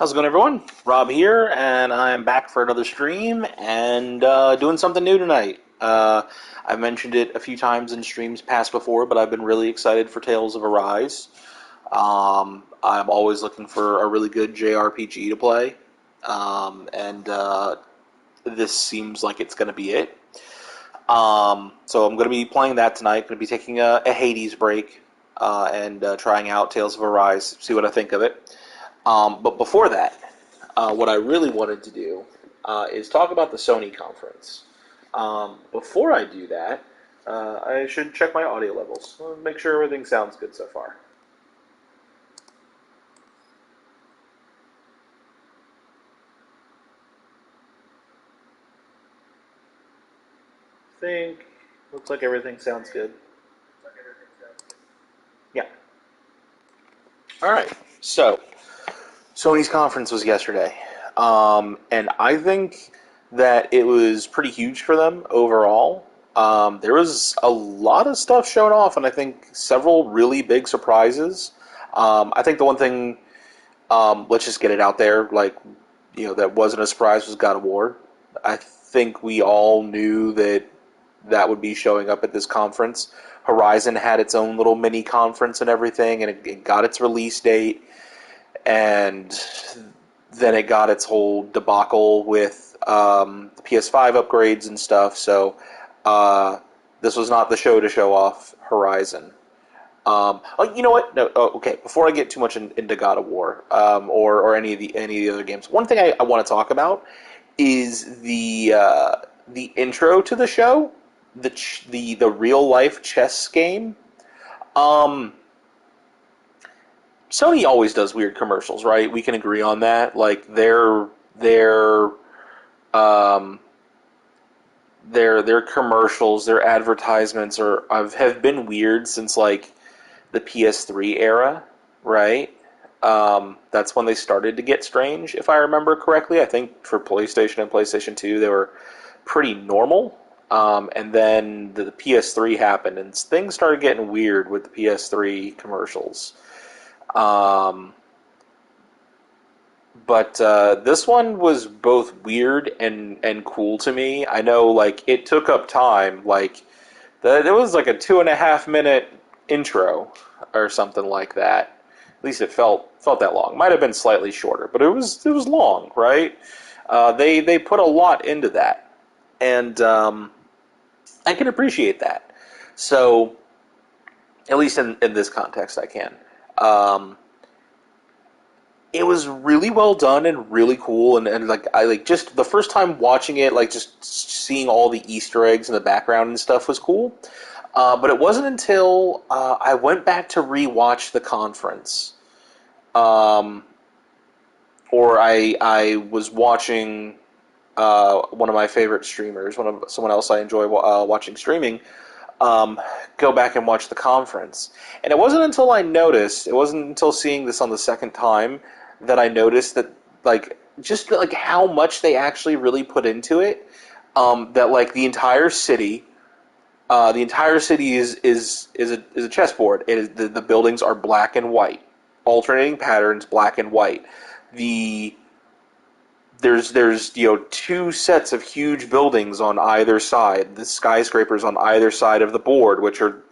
How's it going, everyone? Rob here, and I'm back for another stream and doing something new tonight. I've mentioned it a few times in streams past before, but I've been really excited for Tales of Arise. I'm always looking for a really good JRPG to play, and this seems like it's going to be it. So I'm going to be playing that tonight. Going to be taking a Hades break and trying out Tales of Arise, see what I think of it. But before that, what I really wanted to do is talk about the Sony conference. Before I do that, I should check my audio levels, make sure everything sounds good so far. Think looks like everything sounds good. Yeah. All right. So Sony's conference was yesterday, and I think that it was pretty huge for them overall. There was a lot of stuff shown off, and I think several really big surprises. I think the one thing, let's just get it out there, that wasn't a surprise was God of War. I think we all knew that that would be showing up at this conference. Horizon had its own little mini conference and everything, and it got its release date, and then it got its whole debacle with the PS5 upgrades and stuff. So this was not the show to show off Horizon. You know what? No, okay. Before I get too much into God of War or any of the other games, one thing I want to talk about is the intro to the show, the real life chess game. Um, Sony always does weird commercials, right? We can agree on that. Like um, their commercials, their advertisements have been weird since like the PS3 era, right? That's when they started to get strange, if I remember correctly. I think for PlayStation and PlayStation 2, they were pretty normal. And then the PS3 happened, and things started getting weird with the PS3 commercials. Um, but this one was both weird and cool to me. I know, like, it took up time. Like, there was like a 2.5 minute intro or something like that. At least it felt that long. Might have been slightly shorter, but it was long, right? They put a lot into that, and I can appreciate that. So at least in this context, I can. Um, it was really well done and really cool, and like I like just the first time watching it, like just seeing all the Easter eggs in the background and stuff was cool. But it wasn't until I went back to rewatch the conference, um, or I was watching one of my favorite streamers, someone else I enjoy watching streaming, um, go back and watch the conference. And it wasn't until seeing this on the second time that I noticed that, like, just like how much they actually really put into it. That like the entire city is a chessboard. The buildings are black and white, alternating patterns, black and white. The there's two sets of huge buildings on either side. The skyscrapers on either side of the board, which are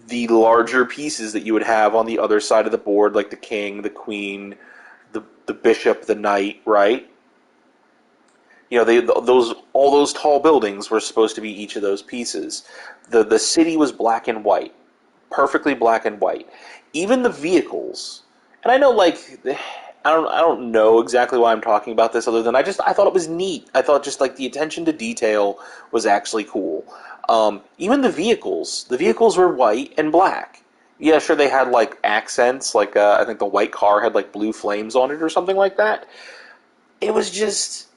the larger pieces that you would have on the other side of the board, like the king, the queen, the bishop, the knight, right? Those all those tall buildings were supposed to be each of those pieces. The city was black and white, perfectly black and white. Even the vehicles, and I know, like, I don't know exactly why I'm talking about this, other than I thought it was neat. I thought just like the attention to detail was actually cool. Even the vehicles were white and black. Yeah, sure, they had like accents, like I think the white car had like blue flames on it or something like that. It was just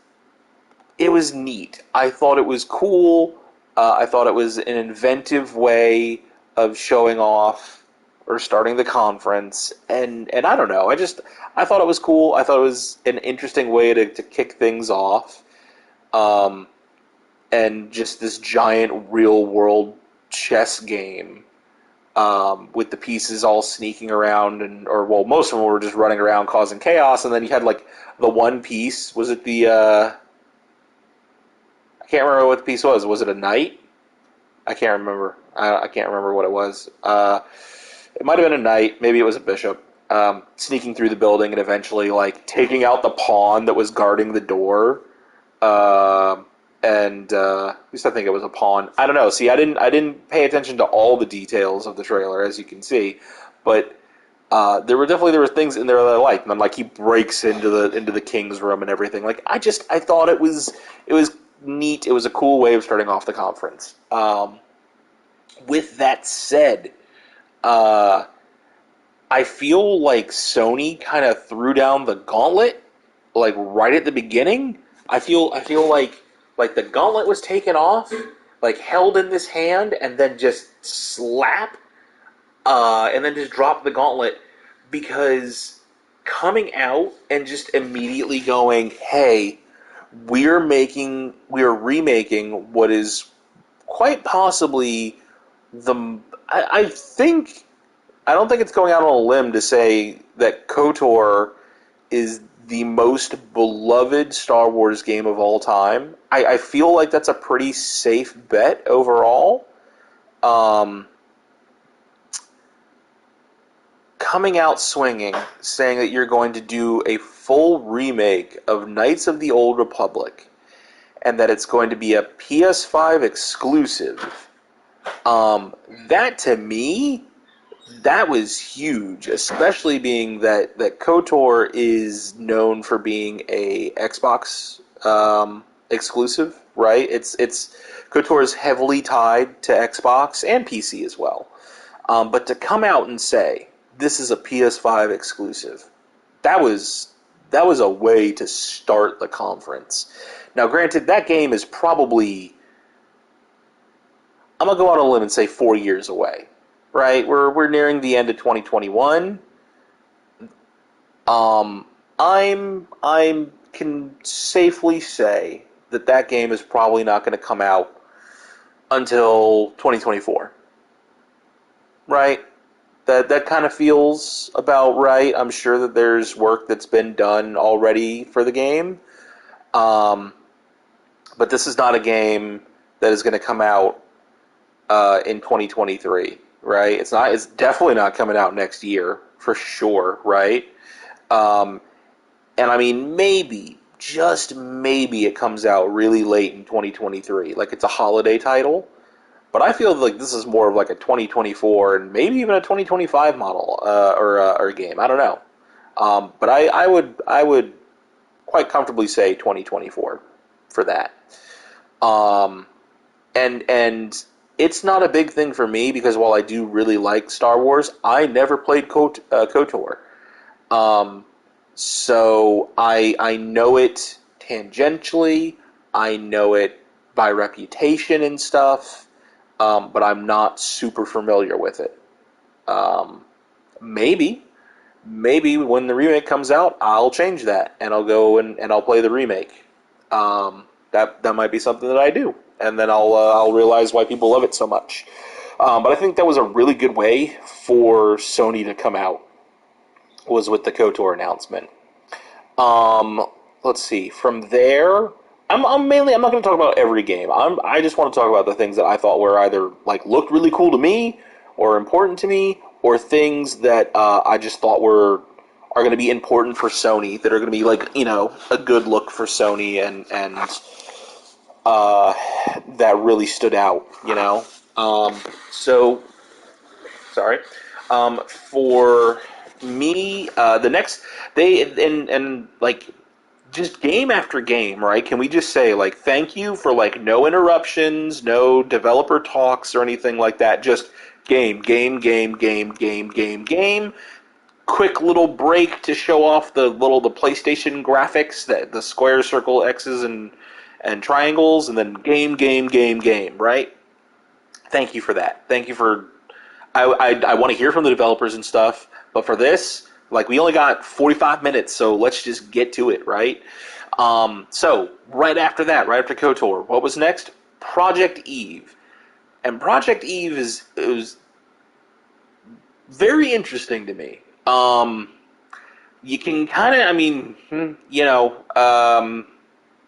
it was neat. I thought it was cool. I thought it was an inventive way of showing off or starting the conference, and I don't know. I thought it was cool. I thought it was an interesting way to kick things off, um, and just this giant real world chess game. with the pieces all sneaking around, or well, most of them were just running around causing chaos, and then you had like the one piece. Was it the? I can't remember what the piece was. Was it a knight? I can't remember. I can't remember what it was. It might have been a knight. Maybe it was a bishop. Sneaking through the building and eventually like taking out the pawn that was guarding the door. Uh, and at least I think it was a pawn. I don't know. See, I didn't pay attention to all the details of the trailer, as you can see, but there were things in there that I liked. And then like he breaks into the king's room and everything. Like I thought it was neat. It was a cool way of starting off the conference. With that said, uh, I feel like Sony kind of threw down the gauntlet like right at the beginning. I feel like the gauntlet was taken off, like held in this hand, and then just slap, and then just drop the gauntlet because coming out and just immediately going, hey, we are remaking what is quite possibly the I think I don't think it's going out on a limb to say that KOTOR is the most beloved Star Wars game of all time. I feel like that's a pretty safe bet overall. Um, Coming out swinging, saying that you're going to do a full remake of Knights of the Old Republic, and that it's going to be a PS5 exclusive. That to me, that was huge, especially being that KOTOR is known for being a Xbox exclusive, right? It's KOTOR is heavily tied to Xbox and PC as well. But to come out and say this is a PS5 exclusive, that was a way to start the conference. Now, granted, that game is probably, I'm gonna go out on a limb and say 4 years away, right? We're nearing the end of 2021. I'm can safely say that game is probably not going to come out until 2024, right? That kind of feels about right. I'm sure that there's work that's been done already for the game, um, but this is not a game that is going to come out in 2023, right? It's not. It's definitely not coming out next year for sure, right? Um, and I mean, maybe, just maybe, it comes out really late in 2023, like it's a holiday title. But I feel like this is more of like a 2024 and maybe even a 2025 model or game. I don't know. But I would quite comfortably say 2024 for that. Um, and it's not a big thing for me because while I do really like Star Wars, I never played KOTOR. Um, so I know it tangentially. I know it by reputation and stuff, but I'm not super familiar with it. Um, maybe, maybe when the remake comes out, I'll change that and I'll go and I'll play the remake. That might be something that I do, and then I'll realize why people love it so much. But I think that was a really good way for Sony to come out, was with the KOTOR announcement. Um, let's see. From there, I'm not going to talk about every game. I just want to talk about the things that I thought were either like looked really cool to me, or important to me, or things that I just thought are going to be important for Sony, that are going to be like, a good look for Sony, and that really stood out. So sorry. For me, the next they and like just game after game, right? Can we just say like thank you for like no interruptions, no developer talks or anything like that? Just game, game, game, game, game, game, game. Quick little break to show off the PlayStation graphics, that the square, circle, X's, and triangles, and then game, game, game, game. Right? Thank you for that. Thank you for. I want to hear from the developers and stuff, but for this, like, we only got 45 minutes, so let's just get to it, right? So right after that, right after KOTOR, what was next? Project Eve, and Project Eve is very interesting to me. You can kind of, I mean,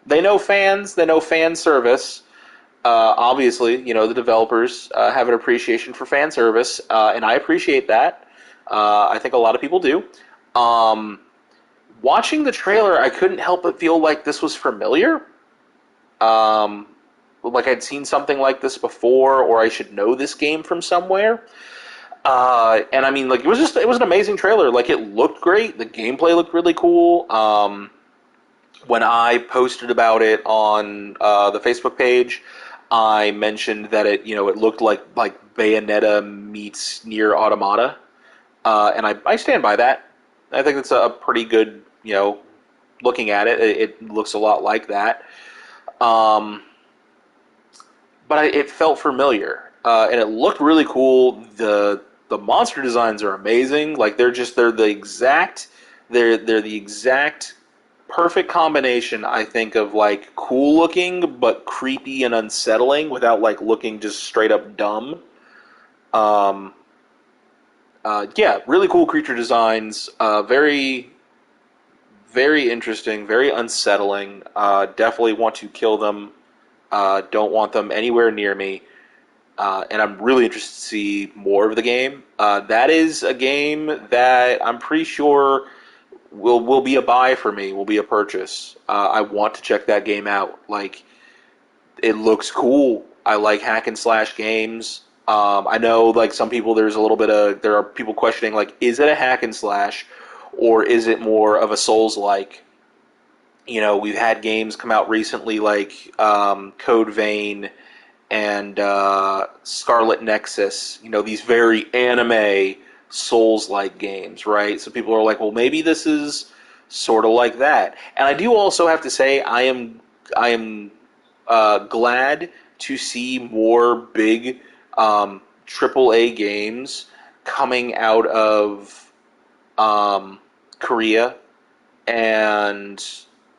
they know fans, they know fan service. Obviously, the developers have an appreciation for fan service, and I appreciate that. I think a lot of people do. Um, Watching the trailer, I couldn't help but feel like this was familiar. Um, like I'd seen something like this before, or I should know this game from somewhere. And I mean, like it was an amazing trailer. Like it looked great. The gameplay looked really cool. When I posted about it on the Facebook page, I mentioned that it looked like Bayonetta meets Near Automata, and I stand by that. I think it's a pretty good, looking at it, it looks a lot like that. Um, but it felt familiar, and it looked really cool. The monster designs are amazing. Like they're the exact perfect combination, I think, of like cool looking but creepy and unsettling without like looking just straight up dumb. Um, yeah, really cool creature designs. Very interesting, very unsettling. Definitely want to kill them. Don't want them anywhere near me. And I'm really interested to see more of the game. That is a game that I'm pretty sure will be a buy for me. Will be a purchase. I want to check that game out. Like it looks cool. I like hack and slash games. I know like some people there are people questioning like is it a hack and slash or is it more of a Souls like? We've had games come out recently like Code Vein and Scarlet Nexus, these very anime Souls-like games, right? So people are like, well, maybe this is sort of like that. And I do also have to say, I am glad to see more big AAA games coming out of Korea and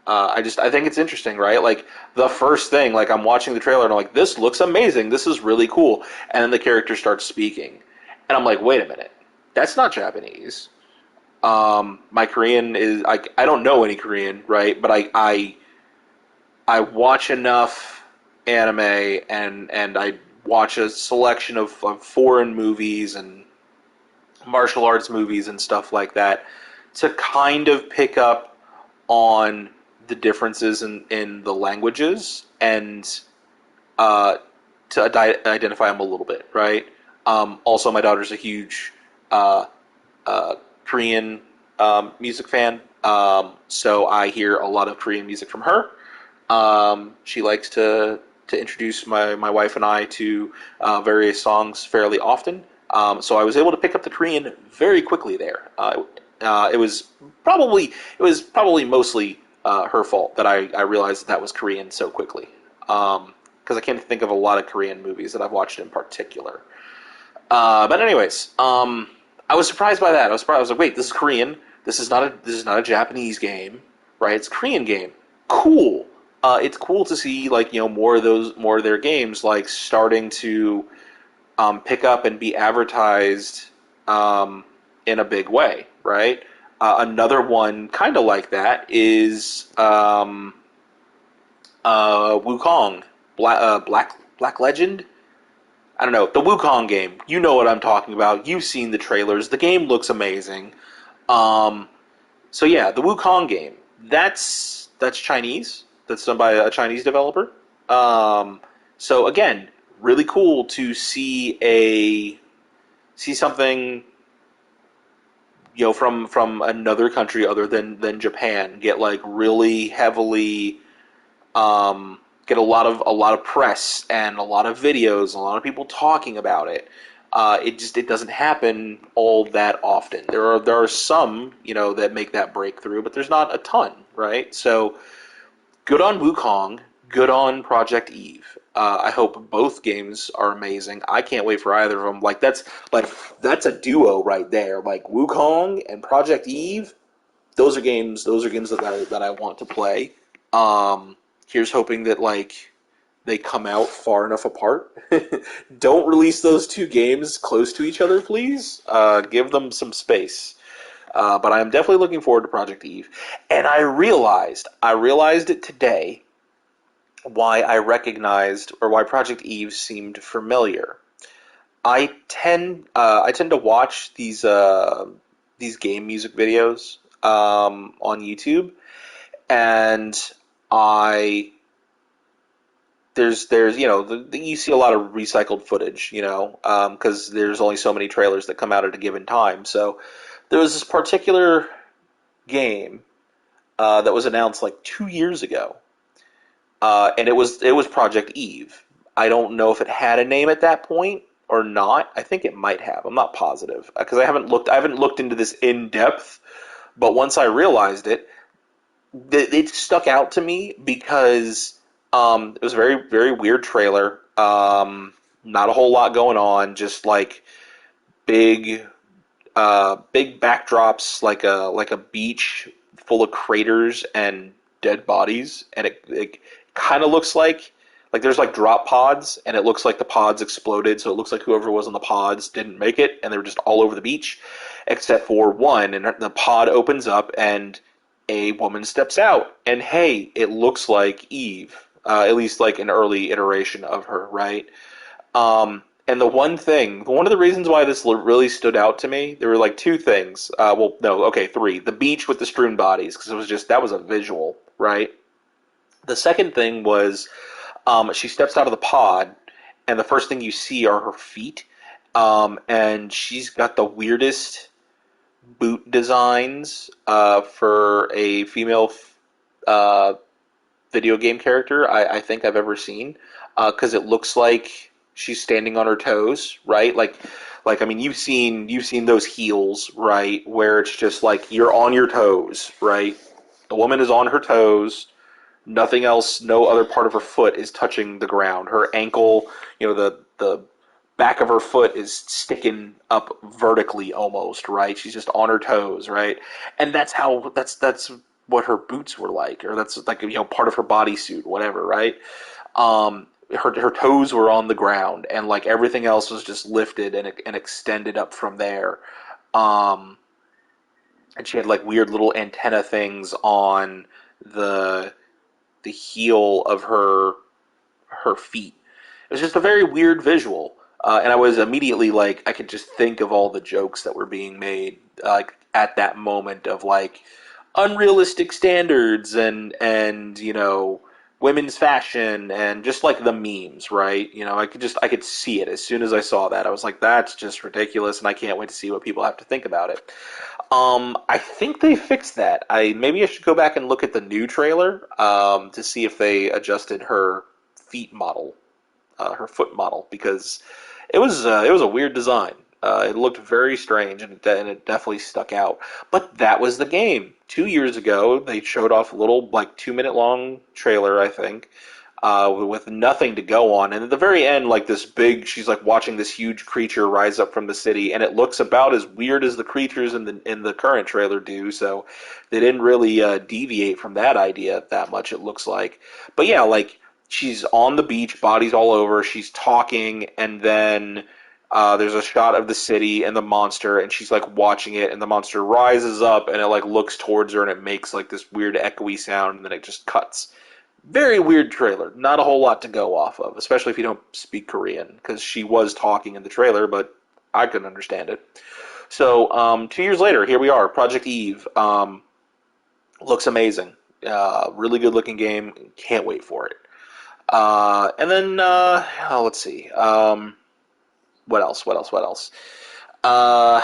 I think it's interesting, right? Like the first thing, like I'm watching the trailer and I'm like, this looks amazing. This is really cool. And then the character starts speaking, and I'm like, wait a minute, that's not Japanese. My Korean is I don't know any Korean, right? But I watch enough anime and I watch a selection of foreign movies and martial arts movies and stuff like that to kind of pick up on the differences in the languages and uh, to identify them a little bit, right? Also, my daughter's a huge uh, Korean music fan, so I hear a lot of Korean music from her. She likes to introduce my wife and I to various songs fairly often. So I was able to pick up the Korean very quickly there. It was probably mostly her fault that I realized that was Korean so quickly. Because I can't think of a lot of Korean movies that I've watched in particular. But anyways, I was surprised by that. I was surprised. I was like, wait, this is Korean. This is not a Japanese game, right? It's a Korean game. Cool. It's cool to see like more of their games like starting to pick up and be advertised in a big way, right? Another one kind of like that is Wukong, Black Legend. I don't know, the Wukong game. You know what I'm talking about. You've seen the trailers. The game looks amazing. Um, so yeah, the Wukong game. That's Chinese. That's done by a Chinese developer. So again, really cool to see something from another country other than Japan get like really heavily get a lot of press and a lot of videos, a lot of people talking about it. It doesn't happen all that often. There are some that make that breakthrough, but there's not a ton, right? So good on Wukong, good on Project Eve. I hope both games are amazing. I can't wait for either of them. That's a duo right there. Like Wukong and Project Eve. Those are games. Those are games that I want to play. Here's hoping that like they come out far enough apart. Don't release those two games close to each other, please. Give them some space. But I am definitely looking forward to Project Eve. And I realized it today why I recognized or why Project Eve seemed familiar. I tend to watch these game music videos on YouTube, and I there's you see a lot of recycled footage, because there's only so many trailers that come out at a given time. So there was this particular game that was announced like 2 years ago, and it was Project Eve. I don't know if it had a name at that point or not. I think it might have. I'm not positive because I haven't looked into this in depth. But once I realized it, it stuck out to me because it was a very very weird trailer. Not a whole lot going on, just like big big backdrops, like a beach full of craters and dead bodies, and it kind of looks like there's like drop pods, and it looks like the pods exploded, so it looks like whoever was on the pods didn't make it, and they were just all over the beach, except for one, and the pod opens up, and a woman steps out, and hey, it looks like Eve, at least like an early iteration of her, right? And one of the reasons why this really stood out to me, there were like two things. Well, no, okay, three. The beach with the strewn bodies, because that was a visual, right? The second thing was she steps out of the pod, and the first thing you see are her feet. And she's got the weirdest boot designs for a female uh, video game character I think I've ever seen, because it looks like she's standing on her toes, right? Like I mean, you've seen those heels, right? Where it's just like you're on your toes, right? The woman is on her toes. Nothing else, no other part of her foot is touching the ground. Her ankle, the back of her foot is sticking up vertically almost, right? She's just on her toes, right? And that's what her boots were like, or that's like part of her bodysuit, whatever, right? Her toes were on the ground, and like everything else was just lifted and extended up from there. Um, and she had like weird little antenna things on the the heel of her feet. It was just a very weird visual, and I was immediately like, I could just think of all the jokes that were being made, like at that moment of like unrealistic standards and women's fashion and just like the memes, right? I could see it as soon as I saw that. I was like, that's just ridiculous, and I can't wait to see what people have to think about it. I think they fixed that. Maybe I should go back and look at the new trailer to see if they adjusted her feet model, her foot model, because it was a weird design. It looked very strange, and it definitely stuck out. But that was the game. 2 years ago, they showed off a little like 2 minute long trailer, I think, with nothing to go on. And at the very end, like she's like watching this huge creature rise up from the city, and it looks about as weird as the creatures in the current trailer do. So they didn't really deviate from that idea that much. It looks like, but yeah, like she's on the beach, bodies all over. She's talking, and then there's a shot of the city and the monster, and she's like watching it, and the monster rises up, and it like looks towards her, and it makes like this weird echoey sound, and then it just cuts. Very weird trailer. Not a whole lot to go off of, especially if you don't speak Korean, because she was talking in the trailer, but I couldn't understand it. So 2 years later, here we are. Project Eve looks amazing. Really good looking game. Can't wait for it. And then let's see. What else? What else? What else? Uh,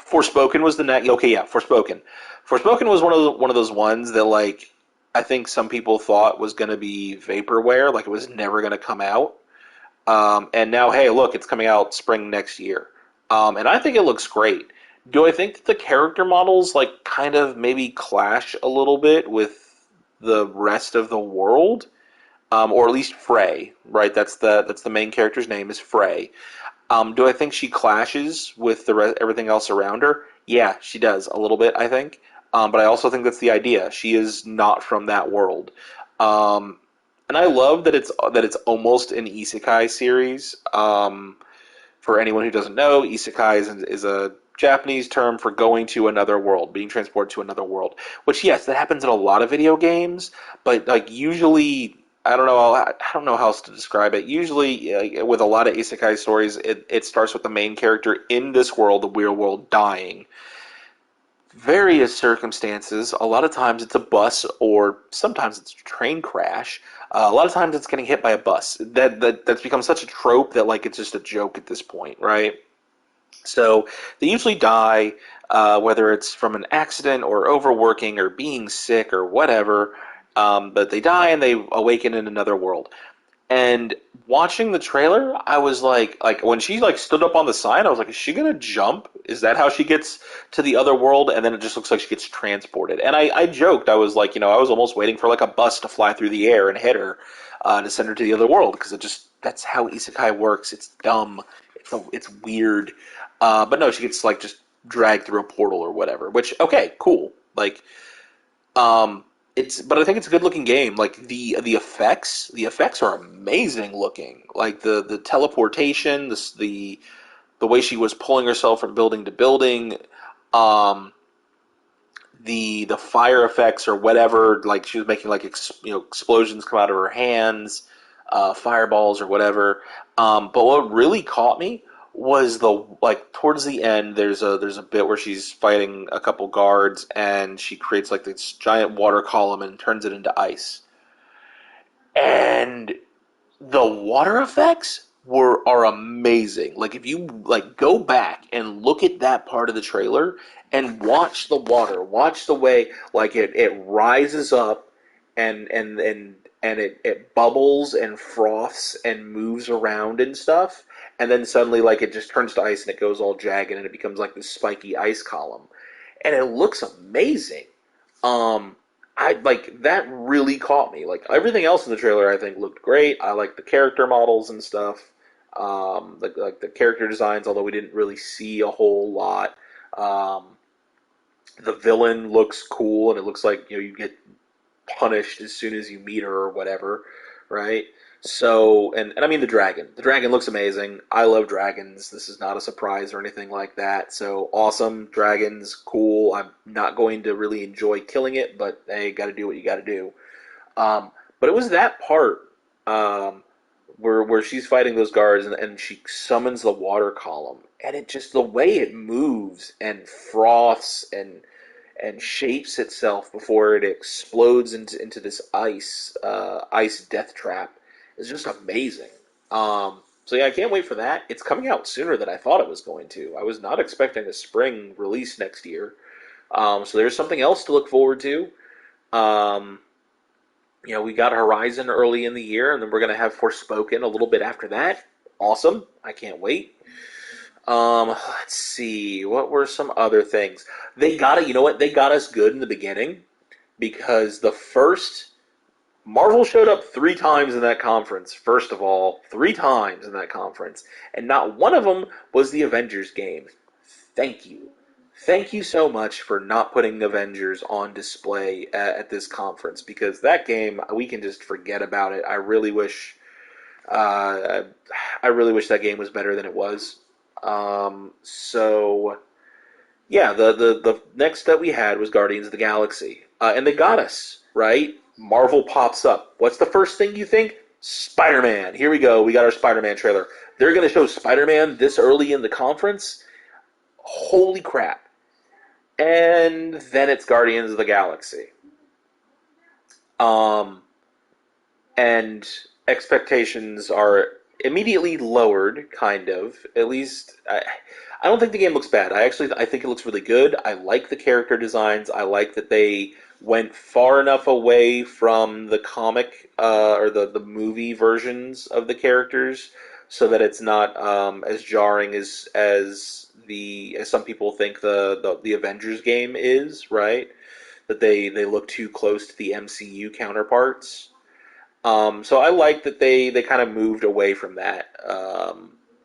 Forspoken was the next. Okay, yeah, Forspoken. Forspoken was one of those ones that like I think some people thought was going to be vaporware, like it was never going to come out. And now, hey, look, it's coming out spring next year, and I think it looks great. Do I think that the character models like kind of maybe clash a little bit with the rest of the world, or at least Frey, right? That's the main character's name is Frey. Do I think she clashes with everything else around her? Yeah, she does a little bit, I think. But I also think that's the idea. She is not from that world. Um, and I love that it's almost an isekai series. For anyone who doesn't know, isekai is a Japanese term for going to another world, being transported to another world. Which, yes, that happens in a lot of video games, but like usually, I don't know how else to describe it. Usually, with a lot of isekai stories, it starts with the main character in this world, the real world, dying. Various circumstances. A lot of times it's a bus, or sometimes it's a train crash. A lot of times it's getting hit by a bus. That's become such a trope that like it's just a joke at this point, right? So they usually die, whether it's from an accident or overworking or being sick or whatever. But they die and they awaken in another world. And watching the trailer, I was like when she like stood up on the sign, I was like, is she gonna jump? Is that how she gets to the other world? And then it just looks like she gets transported. And I joked, I was like, I was almost waiting for like a bus to fly through the air and hit her to send her to the other world because it just that's how isekai works. It's dumb. It's weird. But no, she gets like just dragged through a portal or whatever. Which okay, cool. Like um, but I think it's a good looking game. Like the effects are amazing looking. Like the teleportation, the way she was pulling herself from building to building, um, the fire effects or whatever. Like she was making like explosions come out of her hands, fireballs or whatever. But what really caught me was the like towards the end. There's a bit where she's fighting a couple guards and she creates like this giant water column and turns it into ice. And the water effects are amazing. Like if you like go back and look at that part of the trailer and watch the water, watch the way like it rises up and it bubbles and froths and moves around and stuff, and then suddenly like it just turns to ice and it goes all jagged and it becomes like this spiky ice column, and it looks amazing. Um, I like that really caught me. Like everything else in the trailer, I think looked great. I like the character models and stuff. Like the character designs, although we didn't really see a whole lot. Um, the villain looks cool, and it looks like you get punished as soon as you meet her or whatever, right? So, and I mean the dragon. The dragon looks amazing. I love dragons. This is not a surprise or anything like that. So awesome, dragons, cool. I'm not going to really enjoy killing it, but hey, got to do what you got to do. But it was that part where she's fighting those guards and she summons the water column, and it just the way it moves and froths and shapes itself before it explodes into this ice death trap is just amazing. So yeah, I can't wait for that. It's coming out sooner than I thought it was going to. I was not expecting a spring release next year. So there's something else to look forward to. Um, we got Horizon early in the year, and then we're gonna have Forspoken a little bit after that. Awesome! I can't wait. Let's see. What were some other things? They got it. You know what? They got us good in the beginning because the first Marvel showed up 3 times in that conference. First of all, 3 times in that conference, and not one of them was the Avengers game. Thank you. Thank you so much for not putting Avengers on display at this conference because that game we can just forget about it. Uh, I really wish that game was better than it was. So yeah, the next that we had was Guardians of the Galaxy, and they got us right. Marvel pops up. What's the first thing you think? Spider-Man. Here we go. We got our Spider-Man trailer. They're going to show Spider-Man this early in the conference. Holy crap! And then it's Guardians of the Galaxy. Um, and expectations are immediately lowered, kind of. At least, I don't think the game looks bad. I think it looks really good. I like the character designs. I like that they went far enough away from the comic or the movie versions of the characters, so that it's not as jarring as some people think the Avengers game is. Right? That they look too close to the MCU counterparts. So I like that they kind of moved away from that,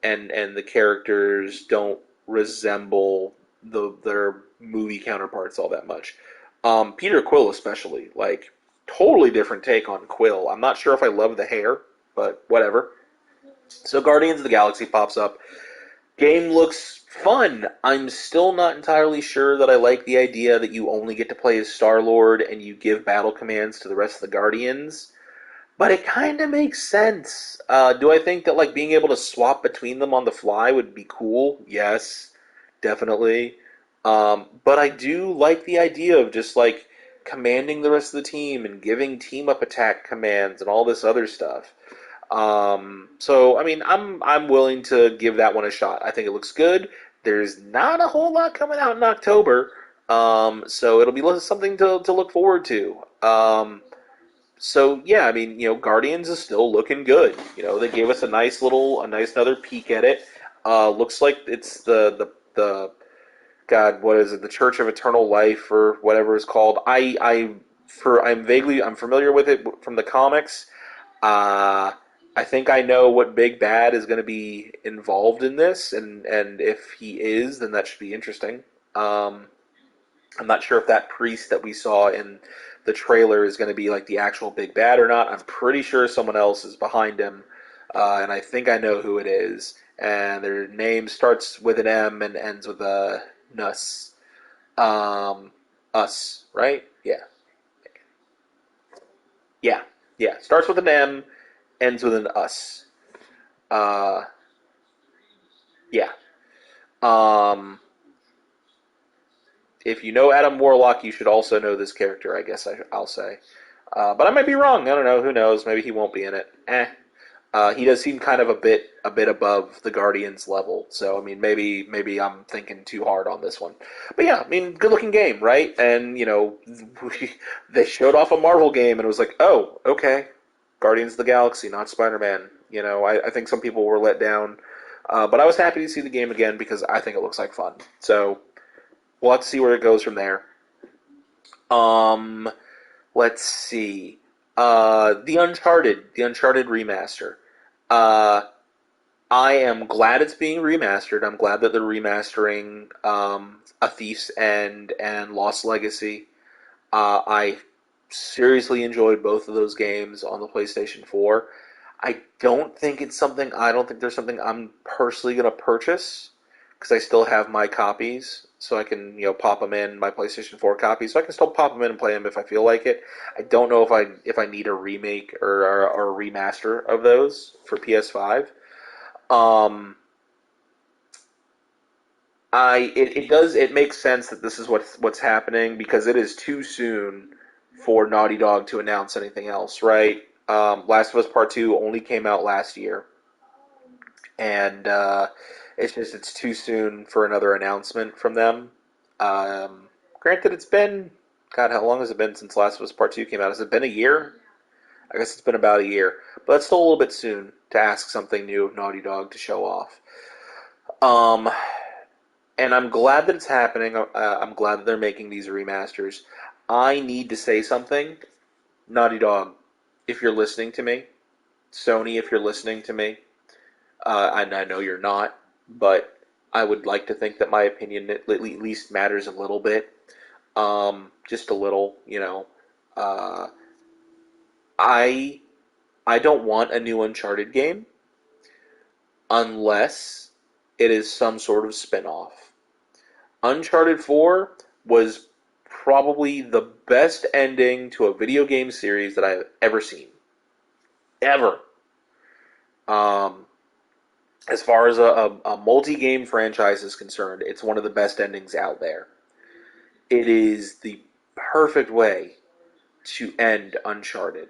and the characters don't resemble their movie counterparts all that much. Peter Quill especially, like totally different take on Quill. I'm not sure if I love the hair, but whatever. So Guardians of the Galaxy pops up. Game looks fun. I'm still not entirely sure that I like the idea that you only get to play as Star-Lord and you give battle commands to the rest of the Guardians. But it kind of makes sense. Do I think that like being able to swap between them on the fly would be cool? Yes, definitely. But I do like the idea of just like commanding the rest of the team and giving team up attack commands and all this other stuff. So I mean, I'm willing to give that one a shot. I think it looks good. There's not a whole lot coming out in October, so it'll be something to look forward to. So yeah, I mean, Guardians is still looking good. They gave us a nice another peek at it. Looks like it's the God, what is it? The Church of Eternal Life or whatever it's called. I'm familiar with it from the comics. Uh, I think I know what Big Bad is going to be involved in this, and if he is, then that should be interesting. Um, I'm not sure if that priest that we saw in the trailer is going to be like the actual Big Bad or not. I'm pretty sure someone else is behind him, and I think I know who it is. And their name starts with an M and ends with a Nus. Um, Us, right? Yeah, yeah, yeah. Starts with an M, ends with an Us. Uh, yeah. Um, if you know Adam Warlock, you should also know this character. I guess I'll say. But I might be wrong. I don't know. Who knows? Maybe he won't be in it. He does seem kind of a bit above the Guardians level. So I mean, maybe I'm thinking too hard on this one. But yeah, I mean, good looking game, right? And they showed off a Marvel game, and it was like, oh, okay, Guardians of the Galaxy, not Spider-Man. I think some people were let down, but I was happy to see the game again because I think it looks like fun. So we'll have to see where it goes from there. Um, let's see. The Uncharted remaster. Uh, I am glad it's being remastered. I'm glad that they're remastering A Thief's End and Lost Legacy. I seriously enjoyed both of those games on the PlayStation 4. I don't think there's something I'm personally going to purchase because I still have my copies, so I can pop them in my PlayStation 4 copy, so I can still pop them in and play them if I feel like it. I don't know if I need a remake or a remaster of those for PS5. Um, it makes sense that this is what's happening because it is too soon for Naughty Dog to announce anything else, right? Last of Us Part Two only came out last year, and it's too soon for another announcement from them. Granted, it's been God, how long has it been since Last of Us Part Two came out? Has it been a year? I guess it's been about a year, but it's still a little bit soon to ask something new of Naughty Dog to show off. Um, and I'm glad that it's happening. I'm glad that they're making these remasters. I need to say something, Naughty Dog, if you're listening to me, Sony, if you're listening to me, and I know you're not, but I would like to think that my opinion at least matters a little bit, just a little. Uh, I I don't want a new Uncharted game unless it is some sort of spin-off. Uncharted 4 was probably the best ending to a video game series that I've ever seen. Ever. Um, as far as a multi-game franchise is concerned, it's one of the best endings out there. It is the perfect way to end Uncharted.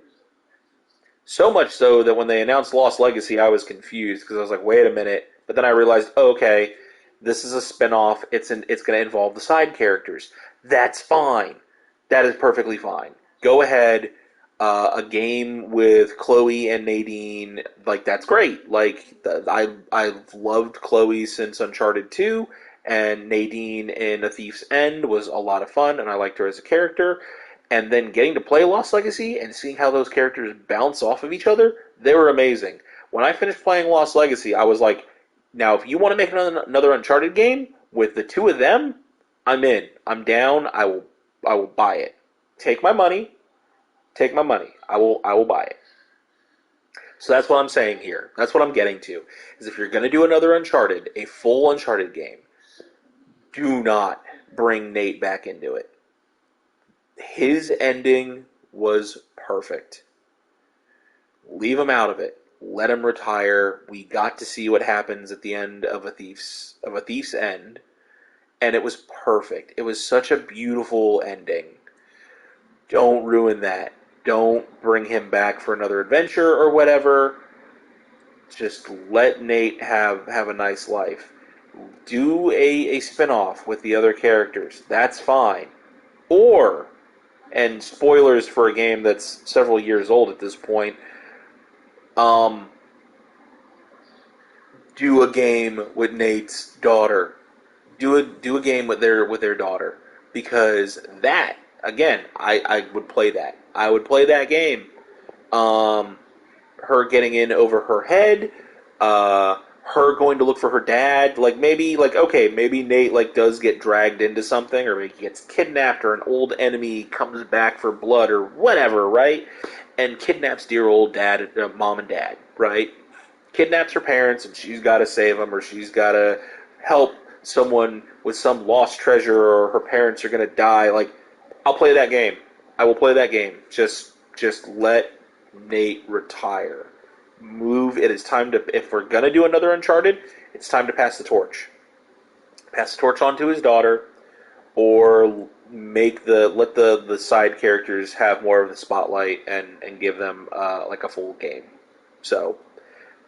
So much so that when they announced Lost Legacy, I was confused because I was like, wait a minute. But then I realized, oh, okay, this is a spin-off. It's going to involve the side characters. That's fine. That is perfectly fine. Go ahead. A game with Chloe and Nadine, like that's great. Like I've loved Chloe since Uncharted 2, and Nadine in A Thief's End was a lot of fun, and I liked her as a character. And then getting to play Lost Legacy and seeing how those characters bounce off of each other, they were amazing. When I finished playing Lost Legacy, I was like, now if you want to make another Uncharted game with the two of them, I'm in. I'm down. I will buy it. Take my money. Take my money. I will buy it. So that's what I'm saying here. That's what I'm getting to. Is if you're going to do another Uncharted, a full Uncharted game, do not bring Nate back into it. His ending was perfect. Leave him out of it. Let him retire. We got to see what happens at the end of a thief's end, and it was perfect. It was such a beautiful ending. Don't ruin that. Don't bring him back for another adventure or whatever. Just let Nate have a nice life. Do a spin-off with the other characters. That's fine. Or, and spoilers for a game that's several years old at this point, um, do a game with Nate's daughter. Do a game with their daughter. Because that, again, I would play that. I would play that game. Um, her getting in over her head, her going to look for her dad, like maybe like okay, maybe Nate like does get dragged into something, or maybe he gets kidnapped, or an old enemy comes back for blood, or whatever, right? And kidnaps dear old dad, mom and dad, right? Kidnaps her parents, and she's got to save them, or she's got to help someone with some lost treasure, or her parents are gonna die. Like, I'll play that game. I will play that game. Just let Nate retire. Move. It is time to. If we're gonna do another Uncharted, it's time to pass the torch. Pass the torch on to his daughter, or let the side characters have more of the spotlight and give them like a full game. So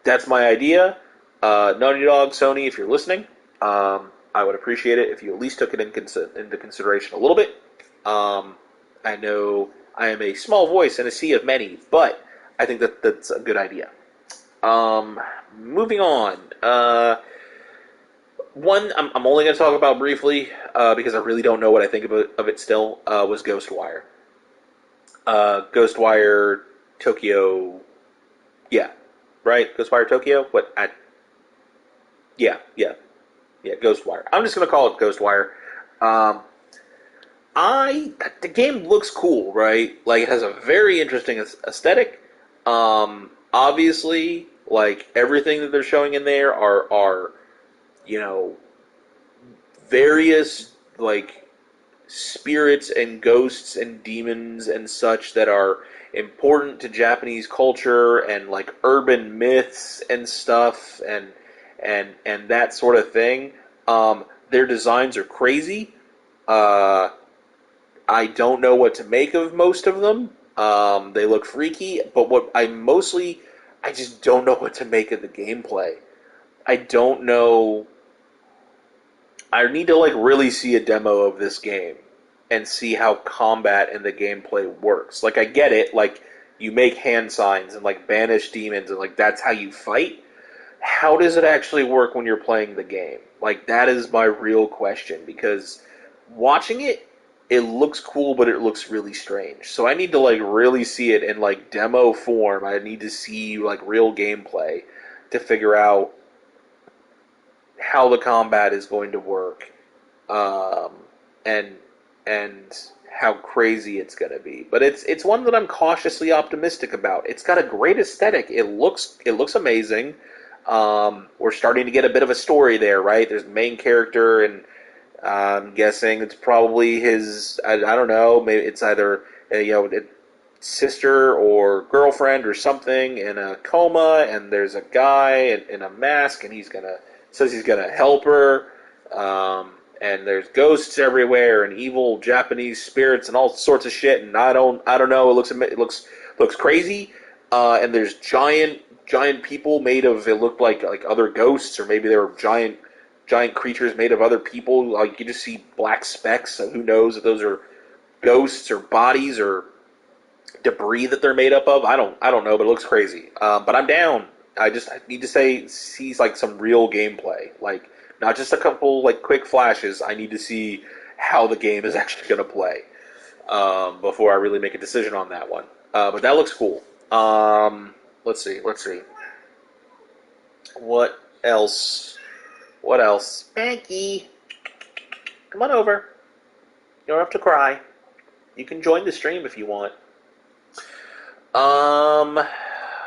that's my idea. Naughty Dog, Sony, if you're listening, I would appreciate it if you at least took it into consideration a little bit. I know I am a small voice in a sea of many, but I think that's a good idea. Moving on. One I'm only going to talk about briefly because I really don't know what I think of it still, was Ghostwire. Ghostwire Tokyo. Yeah. Right? Ghostwire Tokyo? Yeah, yeah. Yeah, Ghostwire. I'm just going to call it Ghostwire. Um, the game looks cool, right? Like it has a very interesting aesthetic. Obviously, like everything that they're showing in there are you know various like spirits and ghosts and demons and such that are important to Japanese culture and like urban myths and stuff and that sort of thing. Their designs are crazy. Uh, I don't know what to make of most of them. They look freaky, but I just don't know what to make of the gameplay. I don't know. I need to like really see a demo of this game and see how combat and the gameplay works. Like I get it, like you make hand signs and like banish demons and like that's how you fight. How does it actually work when you're playing the game? Like that is my real question because watching it, it looks cool, but it looks really strange. So I need to like really see it in like demo form. I need to see like real gameplay to figure out how the combat is going to work, um, and and how crazy it's going to be. But it's one that I'm cautiously optimistic about. It's got a great aesthetic. It looks amazing. We're starting to get a bit of a story there, right? There's the main character, and I'm guessing it's probably his. I don't know. Maybe it's either sister or girlfriend or something in a coma, and there's a guy in a mask, and says he's gonna help her. And there's ghosts everywhere, and evil Japanese spirits, and all sorts of shit. And I don't know. It looks crazy. And there's giant people made of. It looked like other ghosts, or maybe they were giant creatures made of other people. Like you just see black specks. So who knows if those are ghosts or bodies or debris that they're made up of. I don't know, but it looks crazy. But I'm down. I need to see like some real gameplay, like not just a couple like quick flashes. I need to see how the game is actually going to play before I really make a decision on that one. But that looks cool. Let's see. What else? What else? Spanky, come on over. You don't have to cry. You can join the stream if you want. Um,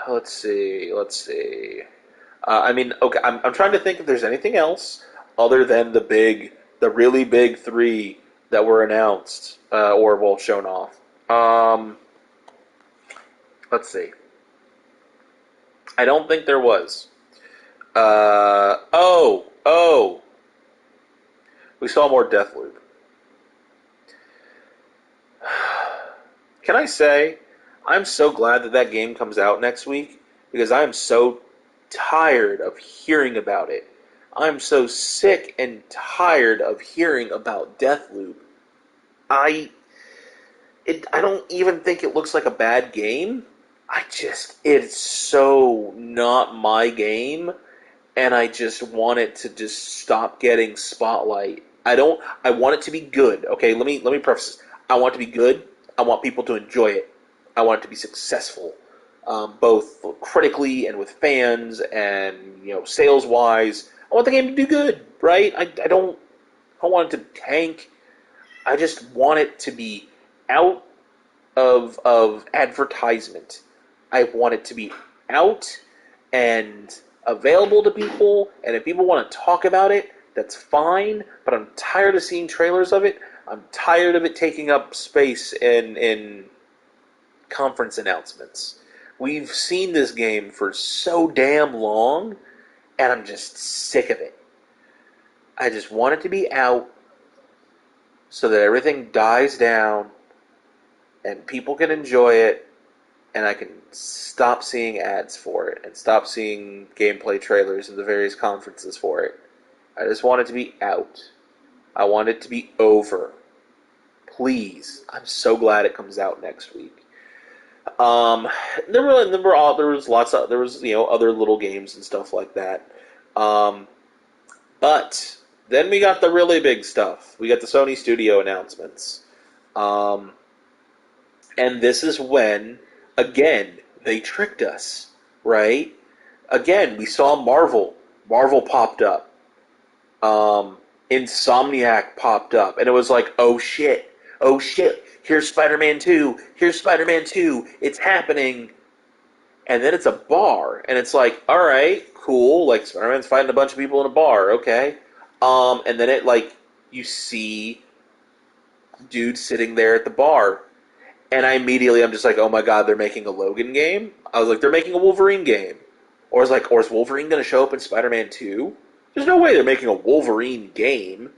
let's see. Let's see. I mean, okay. I'm trying to think if there's anything else other than the really big three that were announced or well shown off. Um, let's see. I don't think there was. Oh, we saw more Deathloop. Can I say, I'm so glad that that game comes out next week because I am so tired of hearing about it. I'm so sick and tired of hearing about Deathloop. I I don't even think it looks like a bad game. It's so not my game, and I just want it to just stop getting spotlight. I want it to be good. Okay, let me preface this. I want it to be good. I want people to enjoy it. I want it to be successful, both critically and with fans, and sales wise. I want the game to do good, right? I don't want it to tank. I just want it to be out of advertisement. I want it to be out and available to people, and if people want to talk about it, that's fine, but I'm tired of seeing trailers of it. I'm tired of it taking up space in conference announcements. We've seen this game for so damn long, and I'm just sick of it. I just want it to be out so that everything dies down and people can enjoy it, and I can stop seeing ads for it and stop seeing gameplay trailers in the various conferences for it. I just want it to be out. I want it to be over. Please. I'm so glad it comes out next week. Um, there was lots of other little games and stuff like that. Um, but then we got the really big stuff. We got the Sony Studio announcements. Um, and this is when, again, they tricked us, right? Again, we saw Marvel. Marvel popped up. Insomniac popped up. And it was like, oh shit. Oh shit. Here's Spider-Man 2. Here's Spider-Man 2. It's happening. And then it's a bar. And it's like, alright, cool. Like, Spider-Man's fighting a bunch of people in a bar. Okay. And then you see dude sitting there at the bar. And I'm just like, oh my god, they're making a Logan game? I was like, they're making a Wolverine game. Or I was like, or is Wolverine going to show up in Spider-Man 2? There's no way they're making a Wolverine game.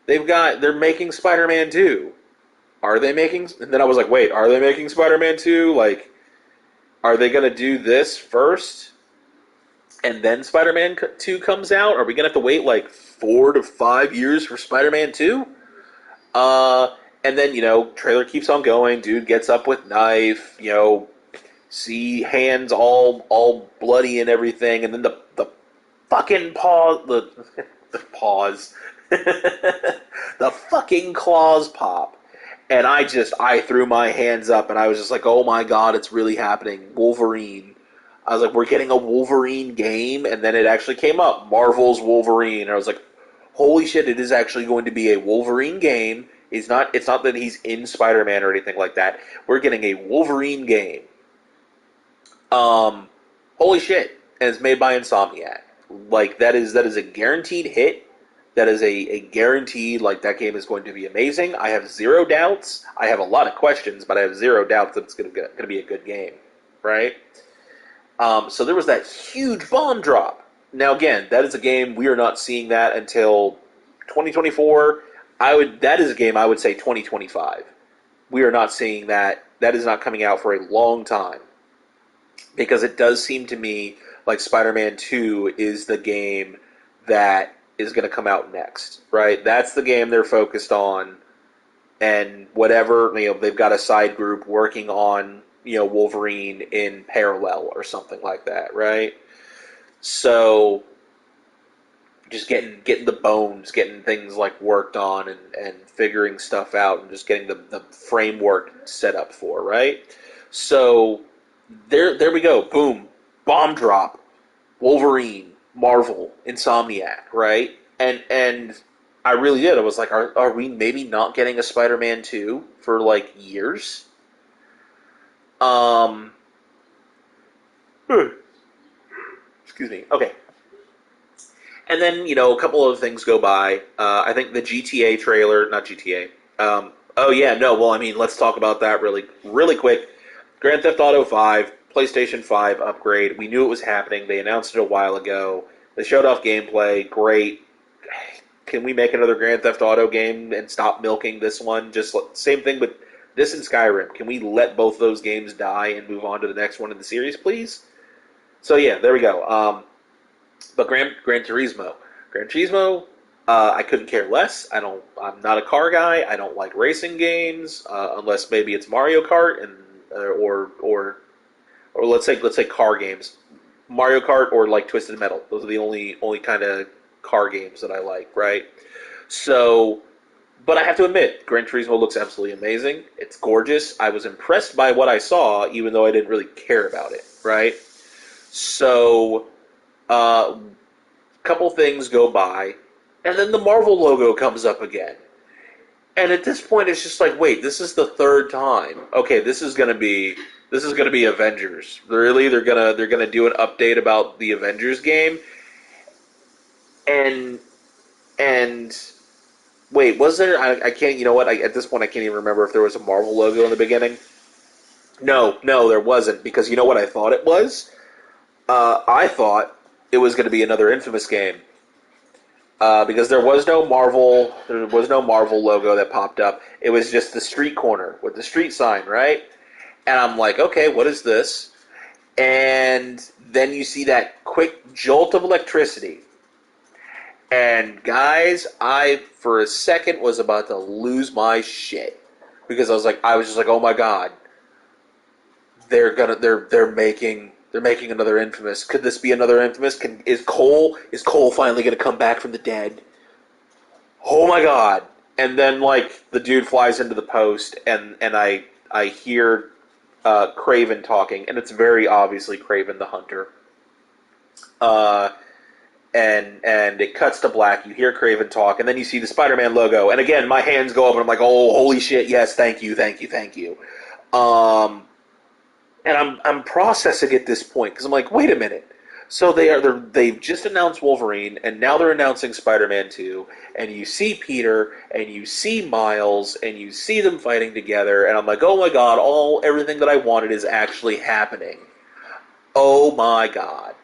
They're making Spider-Man 2. Are they making, and then I was like, wait, are they making Spider-Man 2? Like, are they going to do this first? And then Spider-Man 2 comes out? Are we going to have to wait like 4 to 5 years for Spider-Man 2? And then, trailer keeps on going. Dude gets up with knife, see hands all bloody and everything, and then the fucking paw, the paws, the fucking claws pop. And I threw my hands up, and I was just like, oh my god, it's really happening. Wolverine. I was like, we're getting a Wolverine game, and then it actually came up, Marvel's Wolverine. And I was like, holy shit, it is actually going to be a Wolverine game. It's not that he's in Spider-Man or anything like that. We're getting a Wolverine game. Um, Holy shit. And it's made by Insomniac. Like, that is a guaranteed hit. That is a guaranteed, like, that game is going to be amazing. I have zero doubts. I have a lot of questions, but I have zero doubts that it's going to be a good game. Right? So there was that huge bomb drop. Now, again, that is a game, we are not seeing that until 2024. That is a game I would say 2025. We are not seeing that. That is not coming out for a long time. Because it does seem to me like Spider-Man 2 is the game that is going to come out next, right? That's the game they're focused on, and whatever, they've got a side group working on, Wolverine in parallel or something like that, right? So just getting the bones, getting things like worked on and figuring stuff out and just getting the framework set up for, right? So there we go. Boom. Bomb drop. Wolverine, Marvel, Insomniac, right? And I really did. I was like, are we maybe not getting a Spider-Man 2 for like years? Um, excuse me. Okay, and then a couple of things go by. I think the GTA trailer, not GTA. Oh yeah, no. Well, I mean, let's talk about that really quick. Grand Theft Auto 5, PlayStation 5 upgrade. We knew it was happening. They announced it a while ago. They showed off gameplay. Great. Can we make another Grand Theft Auto game and stop milking this one? Just same thing with this and Skyrim. Can we let both those games die and move on to the next one in the series, please? So yeah, there we go. But Gran Turismo, Gran Turismo, I couldn't care less. I'm not a car guy. I don't like racing games unless maybe it's Mario Kart and or let's say car games, Mario Kart or like Twisted Metal. Those are the only kind of car games that I like, right? So, but I have to admit, Gran Turismo looks absolutely amazing. It's gorgeous. I was impressed by what I saw, even though I didn't really care about it, right? So, a couple things go by, and then the Marvel logo comes up again. And at this point, it's just like, wait, this is the third time. Okay, this is gonna be Avengers. Really, they're gonna do an update about the Avengers game, and and wait, was there? I can't. You know what? At this point, I can't even remember if there was a Marvel logo in the beginning. No, no, there wasn't, because you know what I thought it was. I thought it was going to be another Infamous game. Because there was no Marvel logo that popped up. It was just the street corner with the street sign, right? And I'm like, okay, what is this? And then you see that quick jolt of electricity. And guys, I for a second was about to lose my shit because I was just like, oh my god, they're making another Infamous. Could this be another Infamous? Is Cole finally gonna come back from the dead? Oh my god! And then like the dude flies into the post, and I hear Craven talking, and it's very obviously Craven the Hunter. Uh, and it cuts to black. You hear Craven talk, and then you see the Spider-Man logo. And again, my hands go up, and I'm like, oh, holy shit! Yes, thank you, thank you, thank you. Um, and I'm processing at this point because I'm like, wait a minute. So they've just announced Wolverine, and now they're announcing Spider-Man 2, and you see Peter, and you see Miles, and you see them fighting together, and I'm like, oh my god, everything that I wanted is actually happening. Oh my god.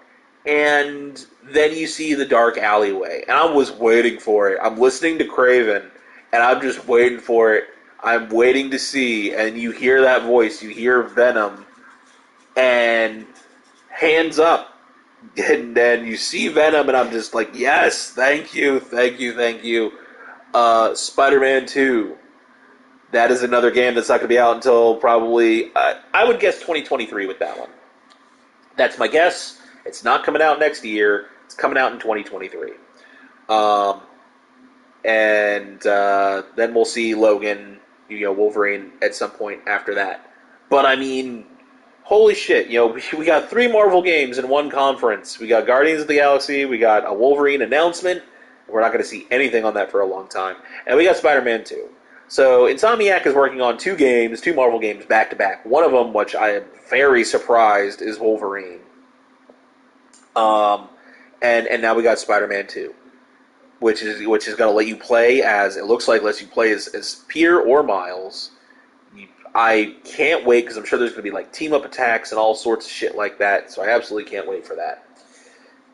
And then you see the dark alleyway, and I was waiting for it. I'm listening to Craven, and I'm just waiting for it. I'm waiting to see, and you hear that voice, you hear Venom, and hands up. And then you see Venom, and I'm just like, yes, thank you, thank you, thank you. Spider-Man 2. That is another game that's not going to be out until probably, I would guess 2023 with that one. That's my guess. It's not coming out next year. It's coming out in 2023. Um, and then we'll see Logan, Wolverine at some point after that. But I mean, holy shit, we got three Marvel games in one conference. We got Guardians of the Galaxy, we got a Wolverine announcement. We're not going to see anything on that for a long time. And we got Spider-Man 2. So Insomniac is working on two Marvel games back to back. One of them, which I am very surprised, is Wolverine. Um, and now we got Spider-Man 2, which is going to let you play as, it looks like lets you play as Peter or Miles. I can't wait because I'm sure there's going to be like team up attacks and all sorts of shit like that. So I absolutely can't wait for that.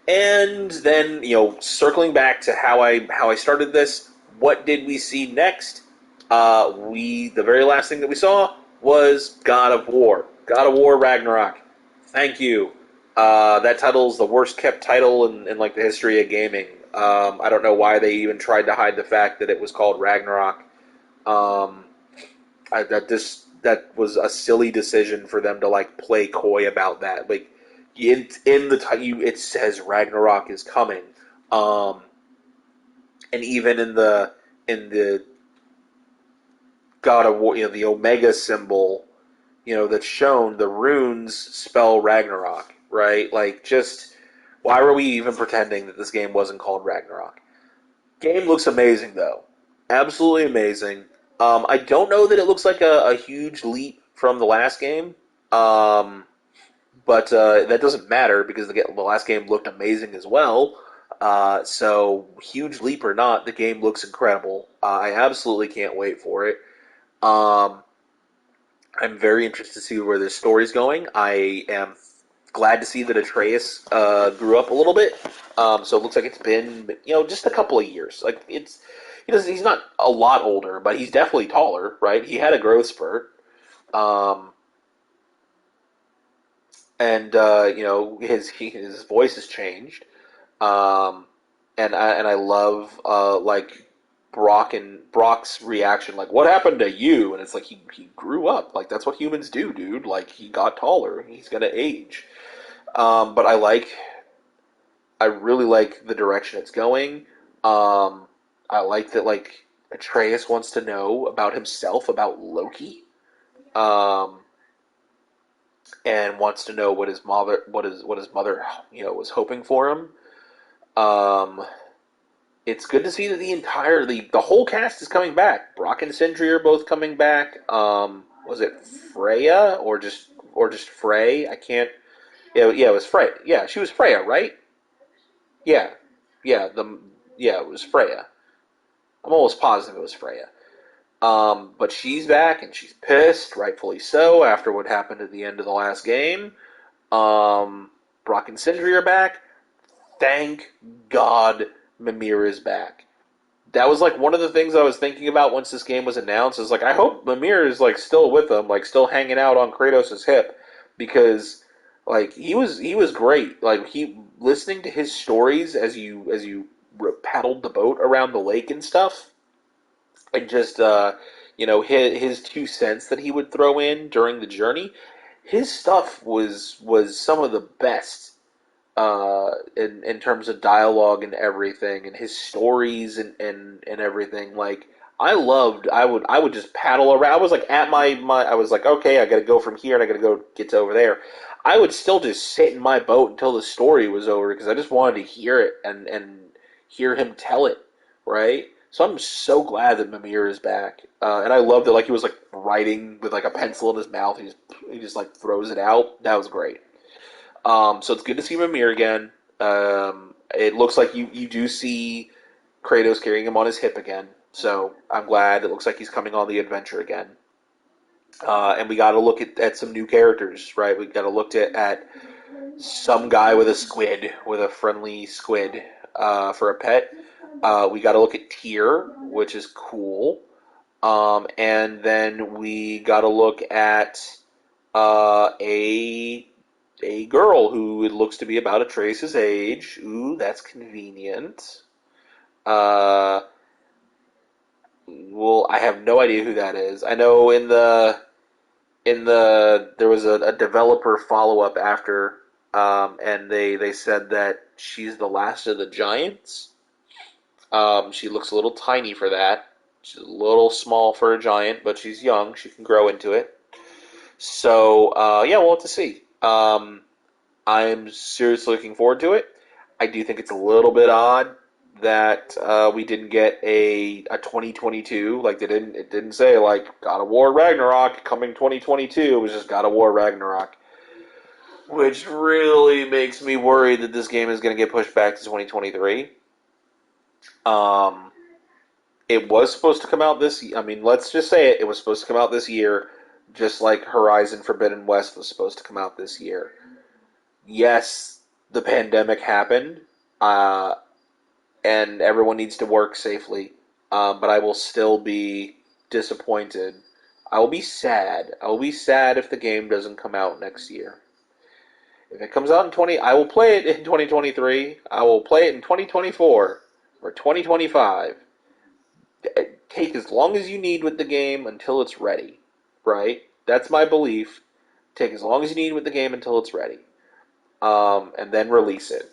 And then circling back to how I started this, what did we see next? The very last thing that we saw was God of War. God of War Ragnarok. Thank you. That title is the worst kept title in like the history of gaming. I don't know why they even tried to hide the fact that it was called Ragnarok. Um, that was a silly decision for them to like play coy about that. Like in the title, it says Ragnarok is coming. Um, and even in the God of War, the Omega symbol, that's shown, the runes spell Ragnarok, right? Like, just why were we even pretending that this game wasn't called Ragnarok? Game looks amazing, though. Absolutely amazing. I don't know that it looks like a huge leap from the last game. Um, but that doesn't matter because the last game looked amazing as well. So huge leap or not, the game looks incredible. I absolutely can't wait for it. Um, I'm very interested to see where this story's going. I am glad to see that Atreus grew up a little bit. So it looks like it's been just a couple of years. Like he's not a lot older, but he's definitely taller, right? He had a growth spurt. Um, and his voice has changed. Um, and I love like Brock's reaction, like what happened to you? And it's like he grew up, like that's what humans do, dude. Like he got taller, he's gonna age. But I really like the direction it's going. Um, I like that like Atreus wants to know about himself, about Loki. Um, and wants to know what his mother was hoping for him. Um, it's good to see that the whole cast is coming back. Brock and Sindri are both coming back. Was it Freya or just Frey? I can't. Yeah, it was Freya. Yeah, she was Freya, right? Yeah, yeah, it was Freya. I'm almost positive it was Freya. But she's back and she's pissed, rightfully so, after what happened at the end of the last game. Um, Brock and Sindri are back. Thank God Mimir is back. That was like one of the things I was thinking about once this game was announced. Is like I hope Mimir is like still with them, like still hanging out on Kratos' hip, because like he was great. Like he listening to his stories as you paddled the boat around the lake and stuff, and just his 2 cents that he would throw in during the journey. His stuff was some of the best in terms of dialogue and everything, and his stories and everything. Like I would just paddle around. I was like at my I was like, okay, I got to go from here and I got to go get to over there. I would still just sit in my boat until the story was over because I just wanted to hear it and hear him tell it, right? So I'm so glad that Mimir is back, and I love that like he was like writing with like a pencil in his mouth. He just like throws it out. That was great. So it's good to see Mimir again. It looks like you do see Kratos carrying him on his hip again. So I'm glad. It looks like he's coming on the adventure again. And we got to look at some new characters, right? We got to look at some guy with a squid, with a friendly squid for a pet. We got to look at Tyr, which is cool. And then we got to look at a girl who it looks to be about Atreus' age. Ooh, that's convenient. Uh, well, I have no idea who that is. I know in the there was a developer follow up after, and they said that she's the last of the giants. She looks a little tiny for that. She's a little small for a giant, but she's young. She can grow into it. So yeah, we'll have to see. I'm seriously looking forward to it. I do think it's a little bit odd that we didn't get a 2022. Like it didn't say like God of War Ragnarok coming 2022. It was just God of War Ragnarok, which really makes me worried that this game is going to get pushed back to 2023. Um, it was supposed to come out this. I mean, let's just say it. It was supposed to come out this year, just like Horizon Forbidden West was supposed to come out this year. Yes, the pandemic happened, uh, and everyone needs to work safely. But I will still be disappointed. I will be sad. I will be sad if the game doesn't come out next year. If it comes out in 20, I will play it in 2023. I will play it in 2024 or 2025. Take as long as you need with the game until it's ready, right? That's my belief. Take as long as you need with the game until it's ready, and then release it.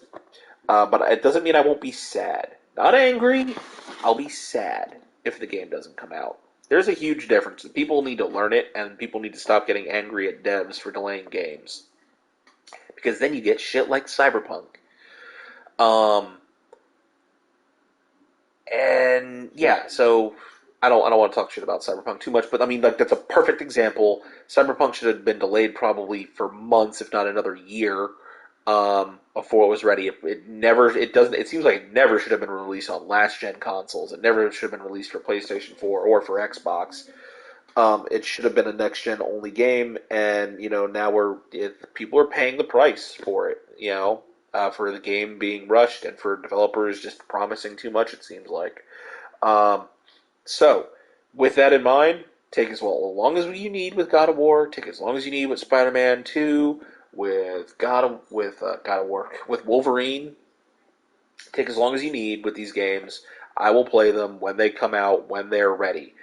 But it doesn't mean I won't be sad. Not angry. I'll be sad if the game doesn't come out. There's a huge difference. People need to learn it, and people need to stop getting angry at devs for delaying games. Because then you get shit like Cyberpunk. Um, and yeah, so I don't want to talk shit about Cyberpunk too much, but I mean, like, that's a perfect example. Cyberpunk should have been delayed probably for months, if not another year, before it was ready. It never, it doesn't, it seems like it never should have been released on last gen consoles. It never should have been released for PlayStation 4 or for Xbox. It should have been a next gen only game, and now people are paying the price for it. For the game being rushed and for developers just promising too much. It seems like. Um, so, with that in mind, take as long as you need with God of War. Take as long as you need with Spider-Man 2, God of War, with Wolverine. Take as long as you need with these games. I will play them when they come out, when they're ready.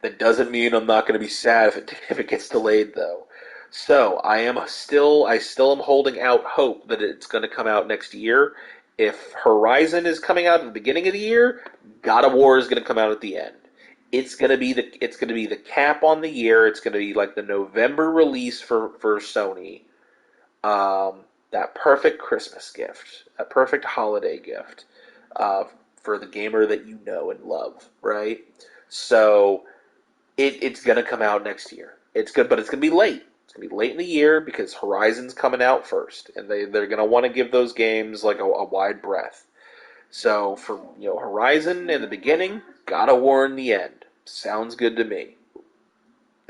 That doesn't mean I'm not going to be sad if it gets delayed, though. So I still am holding out hope that it's going to come out next year. If Horizon is coming out at the beginning of the year, God of War is going to come out at the end. It's going to be the cap on the year. It's going to be like the November release for Sony. That perfect Christmas gift, a perfect holiday gift, uh, for the gamer that you know and love, right? So it's gonna come out next year. It's good, but it's gonna be late. It's gonna be late in the year because Horizon's coming out first, and they're gonna want to give those games like a wide breadth. So for Horizon in the beginning, God of War in the end. Sounds good to me.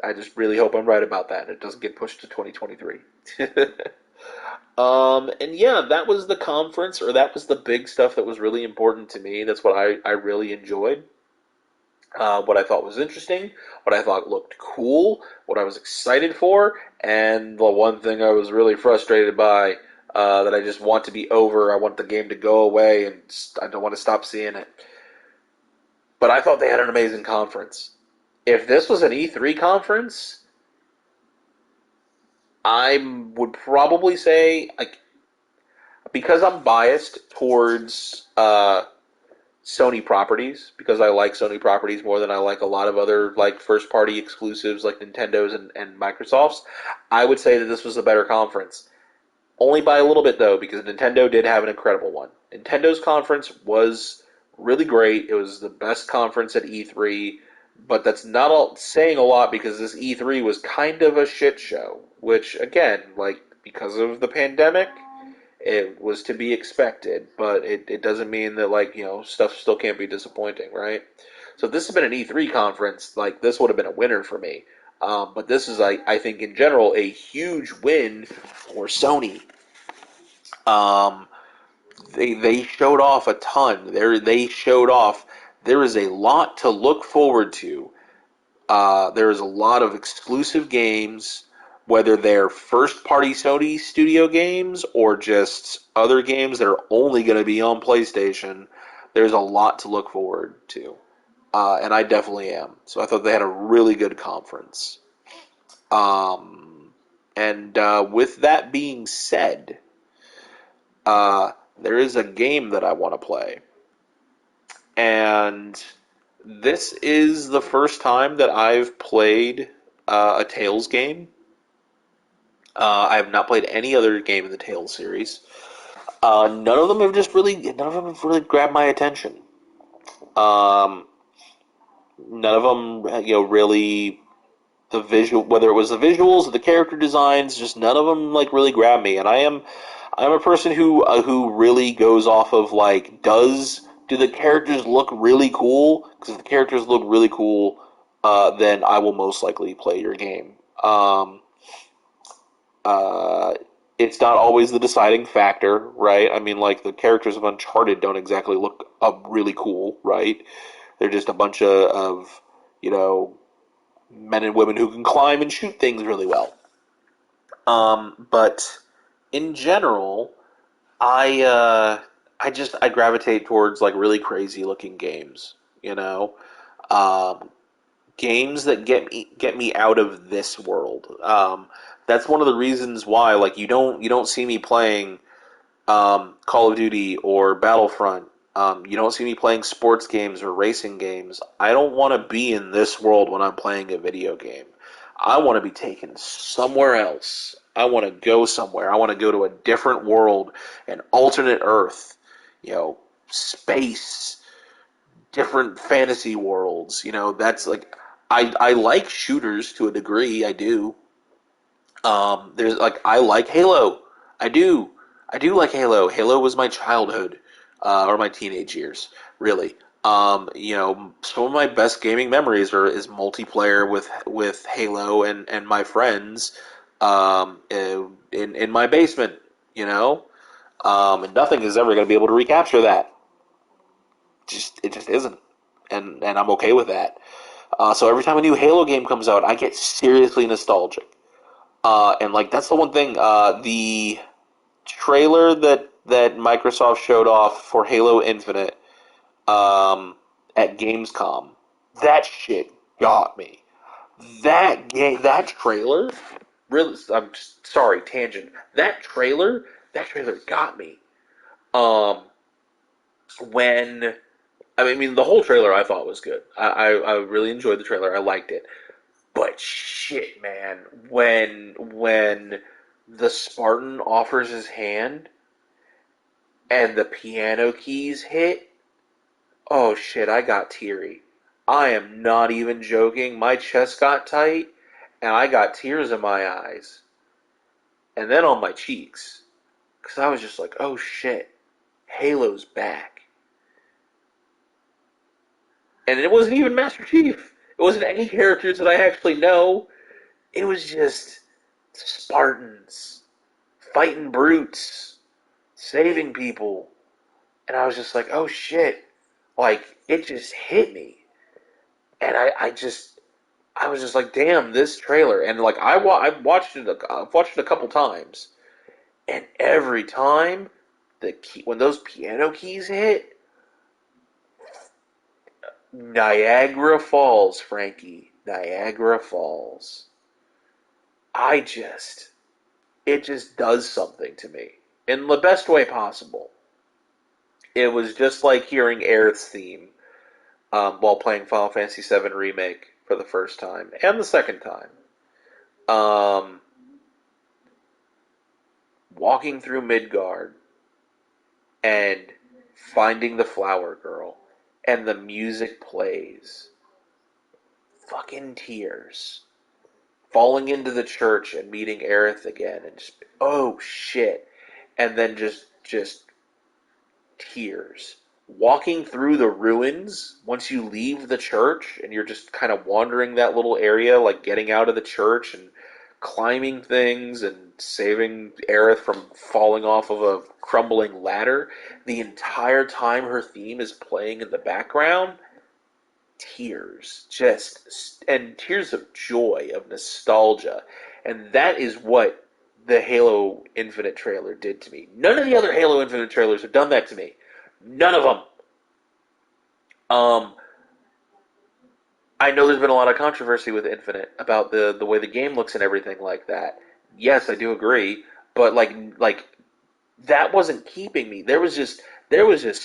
I just really hope I'm right about that and it doesn't get pushed to 2023. And yeah, that was the conference, or that was the big stuff that was really important to me. That's what I really enjoyed. What I thought was interesting, what I thought looked cool, what I was excited for, and the one thing I was really frustrated by, that I just want to be over. I want the game to go away, and I don't want to stop seeing it. But I thought they had an amazing conference. If this was an E3 conference, I would probably say, like, because I'm biased towards Sony properties, because I like Sony properties more than I like a lot of other like first party exclusives like Nintendo's and Microsoft's. I would say that this was a better conference. Only by a little bit though, because Nintendo did have an incredible one. Nintendo's conference was really great. It was the best conference at E3, but that's not all, saying a lot because this E3 was kind of a shit show, which again, like because of the pandemic, it was to be expected, but it doesn't mean that like stuff still can't be disappointing, right? So if this has been an E3 conference, like this would have been a winner for me. But this is, I think, in general, a huge win for Sony. Um, they showed off a ton. They showed off. There is a lot to look forward to. There is a lot of exclusive games, whether they're first-party Sony studio games or just other games that are only going to be on PlayStation. There's a lot to look forward to, and I definitely am. So I thought they had a really good conference. And with that being said, there is a game that I want to play, and this is the first time that I've played a Tales game. I have not played any other game in the Tales series. None of them have really grabbed my attention. Um, None of them, really the visual, whether it was the visuals or the character designs, just none of them like really grabbed me. And I'm a person who really goes off of like, do the characters look really cool? Because if the characters look really cool, then I will most likely play your game. Uh, it's not always the deciding factor, right? I mean, like the characters of Uncharted don't exactly look really cool, right? They're just a bunch of you know men and women who can climb and shoot things really well. But in general, I I gravitate towards like really crazy looking games, you know, um, games that get me out of this world. That's one of the reasons why like you don't see me playing Call of Duty or Battlefront. You don't see me playing sports games or racing games. I don't want to be in this world when I'm playing a video game. I want to be taken somewhere else. I want to go somewhere. I want to go to a different world, an alternate Earth, space, different fantasy worlds. You know, that's like I like shooters to a degree. I do. There's like I like Halo. I do. I do like Halo. Halo was my childhood, or my teenage years, really. You know, some of my best gaming memories are is multiplayer with Halo and my friends, in my basement. You know, and nothing is ever going to be able to recapture that. Just it just isn't, and I'm okay with that. So every time a new Halo game comes out, I get seriously nostalgic. And like that's the one thing. The trailer that Microsoft showed off for Halo Infinite, at Gamescom, that shit got me. That trailer, really. I'm sorry, tangent. That trailer got me. Um, when I mean, the whole trailer I thought was good. I really enjoyed the trailer. I liked it. But shit, man, when the Spartan offers his hand and the piano keys hit, oh shit, I got teary. I am not even joking. My chest got tight and I got tears in my eyes and then on my cheeks because I was just like, oh shit, Halo's back. And it wasn't even Master Chief. It wasn't any characters that I actually know. It was just Spartans fighting brutes, saving people. And I was just like, oh shit. Like, it just hit me. And I was just like, damn, this trailer. And like, I've watched it a couple times. And every time, when those piano keys hit, Niagara Falls, Frankie. Niagara Falls. I just, it just does something to me. In the best way possible. It was just like hearing Aerith's theme, while playing Final Fantasy VII Remake for the first time and the second time. Um, Walking through Midgard and finding the flower girl, and the music plays. Fucking tears. Falling into the church and meeting Aerith again, and just oh shit, and then just tears. Walking through the ruins, once you leave the church and you're just kind of wandering that little area, like getting out of the church and climbing things and saving Aerith from falling off of a crumbling ladder, the entire time her theme is playing in the background, tears. Just, and tears of joy, of nostalgia. And that is what the Halo Infinite trailer did to me. None of the other Halo Infinite trailers have done that to me. None of them. Um, I know there's been a lot of controversy with Infinite about the way the game looks and everything like that. Yes, I do agree, but like that wasn't keeping me. There was just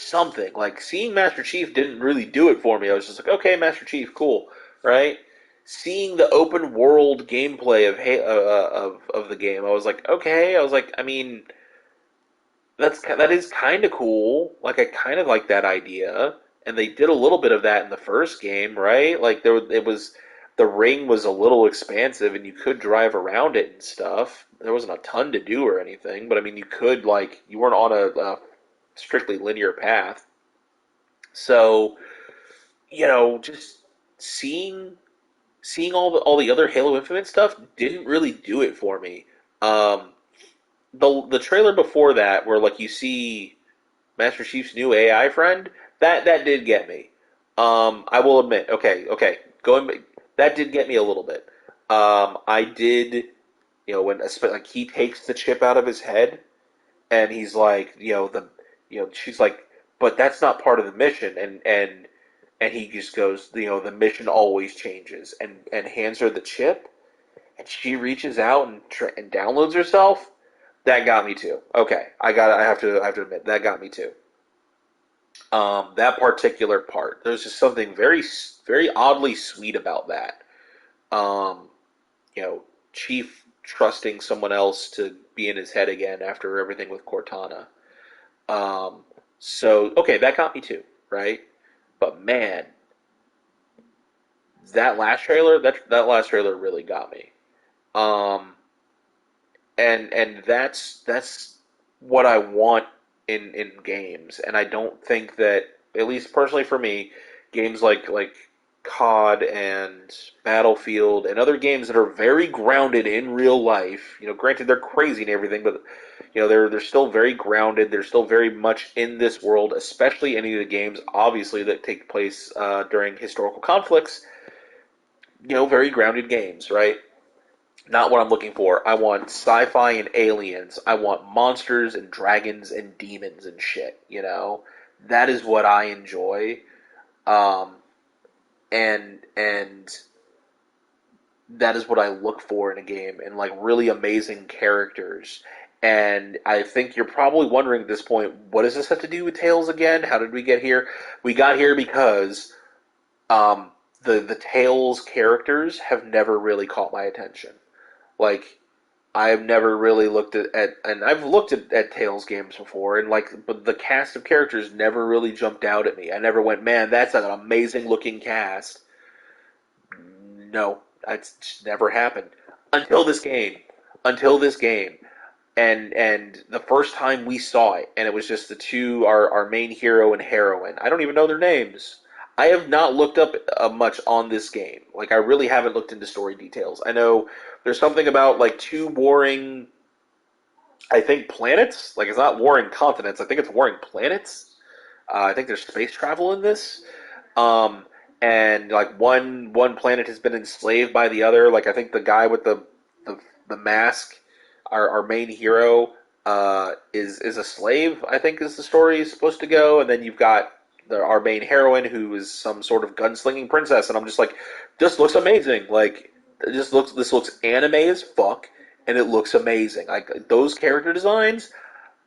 something like seeing Master Chief didn't really do it for me. I was just like, okay, Master Chief, cool, right? Seeing the open world gameplay of the game, I was like, okay. I was like, I mean, that is kind of cool. Like I kind of like that idea, and they did a little bit of that in the first game, right? Like it was the ring was a little expansive, and you could drive around it and stuff. There wasn't a ton to do or anything, but I mean, you could like you weren't on a strictly linear path. So just seeing seeing all the other Halo Infinite stuff didn't really do it for me. Um, the trailer before that, where like you see Master Chief's new AI friend, that did get me. I will admit. Okay, going that did get me a little bit. I did, when like he takes the chip out of his head, and he's like, she's like, but that's not part of the mission, and he just goes, the mission always changes, and hands her the chip, and she reaches out and downloads herself. That got me too. Okay, I have to admit that got me too. That particular part. There's just something very, very oddly sweet about that. Um, Chief trusting someone else to be in his head again after everything with Cortana. Um, so okay, that got me too, right? But man, that last trailer really got me. Um, and that's what I want in games. And I don't think that, at least personally for me, games like COD and Battlefield and other games that are very grounded in real life. Granted they're crazy and everything, but they're still very grounded. They're still very much in this world, especially any of the games, obviously, that take place during historical conflicts. Very grounded games, right? Not what I'm looking for. I want sci-fi and aliens. I want monsters and dragons and demons and shit. That is what I enjoy. Um, and that is what I look for in a game, and like really amazing characters. And I think you're probably wondering at this point, what does this have to do with Tales again? How did we get here? We got here because um, the Tales characters have never really caught my attention. Like, I've never really looked and I've looked at Tales games before, and like, but the cast of characters never really jumped out at me. I never went, man, that's an amazing looking cast. No, that's just never happened until this game. Until this game, and the first time we saw it, and it was just the two, our main hero and heroine. I don't even know their names. I have not looked up much on this game. Like, I really haven't looked into story details. I know there's something about like two warring, I think, planets. Like, it's not warring continents. I think it's warring planets. I think there's space travel in this. Um, and like one planet has been enslaved by the other. Like, I think the guy with the mask, our main hero, is a slave. I think is the story is supposed to go. And then you've got our main heroine, who is some sort of gunslinging princess. And I'm just like, just looks amazing. Like, this looks anime as fuck, and it looks amazing. Like, those character designs,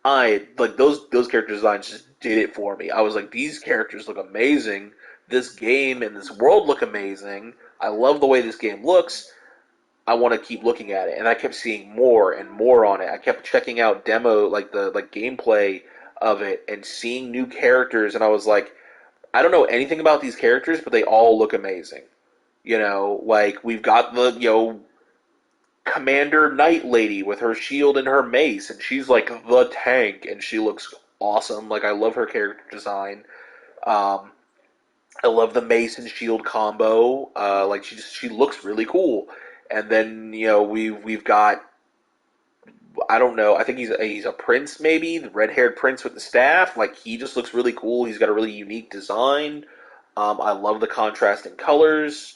I like those character designs just did it for me. I was like, these characters look amazing. This game and this world look amazing. I love the way this game looks. I want to keep looking at it, and I kept seeing more and more on it. I kept checking out demo, like the gameplay of it, and seeing new characters. And I was like, I don't know anything about these characters, but they all look amazing. Like, we've got the Commander Knight Lady with her shield and her mace, and she's like the tank, and she looks awesome. Like, I love her character design. Um, I love the mace and shield combo. Like, she looks really cool. And then we've got, I don't know, I think he's a prince, maybe the red haired prince with the staff. Like, he just looks really cool. He's got a really unique design. I love the contrast in colors.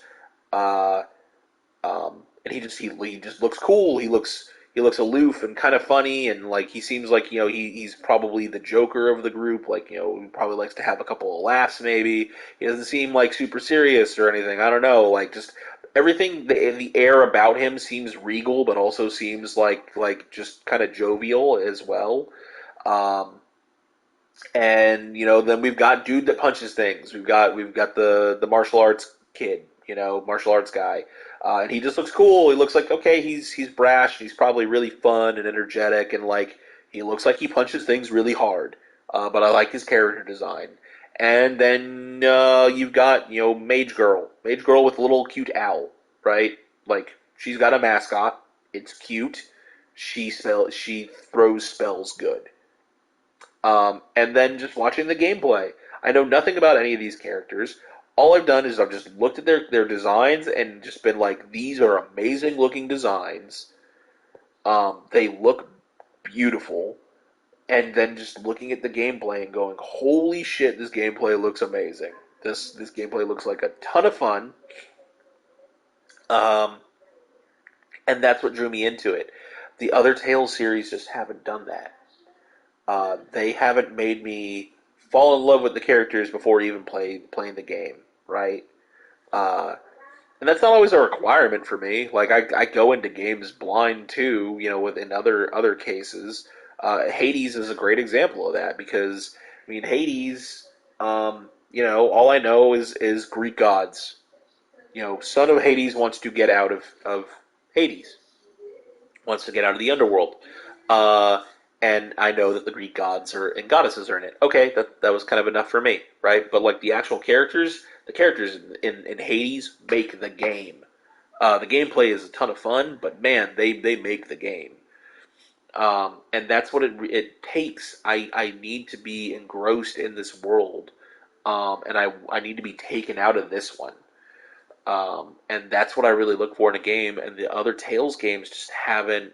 Uh, and he just looks cool. He looks aloof and kind of funny, and like, he seems like he's probably the Joker of the group. Like, he probably likes to have a couple of laughs. Maybe he doesn't seem like super serious or anything. I don't know. Like, just everything in the air about him seems regal, but also seems like just kind of jovial as well. Um, and then we've got dude that punches things. We've got the martial arts kid, martial arts guy, and he just looks cool. He looks like, okay, he's brash. He's probably really fun and energetic, and like, he looks like he punches things really hard. But I like his character design. And then you've got Mage Girl with a little cute owl, right? Like, she's got a mascot. It's cute. She throws spells good. And then just watching the gameplay. I know nothing about any of these characters. All I've done is I've just looked at their designs and just been like, these are amazing looking designs. They look beautiful. And then just looking at the gameplay and going, holy shit, this gameplay looks amazing. This gameplay looks like a ton of fun. Um, and that's what drew me into it. The other Tales series just haven't done that. They haven't made me fall in love with the characters before even playing the game, right? Uh, and that's not always a requirement for me. Like, I go into games blind too, within other cases. Hades is a great example of that, because I mean, Hades, all I know is Greek gods. Son of Hades wants to get out of Hades, wants to get out of the underworld. Uh, and I know that the Greek gods are and goddesses are in it. Okay, that was kind of enough for me, right? But like the characters in Hades make the game. The gameplay is a ton of fun, but man, they make the game. And that's what it takes. I need to be engrossed in this world, and I need to be taken out of this one. And that's what I really look for in a game. And the other Tales games just haven't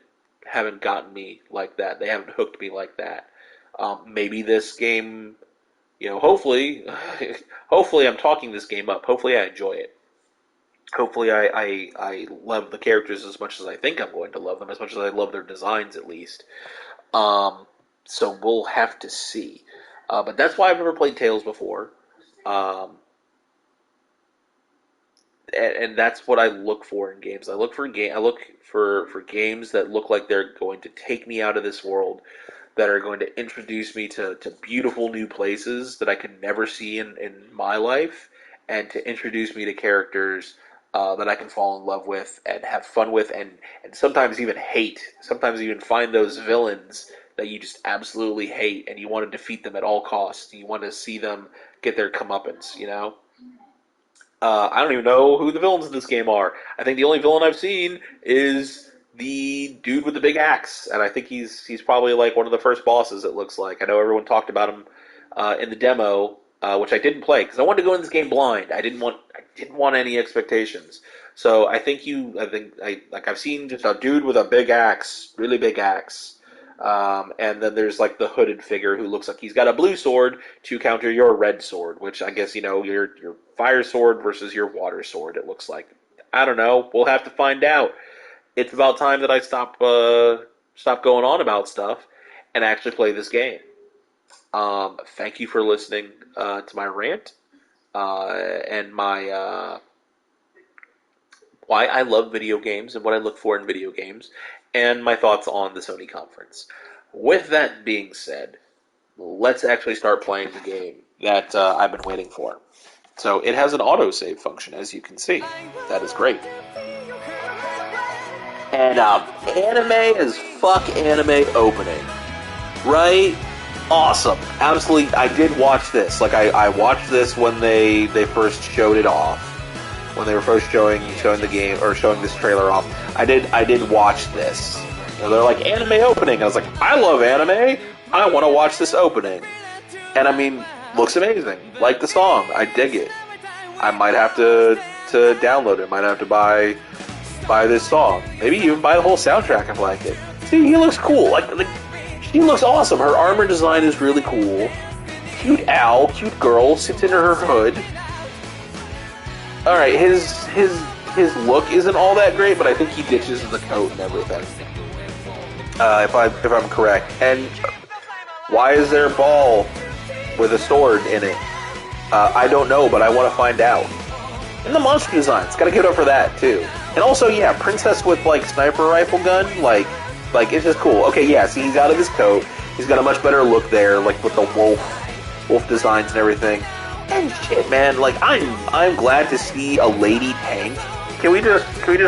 gotten me like that. They haven't hooked me like that. Maybe this game, hopefully, hopefully I'm talking this game up. Hopefully I enjoy it. Hopefully I love the characters as much as I think I'm going to love them, as much as I love their designs at least. Um, so we'll have to see. But that's why I've never played Tales before. Um, and that's what I look for in games. I look for games that look like they're going to take me out of this world, that are going to introduce me to beautiful new places that I could never see in my life, and to introduce me to characters that I can fall in love with and have fun with, and sometimes even hate. Sometimes even find those villains that you just absolutely hate, and you want to defeat them at all costs. You want to see them get their comeuppance. I don't even know who the villains in this game are. I think the only villain I've seen is the dude with the big axe, and I think he's probably like one of the first bosses. It looks like. I know everyone talked about him in the demo, which I didn't play because I wanted to go in this game blind. I didn't want any expectations. So I've seen just a dude with a big axe, really big axe. And then there's like the hooded figure who looks like he's got a blue sword to counter your red sword, which I guess your fire sword versus your water sword. It looks like. I don't know. We'll have to find out. It's about time that I stop going on about stuff and actually play this game. Thank you for listening to my rant and my why I love video games and what I look for in video games, and my thoughts on the Sony conference. With that being said, let's actually start playing the game that I've been waiting for. So it has an autosave function, as you can see. That is great. And anime as fuck anime opening. Right? Awesome. Absolutely. I did watch this. Like, I watched this when they first showed it off. When they were first showing the game, or showing this trailer off. I did watch this. They're like, anime opening. I was like, I love anime. I want to watch this opening. And I mean, looks amazing. Like the song. I dig it. I might have to download it. Might have to buy this song. Maybe even buy the whole soundtrack if I like it. See, he looks cool. Like she looks awesome. Her armor design is really cool. Cute owl, cute girl, sits in her hood. Alright, his look isn't all that great, but I think he ditches the coat and everything. If I'm correct. And why is there a ball with a sword in it? I don't know, but I want to find out. And the monster designs, gotta give it up for that too. And also, yeah, princess with like sniper rifle gun, like it's just cool. Okay, yeah, see, he's out of his coat. He's got a much better look there, like with the wolf designs and everything. And shit, man, like I'm glad to see a lady tank. Can we just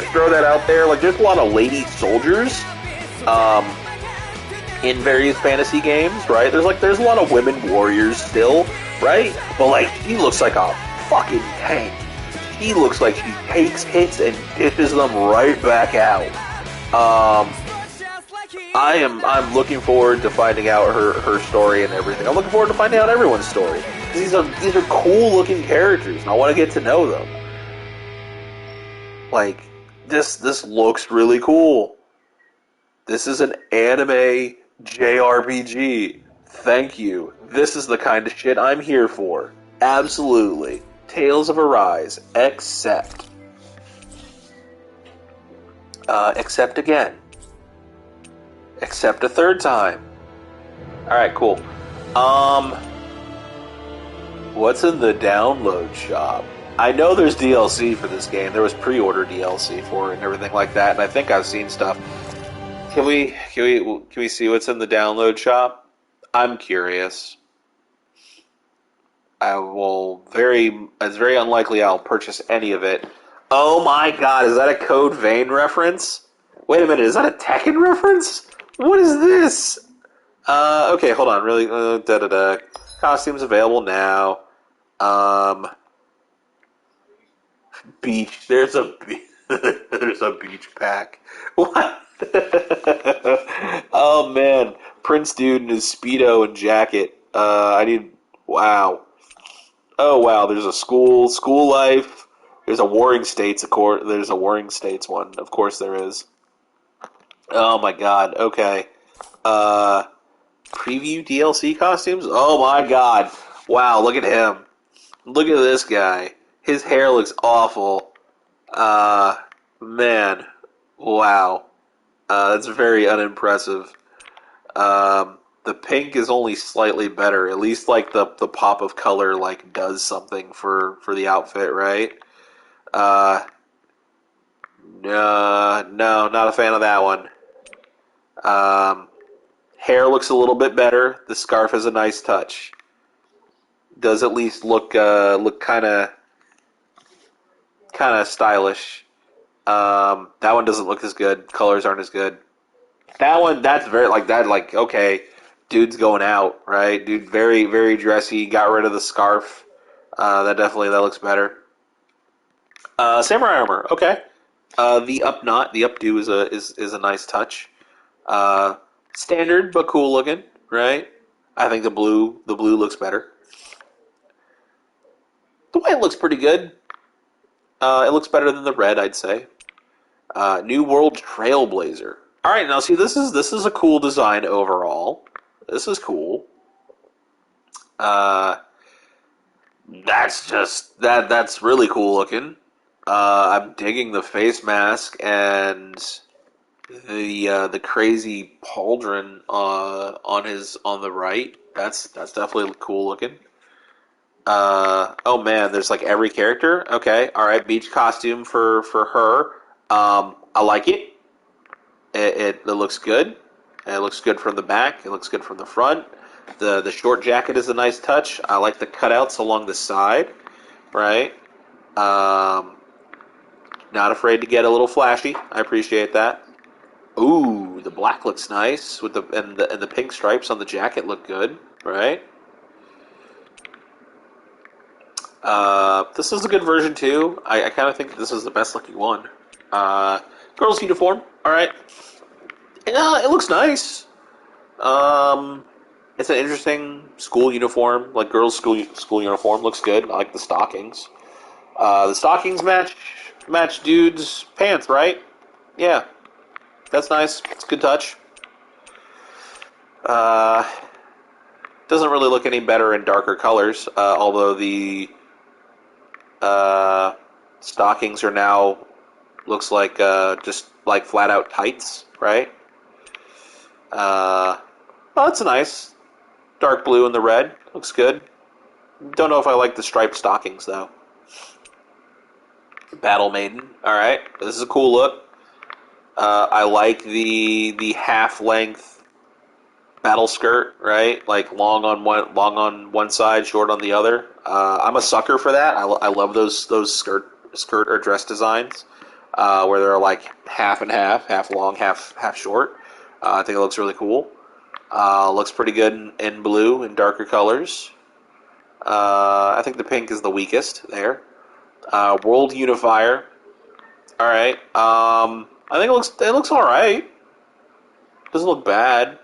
throw that out there? Like, there's a lot of lady soldiers, in various fantasy games, right? There's a lot of women warriors still, right? But like, she looks like a fucking tank. She looks like she takes hits and dishes them right back out. I'm looking forward to finding out her story and everything. I'm looking forward to finding out everyone's story. These are cool looking characters, and I want to get to know them. Like, this looks really cool. This is an anime JRPG. Thank you. This is the kind of shit I'm here for. Absolutely. Tales of Arise. Except again. Except a third time. Alright, cool. What's in the download shop? I know there's DLC for this game. There was pre-order DLC for it and everything like that, and I think I've seen stuff. Can we see what's in the download shop? I'm curious. It's very unlikely I'll purchase any of it. Oh my god, is that a Code Vein reference? Wait a minute, is that a Tekken reference? What is this? Okay, hold on. Really, da da da. Costumes available now. Um, beach. There's a beach pack. What? Oh man, Prince dude in his speedo and jacket. I need. Wow. Oh wow. There's a school life. There's a Warring States. Of course, there's a Warring States one. Of course, there is. Oh my god. Okay. Uh, preview DLC costumes. Oh my god. Wow. Look at him. Look at this guy. His hair looks awful. Uh, man. Wow. That's very unimpressive. The pink is only slightly better. At least like the pop of color like does something for the outfit, right? Uh, no, not a fan of that one. Um, hair looks a little bit better. The scarf has a nice touch. Does at least look kind of stylish. That one doesn't look as good. Colors aren't as good. That one, that's very like that. Like okay, dude's going out, right? Dude, very dressy. Got rid of the scarf. That looks better. Samurai armor, okay. The up knot, the updo is a nice touch. Uh, standard but cool looking, right? I think the blue looks better. The white looks pretty good. It looks better than the red, I'd say. New World Trailblazer. All right, now see this is a cool design overall. This is cool. Uh, that's really cool looking. I'm digging the face mask and the crazy pauldron on the right. That's definitely cool looking. Oh man, there's like every character. Okay, all right, beach costume for her. I like it. It looks good. It looks good from the back. It looks good from the front. The short jacket is a nice touch. I like the cutouts along the side. Right. Um, not afraid to get a little flashy. I appreciate that. Ooh, the black looks nice with the pink stripes on the jacket look good. Right. This is a good version too. I kind of think this is the best looking one. Uh, girls' uniform. All right. Yeah, it looks nice. Um, it's an interesting school uniform, like girls' school uniform. Looks good. I like the stockings. The stockings match dude's pants, right? Yeah, that's nice. It's a good touch. Uh, doesn't really look any better in darker colors, although the uh, stockings are now looks like just like flat out tights, right? Uh, well, that's nice. Dark blue and the red looks good. Don't know if I like the striped stockings though. Battle Maiden. All right, this is a cool look. I like the half length battle skirt, right? Like long on one side, short on the other. I'm a sucker for that. I love those skirt or dress designs where they're like half and half long, half short. I think it looks really cool. Looks pretty good in blue and darker colors. I think the pink is the weakest there. World Unifier. All right. I think it looks all right. Doesn't look bad.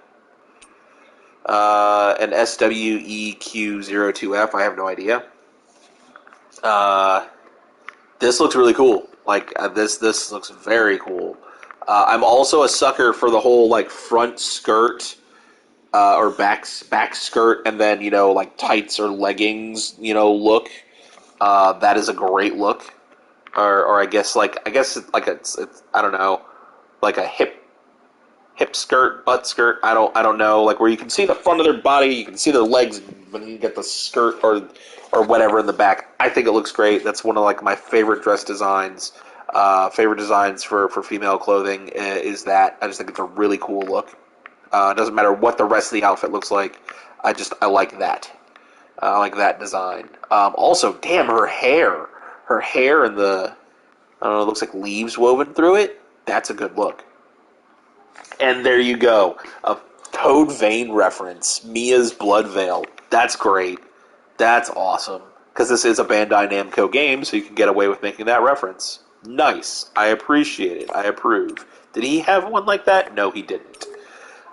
An SWEQ02F. I have no idea. Uh, this looks really cool. Like this looks very cool. I'm also a sucker for the whole like front skirt or back skirt and then like tights or leggings look. That is a great look. Or I guess like it's I don't know like a hip skirt, butt skirt. I don't know, like where you can see the front of their body, you can see their legs, but you get the skirt or whatever in the back. I think it looks great. That's one of like my favorite dress designs. Favorite designs for female clothing is that. I just think it's a really cool look. It doesn't matter what the rest of the outfit looks like. I like that. I like that design. Also, damn her hair and the I don't know, it looks like leaves woven through it. That's a good look. And there you go. A Code Vein reference. Mia's Blood Veil. That's great. That's awesome. Because this is a Bandai Namco game, so you can get away with making that reference. Nice. I appreciate it. I approve. Did he have one like that? No, he didn't.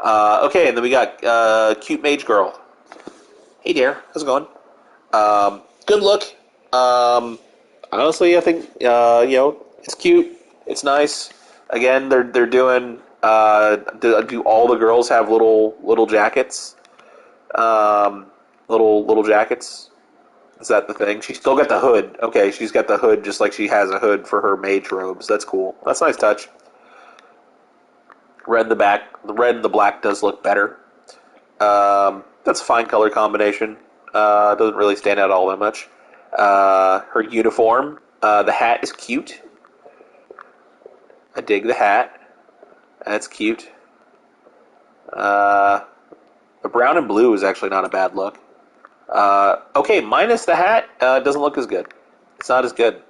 Okay, and then we got Cute Mage Girl. Hey there. How's it going? Good look. Honestly, I think it's cute. It's nice. Again, they're doing. Do all the girls have little jackets? Little jackets. Is that the thing? She's still got the hood. Okay, she's got the hood just like she has a hood for her mage robes. That's cool. That's a nice touch. Red in the back. The red and the black does look better. That's a fine color combination. Doesn't really stand out all that much. Her uniform. The hat is cute. I dig the hat. That's cute. The brown and blue is actually not a bad look. Okay, minus the hat, doesn't look as good. It's not as good.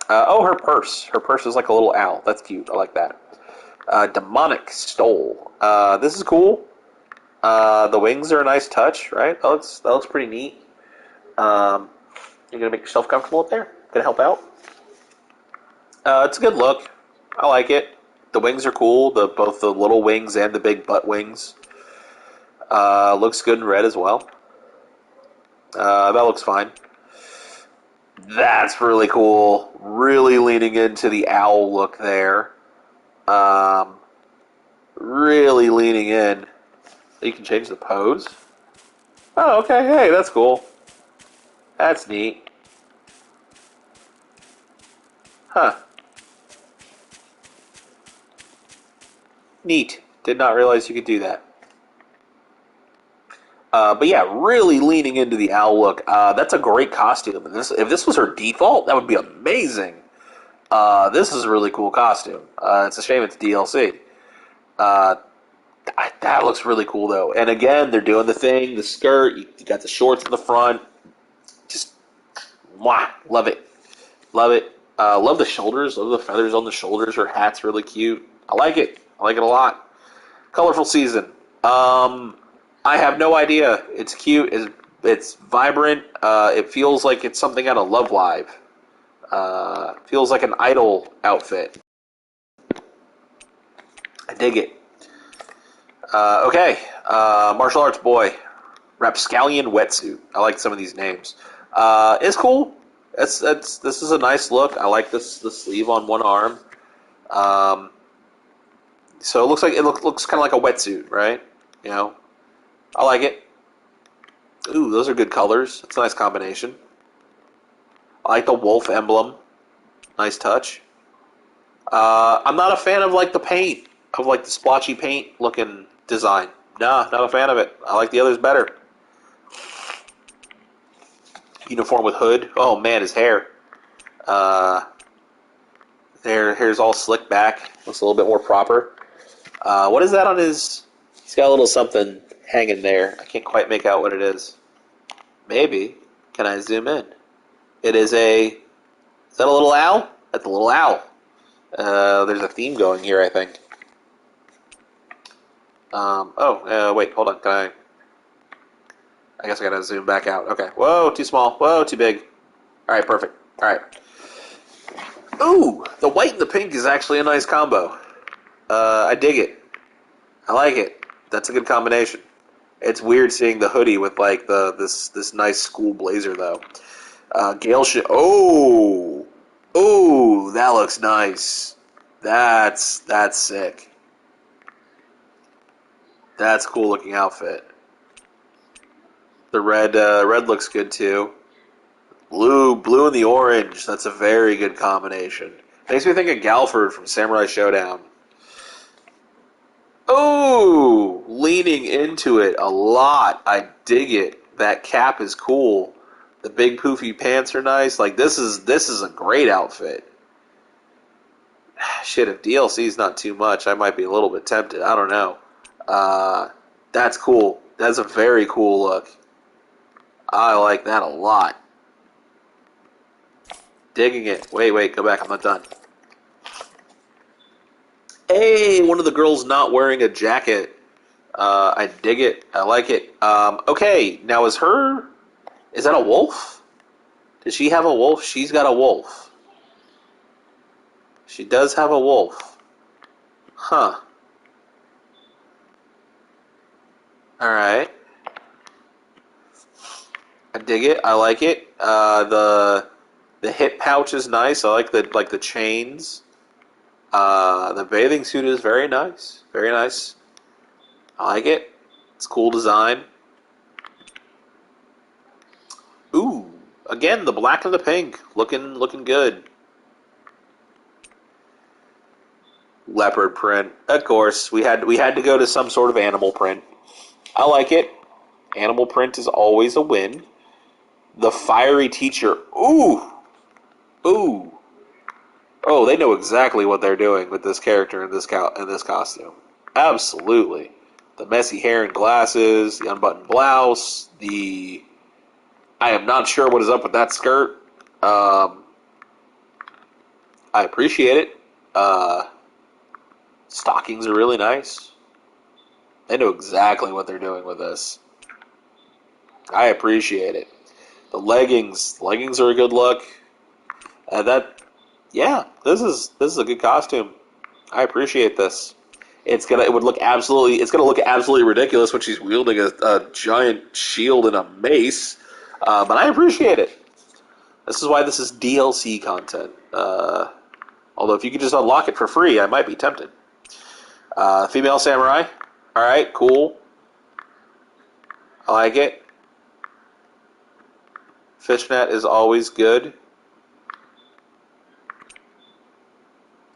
Her purse. Her purse is like a little owl. That's cute. I like that. Demonic Stole. This is cool. The wings are a nice touch, right? That looks pretty neat. You're gonna make yourself comfortable up there? Gonna help out? It's a good look. I like it. The wings are cool. Both the little wings and the big butt wings. Looks good in red as well. That looks fine. That's really cool. Really leaning into the owl look there. Really leaning in. You can change the pose. Oh, okay. Hey, that's cool. That's neat. Huh. Neat. Did not realize you could do that. But yeah, really leaning into the owl look. That's a great costume. And if this was her default, that would be amazing. This is a really cool costume. It's a shame it's DLC. That looks really cool, though. And again, they're doing the thing, the skirt, you got the shorts in the front. Just, mwah, love it. Love it. Love the shoulders, love the feathers on the shoulders. Her hat's really cute. I like it. I like it a lot. Colorful season. I have no idea. It's cute. It's vibrant. It feels like it's something out of Love Live. Feels like an idol outfit. I dig it. Okay. Martial arts boy. Rapscallion wetsuit. I like some of these names. It's cool. This is a nice look. I like the sleeve on one arm. So it looks like looks kind of like a wetsuit, right? You know, I like it. Ooh, those are good colors. It's a nice combination. I like the wolf emblem. Nice touch. I'm not a fan of like the paint, of like the splotchy paint looking design. Nah, not a fan of it. I like the others better. Uniform with hood. Oh man, his hair. Hair's all slicked back. Looks a little bit more proper. What is that on his? He's got a little something hanging there. I can't quite make out what it is. Maybe. Can I zoom in? It is a... Is that a little owl? That's a little owl. There's a theme going here, I think. Wait, hold on. Can I guess I gotta zoom back out. Okay. Whoa, too small. Whoa, too big. Alright, perfect. Alright. Ooh, the white and the pink is actually a nice combo. I dig it. I like it. That's a good combination. It's weird seeing the hoodie with like this nice school blazer though. Gale oh, that looks nice. That's sick. That's a cool looking outfit. The red looks good too. Blue and the orange. That's a very good combination. Makes me think of Galford from Samurai Showdown. Oh, leaning into it a lot. I dig it. That cap is cool. The big poofy pants are nice. Like this is a great outfit. Shit, if DLC is not too much, I might be a little bit tempted. I don't know. That's cool. That's a very cool look. I like that a lot. Digging it. Wait, go back. I'm not done. Hey, one of the girls not wearing a jacket. I dig it. I like it. Okay, now is that a wolf? Does she have a wolf? She's got a wolf. She does have a wolf. Huh. Alright. I dig it. I like it. The hip pouch is nice. I like the chains. The bathing suit is very nice. Very nice. I like it. It's cool design. Ooh, again the black and the pink, looking good. Leopard print, of course. We had to go to some sort of animal print. I like it. Animal print is always a win. The fiery teacher. Ooh, ooh. Oh, they know exactly what they're doing with this character in this costume. Absolutely. The messy hair and glasses, the unbuttoned blouse, the I am not sure what is up with that skirt. I appreciate it. Stockings are really nice. They know exactly what they're doing with this. I appreciate it. The leggings are a good look. This is a good costume. I appreciate this. It's gonna look absolutely ridiculous when she's wielding a giant shield and a mace. But I appreciate it. This is why this is DLC content. Although if you could just unlock it for free, I might be tempted. Female samurai. Alright, cool. I like it. Fishnet is always good.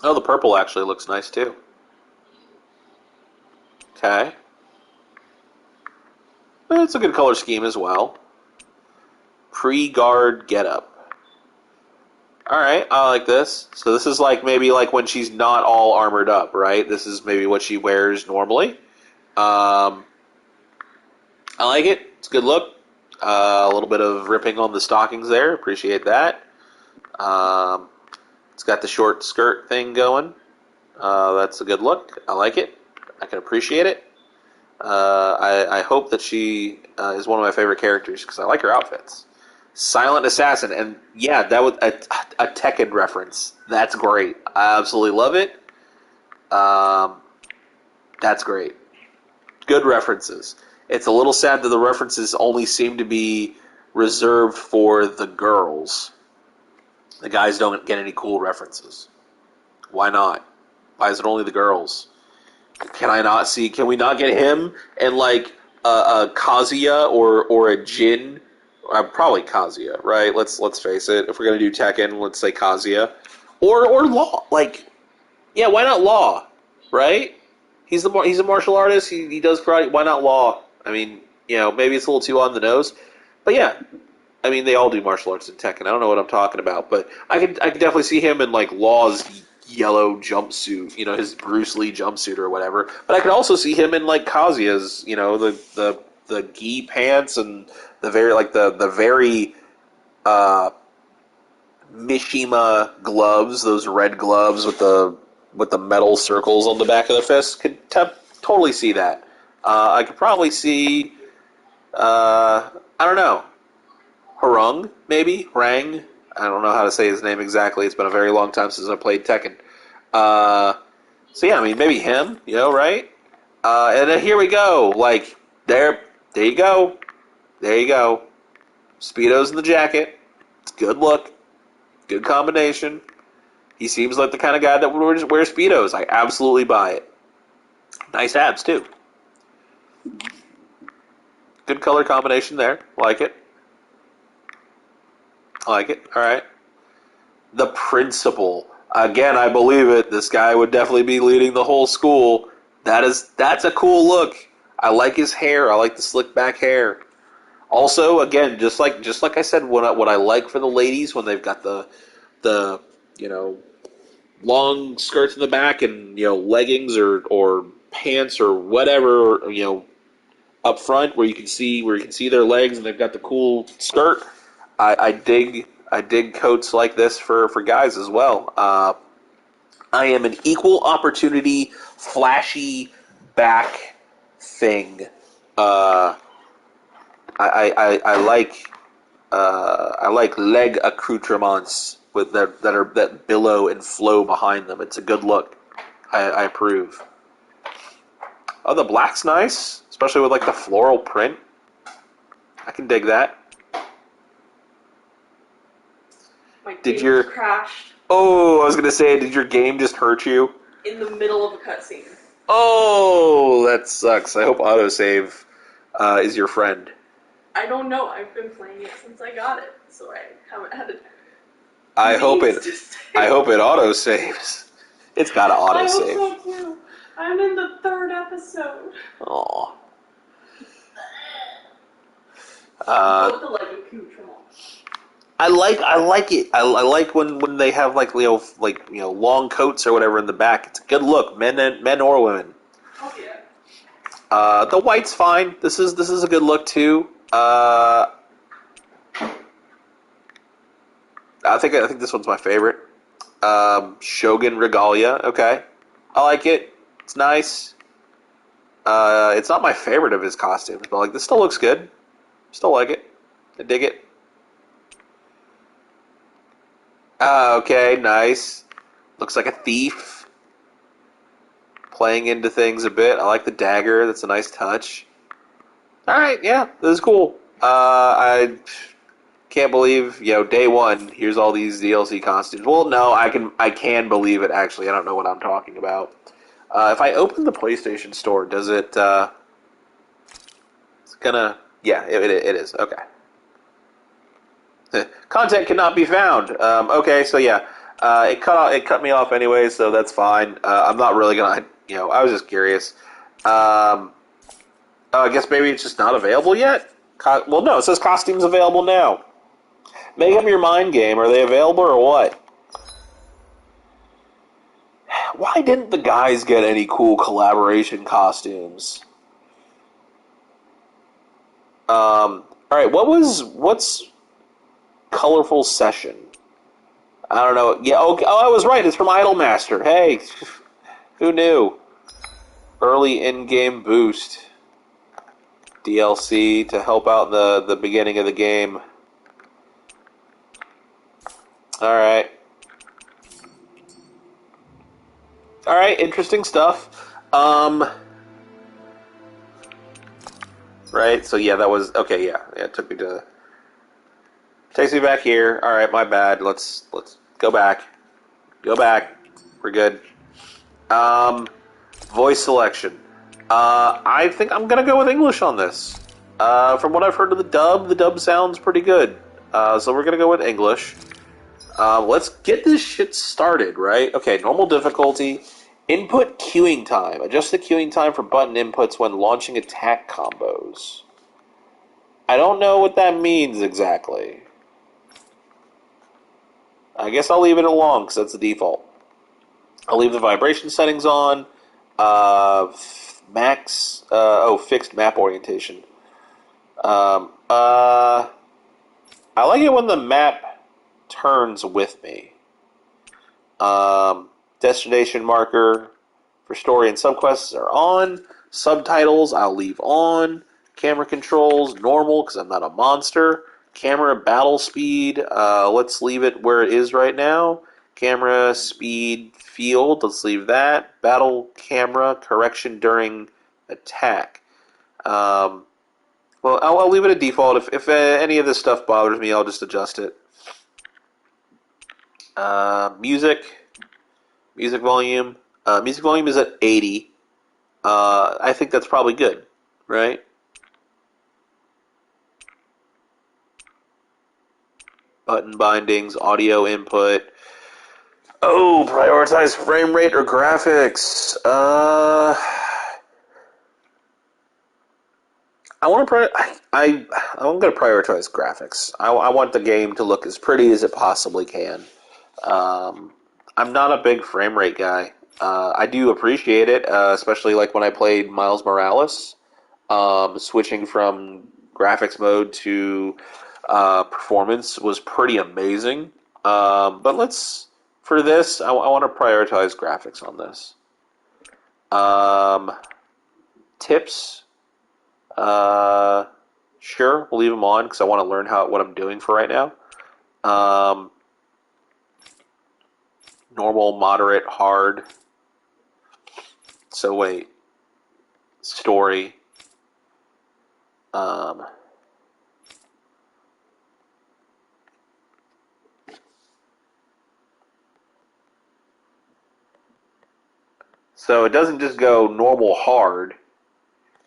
Oh, the purple actually looks nice too. Okay. It's a good color scheme as well. Pre-guard getup. Alright, I like this. So this is like maybe like when she's not all armored up, right? This is maybe what she wears normally. I like it. It's a good look. A little bit of ripping on the stockings there. Appreciate that. It's got the short skirt thing going. That's a good look. I like it. I can appreciate it. I hope that she is one of my favorite characters because I like her outfits. Silent Assassin, and yeah, that was a Tekken reference. That's great. I absolutely love it. That's great. Good references. It's a little sad that the references only seem to be reserved for the girls. The guys don't get any cool references. Why not? Why is it only the girls? Can we not get him and like a Kazuya or a Jin? Probably Kazuya, right? Let's face it. If we're gonna do Tekken, let's say Kazuya, or Law. Like, yeah, why not Law? Right? He's a martial artist. He does karate. Why not Law? I mean, maybe it's a little too on the nose, but yeah. I mean, they all do martial arts in Tekken. I don't know what I'm talking about, but I could definitely see him in like Law's yellow jumpsuit, his Bruce Lee jumpsuit or whatever. But I could also see him in like Kazuya's, the gi pants and the very Mishima gloves, those red gloves with the metal circles on the back of the fist. Could totally see that. I could probably see, I don't know, Harung, maybe? Rang? I don't know how to say his name exactly. It's been a very long time since I played Tekken. So yeah, I mean, maybe him, right? And then here we go. Like, there you go. There you go. Speedos in the jacket. It's a good look. Good combination. He seems like the kind of guy that would wear Speedos. I absolutely buy it. Nice abs, too. Good color combination there. Like it. I like it. All right. The principal. Again, I believe it. This guy would definitely be leading the whole school. That's a cool look. I like his hair. I like the slick back hair. Also, again, just like I said, what I like for the ladies when they've got the long skirts in the back and leggings or pants or whatever up front where you can see their legs and they've got the cool skirt. I dig coats like this for guys as well. I am an equal opportunity, flashy back thing. Uh, I like leg accoutrements with that billow and flow behind them. It's a good look. I approve. Oh, the black's nice, especially with like the floral print. I can dig that. My Did game your just crashed Oh, I was gonna say, did your game just hurt you? in the middle of a cutscene. Oh, that sucks. I hope autosave is your friend. I don't know. I've been playing it since I got it, so I haven't had it. I hope it. Just I hope it autosaves. It's gotta I hope autosave. so too. I'm in the 3rd episode. Aw. Go with the leg accoutrement. I like it. I like when they have like long coats or whatever in the back. It's a good look, men or women. Oh yeah. The white's fine. This is a good look too. I think this one's my favorite. Shogun Regalia. Okay, I like it. It's nice. It's not my favorite of his costumes, but like this still looks good. Still like it. I dig it. Okay, nice. Looks like a thief. Playing into things a bit. I like the dagger. That's a nice touch. Alright, yeah, this is cool. I can't believe, day one, here's all these DLC costumes. Well, no, I can believe it, actually. I don't know what I'm talking about. If I open the PlayStation Store, does it, it's gonna, yeah, it is. Okay. Content cannot be found. Okay, so yeah, it cut me off anyway, so that's fine. I'm not really gonna, I was just curious. I guess maybe it's just not available yet. Well, no, it says costumes available now. Make up your mind, game. Are they available or what? Why didn't the guys get any cool collaboration costumes? All right, what's colorful session? I don't know. Yeah, okay. Oh, I was right. It's from Idolmaster. Hey, who knew? Early in-game boost. DLC to help out the beginning of the game. Alright. Alright, interesting stuff. Right, so yeah, that was... Okay, yeah, it took me to... Takes me back here. Alright, my bad. Let's go back. Go back. We're good. Voice selection. I think I'm gonna go with English on this. From what I've heard of the dub sounds pretty good. So we're gonna go with English. Let's get this shit started, right? Okay, normal difficulty. Input queuing time. Adjust the queuing time for button inputs when launching attack combos. I don't know what that means exactly. I guess I'll leave it alone because that's the default. I'll leave the vibration settings on. Fixed map orientation. I like it when the map turns with me. Destination marker for story and subquests are on. Subtitles I'll leave on. Camera controls normal because I'm not a monster. Camera battle speed, let's leave it where it is right now. Camera speed field, let's leave that. Battle camera correction during attack. Well, I'll leave it at default. If any of this stuff bothers me, I'll just adjust it. Music volume. Music volume is at 80. I think that's probably good, right? Button bindings, audio input. Oh, prioritize frame rate or graphics. I'm going to prioritize graphics. I want the game to look as pretty as it possibly can. I'm not a big frame rate guy. I do appreciate it, especially like when I played Miles Morales. Switching from graphics mode to performance was pretty amazing. But for this, I want to prioritize graphics on this. Tips. Sure, we'll leave them on because I want to learn what I'm doing for right now. Normal, moderate, hard. So wait. Story. So it doesn't just go normal, hard.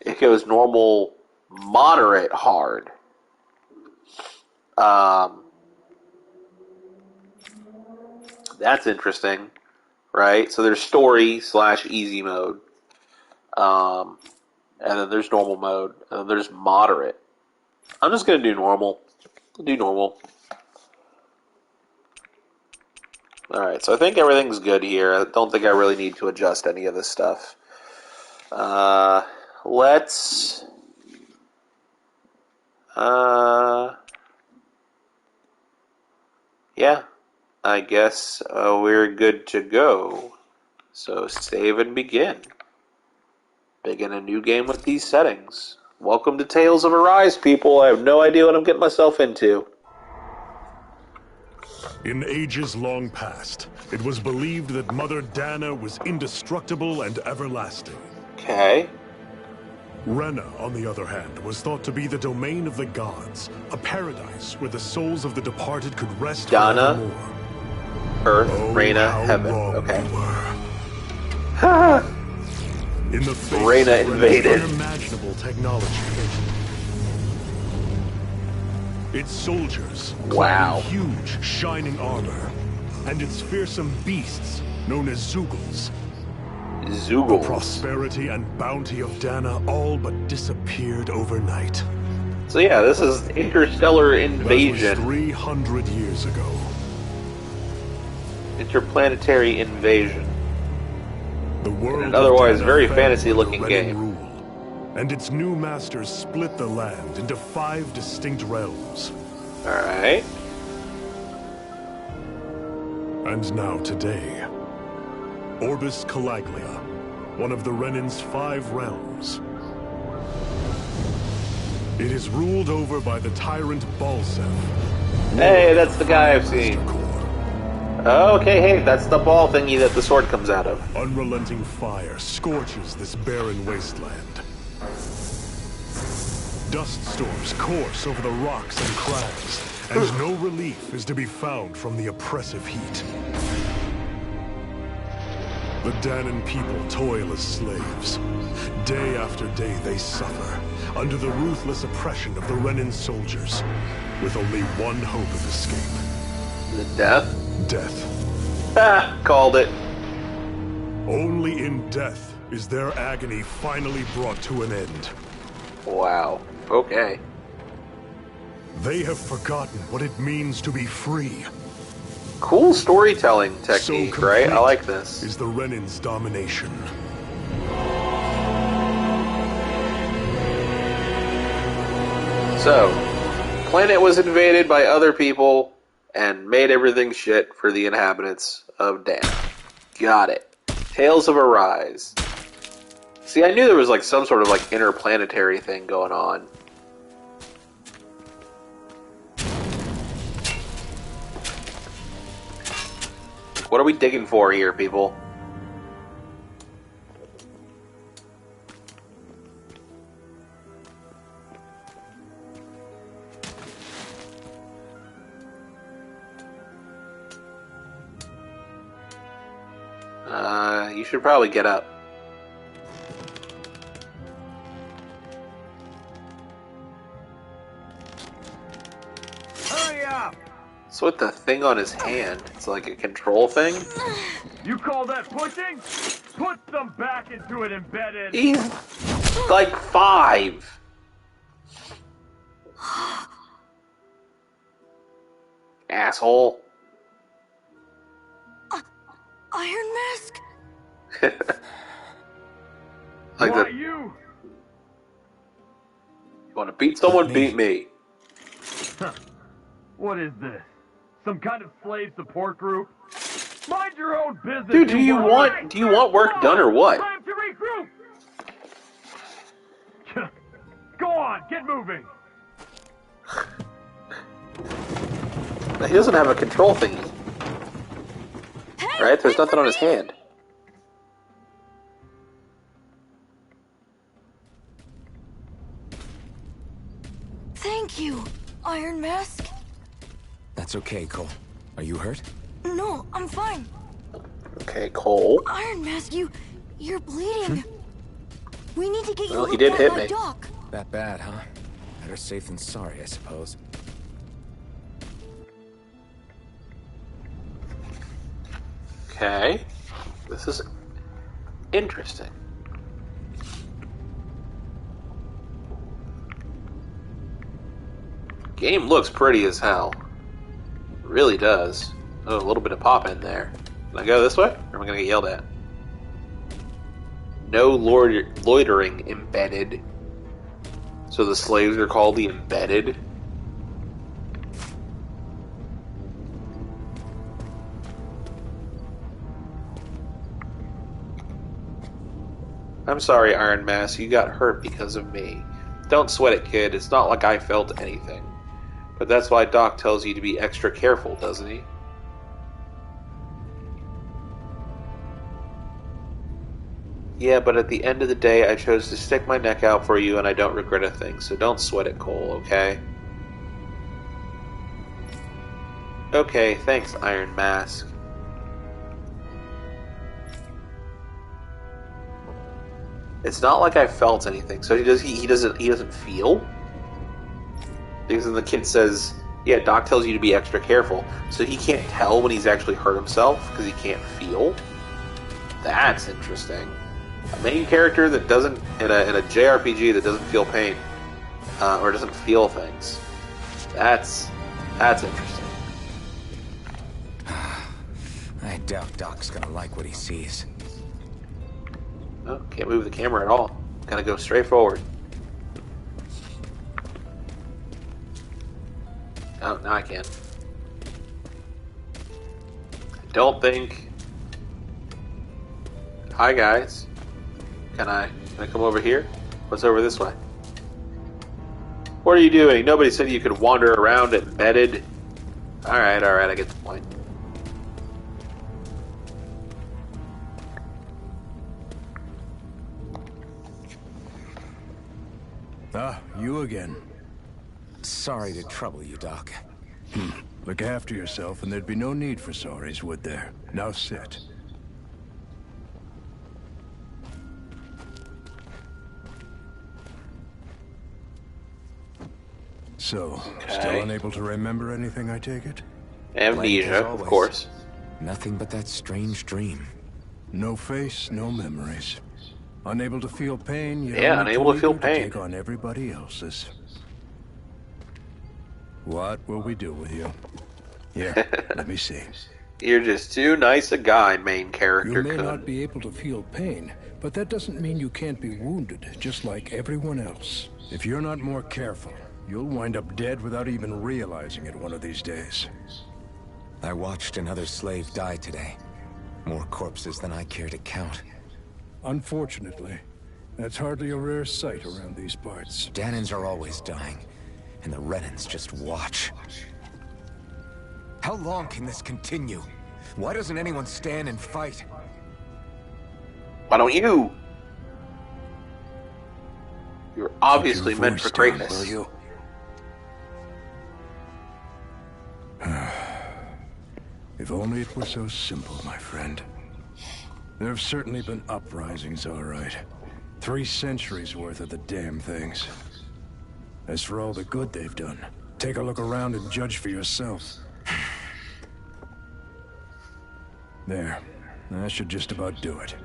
It goes normal, moderate, hard. That's interesting, right? So there's story / easy mode, and then there's normal mode, and then there's moderate. I'm just gonna do normal. I'll do normal. All right, so I think everything's good here. I don't think I really need to adjust any of this stuff. Let's. Yeah, I guess we're good to go. So save and begin. Begin a new game with these settings. Welcome to Tales of Arise, people. I have no idea what I'm getting myself into. In ages long past, it was believed that Mother Dana was indestructible and everlasting. Okay. Rena, on the other hand, was thought to be the domain of the gods, a paradise where the souls of the departed could rest Dana, forevermore. Earth, Rena, Heaven. Okay. In the face Rena of invaded. unimaginable technology, its soldiers Wow. clad in huge, shining armor, and its fearsome beasts known as Zoogles. The Zoogles. prosperity and bounty of Dana all but disappeared overnight. So yeah, this is interstellar That was invasion. 300 years ago. Interplanetary invasion. The world An otherwise of Dana very fell fantasy-looking under Renan game. rule, and its new masters split the land into 5 distinct realms. Alright. And now today, Orbis Calaglia, one of the Renan's 5 realms. It is ruled over by the tyrant Balsef. Hey, that's the guy I've seen. Master Core. Okay, hey, that's the ball thingy that the sword comes out of. Unrelenting fire scorches this barren wasteland. Dust storms course over the rocks and crags, and no relief is to be found from the oppressive heat. The Danan people toil as slaves. Day after day they suffer, under the ruthless oppression of the Renan soldiers, with only one hope of escape. The death? Death. Ah, called it. Only in death is their agony finally brought to an end. Wow. Okay. They have forgotten what it means to be free. Cool storytelling technique, So right? I complete like this. is the Renan's domination. So, planet was invaded by other people and made everything shit for the inhabitants of Dana. Got it. Tales of Arise. See, I knew there was like some sort of like interplanetary thing going on. What are we digging for here, people? You should probably get up. Hurry up! So with the thing on his hand, it's like a control thing? You call that pushing? Put some back into it, embedded. He's like 5. Asshole. Iron Mask? Like Why the, you? you want to beat someone? Beat me. What is this? Some kind of slave support group? Mind your own business. Dude, do you want work done or what? Time to regroup. on, get moving! He doesn't have a control thingy, Hey, right? There's wait nothing for on his me! hand. Thank you, Iron Mask. That's okay, Cole. Are you hurt? No, I'm fine. Okay, Cole. Iron Mask, you're bleeding. We need to get you Well, he looked did at hit by me. Doc. That bad, huh? Better safe than sorry, I suppose. Okay. This is interesting. Game looks pretty as hell. It really does. Oh, a little bit of pop in there. Can I go this way? Or am I going to get yelled at? No loitering embedded. So the slaves are called the embedded? I'm sorry, Iron Mask, you got hurt because of me. Don't sweat it, kid. It's not like I felt anything. But that's why Doc tells you to be extra careful, doesn't he? Yeah, but at the end of the day, I chose to stick my neck out for you and I don't regret a thing, so don't sweat it, Cole, okay? Okay, thanks, Iron Mask. It's not like I felt anything. So he doesn't feel? Because then the kid says, yeah, Doc tells you to be extra careful. So he can't tell when he's actually hurt himself because he can't feel? That's interesting. A main character that doesn't, in a JRPG that doesn't feel pain, or doesn't feel things. That's interesting. I doubt Doc's gonna like what he sees. Oh, can't move the camera at all. Gotta go straight forward. Oh, now I can. I don't think... Hi, guys. Can I come over here? What's over this way? What are you doing? Nobody said you could wander around embedded. Alright, I get the point. Ah, you again. Sorry to trouble you, Doc. Look after yourself and there'd be no need for sorries, would there? Now sit. So, still unable to remember anything, I take it? Amnesia, Like as of always. course. Nothing but that strange dream. No face, no memories. Unable to feel pain, yet Yeah, only unable to too feel eager pain. take on everybody else's. What will we do with you? Here, let me see. You're just too nice a guy, main character. You may Kun. not be able to feel pain, but that doesn't mean you can't be wounded, just like everyone else. If you're not more careful, you'll wind up dead without even realizing it one of these days. I watched another slave die today. More corpses than I care to count. Unfortunately, that's hardly a rare sight around these parts. Danins are always dying, and the Renans just watch. How long can this continue? Why doesn't anyone stand and fight? Why don't you? You're obviously Keep your meant for voice down, greatness. will you? If only it were so simple, my friend. There have certainly been uprisings, all right. 3 centuries worth of the damn things. As for all the good they've done, take a look around and judge for yourself. There. That should just about do it.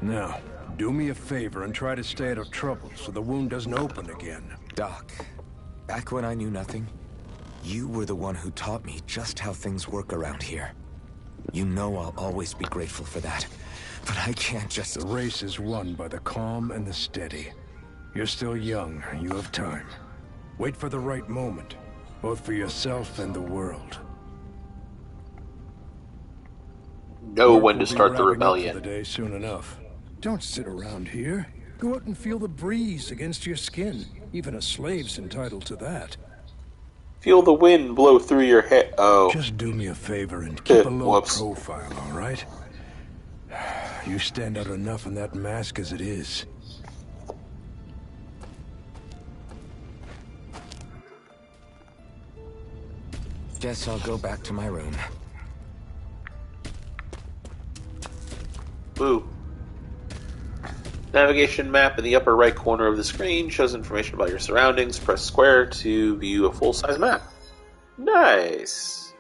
Now, do me a favor and try to stay out of trouble so the wound doesn't open again. Doc, back when I knew nothing, you were the one who taught me just how things work around here. You know I'll always be grateful for that. But I can't just... The race is won by the calm and the steady. You're still young, you have time. Wait for the right moment, both for yourself and the world. Know Work when will to be start the wrapping up rebellion. for the day soon enough. Don't sit around here. Go out and feel the breeze against your skin. Even a slave's entitled to that. Feel the wind blow through your hair. Oh. Just do me a favor and keep a low Whoops. profile, all right? You stand out enough in that mask as it is. Guess I'll go back to my room. Ooh. Navigation map in the upper right corner of the screen shows information about your surroundings. Press square to view a full-size map. Nice.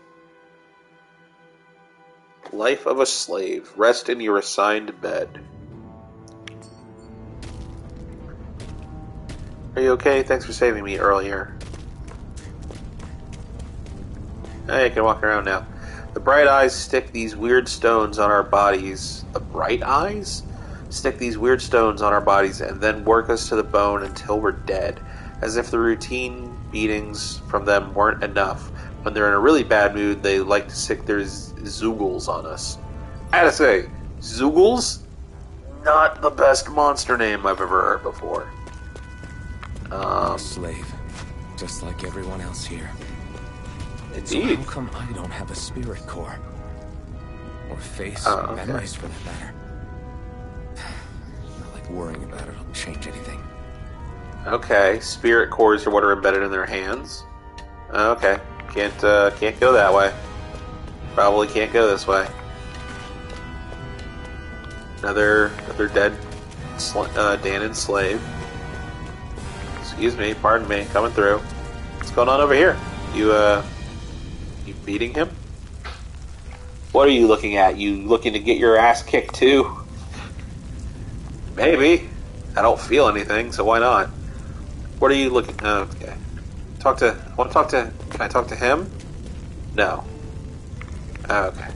Life of a slave. Rest in your assigned bed. Are you okay? Thanks for saving me earlier. Hey, I can walk around now. The bright eyes stick these weird stones on our bodies. The bright eyes? Stick these weird stones on our bodies and then work us to the bone until we're dead. As if the routine beatings from them weren't enough. When they're in a really bad mood, they like to stick their zoogles on us. I gotta say, zoogles? Not the best monster name I've ever heard before. A slave, just like everyone else here. So Indeed. how come I don't have a spirit core? Or face, or okay. memories for that matter? Not like worrying about it'll change anything. Okay, spirit cores are what are embedded in their hands. Okay, can't go that way. Probably can't go this way. Another dead Danon slave. Excuse me, pardon me, coming through. What's going on over here? You beating him? What are you looking at? You looking to get your ass kicked too? Maybe. I don't feel anything, so why not? What are you looking? Oh, okay. Can I talk to him? No. Okay.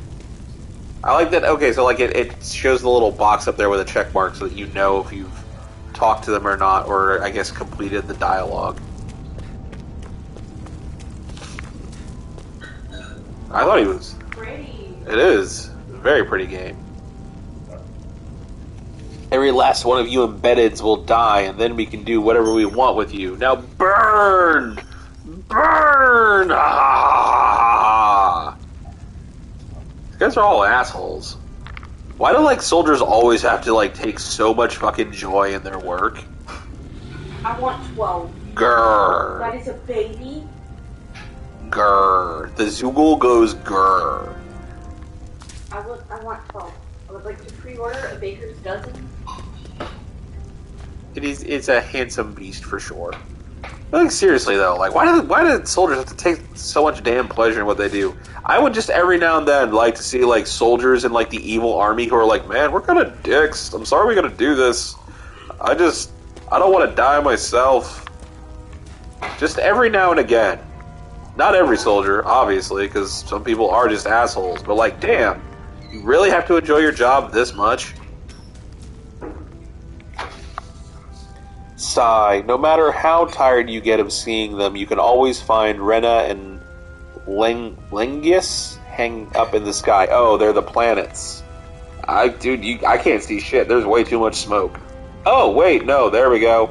I like that. Okay, so like it shows the little box up there with a check mark so that you know if you've talked to them or not, or I guess completed the dialogue. I thought he was. Pretty. It is. A very pretty game. Every last one of you embeddeds will die, and then we can do whatever we want with you. Now burn! Burn! Ah! These guys are all assholes. Why do, like, soldiers always have to, like, take so much fucking joy in their work? I want 12. Grrr. That is a baby. Grrr. The Zoogle goes grrr. I want 12. I would like to pre-order a baker's dozen. It's a handsome beast for sure. Like, seriously though, like why do soldiers have to take so much damn pleasure in what they do? I would just every now and then like to see like soldiers in like the evil army who are like, man, we're kind of dicks. I'm sorry we gotta do this. I don't want to die myself. Just every now and again. Not every soldier, obviously, because some people are just assholes. But like, damn, you really have to enjoy your job this much? Sigh. No matter how tired you get of seeing them, you can always find Rena and Lengius hang up in the sky. Oh, they're the planets. I can't see shit. There's way too much smoke. Oh, wait, no, there we go.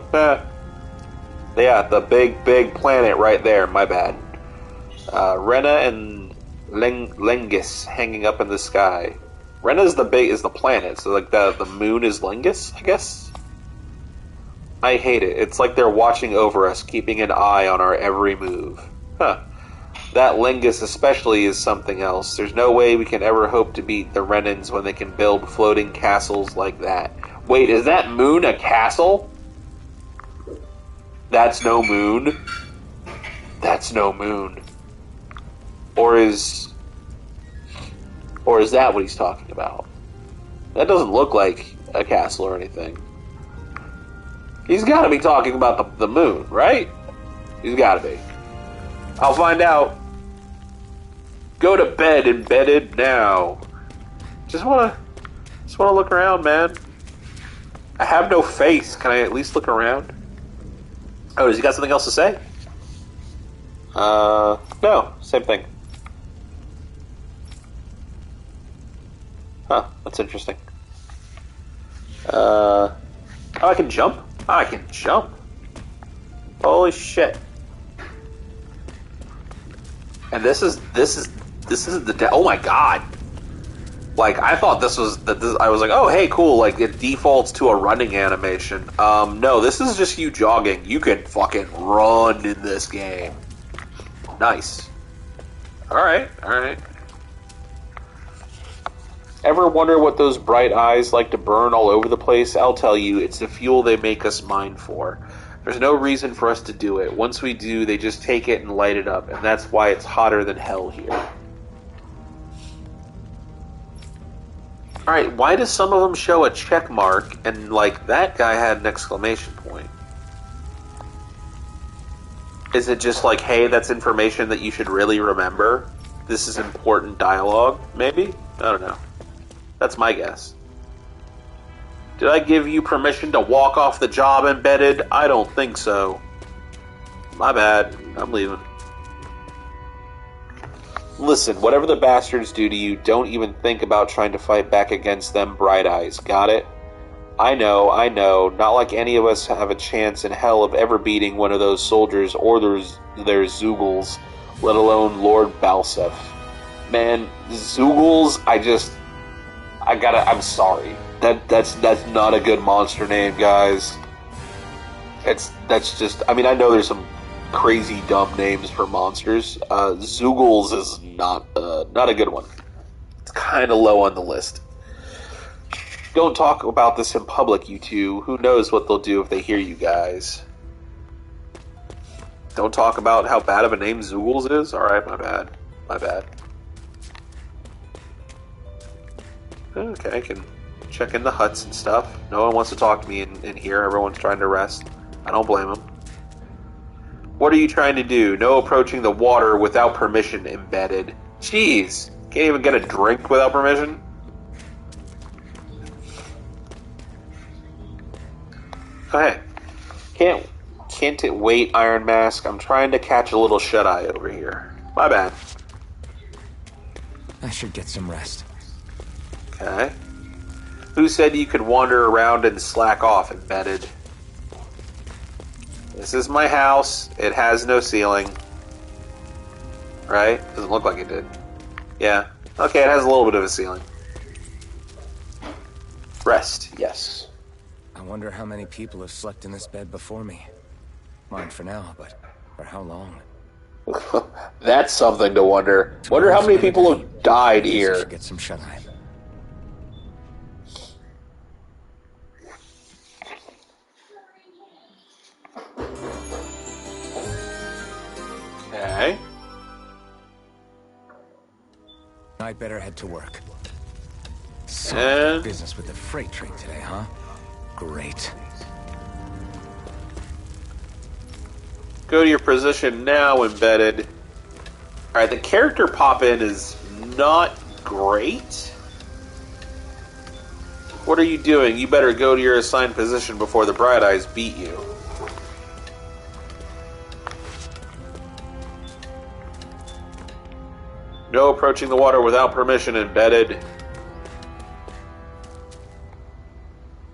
Yeah, the big planet right there. My bad. Rena and Lengus hanging up in the sky. Rena's is the planet, so like the moon is Lengus, I guess. I hate it. It's like they're watching over us, keeping an eye on our every move. Huh. That Lengus especially is something else. There's no way we can ever hope to beat the Renans when they can build floating castles like that. Wait, is that moon a castle? That's no moon. That's no moon. Or is that what he's talking about? That doesn't look like a castle or anything. He's got to be talking about the moon, right? He's got to be. I'll find out. Go to bed, embedded now. Just wanna look around, man. I have no face. Can I at least look around? Oh, does he got something else to say? No, same thing. Huh, that's interesting. Oh, I can jump? I can jump. Holy shit. And this is the oh my god. Like, I thought this was I was like, oh hey, cool, like it defaults to a running animation. No, this is just you jogging. You can fucking run in this game. Nice. Alright. Ever wonder what those bright eyes like to burn all over the place? I'll tell you, it's the fuel they make us mine for. There's no reason for us to do it. Once we do, they just take it and light it up, and that's why it's hotter than hell here. Alright, why does some of them show a check mark, and, like, that guy had an exclamation point? Is it just like, hey, that's information that you should really remember? This is important dialogue, maybe? I don't know. That's my guess. Did I give you permission to walk off the job, Embedded? I don't think so. My bad. I'm leaving. Listen, whatever the bastards do to you, don't even think about trying to fight back against them Bright Eyes. Got it? I know. Not like any of us have a chance in hell of ever beating one of those soldiers or their Zoogles, let alone Lord Balsef. Man, Zoogles, I'm sorry. That's not a good monster name, guys. That's just, I mean, I know there's some crazy dumb names for monsters. Zoogles is not a good one. It's kind of low on the list. Don't talk about this in public, you two. Who knows what they'll do if they hear you guys. Don't talk about how bad of a name Zoogles is? Alright, my bad. Okay, I can check in the huts and stuff. No one wants to talk to me in here. Everyone's trying to rest. I don't blame them. What are you trying to do? No approaching the water without permission, Embedded. Jeez, can't even get a drink without permission? Okay. Can't it wait, Iron Mask? I'm trying to catch a little shut-eye over here. My bad. I should get some rest. Okay. Who said you could wander around and slack off, Embedded? This is my house. It has no ceiling. Right? Doesn't look like it did. Yeah. Okay, it has a little bit of a ceiling. Rest, yes. I wonder how many people have slept in this bed before me. Mine for now, but for how long? That's something to wonder. Wonder how many people have died here. Get some shut-eye. Okay. I'd better head to work. And Business with the freight train today, huh? Great. go to your position now, Embedded. Alright, the character pop-in is not great. What are you doing? You better go to your assigned position before the Bright Eyes beat you. No approaching the water without permission, Embedded.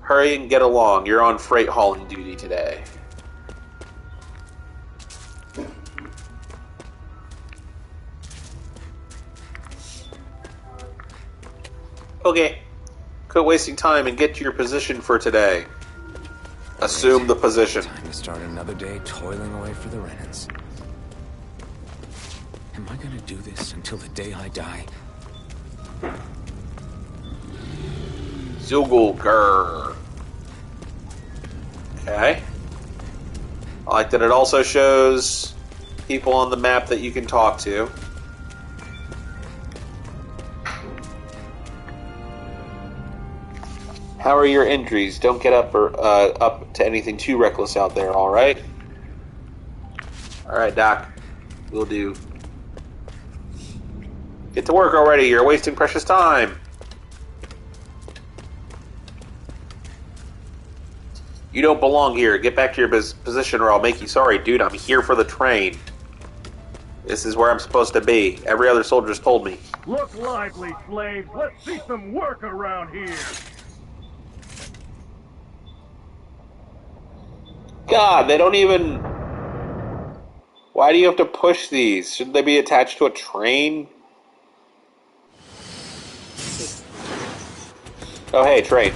Hurry and get along. You're on freight hauling duty today. Okay. Quit wasting time and get to your position for today. Assume the position. Time to start another day toiling away for the Renans. Am I gonna do this until the day I die? Zoogle. Okay. I like that it also shows people on the map that you can talk to. How are your injuries? Don't get up to anything too reckless out there, alright? Alright, Doc. Will do. Get to work already, you're wasting precious time. You don't belong here. Get back to your position or I'll make you sorry, dude. I'm here for the train. This is where I'm supposed to be. Every other soldier's told me. Look lively, slaves. Let's see some work around here. God, they don't even Why do you have to push these? Shouldn't they be attached to a train? Oh, hey, train.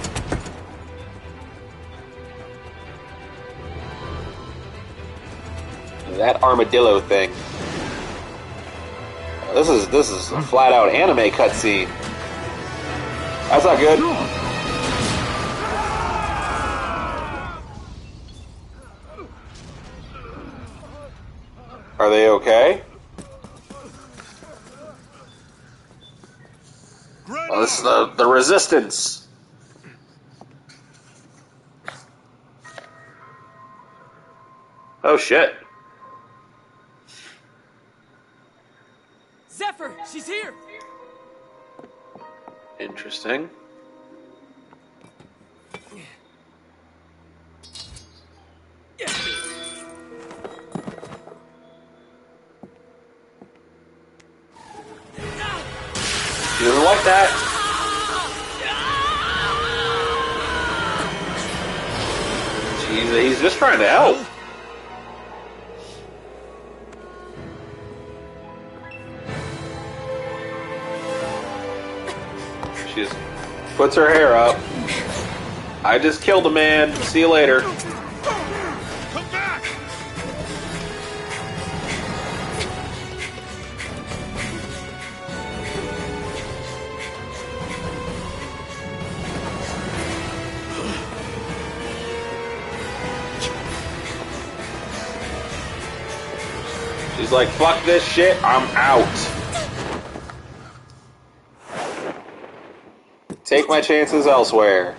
That armadillo thing. This is a flat out anime cutscene. That's not good. Are they okay? Oh, this is the resistance. Oh shit. Zephyr, she's here. Interesting. She doesn't like that. He's just trying to help. She just puts her hair up. I just killed a man. See you later. Come back! She's like, fuck this shit, I'm out. Take my chances elsewhere.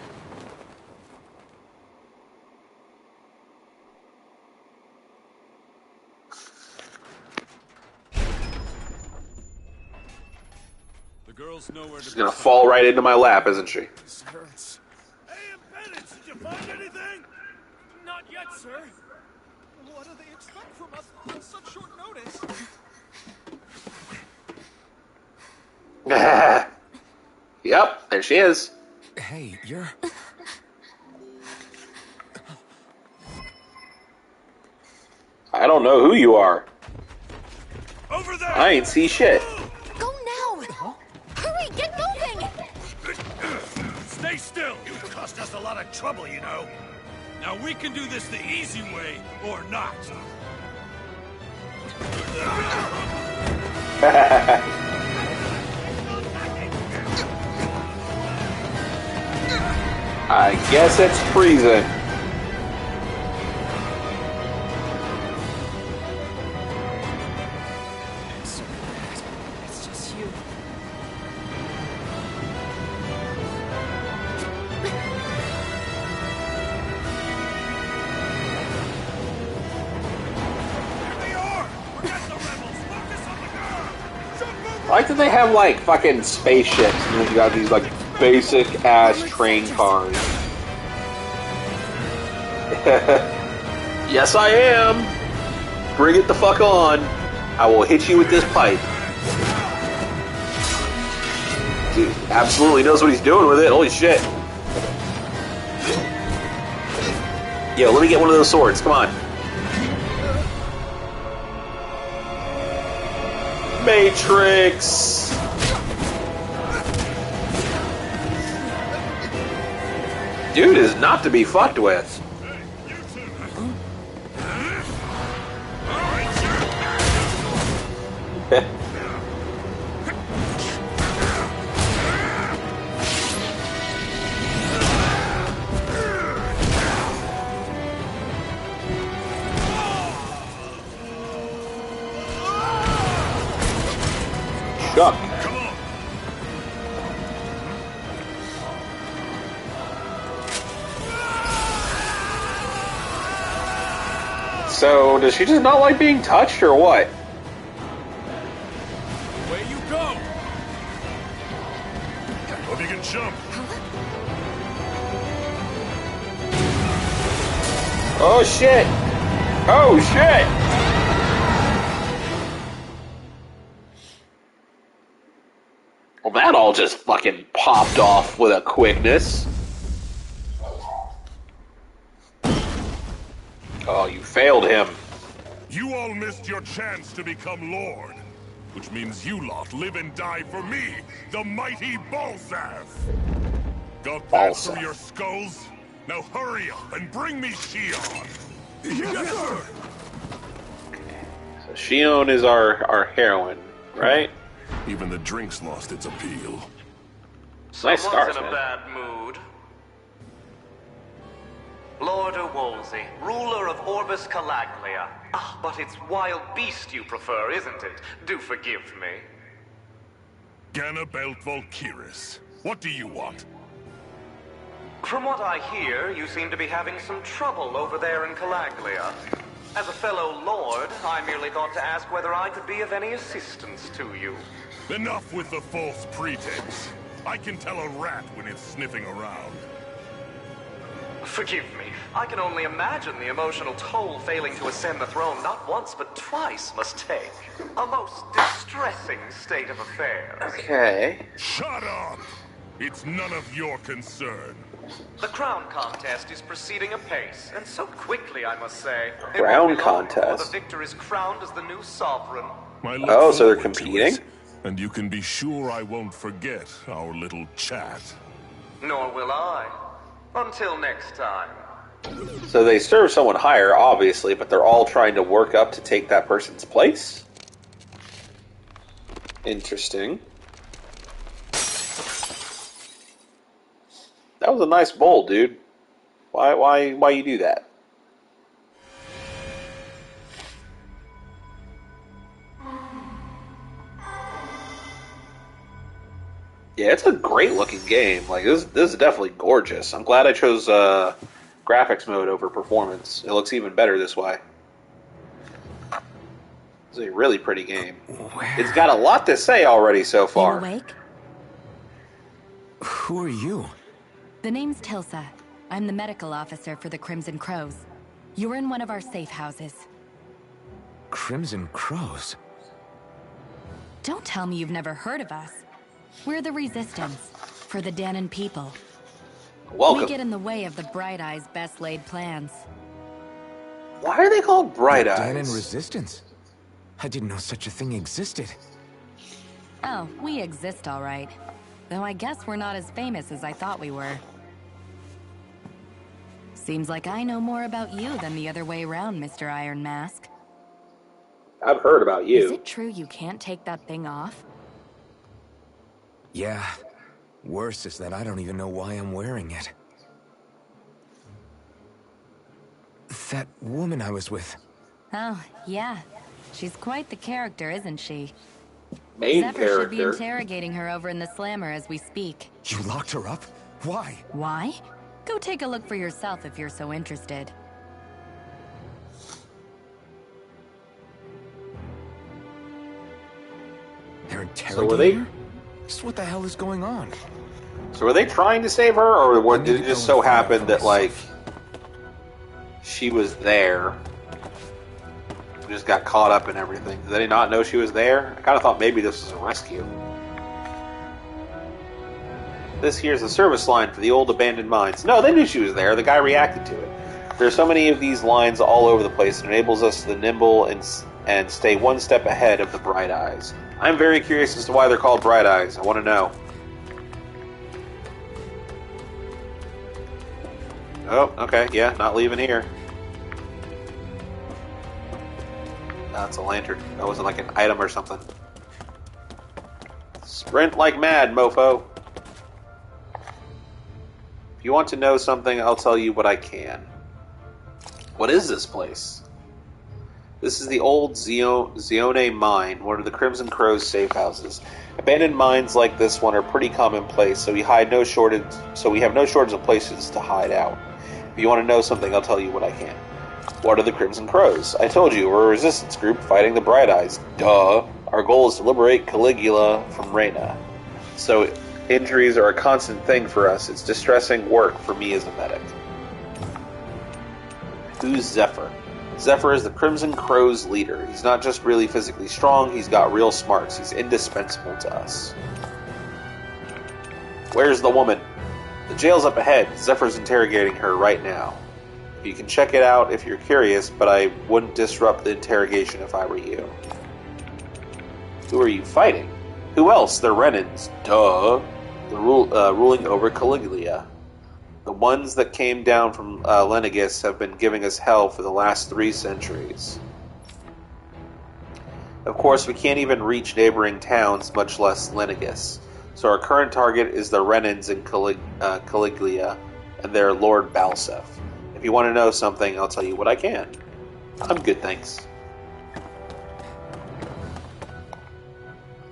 The girl's nowhere She's to gonna fall right into my lap, isn't she? This hurts. Hey, Bennett, did you find anything? Not yet, sir. What do they expect from us on such short notice? Yep, there she is. Hey, you're... I don't know who you are. Over there! I ain't see shit. Go now! Hurry, get moving! Stay still! You cost us a lot of trouble, you know. Now we can do this the easy way, or not. I guess it's treason. It's so bad. It's just you. They are! Forget the rebels! Focus on the girl! Jump over! Why do they have like fucking spaceships and you got these like basic ass train cars? Yes, I am. Bring it the fuck on. I will hit you with this pipe. Dude, absolutely knows what he's doing with it. Holy shit. Yo, let me get one of those swords. Come on. Matrix. Dude is not to be fucked with. Chuck. Come on! So, does she just not like being touched, or what? Away you go! Hope you can jump. Oh shit! Oh shit! Well, that all just fucking popped off with a quickness. Oh, you failed him. You all missed your chance to become Lord. Which means you lot live and die for me, the mighty Balzath! Got that Balzath. through your skulls? Now hurry up and bring me Shion! Yes, sir! So Shion is our heroine, right? Even the drink's lost its appeal. Nice Someone's scarf, in a man. bad mood. Lord Wolsey, ruler of Orbis Calaglia. Ah, but it's wild beast you prefer, isn't it? Do forgive me. Ganabelt Volkiris, what do you want? From what I hear, you seem to be having some trouble over there in Calaglia. As a fellow lord, I merely thought to ask whether I could be of any assistance to you. Enough with the false pretense. I can tell a rat when it's sniffing around. Forgive me. I can only imagine the emotional toll failing to ascend the throne not once but twice must take. A most distressing state of affairs. Okay. Shut up! It's none of your concern. The crown contest is proceeding apace, and so quickly, I must say. It Crown won't be long before contest? the victor is crowned as the new sovereign. I look Oh, so they're forward to competing? it, and you can be sure I won't forget our little chat. Nor will I. Until next time. So they serve someone higher, obviously, but they're all trying to work up to take that person's place? Interesting. That was a nice bowl, dude. Why you do that? Yeah, it's a great looking game. Like this is definitely gorgeous. I'm glad I chose graphics mode over performance. It looks even better this way. It's a really pretty game. It's got a lot to say already so You far. awake? Who are you? The name's Tilsa. I'm the medical officer for the Crimson Crows. You're in one of our safe houses. Crimson Crows? Don't tell me you've never heard of us. We're the Resistance, for the Danon people. Welcome. We get in the way of the Bright Eye's best laid plans. Why are they called Bright The Eyes? Danon Resistance? I didn't know such a thing existed. Oh, we exist all right. Though I guess we're not as famous as I thought we were. Seems like I know more about you than the other way around, Mr. Iron Mask. I've heard about Is you. it true you can't take that thing off? Yeah. Worse is that I don't even know why I'm wearing it. That woman I was with. Oh, yeah. She's quite the character, isn't she? Main Zephyr should be character. interrogating her over in the Slammer as we speak. You locked her up? Why? Why? Go take a look for yourself if you're so interested. They're So were they? interrogating her? Just what the hell is going on? So were they trying to save her, or what? I Did need it to just go so and find out happen for that like myself. she was there? Just got caught up in everything. Did they not know she was there? I kind of thought maybe this was a rescue. This here's the service line for the old abandoned mines. No, they knew she was there. The guy reacted to it. There's so many of these lines all over the place. It enables us to nimble and stay one step ahead of the Bright Eyes. I'm very curious as to why they're called Bright Eyes. I want to know. Oh, okay. Yeah, not leaving here. That's a lantern. That wasn't like an item or something. Sprint like mad, mofo. If you want to know something, I'll tell you what I can. What is this place? This is the old Zione mine, one of the Crimson Crow's safe houses. Abandoned mines like this one are pretty commonplace, so we have no shortage of places to hide out. If you want to know something, I'll tell you what I can. What are the Crimson Crows? I told you, we're a resistance group fighting the Bright Eyes. Duh. Our goal is to liberate Caligula from Reyna. So injuries are a constant thing for us. It's distressing work for me as a medic. Who's Zephyr? Zephyr is the Crimson Crow's leader. He's not just really physically strong, he's got real smarts. He's indispensable to us. Where's the woman? The jail's up ahead. Zephyr's interrogating her right now. You can check it out if you're curious, but I wouldn't disrupt the interrogation if I were you. Who are you fighting? Who else? The Renans. Duh. The ruling over Caligula. The ones that came down from Lenegis have been giving us hell for the last 3 centuries. Of course, we can't even reach neighboring towns, much less Lenegis. So our current target is the Renans in Caligula and their Lord Balsef. If you want to know something, I'll tell you what I can. I'm good, thanks.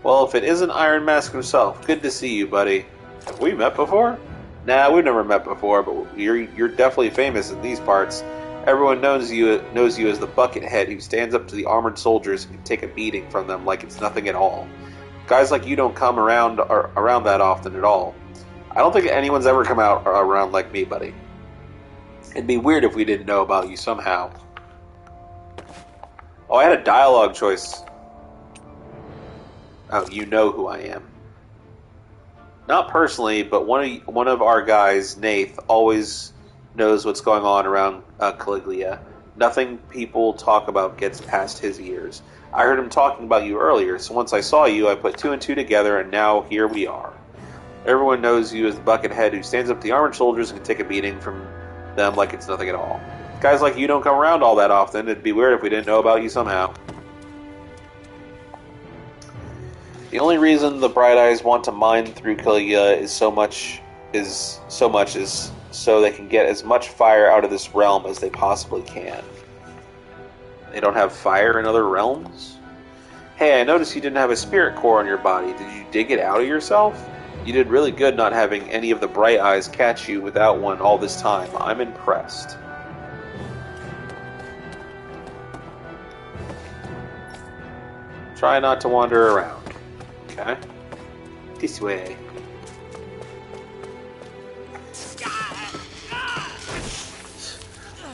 Well, if it isn't Iron Mask himself, good to see you, buddy. Have we met before? Nah, we've never met before, but you're definitely famous in these parts. Everyone knows you as the Buckethead who stands up to the armored soldiers and can take a beating from them like it's nothing at all. Guys like you don't come around that often at all. I don't think anyone's ever come out around like me, buddy. It'd be weird if we didn't know about you somehow. Oh, I had a dialogue choice. Oh, you know who I am. Not personally, but one of our guys, Nath, always knows what's going on around Caligula. Nothing people talk about gets past his ears. I heard him talking about you earlier, so once I saw you, I put 2 and 2 together, and now here we are. Everyone knows you as the Buckethead who stands up to the armored soldiers and can take a beating from them like it's nothing at all. Guys like you don't come around all that often. It'd be weird if we didn't know about you somehow. The only reason the Bright Eyes want to mine through Caligula is so much so they can get as much fire out of this realm as they possibly can. They don't have fire in other realms? Hey, I noticed you didn't have a spirit core on your body. Did you dig it out of yourself? You did really good not having any of the Bright Eyes catch you without one all this time. I'm impressed. Try not to wander around. Okay. This way.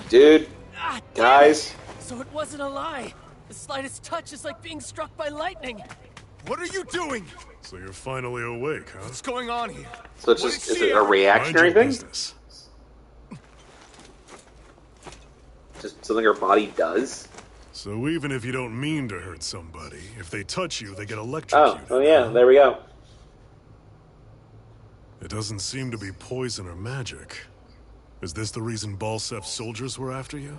Dude. Guys. So it wasn't a lie. The slightest touch is like being struck by lightning. What are you doing? So you're finally awake, huh? What's going on here? So it's just, is it a reactionary thing? Business. Just something her body does? So even if you don't mean to hurt somebody, if they touch you, they get electrocuted. Oh yeah, there we go. It doesn't seem to be poison or magic. Is this the reason Balsef's soldiers were after you?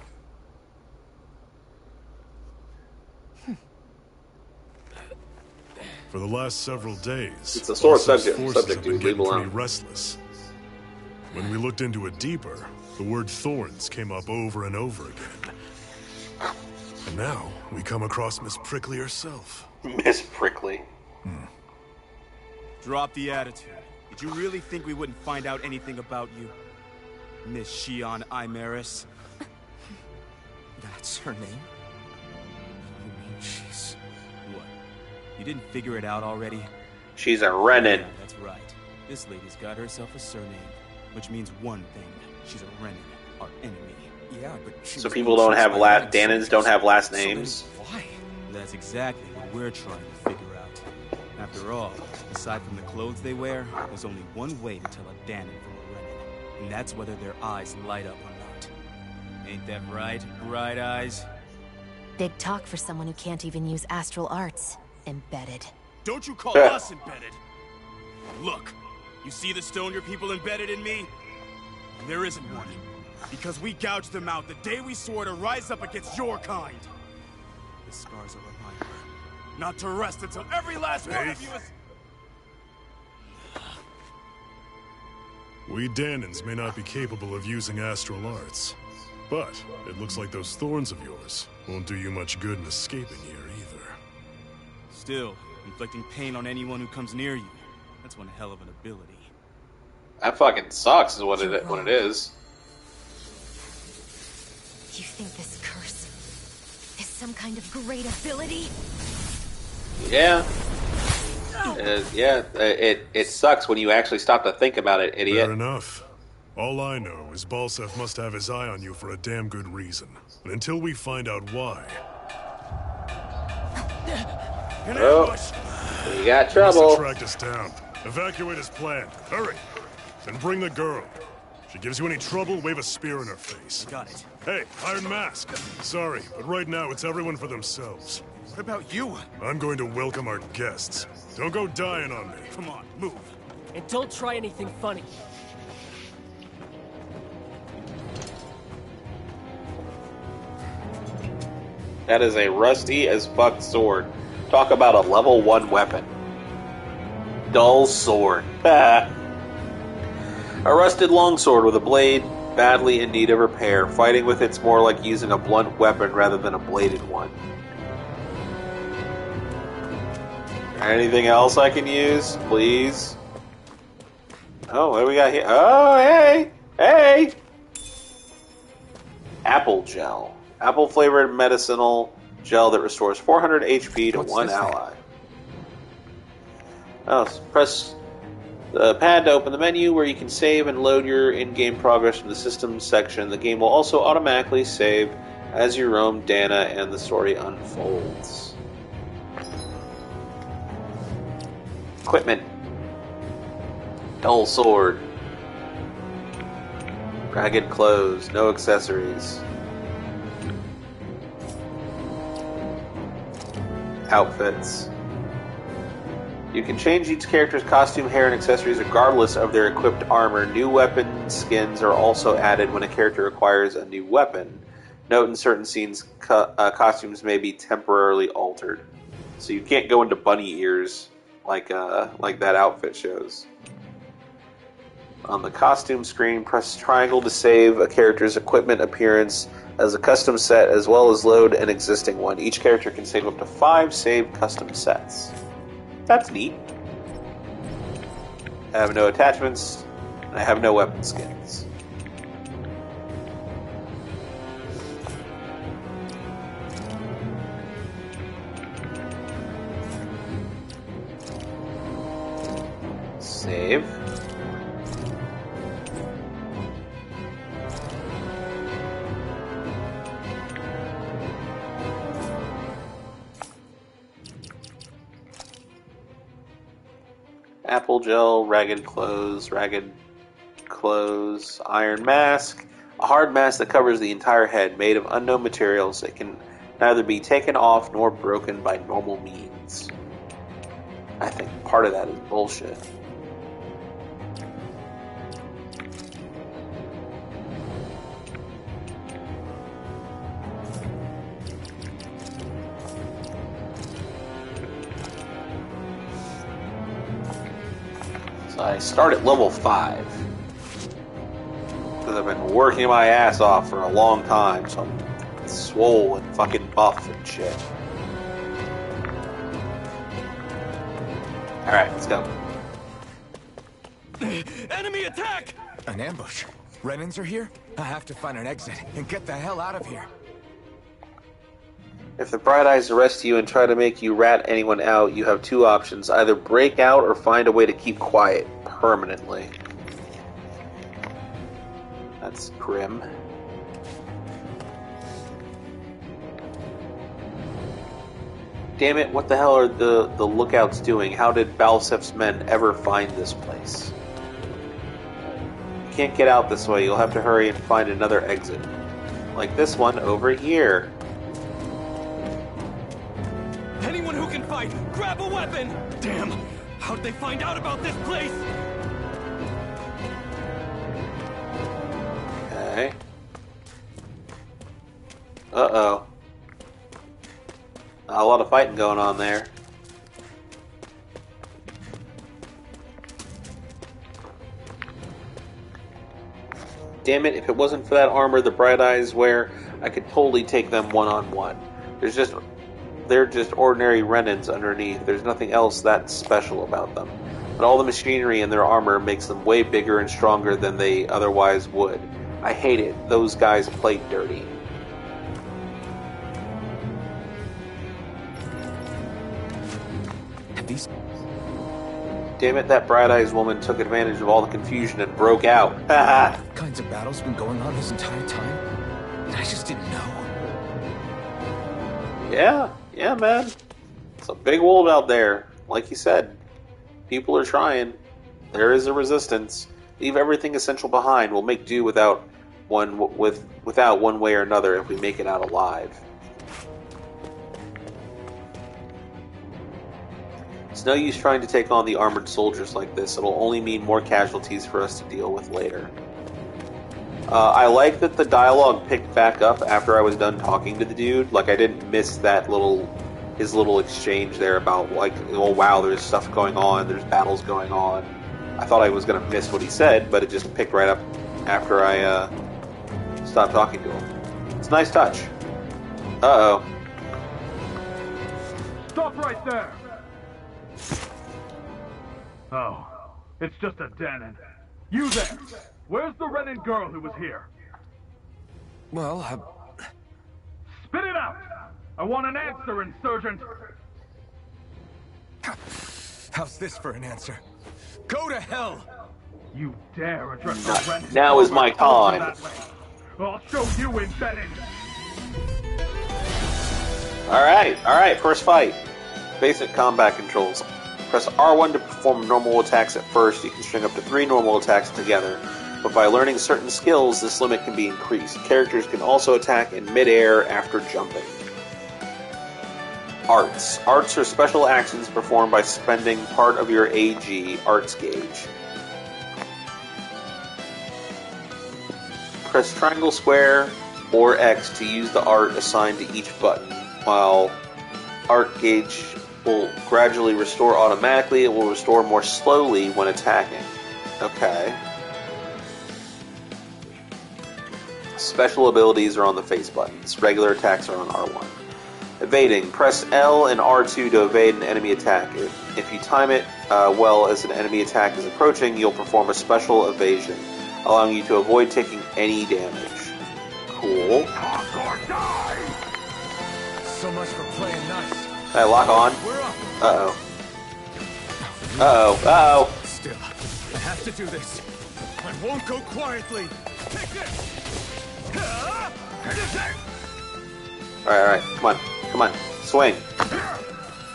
For the last several days, it's a sore Balsef's subject, forces have been dude. Leave getting alone. pretty restless. When we looked into it deeper, the word thorns came up over and over again. And now, we come across Miss Prickly herself. Miss Prickly. Drop the attitude. Did you really think we wouldn't find out anything about you? Miss Shion Imaris? That's her name? You mean she's... what? You didn't figure it out already? She's a Renan. Yeah, that's right. This lady's got herself a surname, which means one thing. She's a Renan, our enemy. Yeah, but So people don't have Danans don't have last names. Why? That's exactly what we're trying to figure out. After all, aside from the clothes they wear, there's only one way to tell a Danan from a Renan, and that's whether their eyes light up or not. Ain't that right, Bright Eyes? Big talk for someone who can't even use astral arts. Embedded. Don't you call us embedded? Look, you see the stone your people embedded in me? There isn't one. Because we gouged them out the day we swore to rise up against your kind. The scars are a reminder. Not to rest until every last one of you is... We Danans may not be capable of using astral arts, but it looks like those thorns of yours won't do you much good in escaping here either. Still, inflicting pain on anyone who comes near you. That's one hell of an ability. That fucking sucks is what it is. You think this curse is some kind of great ability? Yeah. It sucks when you actually stop to think about it, idiot. Fair enough. All I know is Balsef must have his eye on you for a damn good reason. And until we find out why... Oh, we got trouble. Track us down. Evacuate as planned. Hurry. And bring the girl. She gives you any trouble, wave a spear in her face. Got it. Hey, Iron Mask. Sorry, but right now it's everyone for themselves. What about you? I'm going to welcome our guests. Don't go dying on me. Come on, move. And don't try anything funny. That is a rusty as fuck sword. Talk about a level 1 weapon. Dull sword. A rusted longsword with a blade badly in need of repair. Fighting with it's more like using a blunt weapon rather than a bladed one. Anything else I can use, please? Oh, what do we got here? Oh, hey! Hey! Apple gel. Apple-flavored medicinal gel that restores 400 HP to one ally. Oh, press the pad to open the menu where you can save and load your in-game progress from the systems section. The game will also automatically save as you roam Dana and the story unfolds. Equipment. Dull sword. Ragged clothes. No accessories. Outfits. You can change each character's costume, hair, and accessories regardless of their equipped armor. New weapon skins are also added when a character acquires a new weapon. Note in certain scenes, costumes may be temporarily altered. So you can't go into bunny ears like that outfit shows. On the costume screen, press triangle to save a character's equipment appearance as a custom set, as well as load an existing one. Each character can save up to 5 saved custom sets. That's neat. I have no attachments, and I have no weapon skins. Save. Apple gel, ragged clothes, iron mask. A hard mask that covers the entire head, made of unknown materials. It can neither be taken off nor broken by normal means. I think part of that is bullshit. So I start at level 5. Because I've been working my ass off for a long time, so I'm swole and fucking buff and shit. Alright, let's go. Enemy attack! An ambush. Renans are here? I have to find an exit and get the hell out of here. If the Bright Eyes arrest you and try to make you rat anyone out, you have 2 options. Either break out or find a way to keep quiet permanently. That's grim. Damn it, what the hell are the lookouts doing? How did Balsef's men ever find this place? You can't get out this way. You'll have to hurry and find another exit. Like this one over here. Anyone who can fight, grab a weapon! Damn! How'd they find out about this place? Okay. Uh-oh. Not a lot of fighting going on there. Damn it, if it wasn't for that armor the Bright Eyes wear, I could totally take them one-on-one. They're just ordinary Renans underneath. There's nothing else that special about them. But all the machinery in their armor makes them way bigger and stronger than they otherwise would. I hate it. Those guys played dirty. Damn it, that Bright Eyes woman took advantage of all the confusion and broke out. Haha! What kinds of battles been going on this entire time? And I just didn't know. Yeah, man. It's a big world out there. Like you said, people are trying. There is a resistance. Leave everything essential behind. We'll make do without one way or another if we make it out alive. It's no use trying to take on the armored soldiers like this. It'll only mean more casualties for us to deal with later. I like that the dialogue picked back up after I was done talking to the dude. Like, I didn't miss his little exchange there about, like, oh wow, there's stuff going on, there's battles going on. I thought I was going to miss what he said, but it just picked right up after I stopped talking to him. It's a nice touch. Uh-oh. Stop right there! Oh, it's just a den. You there! Where's the Renin girl who was here? Well, Spit it out! I want an answer, Insurgent! How's this for an answer? Go to hell! You dare address the Renin? Now is my time. I'll show you embedded! Alright, first fight. Basic combat controls. Press R1 to perform normal attacks at first. You can string up to 3 normal attacks together. But by learning certain skills, this limit can be increased. Characters can also attack in mid-air after jumping. Arts. Arts are special actions performed by spending part of your AG, Arts gauge. Press triangle, square, or X to use the art assigned to each button. While Art gauge will gradually restore automatically, it will restore more slowly when attacking. Okay. Special abilities are on the face buttons. Regular attacks are on R1. Evading. Press L and R2 to evade an enemy attack. If you time it well as an enemy attack is approaching, you'll perform a special evasion, allowing you to avoid taking any damage. Cool. So much for playing nice. Can I lock on? Uh-oh. Uh-oh. Still, I have to do this. I won't go quietly. Take this. Alright, come on, swing.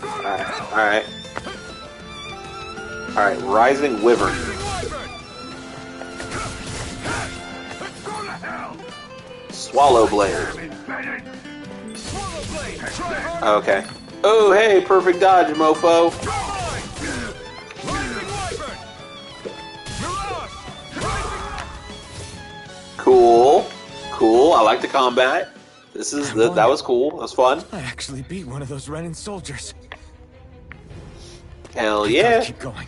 Alright. Alright, Rising Wyvern. Swallow Blade. Okay. Oh, hey, perfect dodge, mofo. Cool. I like the combat. That was cool. That was fun. I actually beat one of those Renin soldiers. Hell yeah. Keep going.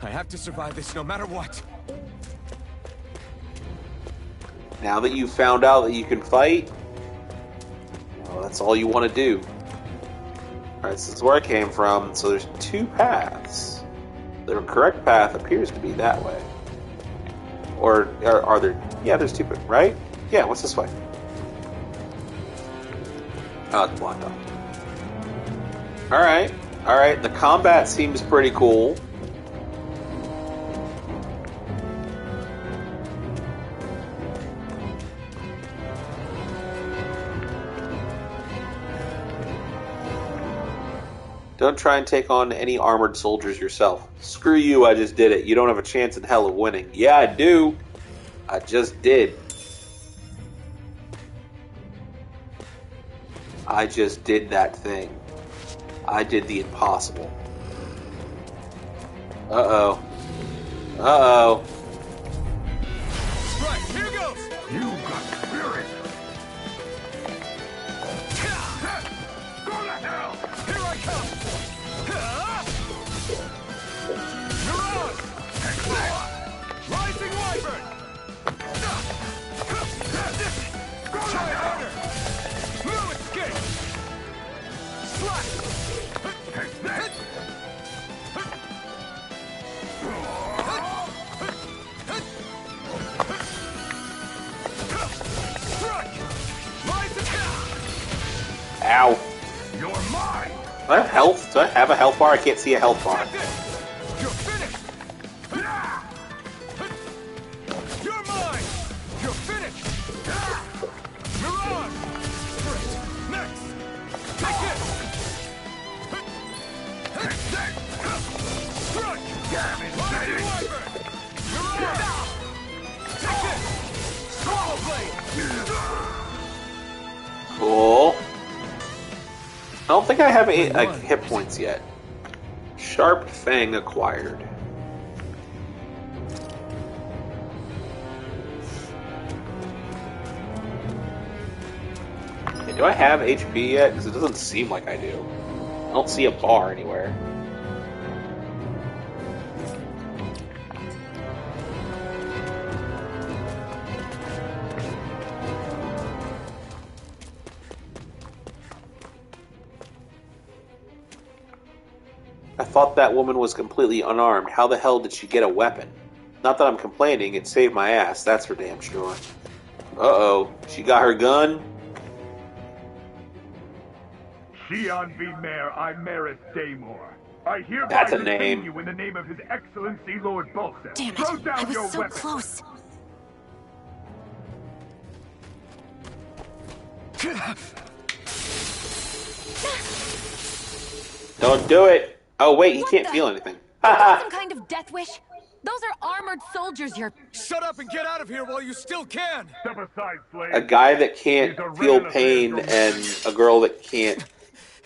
I have to survive this no matter what. Now that you've found out that you can fight, well, that's all you want to do. Alright, this is where I came from, so there's 2 paths. The correct path appears to be that way. Or are there... Yeah, there's 2, right? Yeah, what's this way? Oh, it's blocked off. Alright, the combat seems pretty cool. Don't try and take on any armored soldiers yourself. Screw you, I just did it. You don't have a chance in hell of winning. Yeah, I do. I just did. I just did that thing. I did the impossible. Uh-oh. Uh-oh. Right, here goes! You got spirit! Go to hell! Here I come! Mirage! Rising Wyvern! Try harder! No escape! Slash! Ow. You're mine! Do I have health? Do I have a health bar? I can't see a health bar. You're finished! You're mine! You're finished! Mirage! Sprint! Next! Take it! Strike! Damn it, Wyvern! Mirage! Cool. I don't think I have any like, hit points yet. Sharp Fang acquired. Okay, do I have HP yet? Because it doesn't seem like I do. I don't see a bar anywhere. I thought that woman was completely unarmed. How the hell did she get a weapon? Not that I'm complaining, it saved my ass, that's for damn sure. Uh-oh, she got her gun? Shion V. Mayor Imeris Daymore. I hereby That's a detain name. you in the name of His Excellency Lord Bolster. Damn Throw it! down I was your so weapon. close. Don't do it! Oh wait, he can't feel anything. Some kind of death wish? Those are armored soldiers you're... Shut up and get out of here while you still can! Step aside, slave. A guy that can't These are feel real pain affairs. and a girl that can't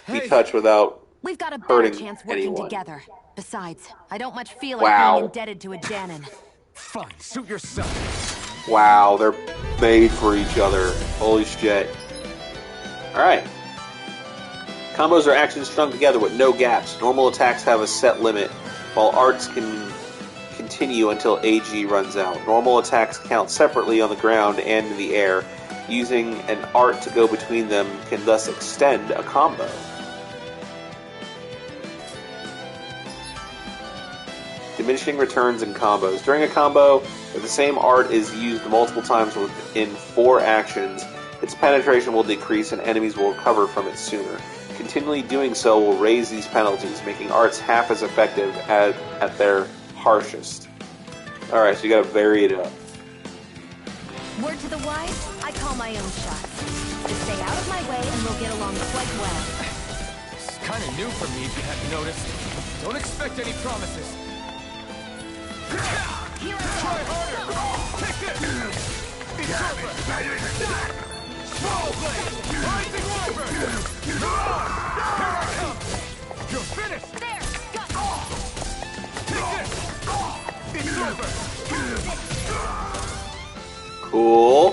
be Hey. touched without We've got a better hurting chance working anyone. together. Besides, I don't much feel like Wow. being indebted to a Danon. Fine, suit yourself. Wow, they're made for each other. Holy shit. Alright. Combos are actions strung together with no gaps. Normal attacks have a set limit, while arts can continue until AG runs out. Normal attacks count separately on the ground and in the air. Using an art to go between them can thus extend a combo. Diminishing returns in combos. During a combo, if the same art is used multiple times within 4 actions, its penetration will decrease and enemies will recover from it sooner. Continually doing so will raise these penalties, making arts half as effective at their harshest. Alright, so you gotta vary it up. Word to the wise, I call my own shots. Just stay out of my way and we'll get along quite well. It's kind of new for me, if you hadn't noticed. Don't expect any promises. Here I Try harder! Take this! It's over! Small blade! Rising Wyvern! Here I come! You're finished! There! Got Take this! It's over! Cool.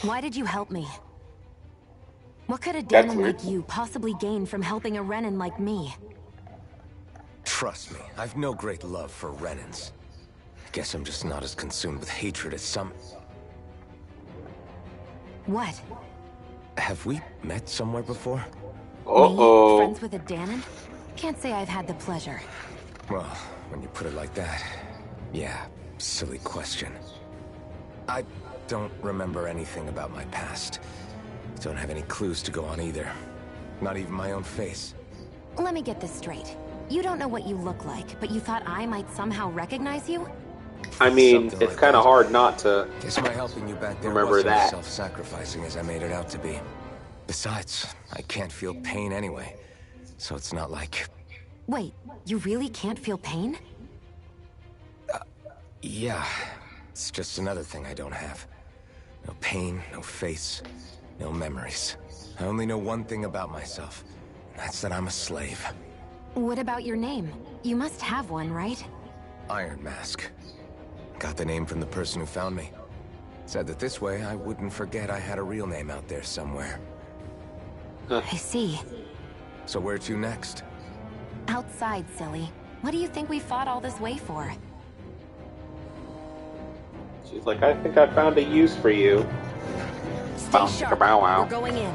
Why did you help me? What could a That's Danon weird. like you possibly gain from helping a Renin like me? Trust me, I've no great love for Renans. I guess I'm just not as consumed with hatred as some... What? Have we met somewhere before? Me? Uh-oh. Friends with a Danon? Can't say I've had the pleasure. Well, when you put it like that, yeah, silly question. I don't remember anything about my past. Don't have any clues to go on either. Not even my own face. Let me get this straight. You don't know what you look like, but you thought I might somehow recognize you? I mean, Something it's like kind of that. hard not to. Guess my helping you back there Remember wasn't that. as self-sacrificing as I made it out to be. Besides, I can't feel pain anyway, so it's not like... Wait, you really can't feel pain? Yeah, it's just another thing I don't have. No pain, no face, no memories. I only know one thing about myself, and that's that I'm a slave. What about your name? You must have one, right? Iron Mask. Got the name from the person who found me. Said that this way I wouldn't forget I had a real name out there somewhere. I see. So where to next? Outside, silly. What do you think we fought all this way for? She's like, I think I found a use for you. Stay sharp. Bow wow. We're going in.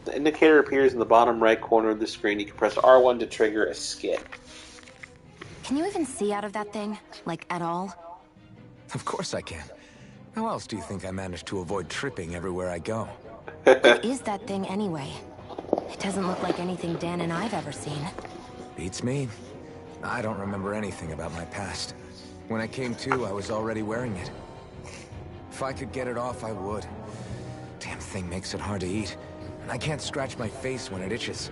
The indicator appears in the bottom right corner of the screen. You can press R1 to trigger a skip. Can you even see out of that thing? Like, at all? Of course I can. How else do you think I managed to avoid tripping everywhere I go? What is that thing anyway? It doesn't look like anything Dan and I've ever seen. Beats me. I don't remember anything about my past. When I came to, I was already wearing it. If I could get it off, I would. Damn thing makes it hard to eat. And I can't scratch my face when it itches.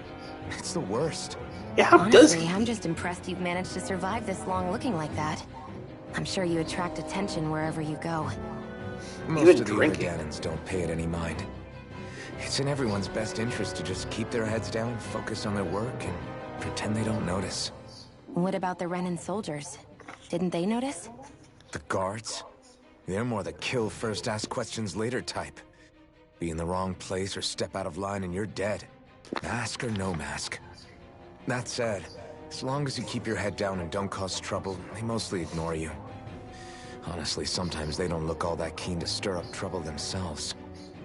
It's the worst. Yeah, how does Honestly, he? I'm just impressed you've managed to survive this long looking like that. I'm sure you attract attention wherever you go. Most of the other Danons don't pay it any mind. It's in everyone's best interest to just keep their heads down, focus on their work, and pretend they don't notice. What about the Renan soldiers? Didn't they notice? The guards? They're more the kill first, ask questions later type. Be in the wrong place or step out of line and you're dead. Mask or no mask. That said, as long as you keep your head down and don't cause trouble, they mostly ignore you. Honestly, sometimes they don't look all that keen to stir up trouble themselves.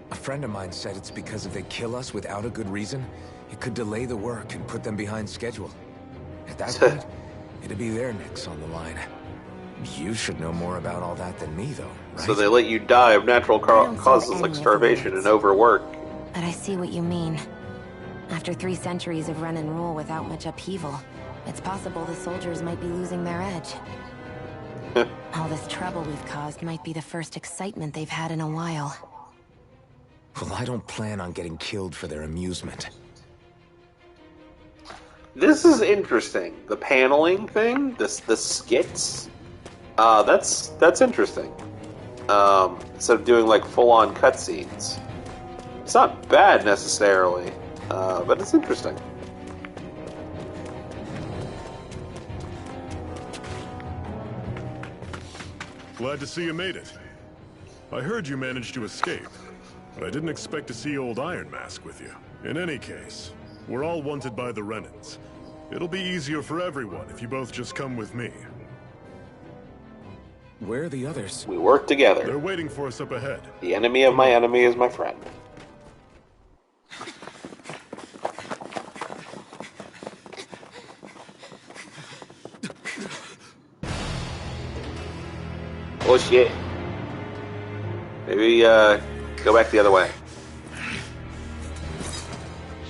A friend of mine said it's because if they kill us without a good reason, it could delay the work and put them behind schedule. At that point, it'd be their necks on the line. You should know more about all that than me, though, right? So they let you die of natural causes like starvation and overwork. But I see what you mean. After 3 centuries of run and rule without much upheaval, it's possible the soldiers might be losing their edge. All this trouble we've caused might be the first excitement they've had in a while. Well, I don't plan on getting killed for their amusement. This is interesting. The paneling thing, the skits. That's interesting. Instead of doing like full-on cutscenes, it's not bad necessarily, but it's interesting. Glad to see you made it. I heard you managed to escape, but I didn't expect to see old Iron Mask with you. In any case, we're all wanted by the Renans. It'll be easier for everyone if you both just come with me. Where are the others? We work together. They're waiting for us up ahead. The enemy of my enemy is my friend. Oh shit. Maybe, go back the other way.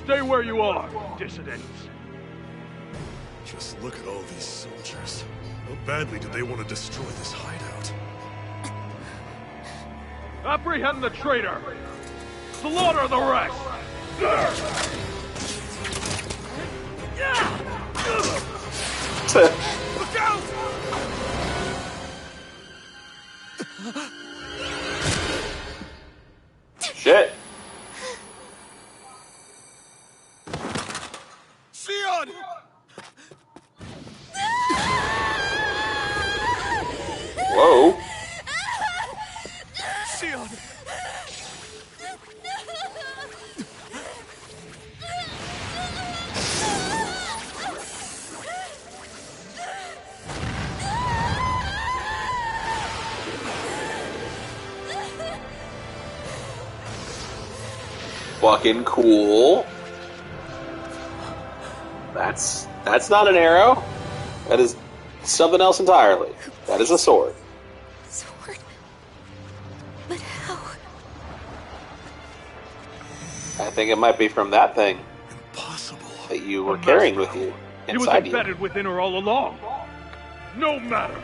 Stay where you are, dissidents. Just look at all these soldiers. How badly do they want to destroy this hideout? Apprehend the traitor! Slaughter the rest! Look out! Shit. Sion! Whoa. Sion! Fucking cool. That's not an arrow. That is something else entirely. That is a sword. Sword? But how? I think it might be from that thing. Impossible. That you were carrying with you. He was Inside you. embedded within her all along. No matter.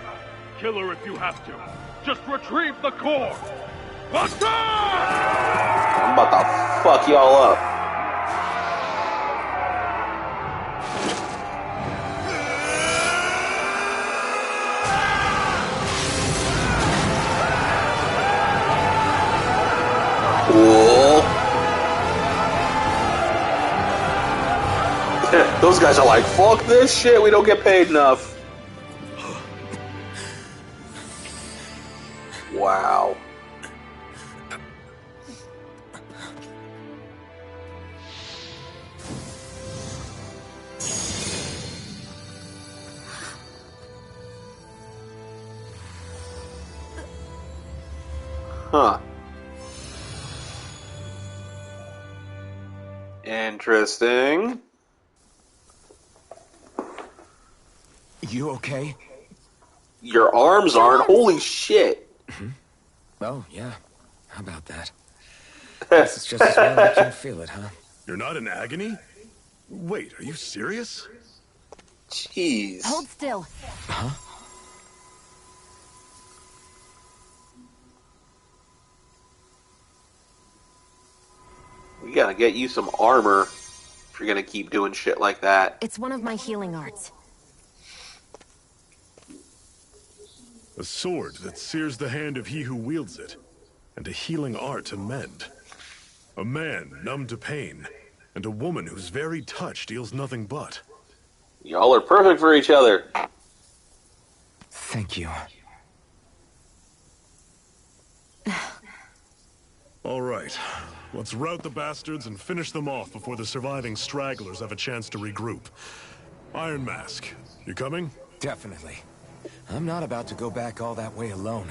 Kill her if you have to. Just retrieve the core. Attack! I'm about to fuck y'all up. Cool. Those guys are like, fuck this shit, we don't get paid enough. Wow. Huh. Interesting. You okay? Your arms aren't. Holy shit. Oh, yeah. How about that? This is just as well I can feel it, huh? You're not in agony? Wait, are you serious? Jeez. Hold still. Huh? We gotta get you some armor If you're gonna keep doing shit like that. It's one of my healing arts. A sword that sears the hand of he who wields it, and a healing art to mend. A man numb to pain, and a woman whose very touch deals nothing but. Y'all are perfect for each other. Thank you. All right, let's rout the bastards and finish them off before the surviving stragglers have a chance to regroup. Iron Mask, you coming? Definitely. I'm not about to go back all that way alone.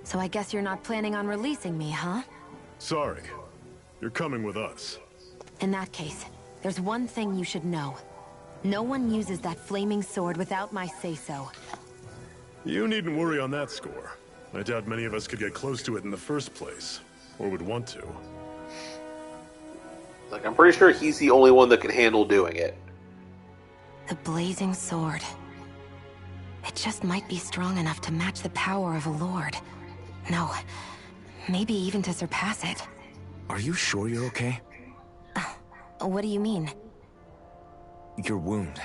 So I guess you're not planning on releasing me, huh? Sorry. You're coming with us. In that case, there's one thing you should know. No one uses that flaming sword without my say-so. You needn't worry on that score. I doubt many of us could get close to it in the first place, or would want to. Like, I'm pretty sure he's the only one that can handle doing it. The blazing sword. It just might be strong enough to match the power of a lord. No, maybe even to surpass it. Are you sure you're okay? What do you mean? Your wound.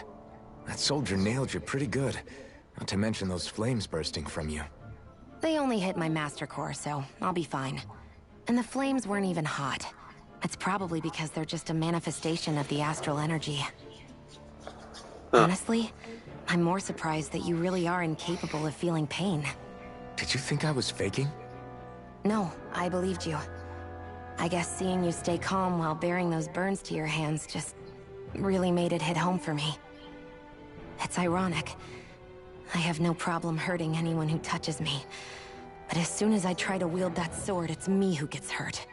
That soldier nailed you pretty good. Not to mention those flames bursting from you. They only hit my master core, so I'll be fine. And the flames weren't even hot. It's probably because they're just a manifestation of the astral energy. Honestly, I'm more surprised that you really are incapable of feeling pain. Did you think I was faking? No, I believed you. I guess seeing you stay calm while bearing those burns to your hands just really made it hit home for me. It's ironic. I have no problem hurting anyone who touches me. But as soon as I try to wield that sword, it's me who gets hurt.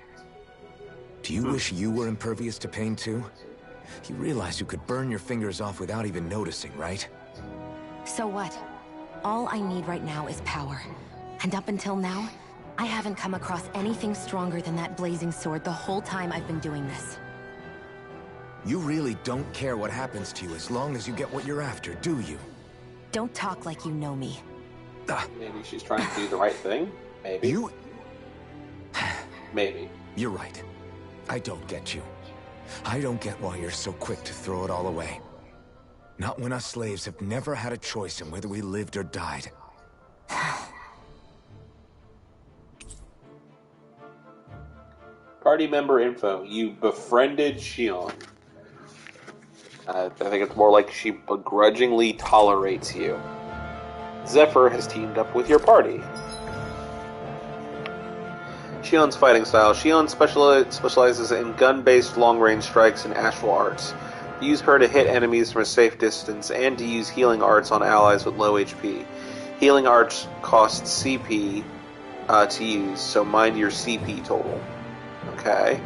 Do you wish you were impervious to pain too? You realize you could burn your fingers off without even noticing, right? So what? All I need right now is power. And up until now, I haven't come across anything stronger than that blazing sword the whole time I've been doing this. You really don't care what happens to you as long as you get what you're after, do you? Don't talk like you know me. Maybe she's trying to do the right thing? Maybe. Maybe. You're right. I don't get you. I don't get why you're so quick to throw it all away. Not when us slaves have never had a choice in whether we lived or died. Party member info. You befriended Shion. I think it's more like she begrudgingly tolerates you. Zephyr has teamed up with your party. Shion's fighting style. Shion specializes in gun-based long-range strikes and astral arts. Use her to hit enemies from a safe distance and to use healing arts on allies with low HP. Healing arts cost CP to use, so mind your CP total. Okay.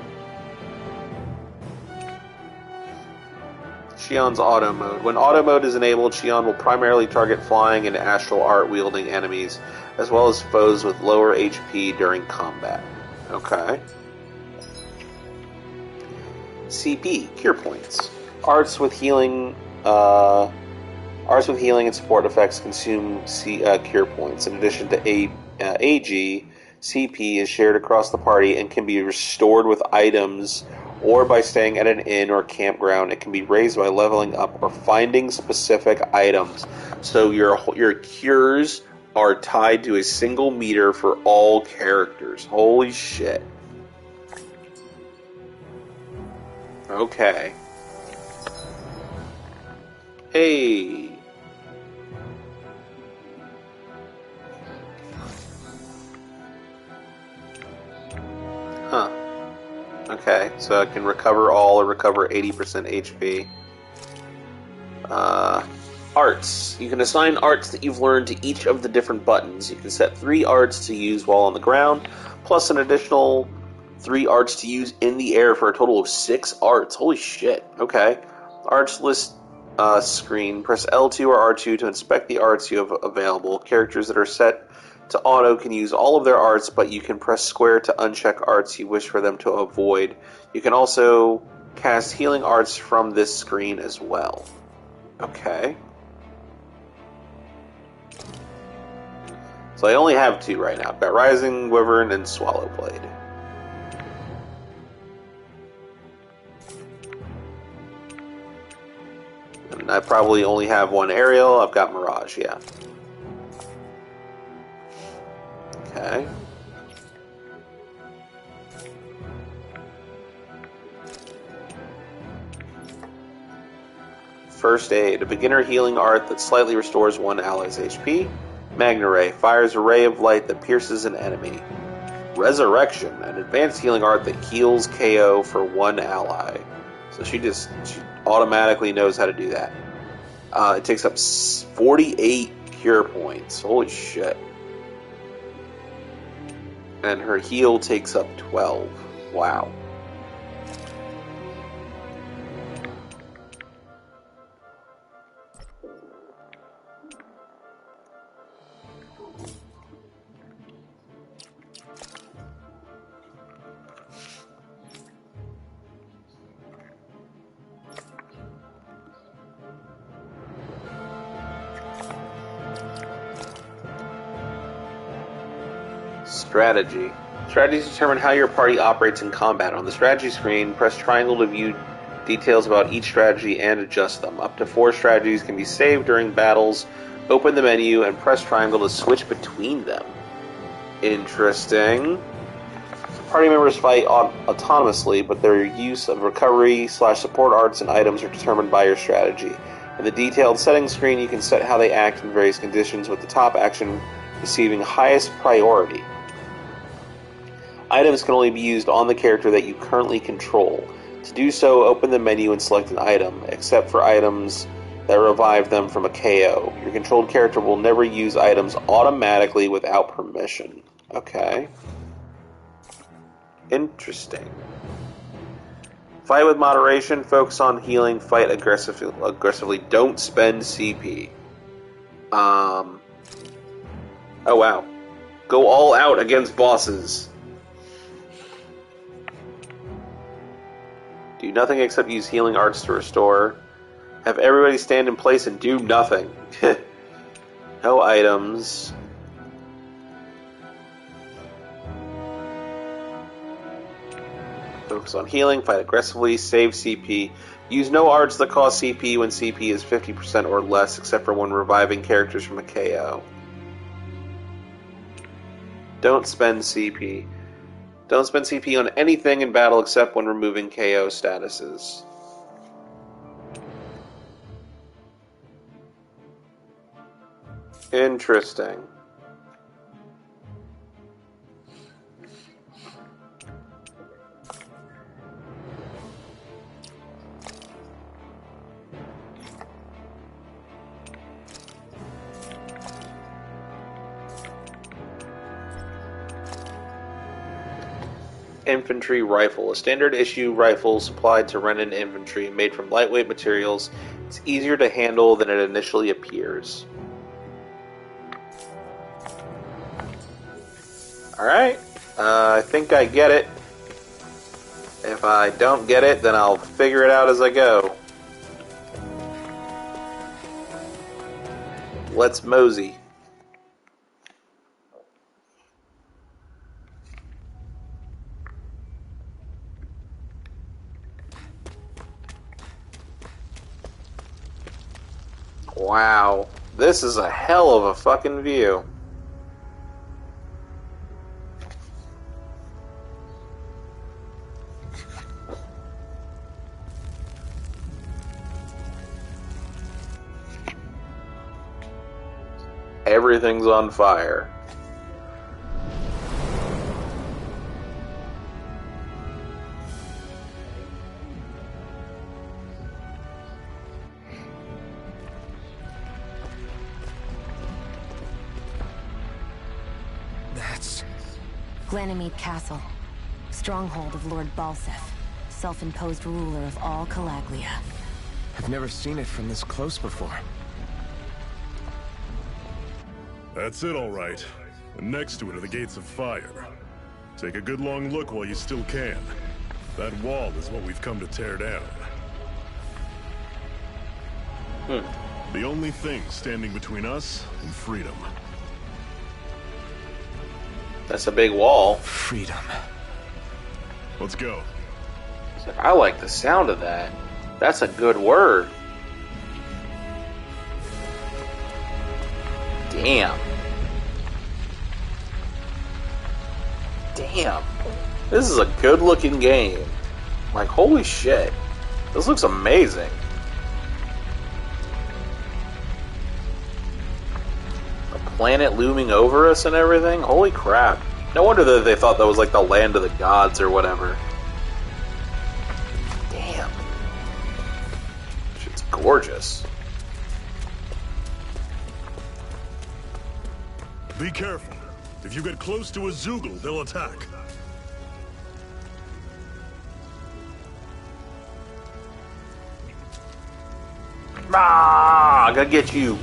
Shion's auto mode. When auto mode is enabled, Shion will primarily target flying and astral art wielding enemies, as well as foes with lower HP during combat. Okay. CP, cure points. Arts with healing and support effects consume cure points. In addition to AG, CP is shared across the party and can be restored with items or by staying at an inn or campground. It can be raised by leveling up or finding specific items. So your cures are tied to a single meter for all characters. Holy shit. Okay. Hey. Huh. Okay, so I can recover all or recover 80% HP. Arts. You can assign arts that you've learned to each of the different buttons. You can set 3 arts to use while on the ground, plus an additional 3 arts to use in the air for a total of 6 arts. Holy shit. Okay. Arts list screen. Press L2 or R2 to inspect the arts you have available. Characters that are set to auto can use all of their arts, but you can press square to uncheck arts you wish for them to avoid. You can also cast healing arts from this screen as well. Okay. So I only have 2 right now. I've got Rising Wyvern and Swallowblade. And I probably only have one aerial. I've got Mirage, yeah. Okay. First Aid, a beginner healing art that slightly restores one ally's HP. Magna Ray, fires a ray of light that pierces an enemy. Resurrection, an advanced healing art that heals KO for one ally. So she automatically knows how to do that. It takes up 48 cure points. Holy shit. And her heal takes up 12. Wow. Strategy. Strategies determine how your party operates in combat. On the strategy screen, press triangle to view details about each strategy and adjust them. Up to 4 strategies can be saved during battles. Open the menu and press triangle to switch between them. Interesting. Party members fight autonomously, but their use of recovery/support arts and items are determined by your strategy. In the detailed settings screen, you can set how they act in various conditions, with the top action receiving highest priority. Items can only be used on the character that you currently control. To do so, open the menu and select an item, except for items that revive them from a KO. Your controlled character will never use items automatically without permission. Okay. Interesting. Fight with moderation, focus on healing, fight aggressively. Don't spend CP. Oh wow. Go all out against bosses. Do nothing except use healing arts to restore. Have everybody stand in place and do nothing. No items. Focus on healing, fight aggressively, save CP. Use no arts that cost CP when CP is 50% or less, except for when reviving characters from a KO. Don't spend CP. Don't spend CP on anything in battle except when removing KO statuses. Interesting. Infantry Rifle, a standard issue rifle supplied to Renin infantry, made from lightweight materials. It's easier to handle than it initially appears. Alright, I think I get it. If I don't get it, then I'll figure it out as I go. Let's mosey. Wow, this is a hell of a fucking view. Everything's on fire. That's Glanimede Castle, stronghold of Lord Balseth, self-imposed ruler of all Calaglia. I've never seen it from this close before. That's it, all right. And next to it are the gates of fire. Take a good long look while you still can. That wall is what we've come to tear down. The only thing standing between us and freedom. That's a big wall. Freedom. Let's go. I like the sound of that. That's a good word. Damn. Damn. This is a good looking game. Like, holy shit. This looks amazing. A planet looming over us and everything? Holy crap. No wonder that they thought that was like the land of the gods or whatever. Damn. Shit's gorgeous. Be careful. If you get close to a Zoogle, they'll attack. Ah, I gotta get you.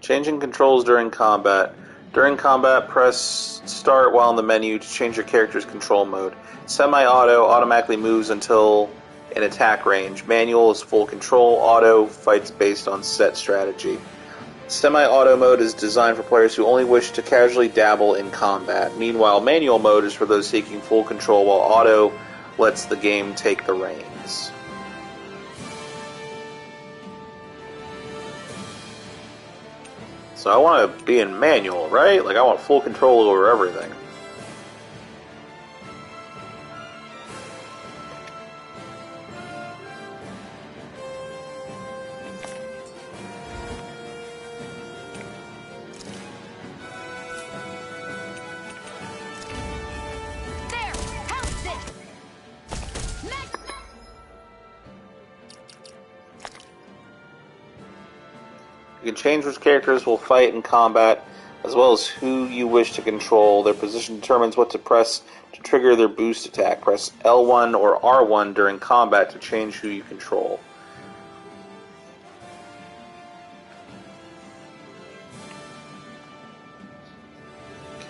Changing controls during combat. During combat, press start while in the menu to change your character's control mode. Semi-auto automatically moves until in attack range. Manual is full control. Auto fights based on set strategy. Semi-auto mode is designed for players who only wish to casually dabble in combat. Meanwhile, manual mode is for those seeking full control, while auto lets the game take the reins. So I want to be in manual, right? Like, I want full control over everything. You can change which characters will fight in combat, as well as who you wish to control. Their position determines what to press to trigger their boost attack. Press L1 or R1 during combat to change who you control.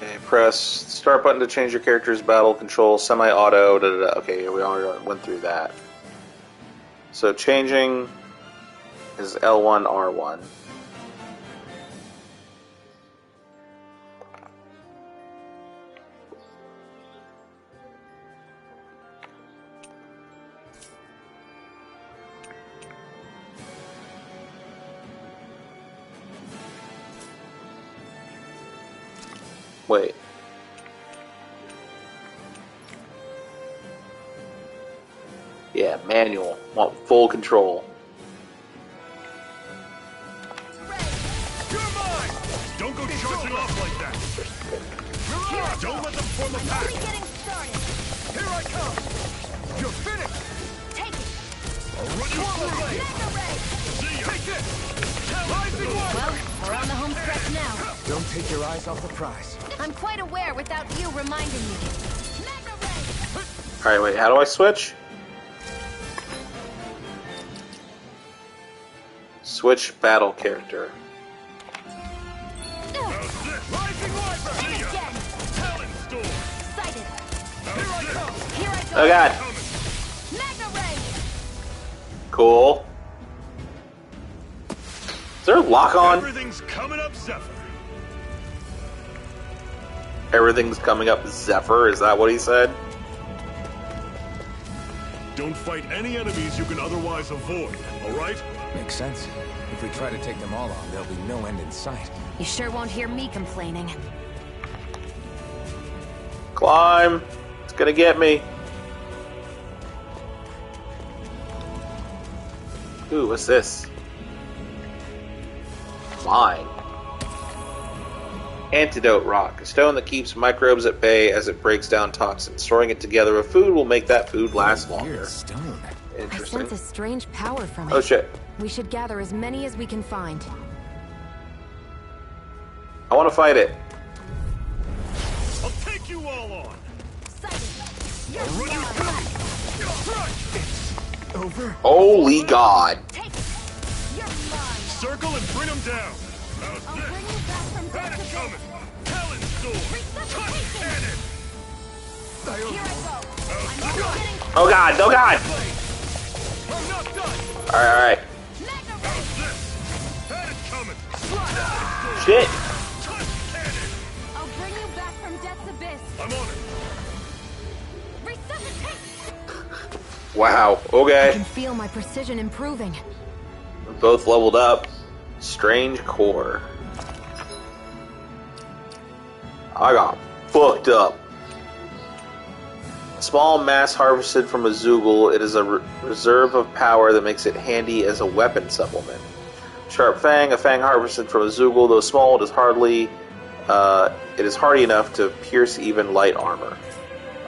Okay, press start button to change your character's battle control, semi-auto, da-da-da. Okay, we already went through that. So changing is L1, R1. Wait. Yeah, manual. Want full control. You're mine! Don't go charging off like that! Don't let them form a pack! Here I come! You're finished! Take it! I'll run you through! See ya! Take this! Rising one! Well, we're on the home stretch now. Don't take your eyes off the prize. I'm quite aware without you reminding me. Alright, wait, how do I switch? Switch battle character. Rising Wyvern! See ya! Again! Talon Storm! Excited. Here I come! Here I go. Oh god. Magna Ray. Cool. Is there a lock on? Everything's coming up, Zephyr! Everything's coming up Zephyr, is that what he said? Don't fight any enemies you can otherwise avoid, alright? Makes sense. If we try to take them all on, there'll be no end in sight. You sure won't hear me complaining. Climb! It's gonna get me. Ooh, what's this? Mine. Antidote rock, a stone that keeps microbes at bay as it breaks down toxins. Storing it together with food will make that food last longer. Weird stone. I Interesting. sense a strange power from it. Oh shit. We should gather as many as we can find. I want to fight it. I'll take you all on! You're I'll run you through! Over? Holy God. Take it. You're mine. Circle and bring them down! How's I'll this? bring you back from death Panic to coming! this. Talon Storm! Touch Resuscitation. cannon! Here I go. How's I'm this? getting Oh God, oh God. I'm not done! Alright, alright. Magna Ray. How's this? Panic coming! Shit. Touch cannon! I'll bring you back from death's abyss. I'm on it! Resuscitate. Wow, I okay. can feel my precision improving. both leveled up. Strange core. I got fucked up. A small mass harvested from a Zoogle. It is a reserve of power that makes it handy as a weapon supplement. Sharp Fang. A fang harvested from a Zoogle. Though small, it is hardy enough to pierce even light armor.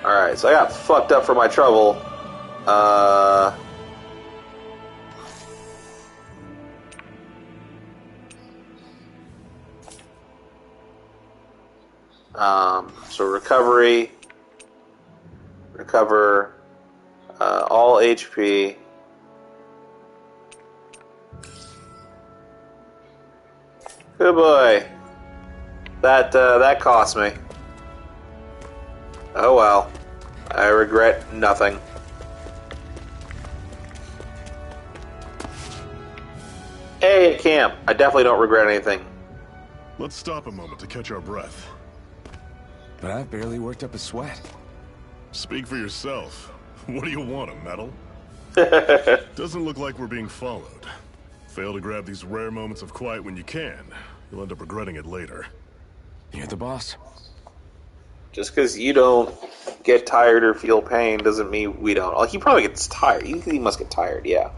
Alright, so I got fucked up for my trouble. So recovery, recover all HP. Good boy. That cost me. Oh well. I regret nothing. Hey, camp. I definitely don't regret anything. Let's stop a moment to catch our breath. But I've barely worked up a sweat. Speak for yourself. What do you want, a medal? Doesn't look like we're being followed. Fail to grab these rare moments of quiet when you can. You'll end up regretting it later. You're the boss. Just because you don't get tired or feel pain doesn't mean we don't. Like, he probably gets tired. He must get tired, yeah.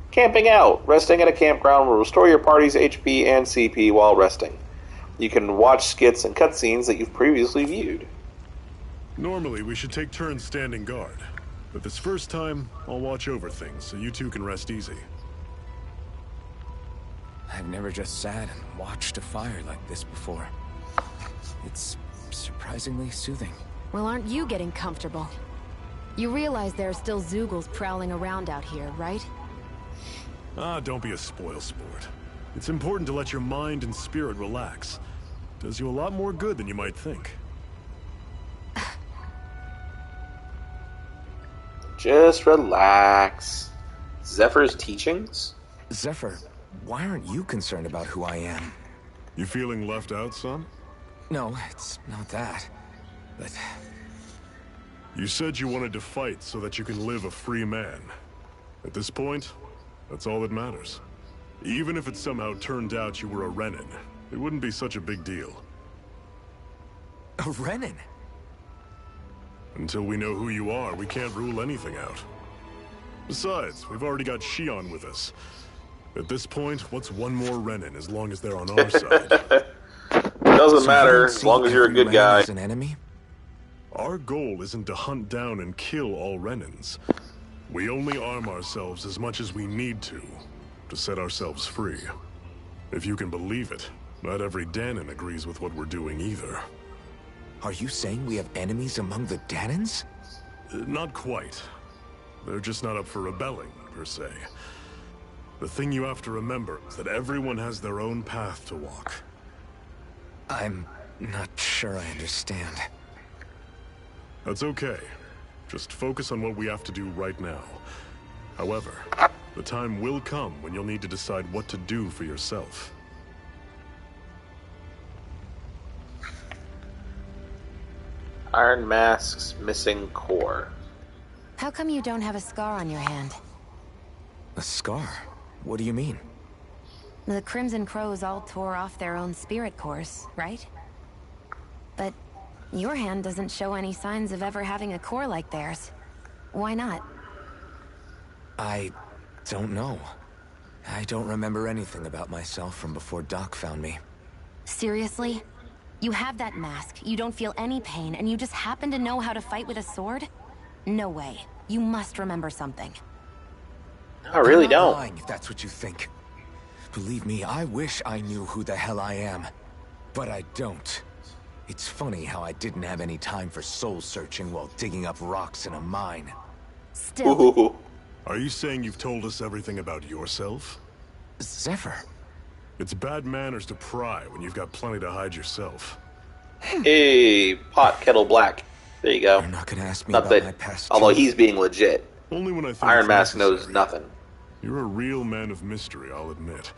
Camping out. Resting at a campground will restore your party's HP and CP while resting. You can watch skits and cutscenes that you've previously viewed. Normally, we should take turns standing guard. But this first time, I'll watch over things so you two can rest easy. I've never just sat and watched a fire like this before. It's surprisingly soothing. Well, aren't you getting comfortable? You realize there are still Zoogles prowling around out here, right? Don't be a spoilsport. It's important to let your mind and spirit relax. Does you a lot more good than you might think. Just relax. Zephyr's teachings? Zephyr, why aren't you concerned about who I am? You feeling left out, son? No, it's not that. But... You said you wanted to fight so that you can live a free man. At this point, that's all that matters. Even if it somehow turned out you were a Renin, it wouldn't be such a big deal. A Renin? Until we know who you are, we can't rule anything out. Besides, we've already got Shion with us. At this point, what's one more Renin as long as they're on our side? Doesn't matter as long as you're a good guy. As an enemy? Our goal isn't to hunt down and kill all Renins. We only arm ourselves as much as we need to set ourselves free. If you can believe it, not every Danon agrees with what we're doing either. Are you saying we have enemies among the Danons? Not quite. They're just not up for rebelling, per se. The thing you have to remember is that everyone has their own path to walk. I'm not sure I understand. That's okay. Just focus on what we have to do right now. However, the time will come when you'll need to decide what to do for yourself. Iron Mask's missing core. How come you don't have a scar on your hand? A scar? What do you mean? The Crimson Crows all tore off their own spirit cores, right? But your hand doesn't show any signs of ever having a core like theirs. Why not? I don't know. I don't remember anything about myself from before Doc found me. Seriously? You have that mask, you don't feel any pain, and you just happen to know how to fight with a sword? No way. You must remember something. I really I'm not don't. lying if that's what you think. Believe me, I wish I knew who the hell I am. But I don't. It's funny how I didn't have any time for soul searching while digging up rocks in a mine. Still. Ooh. Are you saying you've told us everything about yourself? Zephyr. It's bad manners to pry when you've got plenty to hide yourself. Hey, pot kettle black. There you go. You're not gonna ask me Not about that, my past. although too? he's being legit. Only when I think Iron it's Mask knows necessary. nothing. You're a real man of mystery, I'll admit.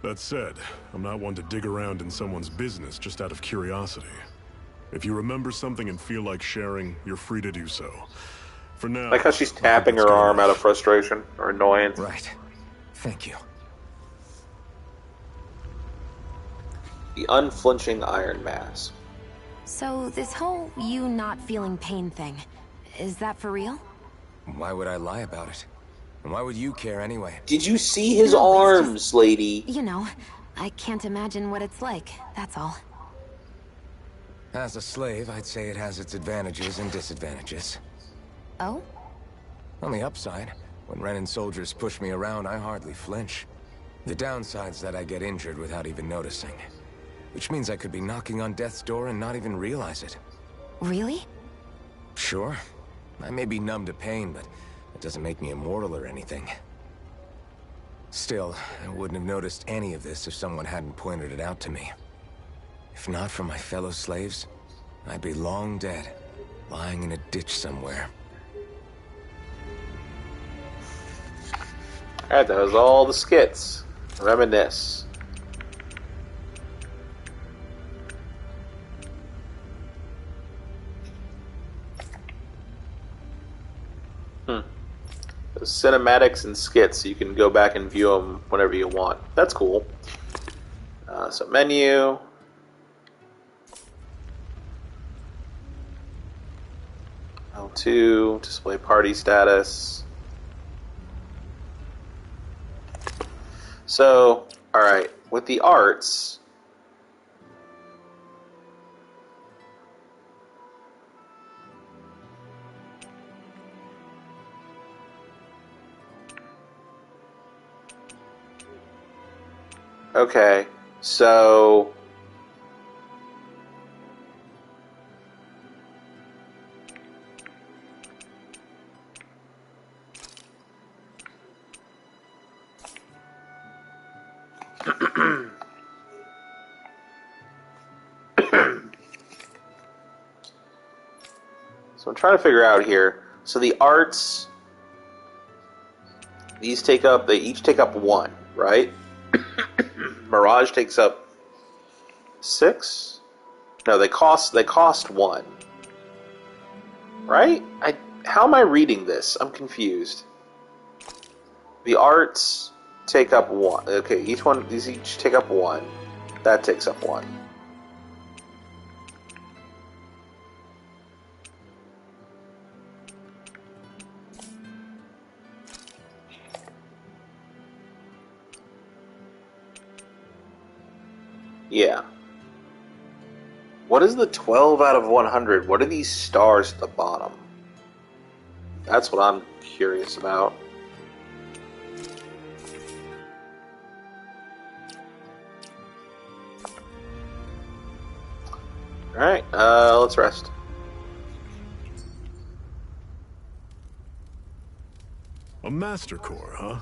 That said, I'm not one to dig around in someone's business just out of curiosity. If you remember something and feel like sharing, you're free to do so. For now. Like how she's tapping her arm out of frustration or annoyance. Right. Thank you. The unflinching iron mask. So this whole you not feeling pain thing, is that for real? Why would I lie about it? And why would you care anyway? Did you see his No, it's arms, just, lady? You know, I can't imagine what it's like, that's all. As a slave, I'd say it has its advantages and disadvantages. Oh? On the upside, when Renan soldiers push me around, I hardly flinch. The downside's that I get injured without even noticing. Which means I could be knocking on death's door and not even realize it. Really? Sure. I may be numb to pain, but it doesn't make me immortal or anything. Still, I wouldn't have noticed any of this if someone hadn't pointed it out to me. If not for my fellow slaves, I'd be long dead, lying in a ditch somewhere. Alright, that was all the skits. Reminisce. Those cinematics and skits, you can go back and view them whenever you want. That's cool. So menu. L2, display party status. So, alright, with the arts, okay, so so I'm trying to figure out here. So the arts, they each take up 1, right? Mirage takes up 6? No, they cost 1. Right? How am I reading this? I'm confused. The arts take up 1. Okay, these each take up 1. That takes up 1. Yeah. What is the 12 out of 100? What are these stars at the bottom? That's what I'm curious about. Alright, let's rest. A Master Core, huh?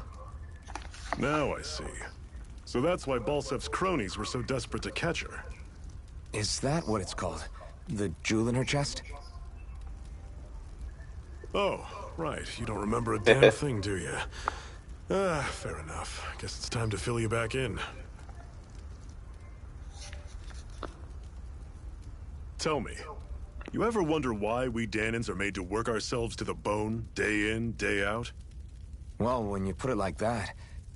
Now I see. So that's why Balsef's cronies were so desperate to catch her. Is that what it's called? The jewel in her chest? Oh, right. You don't remember a damn thing, do you? Fair enough. Guess it's time to fill you back in. Tell me, you ever wonder why we Danans are made to work ourselves to the bone, day in, day out? Well, when you put it like that,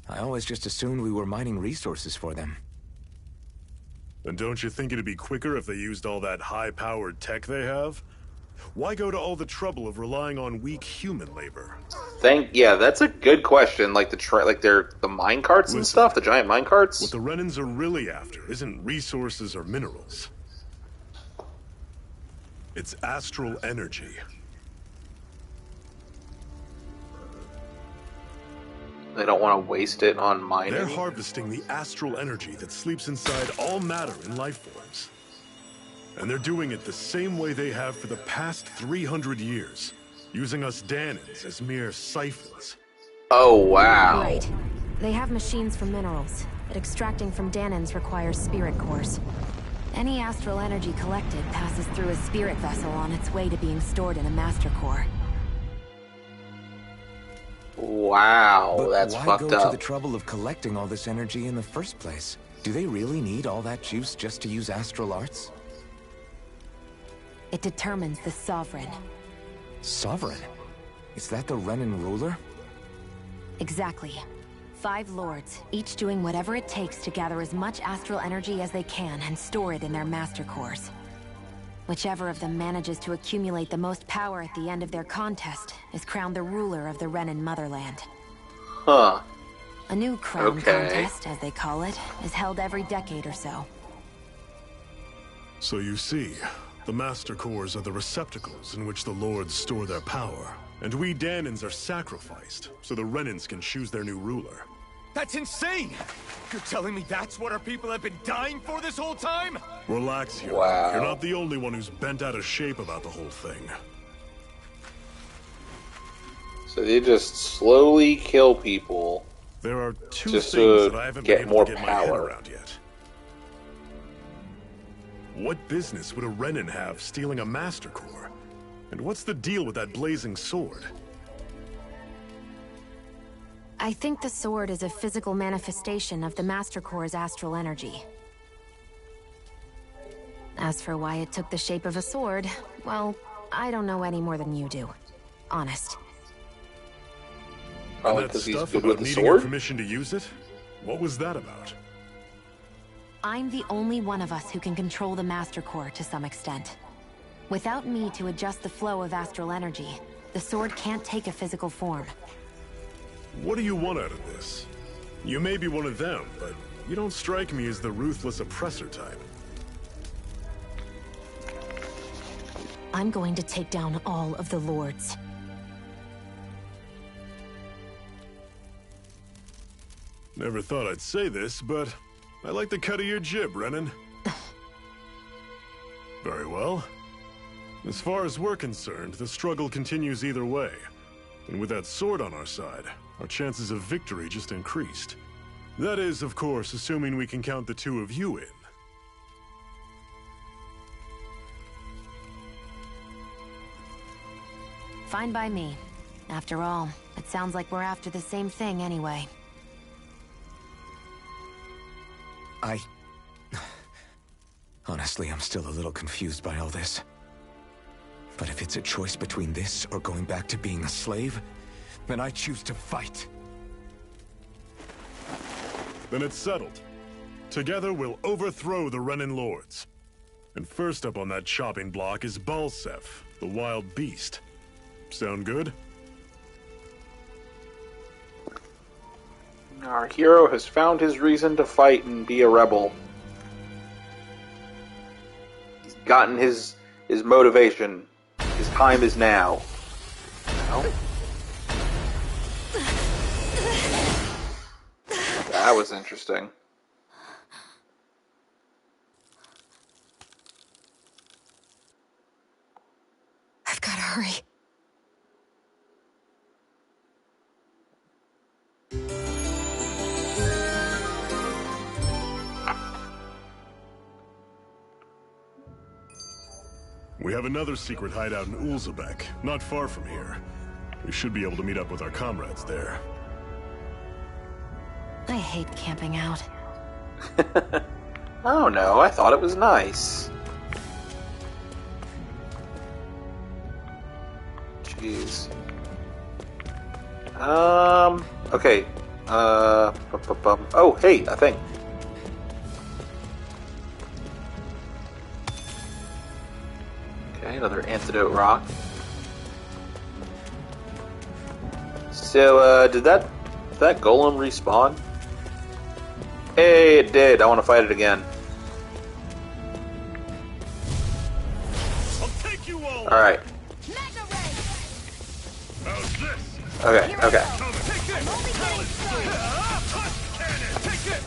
I always just assumed we were mining resources for them. And don't you think it'd be quicker if they used all that high-powered tech they have? Why go to all the trouble of relying on weak human labor? Yeah, that's a good question. Like the mine carts and stuff, the giant mine carts. What the Renans are really after isn't resources or minerals. It's astral energy. They don't want to waste it on mining. They're harvesting the astral energy that sleeps inside all matter in life forms. And they're doing it the same way they have for the past 300 years, using us Danans as mere siphons. Oh, wow. Right. They have machines for minerals, but extracting from Danans requires spirit cores. Any astral energy collected passes through a spirit vessel on its way to being stored in a master core. Wow, but that's why fucked go up. to the trouble of collecting all this energy in the first place? Do they really need all that juice just to use astral arts? It determines the Sovereign. Sovereign? Is that the Renin ruler? Exactly. 5 lords, each doing whatever it takes to gather as much astral energy as they can and store it in their master cores. Whichever of them manages to accumulate the most power at the end of their contest is crowned the ruler of the Renin motherland. Huh. A new crown Okay. contest, as they call it, is held every decade or so. So you see, the Master Cores are the receptacles in which the Lords store their power. And we Danans are sacrificed, so the Renins can choose their new ruler. That's insane! You're telling me that's what our people have been dying for this whole time? Relax, hero. Wow. You're not the only one who's bent out of shape about the whole thing. So they just slowly kill people There are two just things to that I haven't get been more able to get my head power. around yet. What business would a Renin have stealing a Master Core? And what's the deal with that blazing sword? I think the sword is a physical manifestation of the Master Core's astral energy. As for why it took the shape of a sword, well, I don't know any more than you do. Honest. Probably And that because he's stuff good about with the needing your sword? permission to use it? What was that about? I'm the only one of us who can control the Master Core to some extent. Without me to adjust the flow of astral energy, the sword can't take a physical form. What do you want out of this? You may be one of them, but you don't strike me as the ruthless oppressor type. I'm going to take down all of the lords. Never thought I'd say this, but I like the cut of your jib, Renin. Very well. As far as we're concerned, the struggle continues either way. And with that sword on our side, our chances of victory just increased. That is, of course, assuming we can count the two of you in. Fine by me. After all, it sounds like we're after the same thing anyway. Honestly, I'm still a little confused by all this. But if it's a choice between this or going back to being a slave, then I choose to fight. Then it's settled. Together we'll overthrow the Renin Lords. And first up on that chopping block is Balsef, the wild beast. Sound good? Our hero has found his reason to fight and be a rebel. He's gotten his motivation. His time is now. No? That was interesting. I've got to hurry. We have another secret hideout in Ulzebek, not far from here. We should be able to meet up with our comrades there. I hate camping out. Oh no, I thought it was nice. Jeez. Okay. Oh, hey, a thing. Okay, another antidote rock. So, did that golem respawn? Hey, it did. I want to fight it again. I'll take you all. All right. How's this? Okay. Okay. Take this. Cannon. Take this.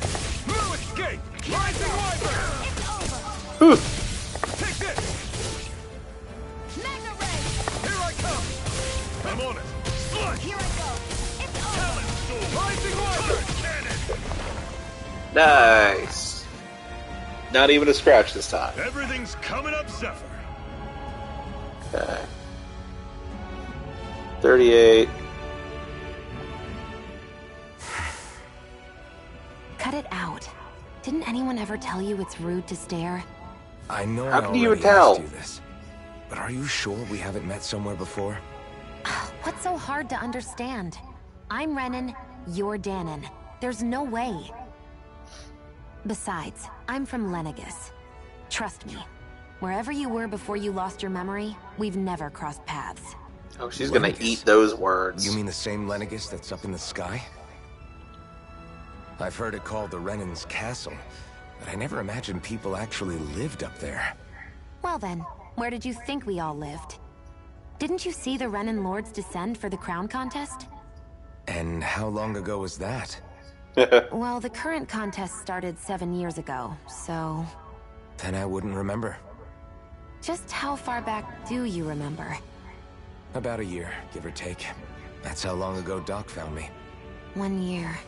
Blue escape. Rising Wyvern. Whew. Take this. Here I come. I'm on it. Slush. Here I go. It's Talon Storm. Rising Wyvern. Cannon. Nice. Not even a scratch this time. Everything's coming up, Zephyr. Okay. 38. Cut it out. Didn't anyone ever tell you it's rude to stare? I know How I can you already even tell? asked you this, but are you sure we haven't met somewhere before? What's so hard to understand? I'm Renan, you're Danon. There's no way. Besides, I'm from Lenegus. Trust me, wherever you were before you lost your memory, we've never crossed paths. Oh, she's gonna eat those words. You mean the same Lenegus that's up in the sky? I've heard it called the Renan's Castle, but I never imagined people actually lived up there. Well then, where did you think we all lived? Didn't you see the Renan Lords descend for the crown contest? And how long ago was that? Well, the current contest started 7 years ago, so... Then I wouldn't remember. Just how far back do you remember? About a year, give or take. That's how long ago Doc found me. 1 year.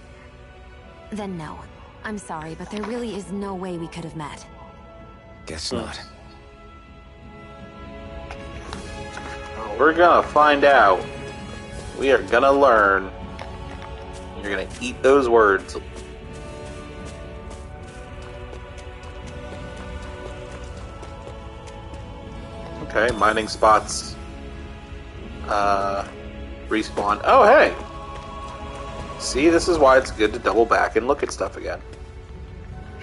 Then no. I'm sorry, but there really is no way we could have met. Guess not. We're gonna find out. We are gonna learn. You're gonna eat those words. Okay, mining spots. Respawn. Oh, hey! See, this is why it's good to double back and look at stuff again.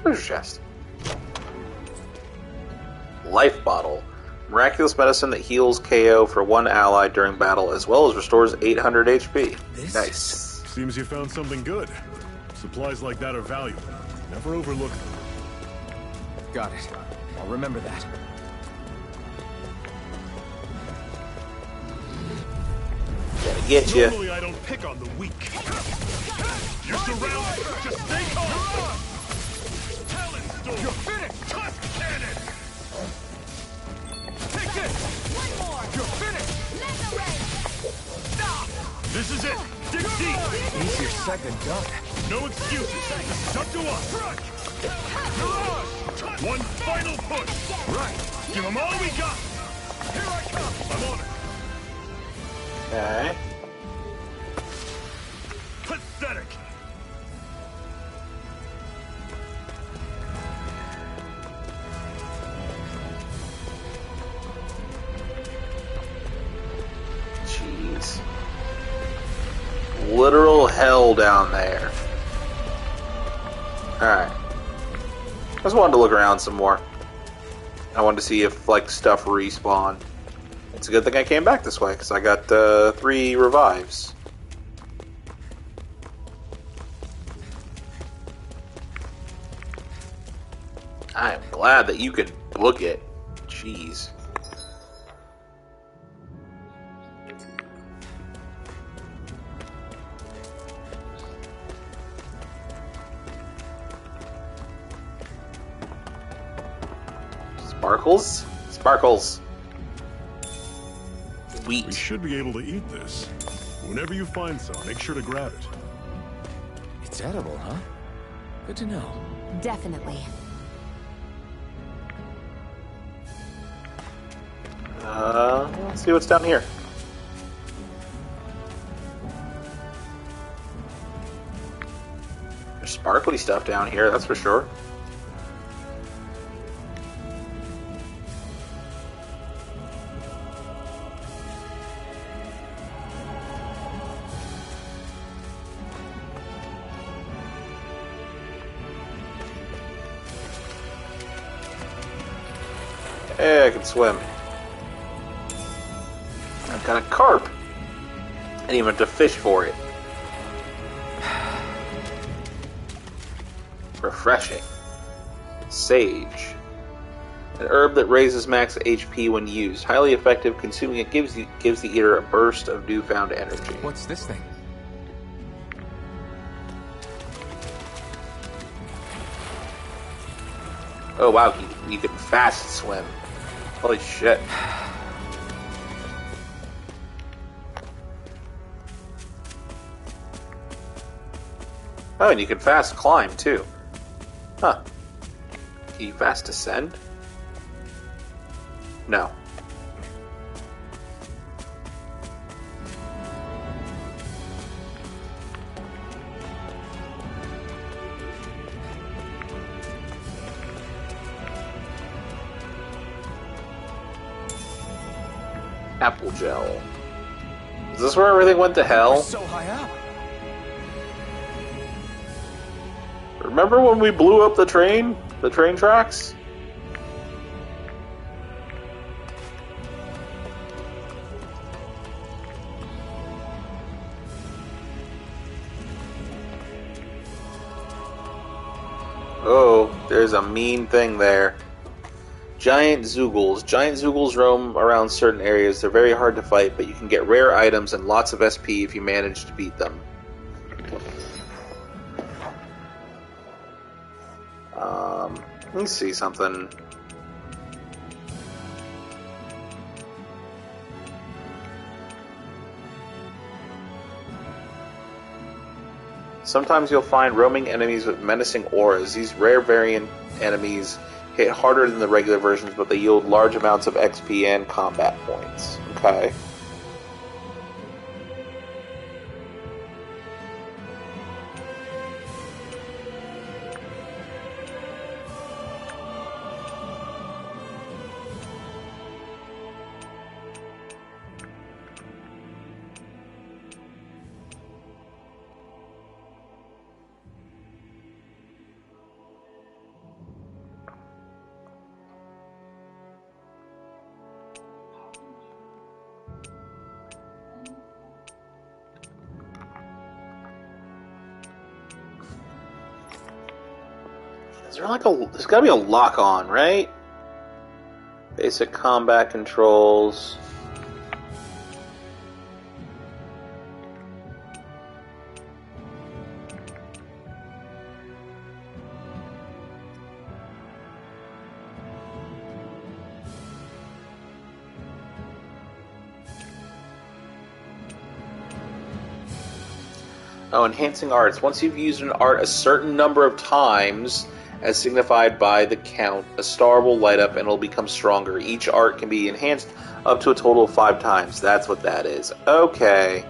Treasure chest. Life bottle. Miraculous medicine that heals KO for one ally during battle, as well as restores 800 HP. Nice. Seems you found something good. Supplies like that are valuable. Never overlook them. Got it. I'll remember that. Gotta get you. Normally I don't pick on the weak. You're surrounded. Just stay calm. Talent storm. You're finished. Tusk cannon. Take this. One more. You're finished. Stop. This is it. Dig deep. Easier said than done. No excuses. It's up to us. Mirage. One final push. Right. Give them all we got. Here I come. I'm on it. Okay. Pathetic. Jeez. Literal hell down there. Alright. I just wanted to look around some more. I wanted to see if, like, stuff respawned. It's a good thing I came back this way, because I got 3 revives. I am glad that you could book it. Jeez. Sparkles? Sparkles. Wheat. We should be able to eat this. Whenever you find some, make sure to grab it. It's edible, huh? Good to know. Definitely. Let's see what's down here. There's sparkly stuff down here, that's for sure. Hey, I can swim. I've got a carp. I didn't even have to fish for it. Refreshing. Sage. An herb that raises max HP when used. Highly effective. Consuming it gives the eater a burst of newfound energy. What's this thing? Oh wow, you can fast swim. Holy shit. Oh, and you can fast climb too. Huh. Can you fast descend? No. Apple gel. Is this where everything went to hell? So high up. Remember when we blew up the train? The train tracks? Oh, there's a mean thing there. Giant Zoogles. Giant Zoogles roam around certain areas. They're very hard to fight, but you can get rare items and lots of SP if you manage to beat them. Let me see something. Sometimes you'll find roaming enemies with menacing auras. These rare variant enemies hit harder than the regular versions, but they yield large amounts of XP and combat points. Okay. Is there like a... There's gotta be a lock-on, right? Basic combat controls. Oh, enhancing arts. Once you've used an art a certain number of times, as signified by the count, a star will light up and it'll become stronger. Each art can be enhanced up to a total of 5 times. That's what that is. Okay.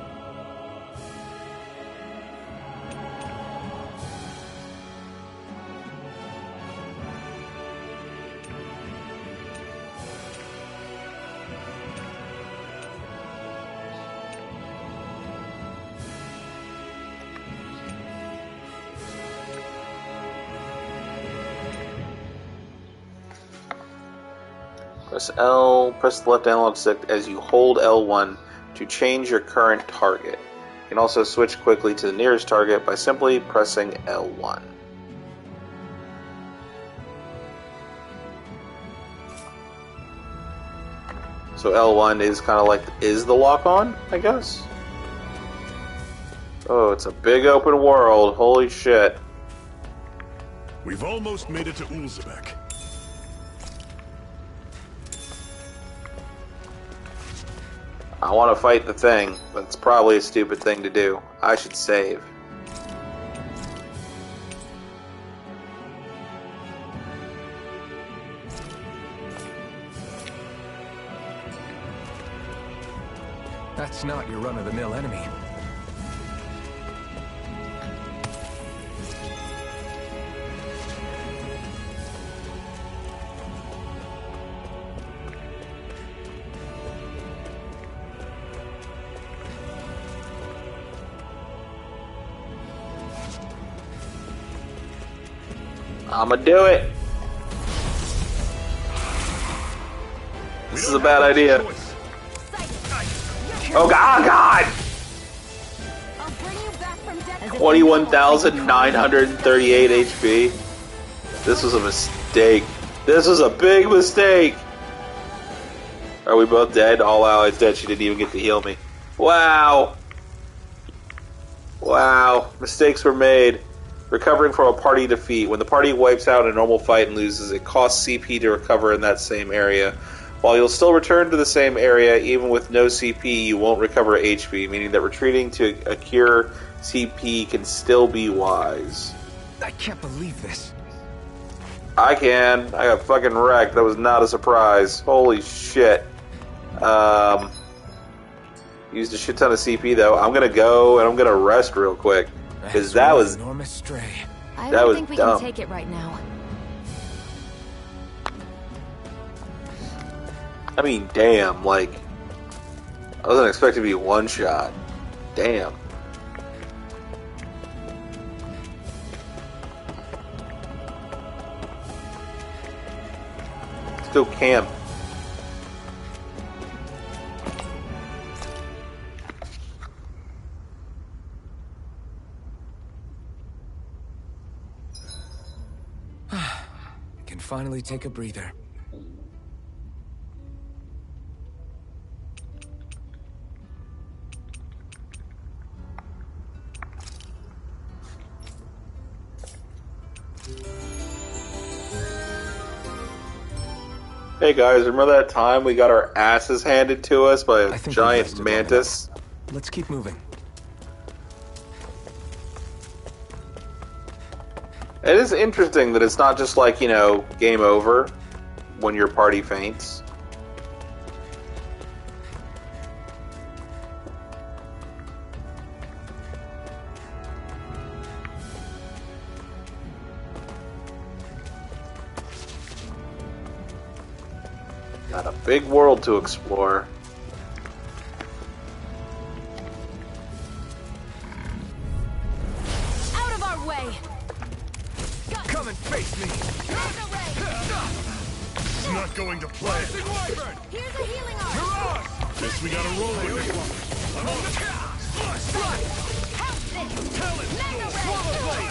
Press L, press the left analog stick as you hold L1 to change your current target. You can also switch quickly to the nearest target by simply pressing L1. So L1 is kind of like, is the lock-on, I guess? Oh, it's a big open world. Holy shit. We've almost made it to Ulzebek. I want to fight the thing, but it's probably a stupid thing to do. I should save. That's not your run-of-the-mill enemy. I'ma do it. This is a bad idea. Oh God! 21,938 HP. This was a mistake. This was a big mistake. Are we both dead? All allies dead. She didn't even get to heal me. Wow. Wow. Mistakes were made. Recovering from a party defeat. When the party wipes out in a normal fight and loses, it costs CP to recover in that same area. While you'll still return to the same area, even with no CP, you won't recover HP, meaning that retreating to a cure CP can still be wise. I can't believe this. I can. I got fucking wrecked. That was not a surprise. Holy shit. Used a shit ton of CP though. I'm gonna go and I'm gonna rest real quick. Because that was enormous stray. I that don't was think we dumb. can take it right now. I mean, damn, like, I wasn't expecting to be one shot. Damn. Let's go camp. Can finally take a breather. Hey guys, remember that time we got our asses handed to us by a giant mantis? Let's keep moving. It is interesting that it's not just like, you know, game over when your party faints. Got a big world to explore. Out of our way! Come and face me! It's not going to play. Here's a healing arm! Guess we gotta roll with it. I'm on the House this! Mega ray!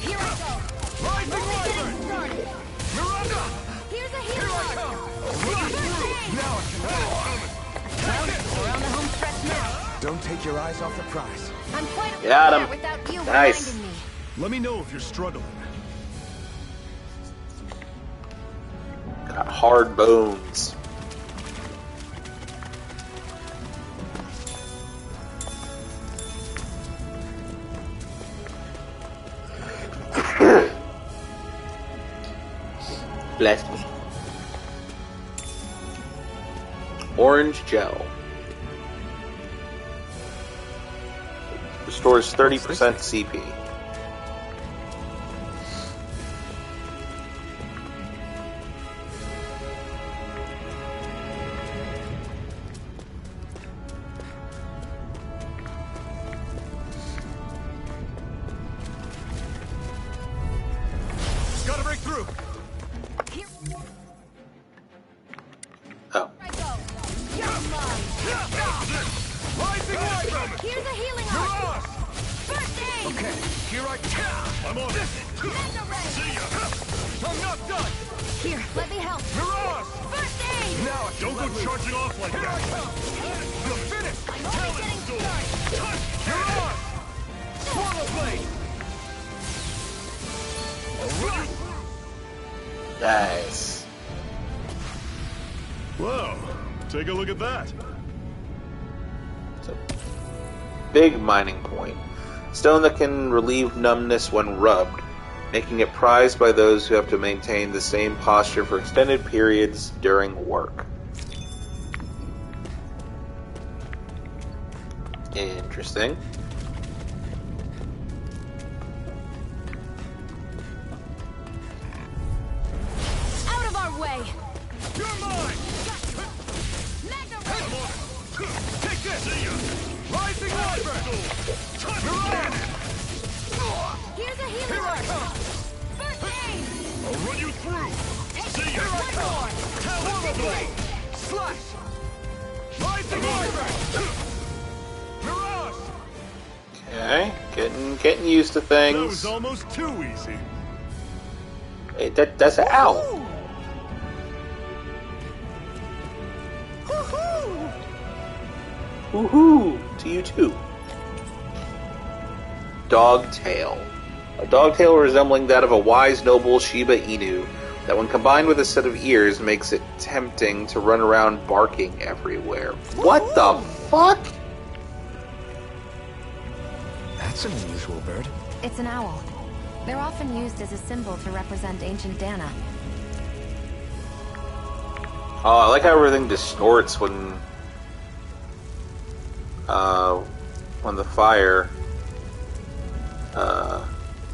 Here I go! Only getting started! Here's a healing arm! Now I can We're on the home stretch now. Don't take your eyes off the prize. I'm quite a Got player him. without you Nice. reminding me. Let me know if you're struggling. Got hard bones. Bless me. Orange gel. Restores 30% CP. Gotta break through. Here Oh. I go. You're mine. Here's a healing arm. First aid. Okay, here I come. I'm on it. Mega ray. See ya. I'm not done. Here, let me help. Mirage! First aid. Now I Don't go charging off like that. You're finished. I'm only getting started. Mirage! Swallow blade. Nice. Whoa, take a look at that. It's a big mining point. Stone that can relieve numbness when rubbed, making it prized by those who have to maintain the same posture for extended periods during work. Interesting. Out of our way. You're mine. Mega ray. Take this. Rising Wyvern. Mirage! Here's a healing Here I arm. come. First aid. I'll run you through. See ya. One more. Swallow blade. Slash. Rising Wyvern. Mirage! Okay, getting used to things. That was almost too easy. Hey, that's an owl. Woohoo! To you too. Dogtail. A dogtail resembling that of a wise noble Shiba Inu, that when combined with a set of ears makes it tempting to run around barking everywhere. What the fuck? That's an unusual bird. It's an owl. They're often used as a symbol to represent ancient Dana. Oh, I like how everything distorts when the fire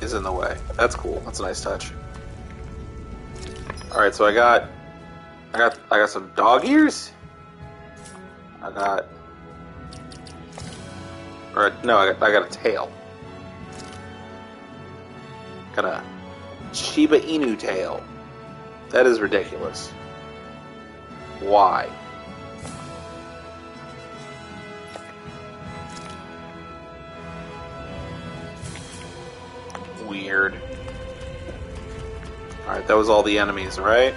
is in the way. That's cool. That's a nice touch. All right, so I got some dog ears. I got... Or, no, I got a tail. Got a Shiba Inu tail. That is ridiculous. Why? Weird. Alright, that was all the enemies, right?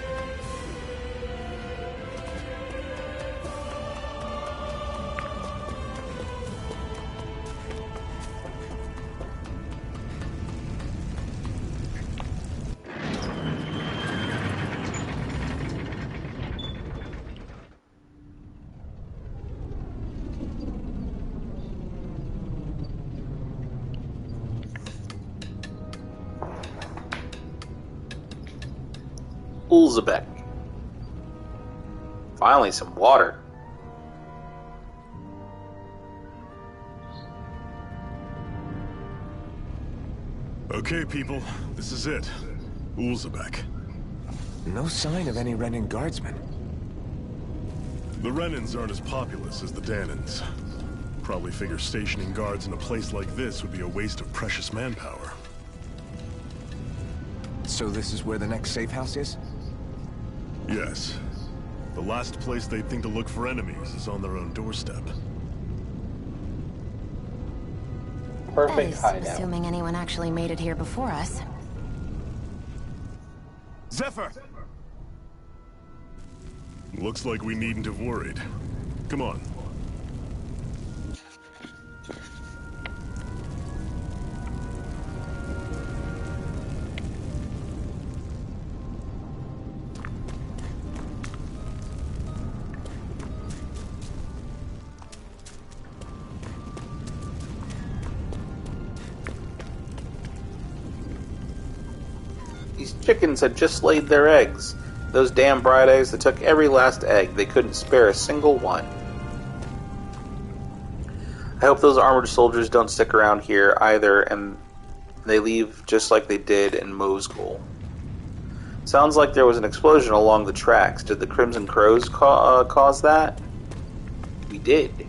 Ulzebek. Finally, some water. Okay, people, this is it. Ulzebek. No sign of any Renin guardsmen. The Renins aren't as populous as the Danins. Probably figure stationing guards in a place like this would be a waste of precious manpower. So this is where the next safe house is? Yes. The last place they'd think to look for enemies is on their own doorstep. Perfect That is, hideout. assuming anyone actually made it here before us. Zephyr! Looks like we needn't have worried. Come on. These chickens had just laid their eggs. Those damn bright eggs that took every last egg. They couldn't spare a single one. I hope those armored soldiers don't stick around here either, and they leave just like they did in Mosgul. Sounds like there was an explosion along the tracks. Did the Crimson Crows cause that? We did.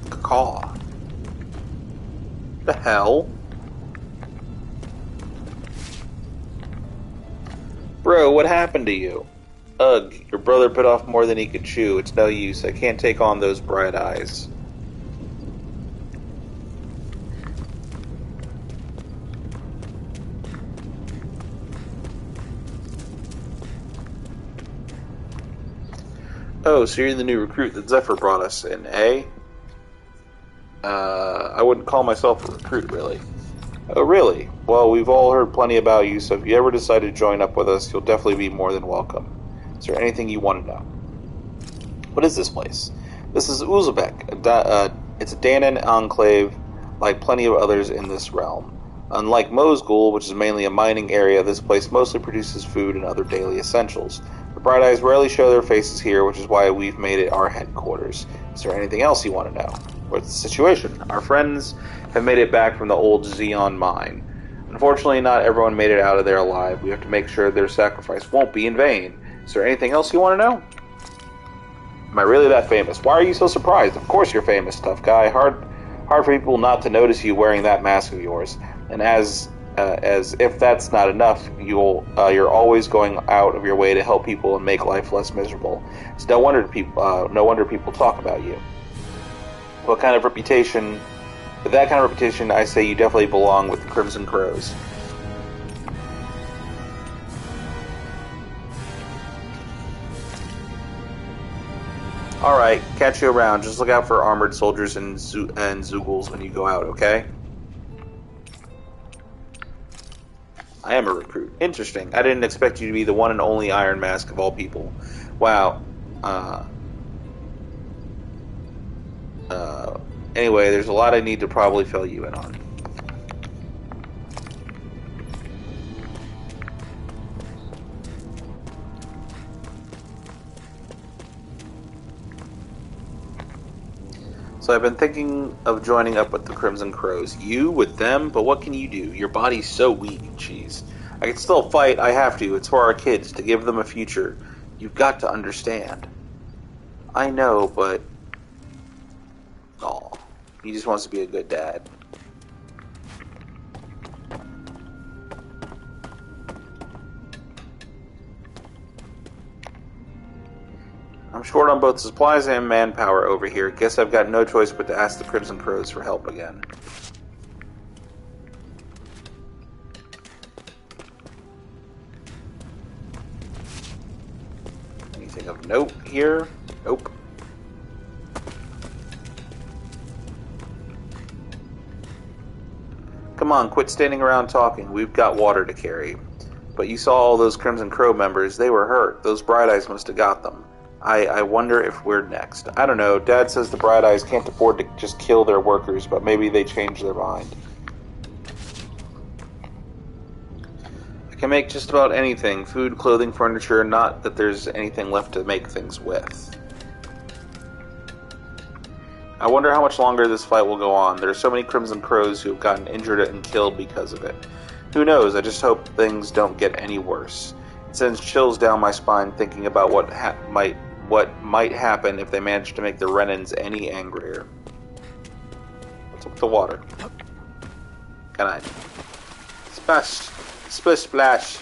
Caw. The hell? Bro, what happened to you? Ugh, your brother bit off more than he could chew. It's no use. I can't take on those bright eyes. Oh, so you're the new recruit that Zephyr brought us in, eh? I wouldn't call myself a recruit, really. Oh, really? Well, we've all heard plenty about you, so if you ever decide to join up with us, you'll definitely be more than welcome. Is there anything you want to know? What is this place? This is Uzbek. It's a Danan enclave, like plenty of others in this realm. Unlike Mosgul, which is mainly a mining area, this place mostly produces food and other daily essentials. The Bright Eyes rarely show their faces here, which is why we've made it our headquarters. Is there anything else you want to know? What's the situation? Our friends have made it back from the old Xeon mine. Unfortunately, not everyone made it out of there alive. We have to make sure their sacrifice won't be in vain. Is there anything else you want to know? Am I really that famous? Why are you so surprised? Of course you're famous, tough guy. Hard for people not to notice you wearing that mask of yours. And as if that's not enough, you're always going out of your way to help people and make life less miserable. It's no wonder people talk about you. With that kind of reputation, I say you definitely belong with the Crimson Crows. Alright, catch you around. Just look out for armored soldiers and Zooguls when you go out, okay? I am a recruit. Interesting. I didn't expect you to be the one and only Iron Mask of all people. Wow. Anyway, there's a lot I need to probably fill you in on. So I've been thinking of joining up with the Crimson Crows. You with them? But what can you do? Your body's so weak. Jeez. I can still fight. I have to. It's for our kids, to give them a future. You've got to understand. I know, but Aw. He just wants to be a good dad. I'm short on both supplies and manpower over here. Guess I've got no choice but to ask the Crimson Crows for help again. Anything of note here? Nope. Come on, quit standing around talking. We've got water to carry. But you saw all those Crimson Crow members. They were hurt. Those Bright Eyes must have got them. I wonder if we're next. I don't know. Dad says the Bright Eyes can't afford to just kill their workers, but maybe they changed their mind. I can make just about anything. Food, clothing, furniture. Not that there's anything left to make things with. I wonder how much longer this fight will go on. There are so many Crimson Crows who have gotten injured and killed because of it. Who knows? I just hope things don't get any worse. It sends chills down my spine thinking about what might happen if they manage to make the Renans any angrier. What's up with the water? Can I? Splash! Splish splash!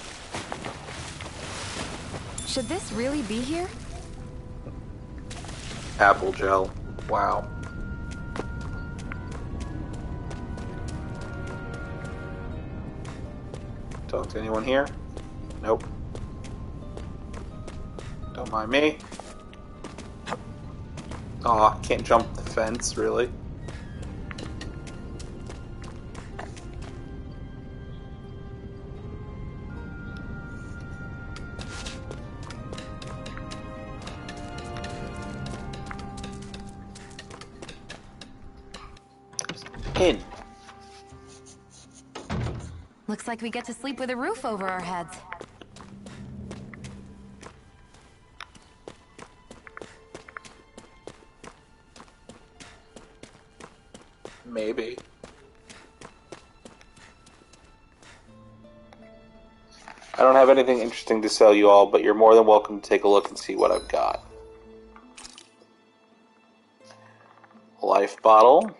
Should this really be here? Apple gel. Wow. Talk to anyone here? Nope. Don't mind me. Aw, can't jump the fence, really. In. Looks like we get to sleep with a roof over our heads. Maybe. I don't have anything interesting to sell you all, but you're more than welcome to take a look and see what I've got. Life bottle.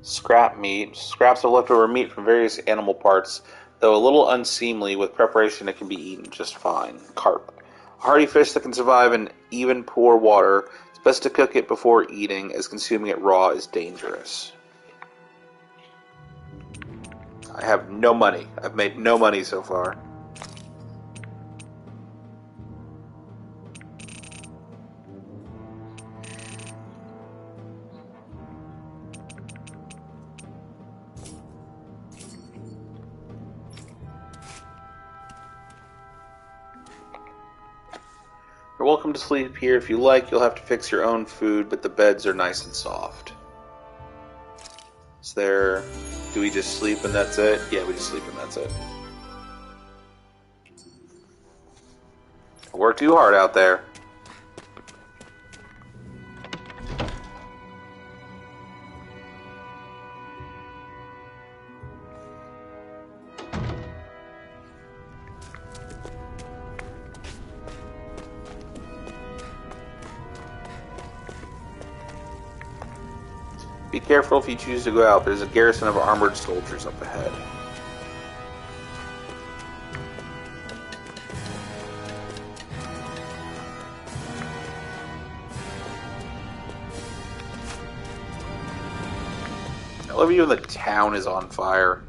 Scrap meat. Scraps of leftover meat from various animal parts, though a little unseemly. With preparation it can be eaten just fine. Carp. A hardy fish that can survive in even poor water. It's best to cook it before eating, as consuming it raw is dangerous. I have no money. I've made no money so far. You're welcome to sleep here if you like. You'll have to fix your own food, but the beds are nice and soft. Is there... Do we just sleep and that's it? Yeah, we just sleep and that's it. Don't work too hard out there. Be careful if you choose to go out. There's a garrison of armored soldiers up ahead. I love even the town is on fire.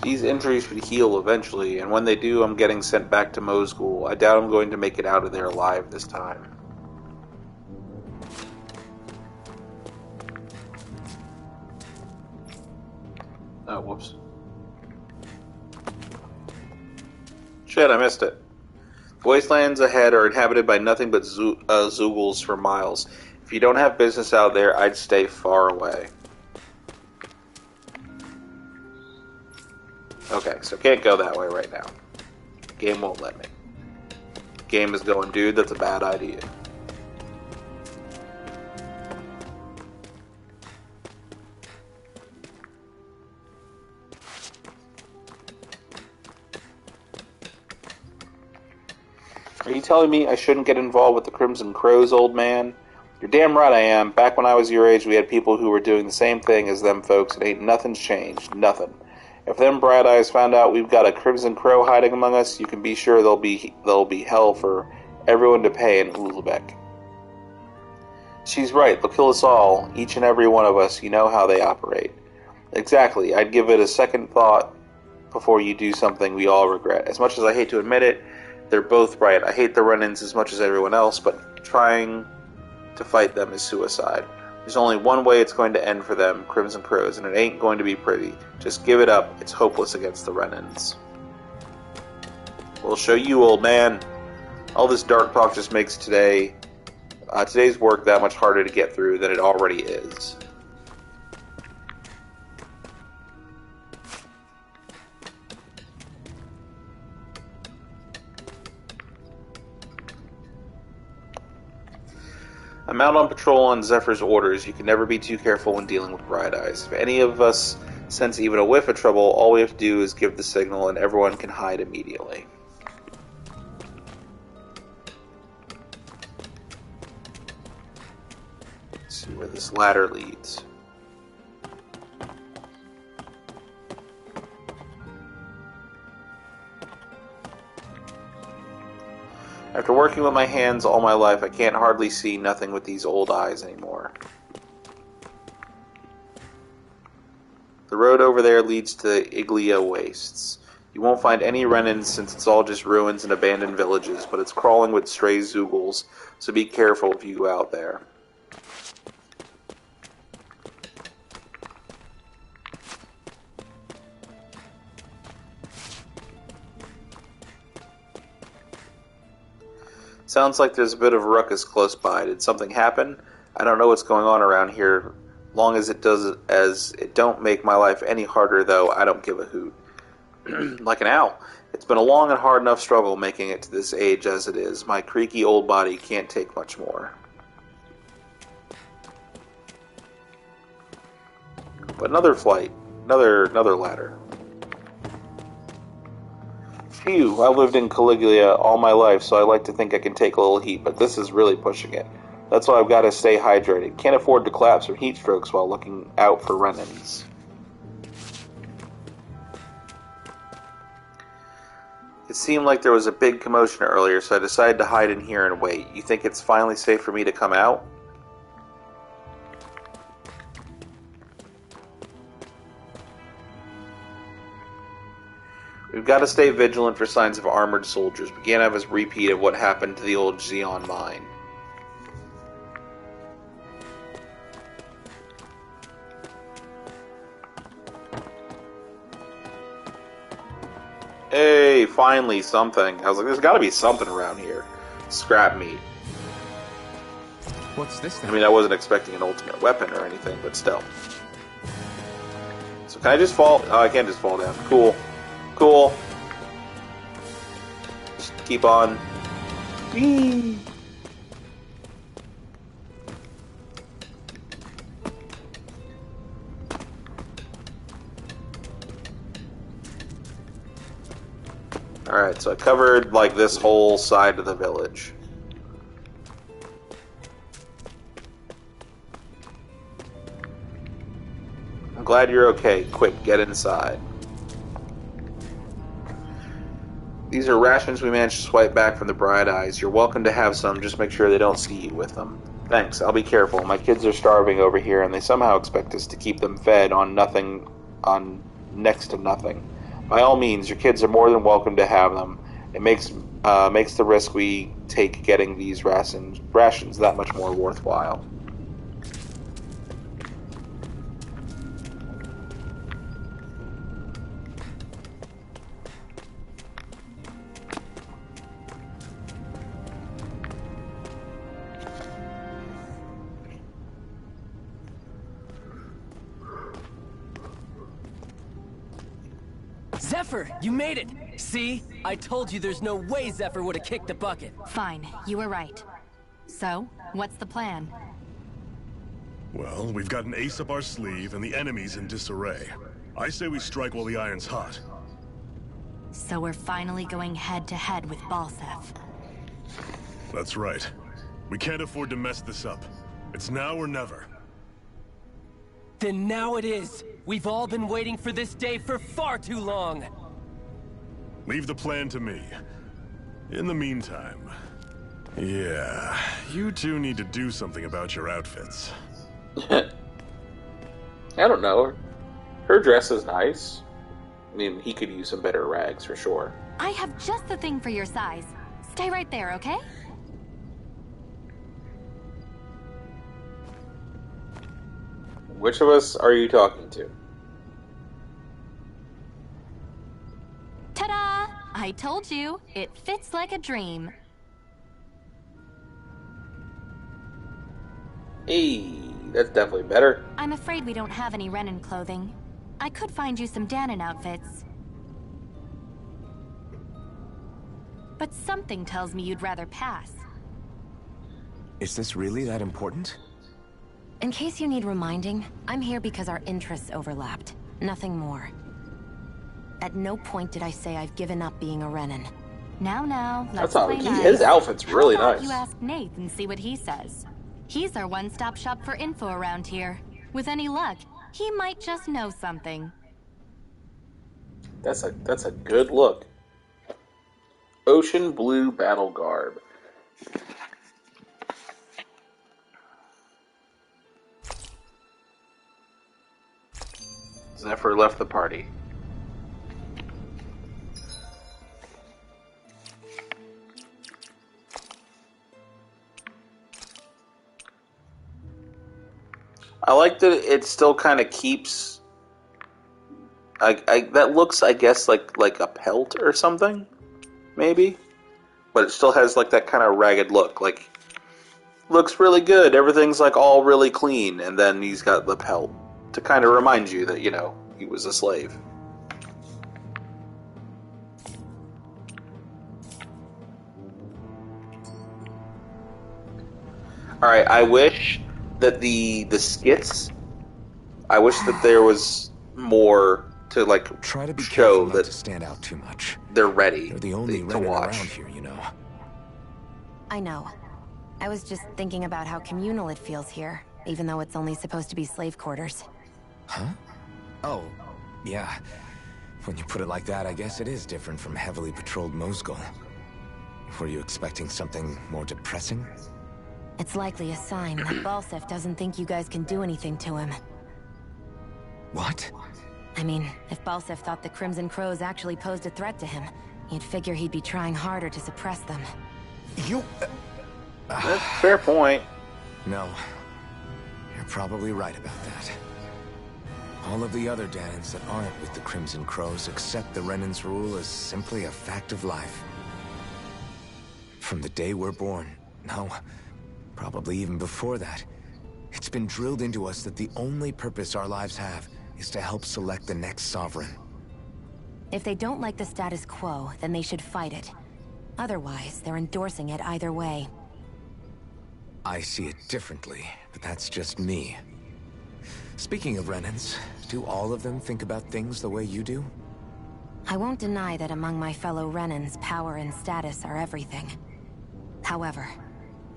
These injuries should heal eventually, and when they do, I'm getting sent back to Mo School. I doubt I'm going to make it out of there alive this time. Oh, whoops. Shit, I missed it. The wastelands ahead are inhabited by nothing but Zoogles for miles. If you don't have business out there, I'd stay far away. Okay, so can't go that way right now. Game won't let me. game is going, dude, that's a bad idea. Are you telling me I shouldn't get involved with the Crimson Crows, old man? You're damn right I am. Back when I was your age, we had people who were doing the same thing as them folks, and ain't nothing's changed. Nothing. If them bright eyes found out we've got a Crimson Crow hiding among us, you can be sure there'll be hell for everyone to pay in Ulbeck. She's right. They'll kill us all, each and every one of us. You know how they operate. Exactly. I'd give it a second thought before you do something we all regret. As much as I hate to admit it, they're both right. I hate the run-ins as much as everyone else, but trying to fight them is suicide. There's only one way it's going to end for them, Crimson Crows, and it ain't going to be pretty. Just give it up. It's hopeless against the run-ins. We'll show you, old man. All this dark talk just makes today's work that much harder to get through than it already is. I'm out on patrol on Zephyr's orders. You can never be too careful when dealing with Bright Eyes. If any of us sense even a whiff of trouble, all we have to do is give the signal and everyone can hide immediately. Let's see where this ladder leads. After working with my hands all my life, I can't hardly see nothing with these old eyes anymore. The road over there leads to Iglia Wastes. You won't find any Renins since it's all just ruins and abandoned villages, but it's crawling with stray Zoogles, so be careful if you go out there. Sounds like there's a bit of a ruckus close by. Did something happen? I don't know what's going on around here. Long as it don't make my life any harder, though, I don't give a hoot. Like an owl. It's been a long and hard enough struggle making it to this age as it is. My creaky old body can't take much more. But another flight. Another ladder. Phew, I lived in Caligula all my life, so I like to think I can take a little heat, but this is really pushing it. That's why I've got to stay hydrated. Can't afford to collapse from heat strokes while looking out for run-ins. It seemed like there was a big commotion earlier, so I decided to hide in here and wait. You think it's finally safe for me to come out? We've got to stay vigilant for signs of armored soldiers. We can't have a repeat of what happened to the old Xeon mine. Hey, finally something. I was like, there's got to be something around here. Scrap meat. What's this thing? I mean, I wasn't expecting an ultimate weapon or anything, but still. So can I just fall? Oh, I can't just fall down. Cool. Cool. Just keep on. Whee! Alright, so I covered like this whole side of the village. I'm glad you're okay. Quick, get inside. These are rations we managed to swipe back from the Bright Eyes. You're welcome to have some, just make sure they don't see you with them. Thanks, I'll be careful. My kids are starving over here, and they somehow expect us to keep them fed on next to nothing. By all means, your kids are more than welcome to have them. It makes the risk we take getting these rations that much more worthwhile. Zephyr, you made it! See? I told you there's no way Zephyr would have kicked the bucket. Fine, you were right. So, what's the plan? Well, we've got an ace up our sleeve and the enemy's in disarray. I say we strike while the iron's hot. So we're finally going head-to-head with Balsef. That's right. We can't afford to mess this up. It's now or never. Then now it is. We've all been waiting for this day for far too long. Leave the plan to me. In the meantime... Yeah, you two need to do something about your outfits. I don't know. Her dress is nice. I mean, he could use some better rags for sure. I have just the thing for your size. Stay right there, okay? Which of us are you talking to? Ta-da! I told you, it fits like a dream. Hey, that's definitely better. I'm afraid we don't have any Renin clothing. I could find you some Danon outfits. But something tells me you'd rather pass. Is this really that important? In case you need reminding, I'm here because our interests overlapped. Nothing more. At no point did I say I've given up being a Renin. Now, let's That's how play nice. his outfit's really How about nice. you ask Nate and see what he says. He's our one-stop shop for info around here. With any luck, he might just know something. That's a good look. Ocean blue battle garb. Zephyr left the party. I like that it still kind of keeps. That looks, I guess, like a pelt or something, maybe, but it still has like that kind of ragged look. Like, looks really good. Everything's like all really clean, and then he's got the pelt to kind of remind you that he was a slave. All right, I wish that the skits. I wish that there was more to like Try to be show careful not that to stand out too much. they're ready. They're the only to Renin watch. around here, you know. I know. I was just thinking about how communal it feels here, even though it's only supposed to be slave quarters. Huh? Oh, yeah. When you put it like that, I guess it is different from heavily patrolled Mosgul. Were you expecting something more depressing? It's likely a sign that Balsef doesn't think you guys can do anything to him. What? I mean, if Balsef thought the Crimson Crows actually posed a threat to him, you'd figure he'd be trying harder to suppress them. You... That's a fair point. No. You're probably right about that. All of the other Danons that aren't with the Crimson Crows accept the Renin's rule as simply a fact of life. From the day we're born, no, probably even before that, it's been drilled into us that the only purpose our lives have is to help select the next sovereign. If they don't like the status quo, then they should fight it. Otherwise, they're endorsing it either way. I see it differently, but that's just me. Speaking of Renins, do all of them think about things the way you do? I won't deny that among my fellow Renins, power and status are everything. However,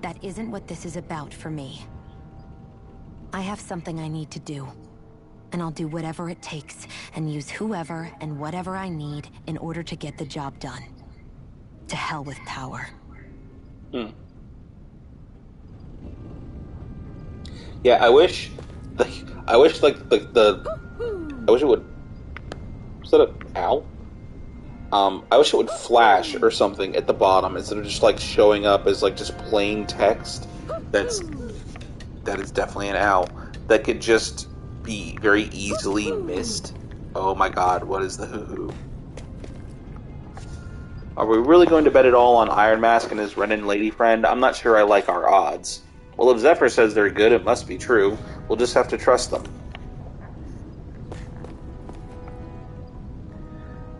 that isn't what this is about for me. I have something I need to do. And I'll do whatever it takes, and use whoever and whatever I need in order to get the job done. To hell with power. Yeah, I wish it would. Is that an owl? I wish it would flash or something at the bottom instead of just like showing up as like just plain text. That is definitely an owl. That could just be very easily missed. Oh my god, what is the hoo-hoo? Are we really going to bet it all on Iron Mask and his Renin lady friend? I'm not sure I like our odds. Well, if Zephyr says they're good, it must be true. We'll just have to trust them.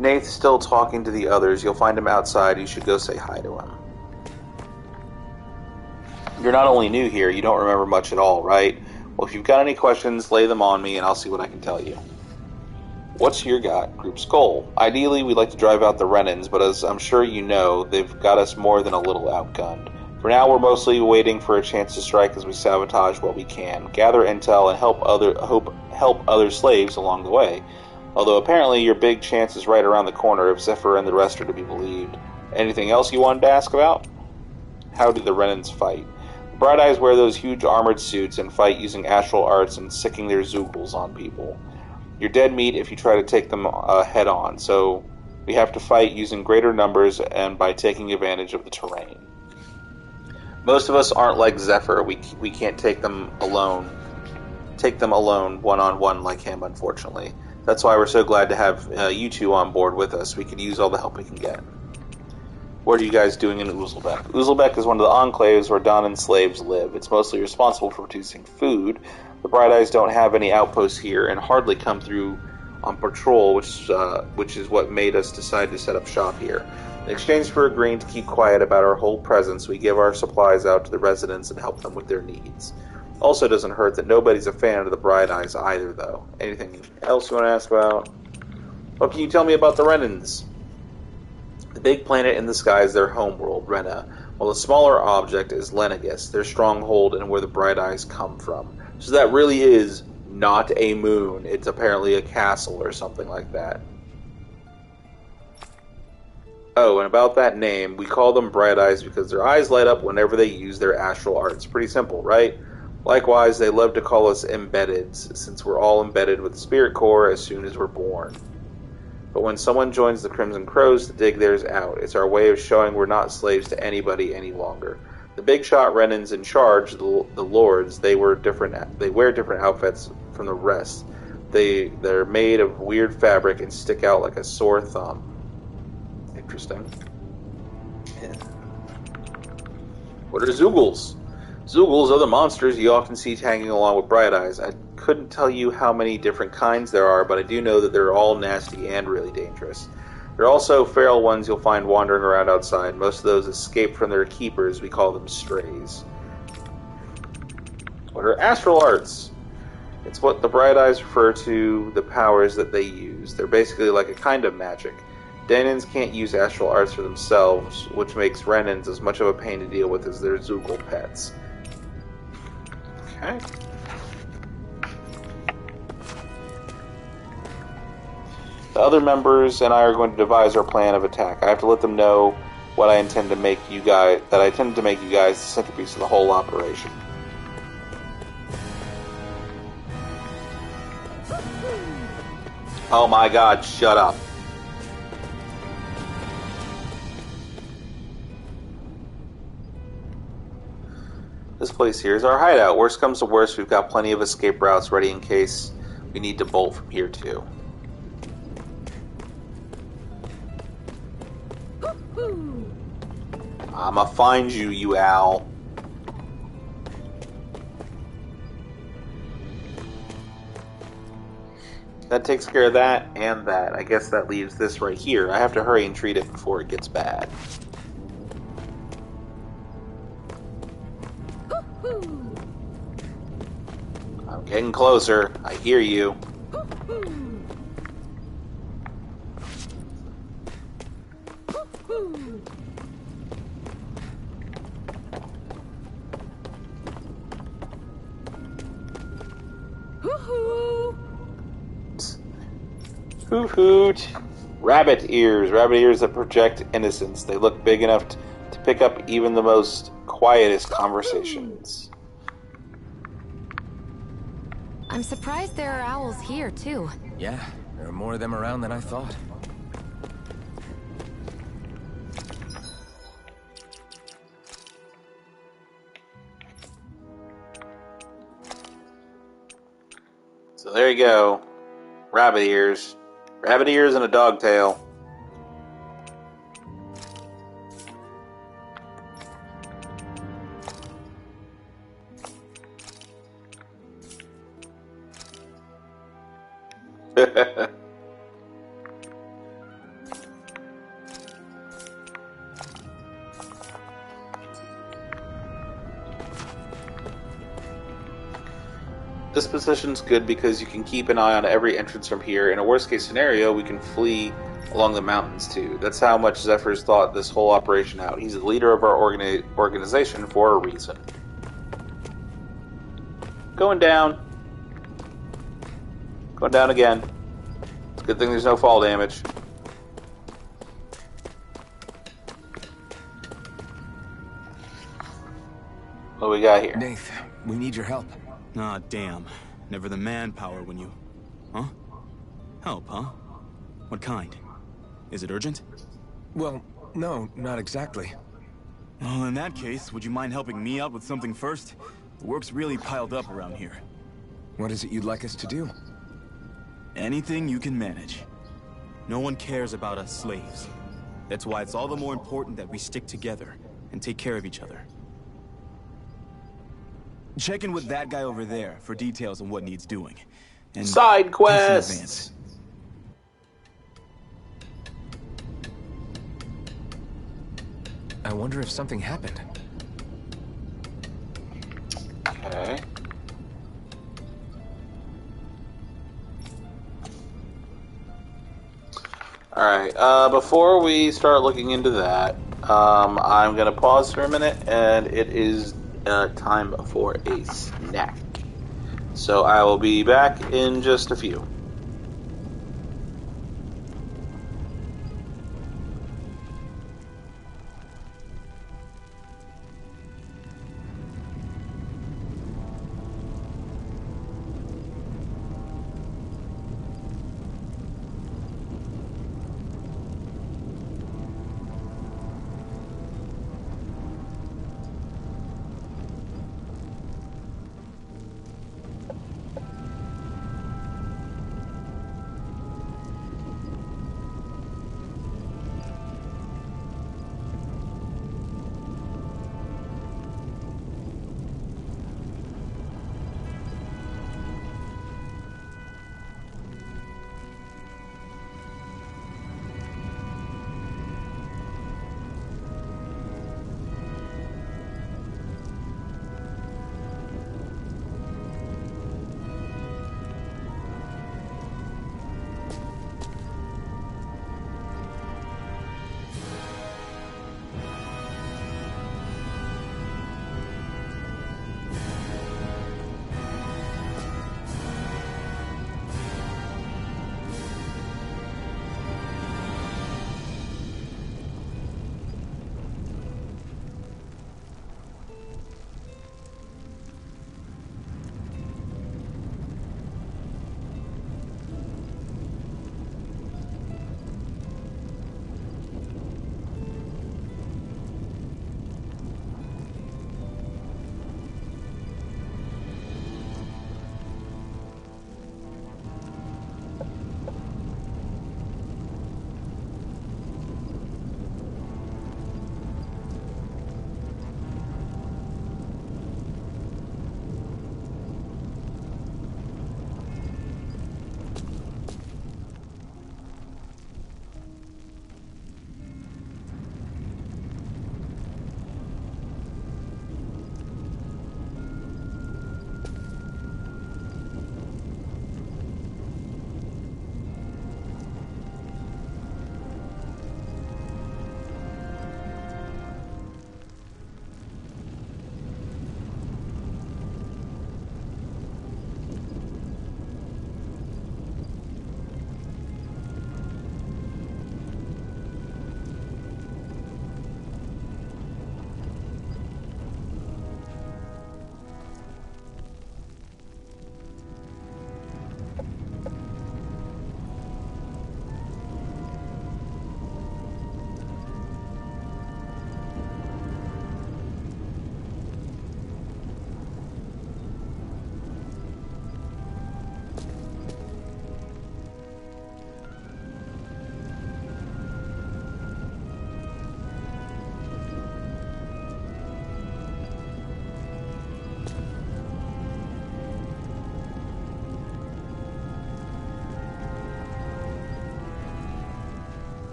Nate's still talking to the others. You'll find him outside. You should go say hi to him. You're not only new here, you don't remember much at all, right? Well, if you've got any questions, lay them on me and I'll see what I can tell you. What's your group's goal? Ideally, we'd like to drive out the Renans, but as I'm sure you know, they've got us more than a little outgunned. For now, we're mostly waiting for a chance to strike as we sabotage what we can, gather intel, and help other slaves along the way. Although apparently your big chance is right around the corner if Zephyr and the rest are to be believed. Anything else you wanted to ask about? How do the Renans fight? The Bright Eyes wear those huge armored suits and fight using astral arts and sicking their zoogles on people. You're dead meat if you try to take them head on, so we have to fight using greater numbers and by taking advantage of the terrain. Most of us aren't like Zephyr. We can't take them alone one-on-one like him, unfortunately. That's why we're so glad to have you two on board with us. We could use all the help we can get. What are you guys doing in Uzlebek? Uzlebek is one of the enclaves where Don and slaves live. It's mostly responsible for producing food. The Bright Eyes don't have any outposts here and hardly come through on patrol, which is what made us decide to set up shop here. In exchange for agreeing to keep quiet about our whole presence, we give our supplies out to the residents and help them with their needs. Also doesn't hurt that nobody's a fan of the Bright Eyes either, though. Anything else you want to ask about? What can you tell me about the Renans? The big planet in the sky is their homeworld, Rena, while the smaller object is Lenegus, their stronghold and where the Bright Eyes come from. So that really is not a moon. It's apparently a castle or something like that. Oh, and about that name, we call them Bright Eyes because their eyes light up whenever they use their astral arts. Pretty simple, right? Likewise, they love to call us Embeddeds, since we're all embedded with the Spirit Core as soon as we're born. But when someone joins the Crimson Crows to dig theirs out, it's our way of showing we're not slaves to anybody any longer. The big shot Renans in charge, the lords, they wear different outfits from the rest. They're made of weird fabric and stick out like a sore thumb. Interesting. Yeah. What are Zoogles? Zoogles are the monsters you often see hanging along with Bright Eyes. I couldn't tell you how many different kinds there are, but I do know that they're all nasty and really dangerous. There are also feral ones you'll find wandering around outside. Most of those escape from their keepers. We call them strays. What are astral arts? It's what the Bright Eyes refer to the powers that they use. They're basically like a kind of magic. Danans can't use astral arts for themselves, which makes Renans as much of a pain to deal with as their Zoogle pets. Okay. The other members and I are going to devise our plan of attack. I have to let them know what I intend to make you guys, that I intend to make you guys the centerpiece of the whole operation. Oh my god, shut up. This place here is our hideout. Worst comes to worst, we've got plenty of escape routes ready in case we need to bolt from here too. I'ma find you, you owl. That takes care of that and that. I guess that leaves this right here. I have to hurry and treat it before it gets bad. I'm getting closer. I hear you. Hoot hoot. Rabbit ears. Rabbit ears that project innocence. They look big enough to pick up even the most quietest conversations. I'm surprised there are owls here, too. Yeah, there are more of them around than I thought. So there you go. Rabbit ears. Rabbit ears and a dog tail. This position's good because you can keep an eye on every entrance from here. In a worst-case scenario, we can flee along the mountains, too. That's how much Zephyr's thought this whole operation out. He's the leader of our organization for a reason. Going down. Going down again. It's a good thing there's no fall damage. What do we got here? Nath, we need your help. Ah, damn. Never the manpower when you... Huh? Help, huh? What kind? Is it urgent? Well, no, not exactly. Well, in that case, would you mind helping me out with something first? The work's really piled up around here. What is it you'd like us to do? Anything you can manage. No one cares about us slaves. That's why it's all the more important that we stick together and take care of each other. Check in with that guy over there for details on what needs doing. And side quests! I wonder if something happened. Okay. Alright, before we start looking into that, I'm going to pause for a minute, and it is time for a snack. So I will be back in just a few.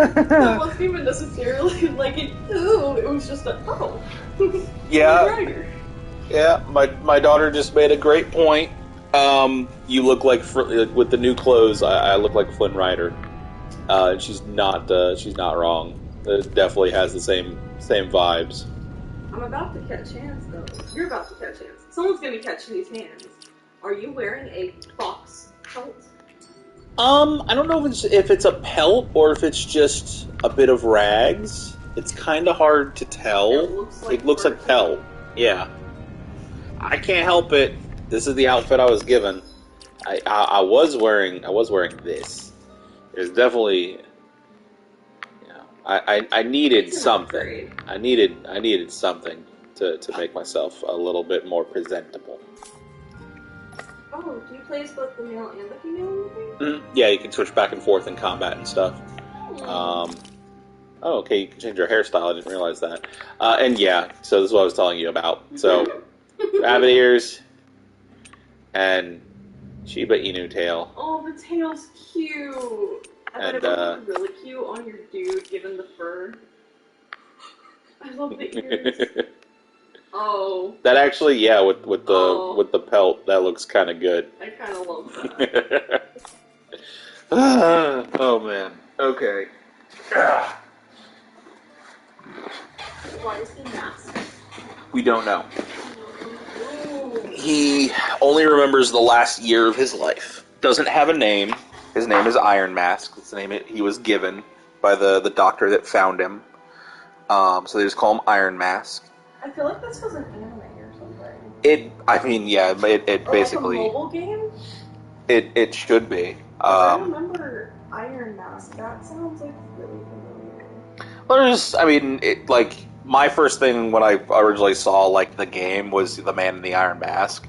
That wasn't even necessarily like an ooh, it was just a oh. Yeah. Yeah, my daughter just made a great point. You look like with the new clothes. I look like Flynn Rider. She's not wrong. It definitely has the same vibes. I'm about to catch hands though. You're about to catch hands. Someone's gonna catch these hands. Are you wearing a fox pelt? I don't know if it's a pelt or if it's just a bit of rags. It's kind of hard to tell. It looks like pelt. Yeah. I can't help it. This is the outfit I was given. I was wearing this. There's definitely, I needed something. I needed something to make myself a little bit more presentable. Oh, do you play as both the male and the female in the game? Mm-hmm. Yeah, you can switch back and forth in combat and stuff. Oh, okay, you can change your hairstyle. I didn't realize that. And yeah, so this is what I was telling you about. So, rabbit ears and Shiba Inu tail. Oh, the tail's cute. I bet it would look really cute on your dude, given the fur. I love the ears. Oh. That actually, yeah, with the pelt, that looks kind of good. I kind of love that. Oh man. Okay. Why is he masked? We don't know. He only remembers the last year of his life. Doesn't have a name. His name is Iron Mask. That's the name he was given by the doctor that found him. So they just call him Iron Mask. I feel like this was an anime or something. It basically... Like a mobile game? It should be. I remember Iron Mask. That sounds like really familiar. My first thing when I originally saw like the game was the man in the Iron Mask.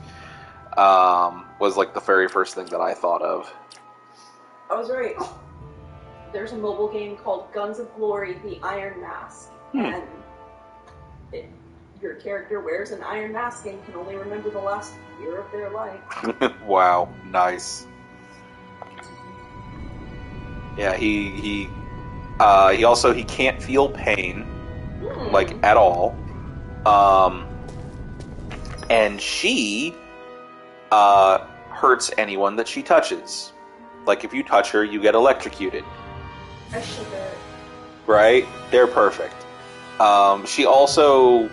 Was like the very first thing that I thought of. I was right. There's a mobile game called Guns of Glory: The Iron Mask, and your character wears an iron mask and can only remember the last year of their life. Wow, nice. Yeah, he also can't feel pain, like at all. And she hurts anyone that she touches. Like if you touch her, you get electrocuted. I should have. Right? They're perfect. She also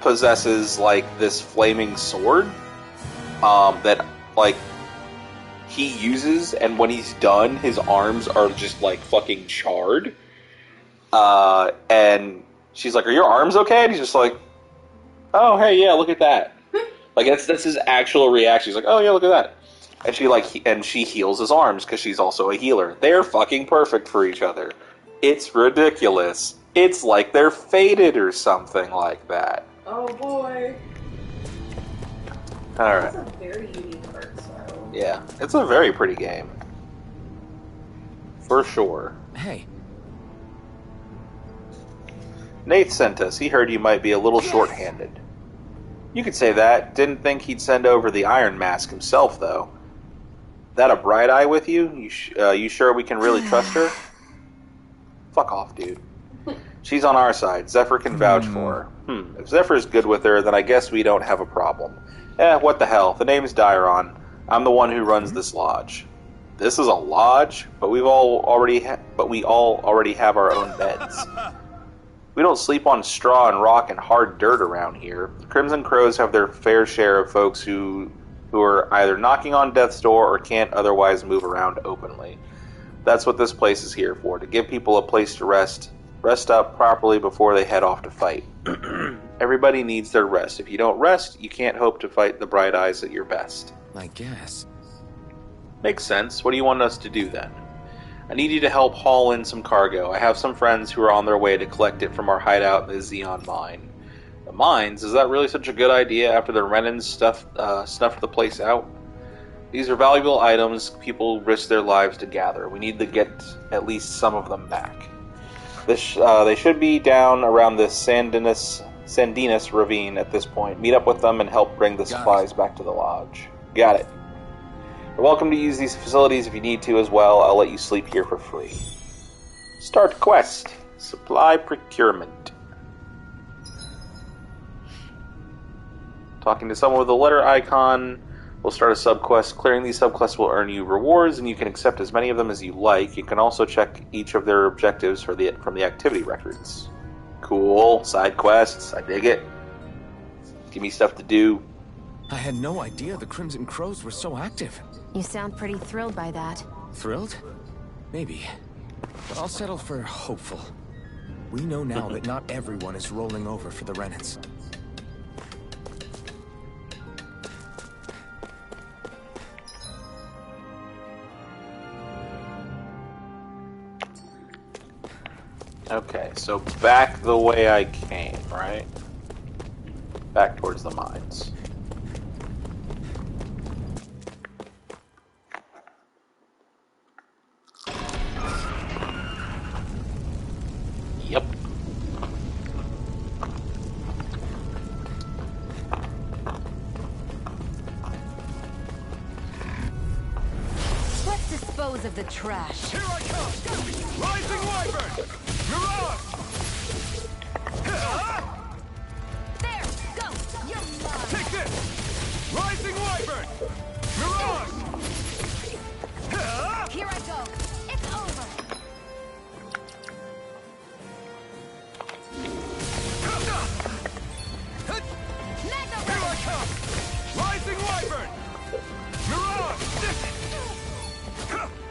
possesses like this flaming sword that like he uses, and when he's done, his arms are just like fucking charred. And she's like, "Are your arms okay?" And he's just like, "Oh, hey, yeah, look at that." Like that's his actual reaction. He's like, "Oh yeah, look at that." And she heals his arms because she's also a healer. They're fucking perfect for each other. It's ridiculous. It's like they're fated or something like that. Oh boy. Alright. That's a very unique art style. Yeah, it's a very pretty game. For sure. Hey. Nate sent us. He heard you might be a little short-handed. You could say that. Didn't think he'd send over the Iron Mask himself, though. That a bright eye with you? You sure we can really trust her? Fuck off, dude. She's on our side. Zephyr can vouch for her. If Zephyr's good with her, then I guess we don't have a problem. What the hell? The name's Dairon. I'm the one who runs this lodge. This is a lodge, but we all already have our own beds. We don't sleep on straw and rock and hard dirt around here. The Crimson Crows have their fair share of folks who are either knocking on death's door or can't otherwise move around openly. That's what this place is here for, to give people a place to rest up properly before they head off to fight. Everybody needs their rest. If you don't rest, you can't hope to fight the Bright Eyes at your best. I guess. Makes sense. What do you want us to do then? I need you to help haul in some cargo. I have some friends who are on their way to collect it from our hideout in the Xeon mine. The mines? Is that really such a good idea after the Renans snuffed the place out? These are valuable items people risk their lives to gather. We need to get at least some of them back. They should be down around the Sandinus ravine at this point. Meet up with them and help bring the supplies back to the lodge. Got it. You're welcome to use these facilities if you need to as well. I'll let you sleep here for free. Start quest. Supply procurement. Talking to someone with a letter icon will start a subquest. Clearing these subquests will earn you rewards, and you can accept as many of them as you like. You can also check each of their objectives from the activity records. Cool. Side quests. I dig it. Give me stuff to do. I had no idea the Crimson Crows were so active. You sound pretty thrilled by that. Thrilled? Maybe. But I'll settle for hopeful. We know now that not everyone is rolling over for the Renans. Okay, so back the way I came, right? Back towards the mines. Yep. Let's dispose of the trash. Here I come! Rising Wyvern! Mirage! There, go! You're mine! Take this! Rising Wyvern! Mirage! Here I go! It's over! Mega Here I come! Rising Wyvern! Mirage!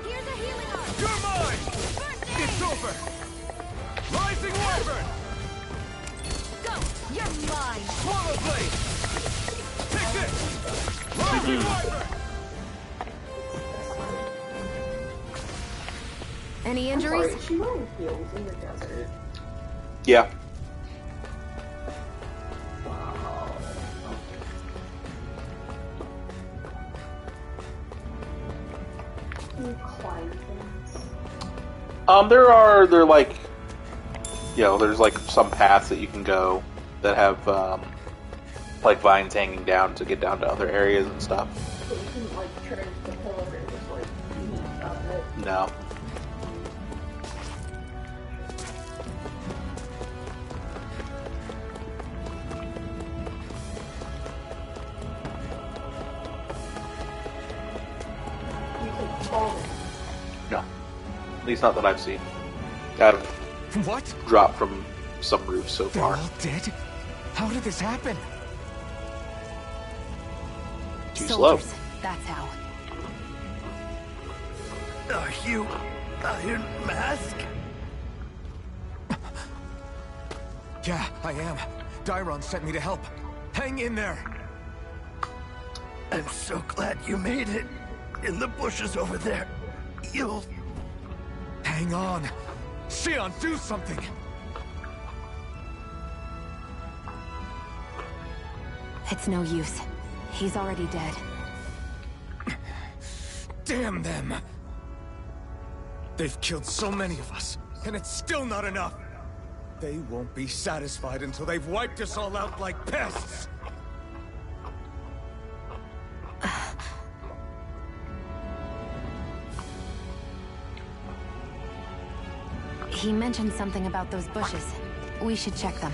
Here's a healing arm! You're mine! It's over! Rising Wyvern! Go! You're mine! Swallow Blade! Take this! Rising Wyvern! Any injuries? Sorry, is she wearing heels in the desert? Yeah. Can you climb things? They're like, there's like some paths that you can go that have, like vines hanging down to get down to other areas and stuff. So you can like turn the pillar and just like leap up it. No. You can fall in. No. At least not that I've seen. I've What? dropped from some roofs so They're far. all dead? How did this happen? Too slow. Soldiers, that's how. Are you Iron Mask? Yeah, I am. Dairon sent me to help. Hang in there. I'm so glad you made it. In the bushes over there. You'll... Hang on. Xion, do something! It's no use. He's already dead. Damn them! They've killed so many of us, and it's still not enough! They won't be satisfied until they've wiped us all out like pests! He mentioned something about those bushes. We should check them.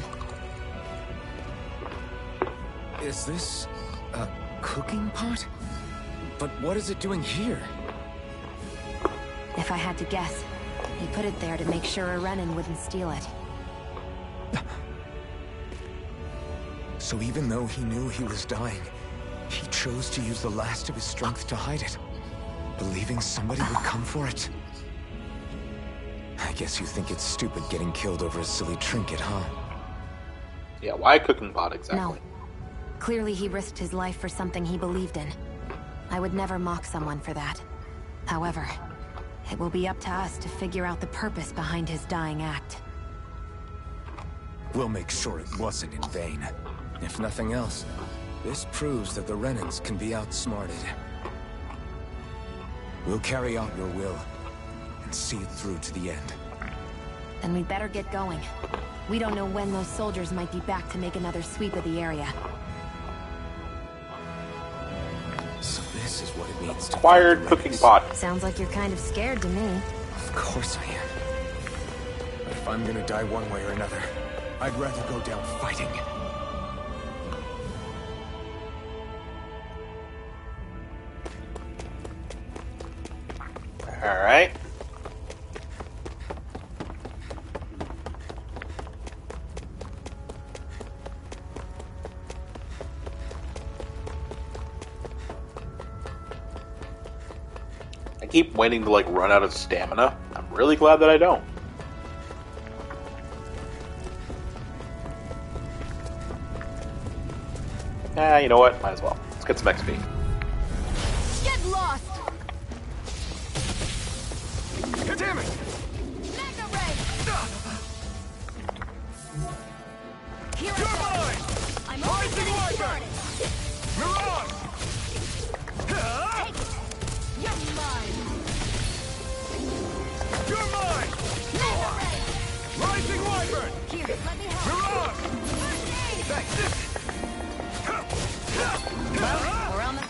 Is this a cooking pot? But what is it doing here? If I had to guess, he put it there to make sure a Renan wouldn't steal it. So even though he knew he was dying, he chose to use the last of his strength to hide it, believing somebody would come for it. I guess you think it's stupid getting killed over a silly trinket, huh? Yeah, why a cooking pot exactly? No. Clearly he risked his life for something he believed in. I would never mock someone for that. However, it will be up to us to figure out the purpose behind his dying act. We'll make sure it wasn't in vain. If nothing else, this proves that the Renans can be outsmarted. We'll carry out your will, and see it through to the end. Then we'd better get going. We don't know when those soldiers might be back to make another sweep of the area. So this is what it means to Acquired cooking pot. Sounds like you're kind of scared to me. Of course I am. I'm gonna die one way or another, I'd rather go down fighting. Alright. I keep waiting to, like, run out of stamina. I'm really glad that I don't. You know what? Might as well. Let's get some XP. Get lost! Damn it! Mega Ray! Here I You're go! mine! I'm only Rising getting Wyvern! started! Mirage! Take it! You're mine! You're mine! Mega Ray! Rising Wyvern! Here, let me help! Mirage! First aid! Thanks! Well, we're on the...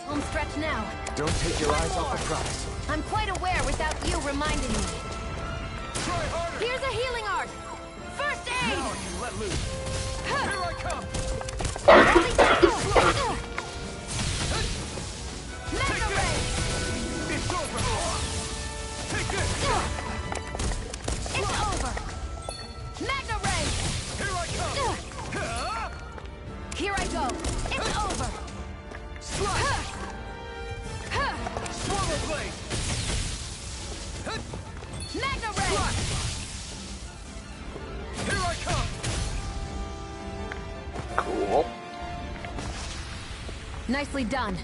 Home stretch now. Don't take your eyes off the prize. I'm quite aware without you reminding me. Try harder! Here's a healing art! First aid! Now I can let loose. Here I come! Mega Ray! It's over! Take this! It's over! Mega Ray! Here I come! Here I go! It's over! Slide! Swallow blade! Mega Ray! Here I come! Cool. Nicely done.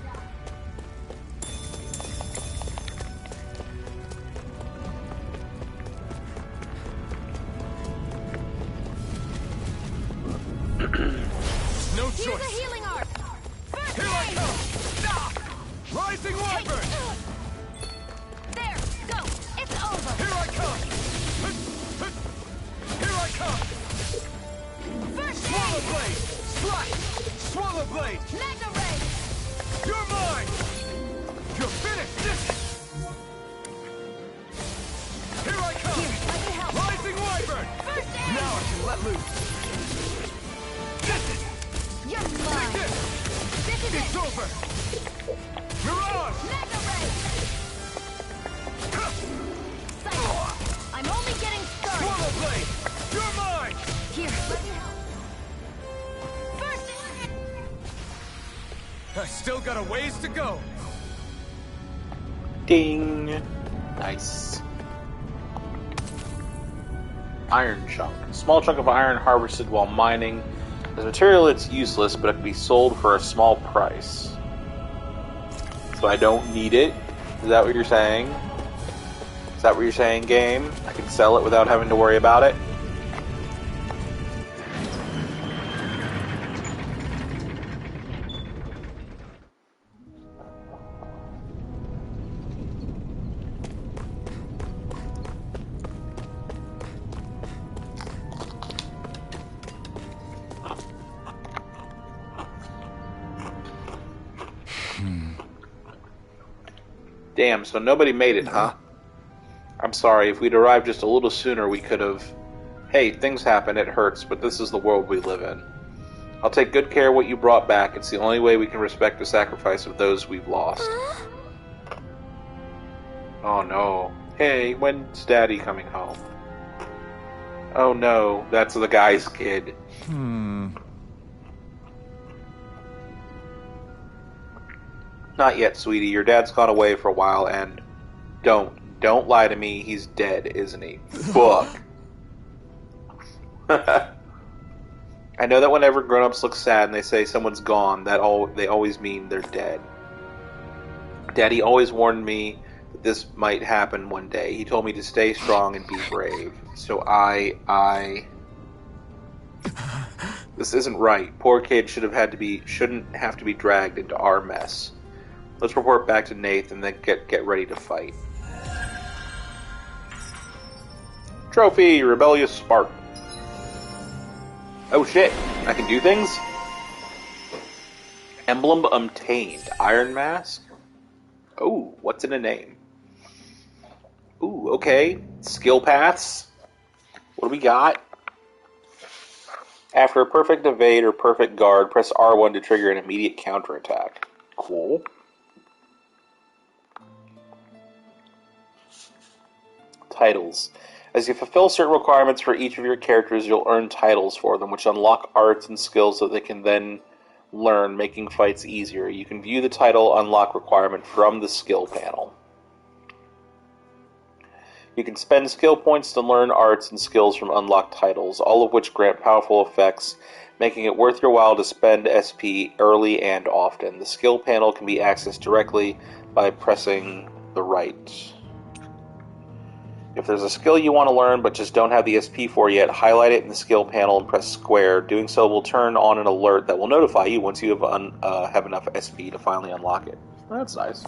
No Here's a choice! healing art! First Here I aid! come! Rising Wyvern! There! Go! It's over! Here I come! Here I come! First Swallow aid! blade! Slide! Swallow blade! Mega Ray! You're mine! You're finished! Here I come! Here, let me help! Rising Wyvern! First aid! Now I can let loose! This is... You're Take mine! this! This is It's it! over! Mirage! Mega Ray! Cycle! I'm only getting started! Swallow blade! You're mine! Here, let me help! First aid! I still got a ways to go! Ding. Nice. Iron chunk. Small chunk of iron harvested while mining. As material, it's useless, but it can be sold for a small price. So I don't need it? Is that what you're saying? Is that what you're saying, game? I can sell it without having to worry about it? Damn, so nobody made it, huh? I'm sorry, if we'd arrived just a little sooner, we could have... Hey, things happen, it hurts, but this is the world we live in. I'll take good care of what you brought back. It's the only way we can respect the sacrifice of those we've lost. Oh no. Hey, when's Daddy coming home? Oh no, that's the guy's kid. Not yet, sweetie. Your dad's gone away for a while, and... Don't lie to me. He's dead, isn't he? Fuck. I know that whenever grown-ups look sad and they say someone's gone, they always mean they're dead. Daddy always warned me that this might happen one day. He told me to stay strong and be brave. So This isn't right. Poor kid shouldn't have to be dragged into our mess. Let's report back to Nathan and then get ready to fight. Trophy, Rebellious Spark. Oh shit, I can do things? Emblem obtained. Iron Mask? Oh, what's in a name? Ooh, okay. Skill paths. What do we got? After a perfect evade or perfect guard, press R1 to trigger an immediate counterattack. Cool. Titles. As you fulfill certain requirements for each of your characters, you'll earn titles for them, which unlock arts and skills that they can then learn, making fights easier. You can view the title unlock requirement from the skill panel. You can spend skill points to learn arts and skills from unlocked titles, all of which grant powerful effects, making it worth your while to spend SP early and often. The skill panel can be accessed directly by pressing the right. If there's a skill you want to learn but just don't have the SP for yet, highlight it in the skill panel and press square. Doing so will turn on an alert that will notify you once you have enough SP to finally unlock it. That's nice.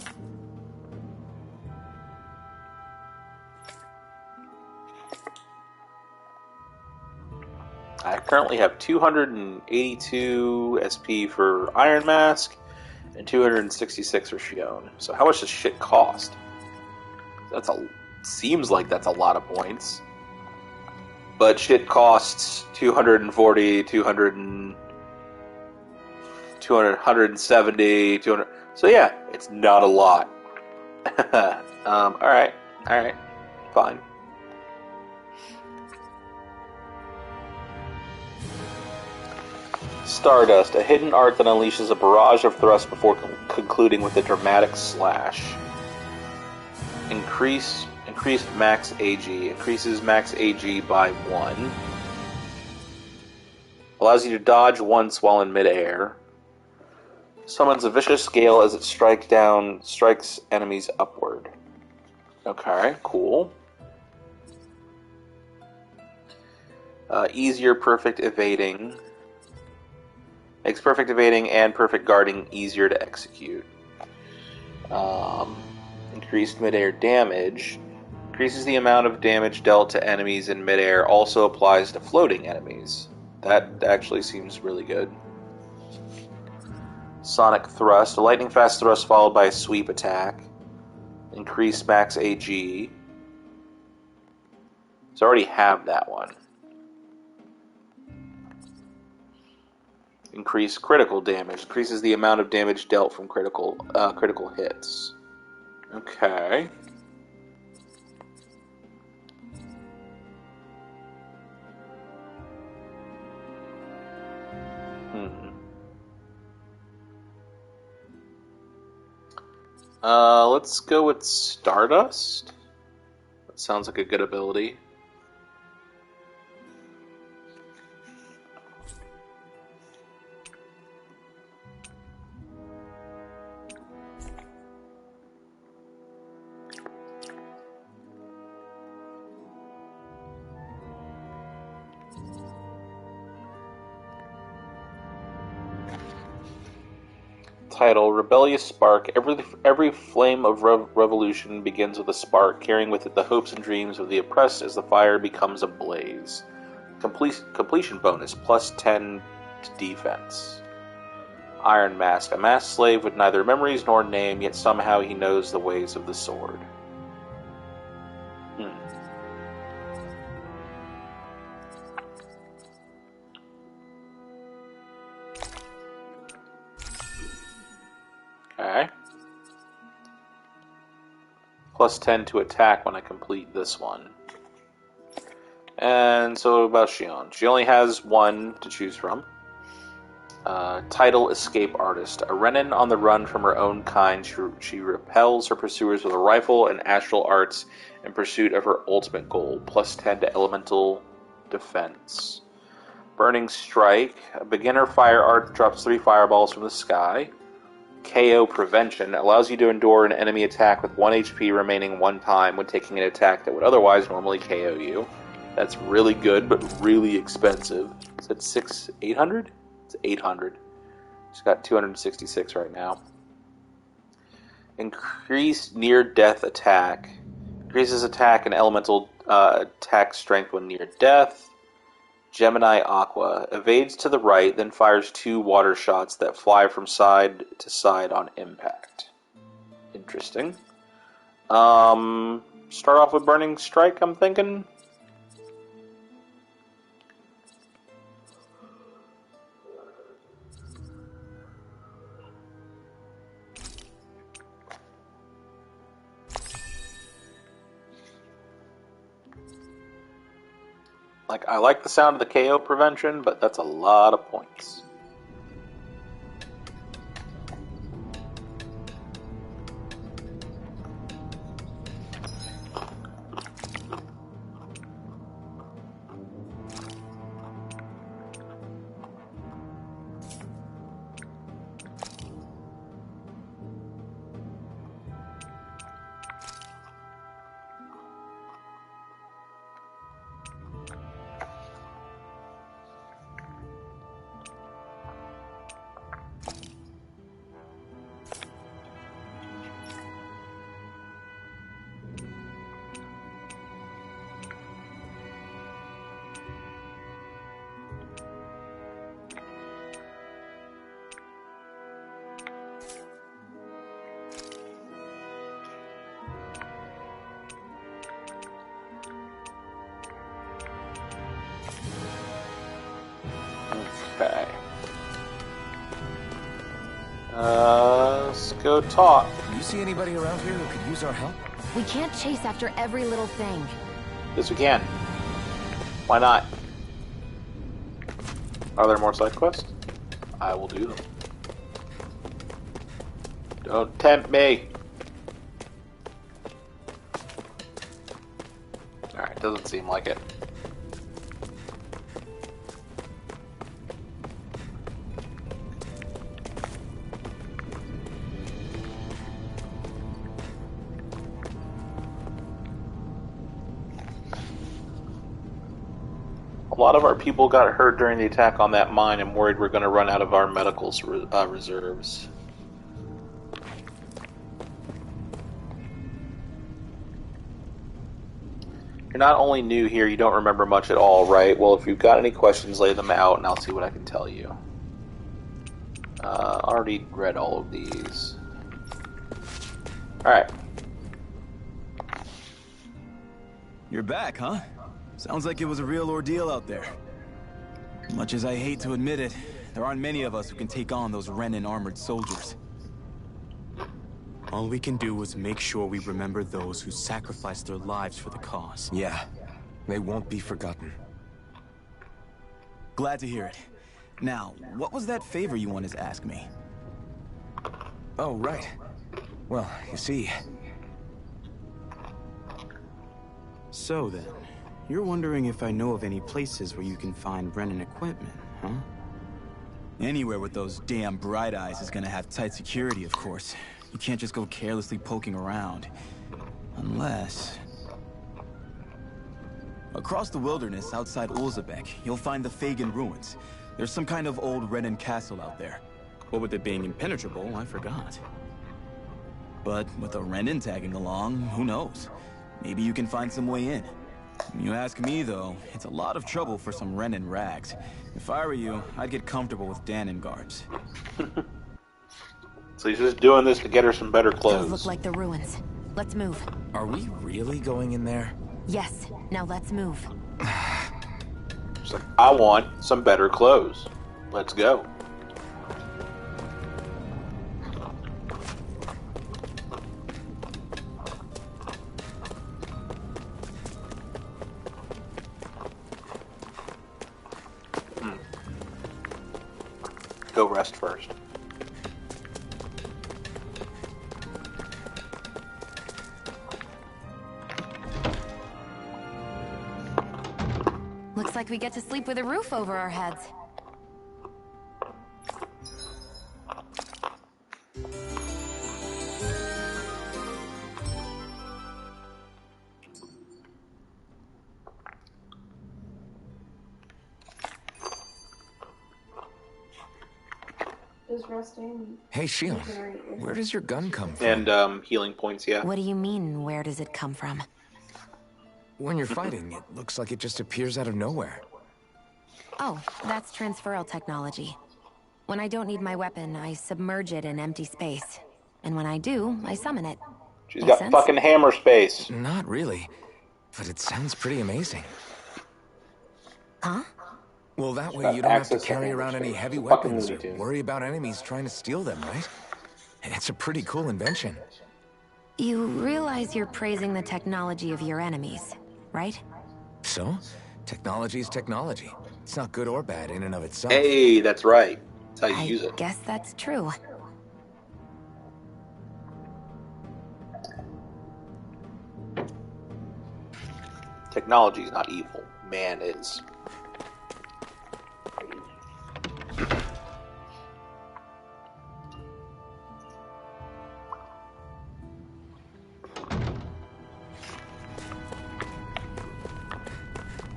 I currently have 282 SP for Iron Mask and 266 for Shion. So how much does shit cost? Seems like that's a lot of points. But shit costs 240, 170, 200. So yeah, it's not a lot. Alright, fine. Stardust, a hidden art that unleashes a barrage of thrust before concluding with a dramatic slash. Increased max AG. Increases max AG by 1. Allows you to dodge once while in midair. Summons a vicious gale as it strikes enemies upward. Okay, cool. Easier perfect evading. Makes perfect evading and perfect guarding easier to execute. Increased midair damage. Increases the amount of damage dealt to enemies in midair. Also applies to floating enemies. That actually seems really good. Sonic Thrust. A lightning fast thrust followed by a sweep attack. Increased max AG. So I already have that one. Increase critical damage. Increases the amount of damage dealt from critical hits. Okay. Let's go with Stardust. That sounds like a good ability. Title, Rebellious Spark. Every flame of revolution begins with a spark, carrying with it the hopes and dreams of the oppressed as the fire becomes a blaze. Completion bonus, plus 10 to defense. Iron Mask. A masked slave with neither memories nor name, yet somehow he knows the ways of the sword. Okay. Plus 10 to attack when I complete this one. And so about Shion. She only has one to choose from. Title, Escape Artist. A Renin on the run from her own kind, she repels her pursuers with a rifle and astral arts in pursuit of her ultimate goal. Plus 10 to elemental defense. Burning Strike. A beginner fire art drops 3 fireballs from the sky. KO Prevention allows you to endure an enemy attack with 1 HP remaining 1 time when taking an attack that would otherwise normally KO you. That's really good, but really expensive. Is that 800? It's 800. She's got 266 right now. Increased near-death attack. Increases attack and elemental attack strength when near death. Gemini Aqua. Evades to the right, then fires 2 water shots that fly from side to side on impact. Interesting. Start off with Burning Strike, I'm thinking. Like, I like the sound of the KO prevention, but that's a lot of points. Okay. Let's go talk. You see anybody around here who could use our help? We can't chase after every little thing. Yes, we can. Why not? Are there more side quests? I will do them. Don't tempt me. Alright, doesn't seem like it. A lot of our people got hurt during the attack on that mine. I'm worried we're going to run out of our medical reserves. You're not only new here, you don't remember much at all, right? Well, if you've got any questions, lay them out and I'll see what I can tell you. Already read all of these. Alright. You're back, huh? Sounds like it was a real ordeal out there. Much as I hate to admit it, there aren't many of us who can take on those Renin armored soldiers. All we can do is make sure we remember those who sacrificed their lives for the cause. Yeah, they won't be forgotten. Glad to hear it. Now, what was that favor you wanted to ask me? Oh, right. Well, you see... So then, you're wondering if I know of any places where you can find Renin equipment, huh? Anywhere with those damn bright eyes is gonna have tight security, of course. You can't just go carelessly poking around. Unless... Across the wilderness outside Ulzabek, you'll find the Fagan ruins. There's some kind of old Renin castle out there. What with it being impenetrable, I forgot. But with a Renin tagging along, who knows? Maybe you can find some way in. You ask me, though, it's a lot of trouble for some Renin rags. If I were you, I'd get comfortable with Danon guards. So he's just doing this to get her some better clothes. Those look like the ruins. Let's move. Are we really going in there? Yes. Now let's move. She's like, I want some better clothes. Let's go. Go rest first. Looks like we get to sleep with a roof over our heads. Is resting. Hey, Shion, where does your gun come from? And healing points, yeah. What do you mean, where does it come from? When you're fighting, it looks like it just appears out of nowhere. Oh, that's transferal technology. When I don't need my weapon, I submerge it in empty space. And when I do, I summon it. She's Make got sense? fucking hammer space. Not really, but it sounds pretty amazing. Huh? Well, that She's way got you don't have to access to carry hammer around any space. heavy It's a fucking weapons Looney or Tune. worry about enemies trying to steal them, right? It's a pretty cool invention. You realize you're praising the technology of your enemies, right? So, technology's technology. It's not good or bad in and of itself. Hey, that's right. That's how you I use it. guess that's true. Technology's not evil. Man is.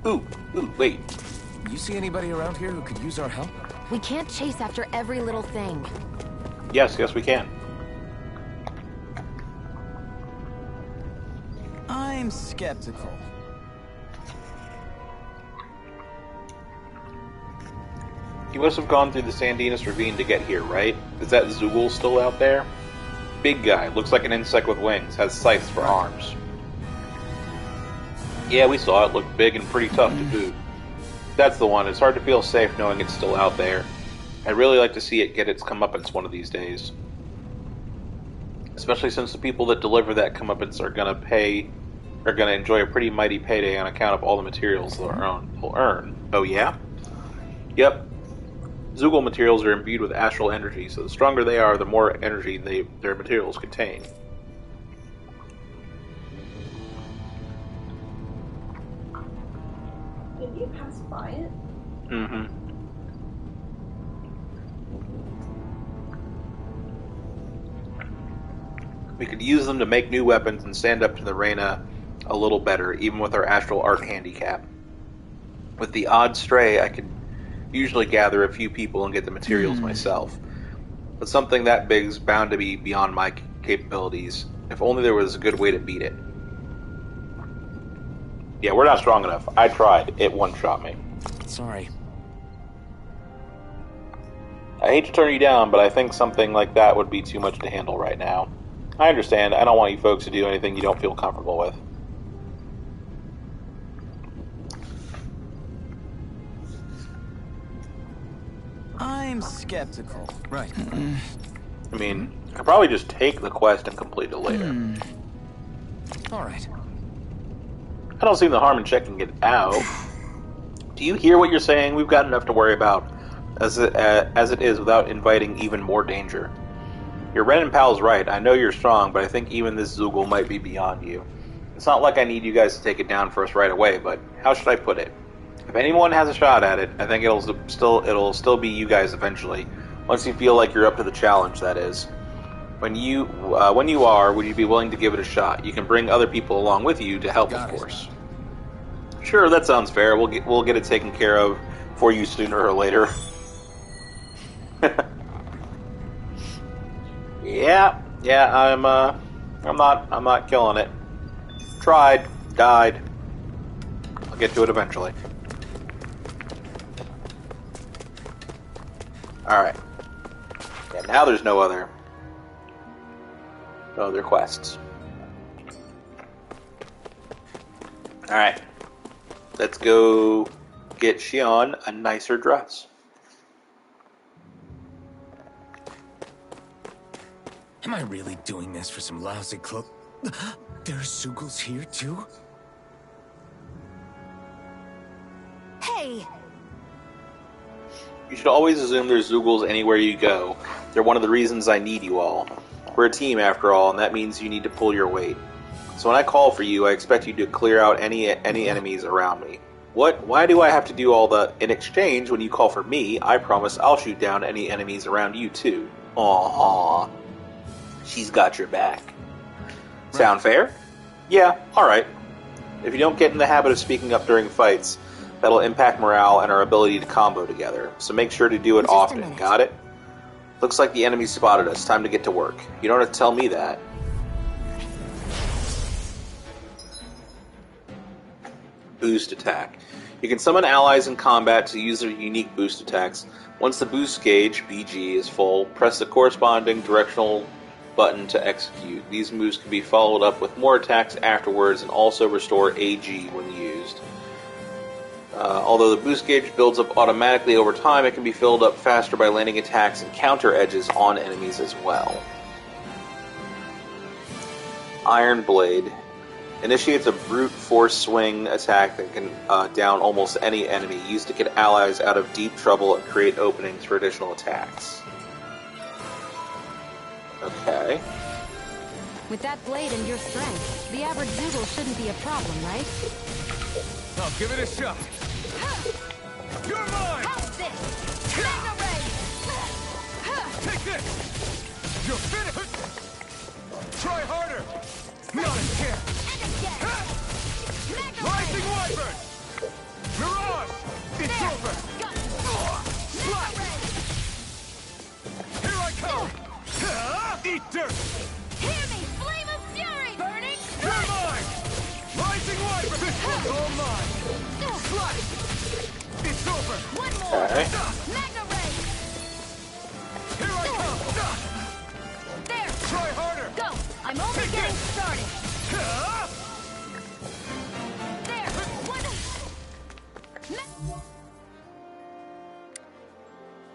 Ooh, wait. You see anybody around here who could use our help? We can't chase after every little thing. Yes, we can. I'm skeptical. You must have gone through the Sandinas Ravine to get here, right? Is that Zoogle still out there? Big guy, looks like an insect with wings, has scythes for arms. Yeah, we saw it. Looked big and pretty tough to boot. That's the one. It's hard to feel safe knowing it's still out there. I'd really like to see it get its comeuppance one of these days. Especially since the people that deliver that comeuppance are gonna enjoy a pretty mighty payday on account of all the materials they'll earn. Oh yeah? Yep. Zoogle materials are imbued with astral energy, so the stronger they are, the more energy their materials contain. Did you pass by it? Mm-hmm. We could use them to make new weapons and stand up to the Reyna a little better, even with our astral art handicap. With the odd stray, I could usually gather a few people and get the materials myself. But something that big is bound to be beyond my capabilities. If only there was a good way to beat it. Yeah, we're not strong enough. I tried. It one-shot me. Sorry. I hate to turn you down, but I think something like that would be too much to handle right now. I understand. I don't want you folks to do anything you don't feel comfortable with. I'm skeptical. Right. I mean, I could probably just take the quest and complete it later. All right. I don't see the harm in checking it out. Do you hear what you're saying? We've got enough to worry about as it is without inviting even more danger. Your Renin pal's right. I know you're strong, but I think even this Zoogle might be beyond you. It's not like I need you guys to take it down for us right away, but how should I put it? If anyone has a shot at it, I think it'll still be you guys eventually. Once you feel like you're up to the challenge, that is. When you are, would you be willing to give it a shot? You can bring other people along with you to help, of course. Sure, that sounds fair. We'll get it taken care of for you sooner or later. Yeah, I'm not killing it. Tried, died. I'll get to it eventually. Alright. Yeah, now there's no other quests. Alright. Let's go get Xion a nicer dress. Am I really doing this for some lousy cloak? There's Zoogles here too? Hey! You should always assume there's Zoogles anywhere you go. They're one of the reasons I need you all. We're a team after all, and that means you need to pull your weight. So when I call for you, I expect you to clear out any enemies around me. What? Why do I have to do all the... In exchange, when you call for me, I promise I'll shoot down any enemies around you too. Aww. She's got your back. Sound fair? Yeah, alright. If you don't get in the habit of speaking up during fights, that'll impact morale and our ability to combo together, so make sure to do it often, got it? Looks like the enemy spotted us. Time to get to work. You don't have to tell me that. Boost attack. You can summon allies in combat to use their unique boost attacks. Once the boost gauge, BG, is full, press the corresponding directional button to execute. These moves can be followed up with more attacks afterwards and also restore AG when used. Although the boost gauge builds up automatically over time, it can be filled up faster by landing attacks and counter edges on enemies as well. Iron Blade initiates a brute force swing attack that can down almost any enemy, used to get allies out of deep trouble and create openings for additional attacks. Okay. With that blade and your strength, the average Zoogle shouldn't be a problem, right? I'll give it a shot. You're mine! How's this? Mega Ray! Take this! You're finished! Try harder! Not a chance! And again! Mega Rising Ray! Wyvern! Mirage! It's There! over! Go! Slap! Mega Ray! Here I come! Eat dirt! Hear me! Flame of Fury! Burning You're Strike! mine! Rising Wyvern! This one's all mine! Slice! It's over! One more! Okay. Mega Ray! Here I come! There! Try harder! Go! I'm only getting started! There! One!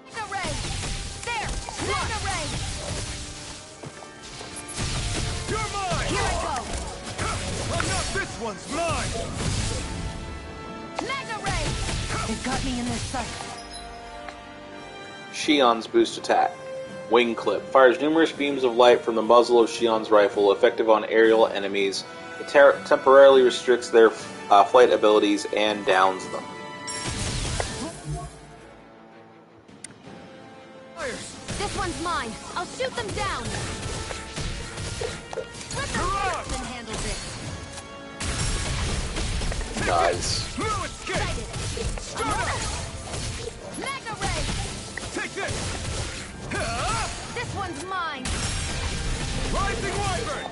Mega Ray! There! Mega Ray! You're mine! Here I go! Enough! This one's mine! Mega Ray! They've got me in their sight. Shion's boost attack. Wing Clip. Fires numerous beams of light from the muzzle of Shion's rifle, effective on aerial enemies. It temporarily restricts their flight abilities and downs them. This one's mine. I'll shoot them down. Let the horseman handle this. Nice. No escape! Start up! Mega Ray! Take this! This one's mine. Rising Wyvern!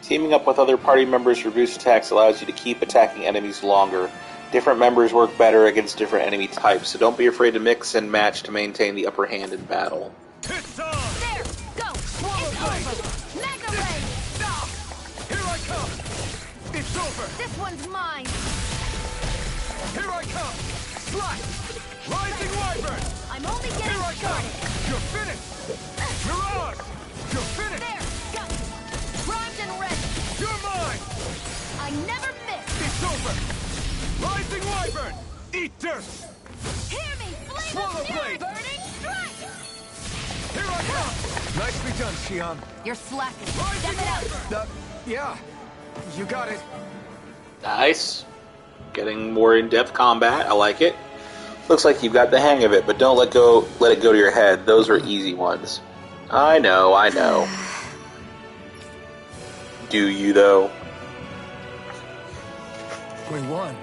Teaming up with other party members for boost attacks allows you to keep attacking enemies longer. Different members work better against different enemy types, so don't be afraid to mix and match to maintain the upper hand in battle. It's on! There! Go! Swallow It's blade! over! Mega Ray! Stop! Here I come! It's over! This one's mine. Here I come! Slice! Rising Wyvern! I'm only getting Here I come! started. You're finished! Mirage! You're finished! There! Go! Primed and ready. You're mine! I never miss. It's over! Rising Wyvern! Eat dirt! Hear me! Flame Swallow of Fury! blade! Burning Strike! Here I come! Nicely done, Shion. You're slacking. Rising Step it up. Wyvern! Yeah. You got it. Nice. Getting more in-depth combat. I like it. Looks like you've got the hang of it, but don't let it go to your head. Those are easy ones. I know. Do you, though? We won.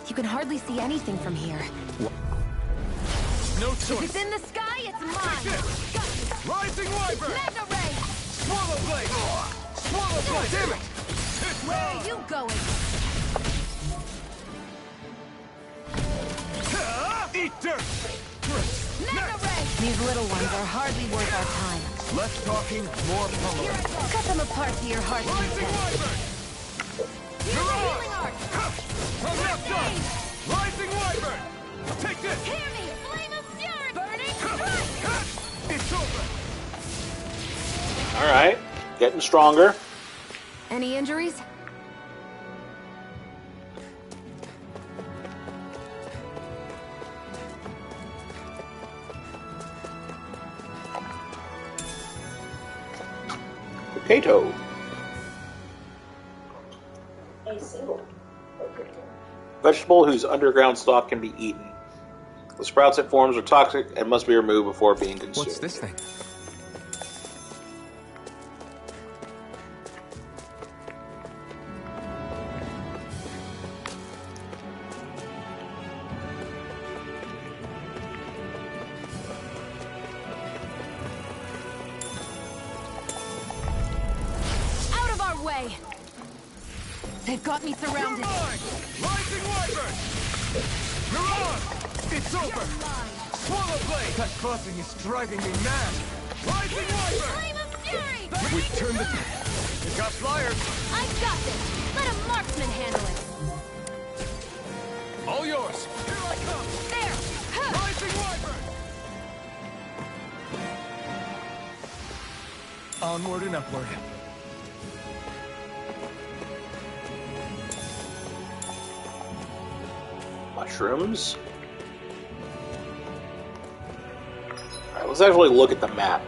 You can hardly see anything from here. No If choice. it's in the sky, it's mine. Rising Wyvern! Mega Ray! Swallow blade! Swallow blade! Damn it! Where are you going? Eat dirt! Mega Ray! These little ones are hardly worth our time. Less talking, more Here pummeling. I go. Cut them apart to your heart's Rising content. Wyvern! Here's the healing art. I'm not done! Rising Wyvern! Take this! Hear me! Flame of Fury! Burning Strike! It's over! Alright. Getting stronger. Any injuries? Potato. Vegetable whose underground stalk can be eaten. The sprouts it forms are toxic and must be removed before being consumed. What's this thing? way. They've got me surrounded. You're mine! Rising Wyvern! You're on! It's over! Swallow Blade! That crossing is driving me mad! Rising Wyvern! Flame of Fury! We've turned the... We've got flyers! I got this! Let a marksman handle it! All yours! Here I come! There! Huh. Rising Wyvern! Onward and upward. Mushrooms. Alright, let's actually look at the map.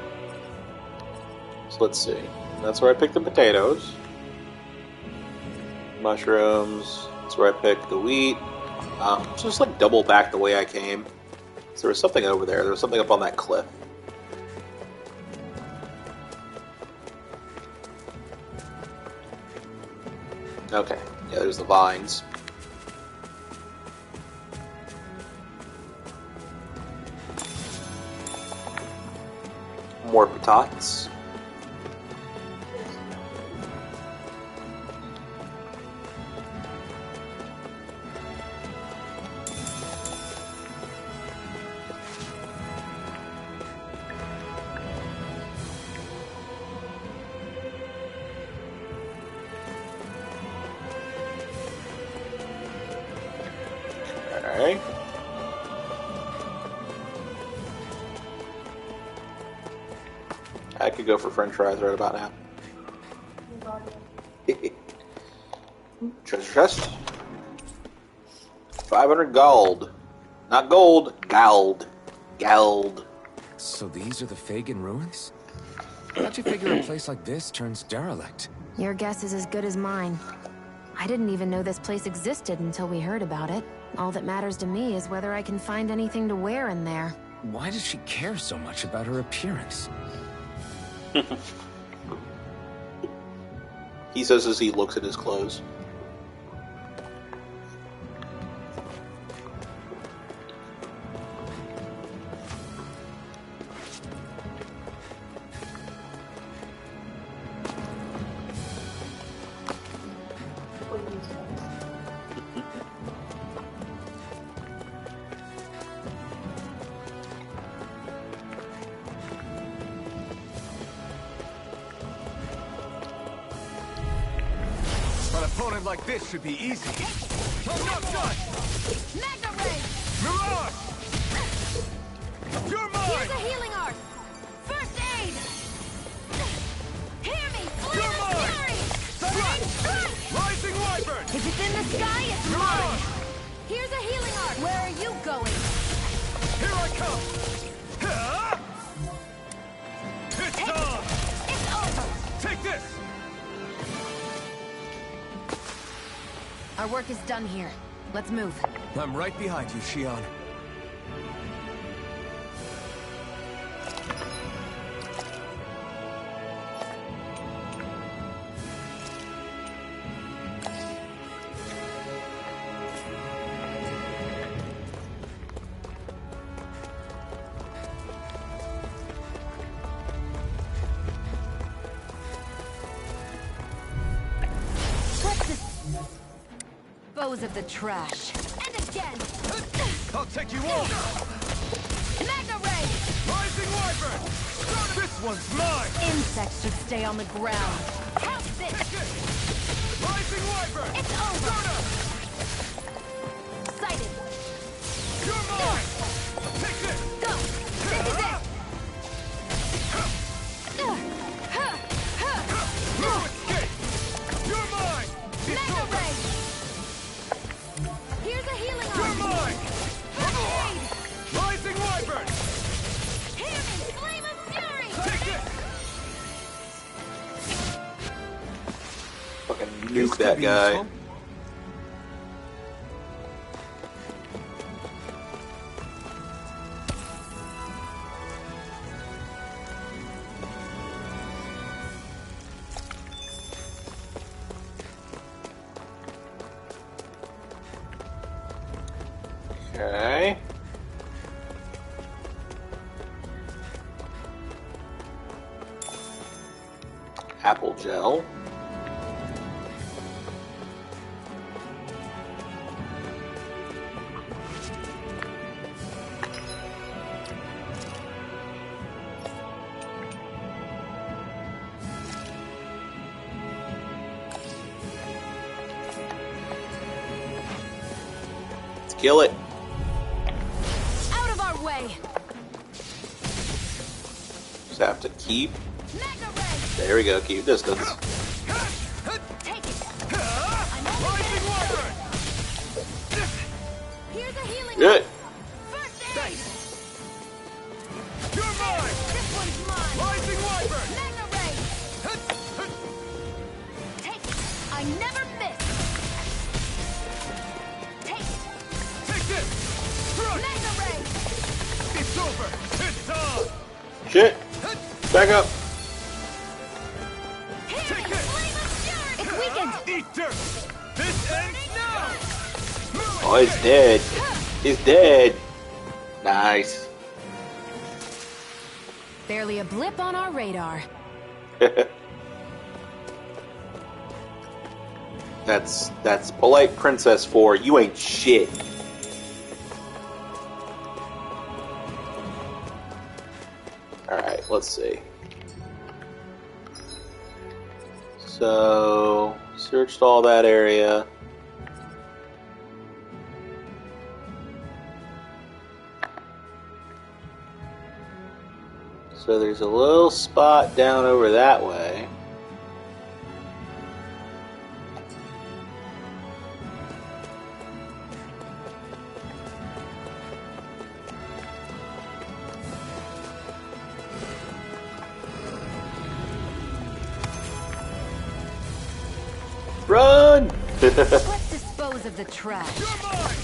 So let's see. That's where I picked the potatoes. Mushrooms. That's where I picked the wheat. Just like double back the way I came. So there was something over there. There was something up on that cliff. Okay. Yeah, there's the vines. More potatoes. Alright. I could go for french fries right about now. Treasure chest. 500 gold. Not gold, gold. Gold. So these are the Fagin ruins? How'd you figure a place like this turns derelict? Your guess is as good as mine. I didn't even know this place existed until we heard about it. All that matters to me is whether I can find anything to wear in there. Why does she care so much about her appearance? He says as he looks at his clothes. An opponent like this should be easy. Enough done! Magna Ray! Mirage! You're Here's mine! a healing art! First aid! Hear me! Flame You're of mine! Fury! Strike! Strike! Rising Wyvern! If it's in the sky, it's You're mine! on! Here's a healing art! Where are you going? Here I come! Ha! It's done! It's over! Take this! Our work is done here. Let's move. I'm right behind you, Shion. Dispose of the trash. And again! I'll take you on! Magna Ray! Rising Wyvern! This one's mine! Insects should stay on the ground. Help this! Take it! Rising Wyvern! It's over! Sighted! You're mine! Take this! Go! This is it! No escape! You're mine! It's Magna over! Ray! Here's a healing You're art! mine! First aid! Rising Wyvern! Hear me! Flame of Fury! Take it! Fucking nuke that guy. Okay. Apple gel. Kill it. Out of our way. Just have to keep. There we go. Keep distance. Take it. Here's a healing. Good. First aid. You're mine! This one's mine. Rising Wyvern! Mega ray. Take it. I never miss. Take it. Take this! Thrust! Mega ray. It's over! It's on! Shit. Back up. Here, flame of fury. It's weakened. Eat dirt! This ends now! Oh, he's dead. He's dead. Nice. Barely a blip on our radar. That's polite princess for you ain't shit. Alright, let's see. So, searched all that area. So there's a little spot down over that way. Run! Let's dispose of the trash. You're mine!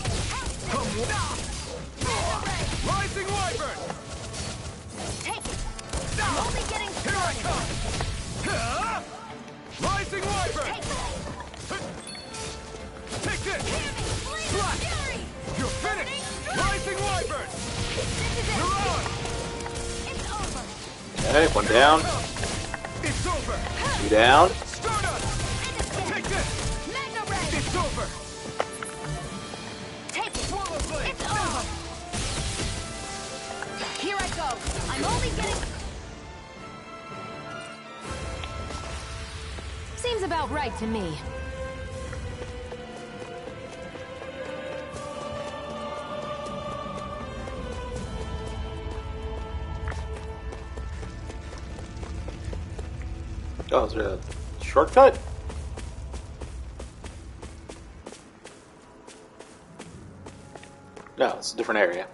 Rising Wyvern! Take it. I'm only getting Here I started. come! Rising Wyvern! Take it. Take this! Hear me. Flame of fury. You're finished! Rising Wyvern! This is You're it. on! It's over. Okay, one down, It's over! two down. Stardust! Take this! Mega ray. It's over! Take it. Swallow blade! It's over. Here I go. I'm only getting... Seems about right to me. Oh, is there a shortcut? No, it's a different area.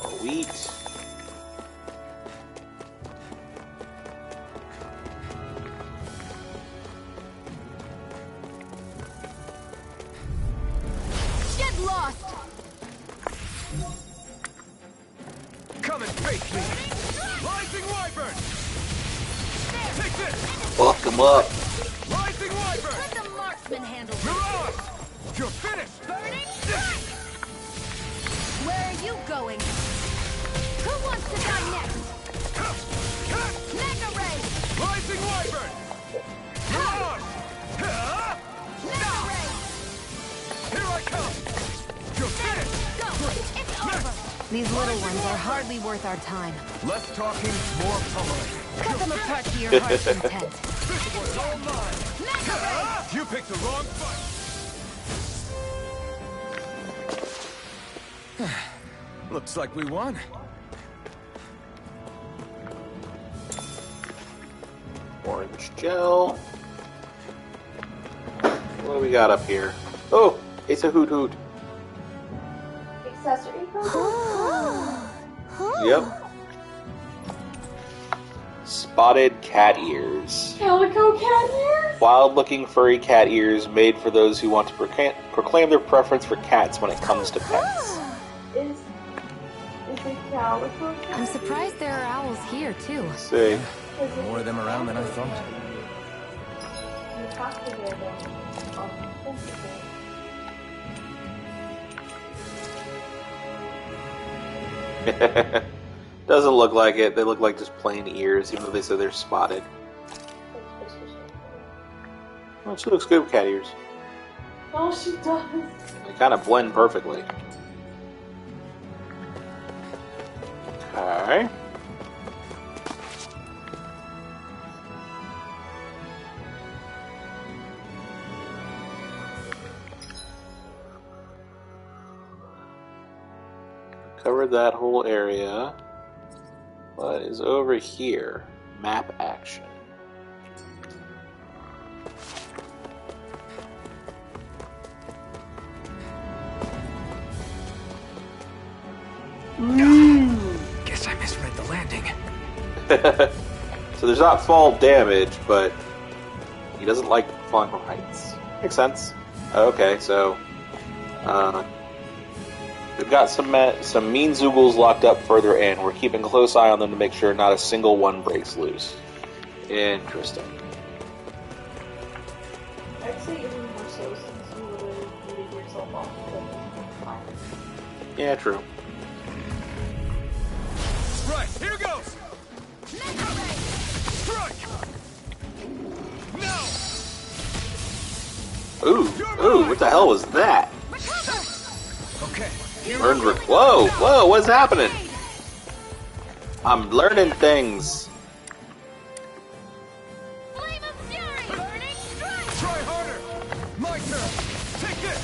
More wheat. Get lost. Come and face me! Rising Wyvern! Take this! Fuck him up. Rising Wyvern! Let the marksman handle You're it. on! You're finished! Burning strike. Where are you going? Who wants to die next? Mega ray. Rising Wyvern! You're on! Mega ray. Here I come! You're finished! Go. It's over. These little ones are hardly worth our time. Less talking, more pummeling. Cut them apart to your heart's content. This was all mine! Mega ray. You picked the wrong fight! Looks like we won. Orange gel. What do we got up here? Oh, it's a hoot hoot. Accessory Yep. Spotted cat ears. Calico cat ears? Wild-looking furry cat ears made for those who want to proclaim their preference for cats when it comes to pets. Is it calico cat? I'm surprised there are owls here too. Let's see. More of them around than I thought. You have to wear them authentically. Doesn't look like it. They look like just plain ears, even though they say they're spotted. Well, she looks good with cat ears. Oh, she does. They kind of blend perfectly. Okay. Covered that whole area. What is over here? Map action. Guess I misread the landing. So there's not fall damage, but he doesn't like falling from heights. Makes sense. Okay, so we've got some mean Zoogles locked up further in. We're keeping a close eye on them to make sure not a single one breaks loose. Interesting. I'd say even more so since you would have needed yourself off the fire. Yeah, true. Right, here goes! Strike! Now! Ooh, what the hell was that? Okay. Whoa, what's happening? I'm learning things. Try harder! My turn! Take this!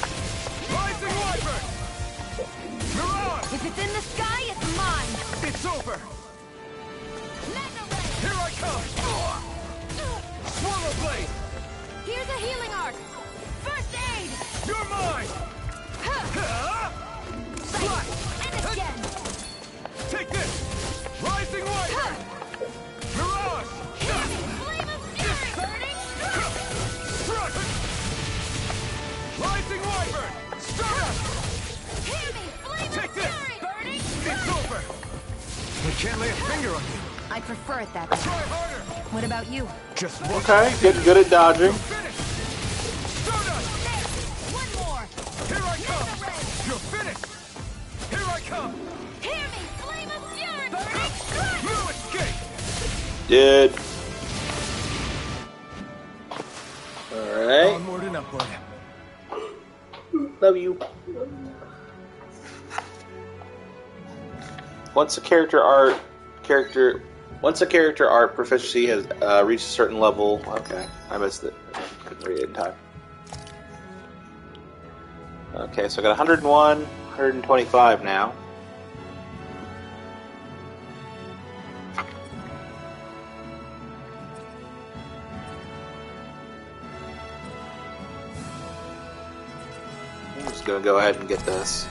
Rising Wyvern! Mirage! If it's in the sky, it's mine! It's over! Here I come! Swallow Blade! Here's a healing arc! First aid! You're mine! Slash! And again! Take this! Rising Wyvern! Mirage! Flame of fury! Burning Strike! Rising Wyvern! Start up! Hear me! Flame Take of this! fury! Burning It's over! We can't lay a finger on you. I prefer it that way. Try harder! What about you? Just watch. Okay, getting good at dodging. Finish! Stardust! One more! Here I come! You're finished! Here I come! Hear me! Flame of fury! Burning strike! No escape! Did. Alright. Onward and upward. Love you. Once a character art proficiency has reached a certain level. Okay, I missed it. Couldn't read it in time. Okay, so I got 101, 125 now. I'm just gonna go ahead and get this.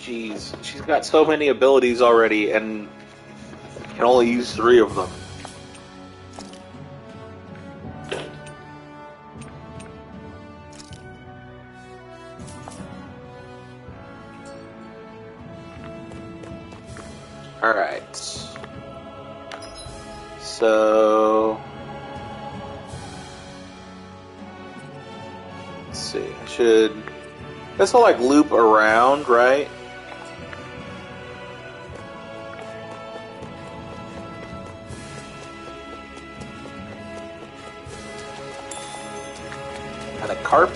Jeez, she's got so many abilities already and can only use 3 of them. Alright. So... let's see, I should... this will like loop around, right? And a carp.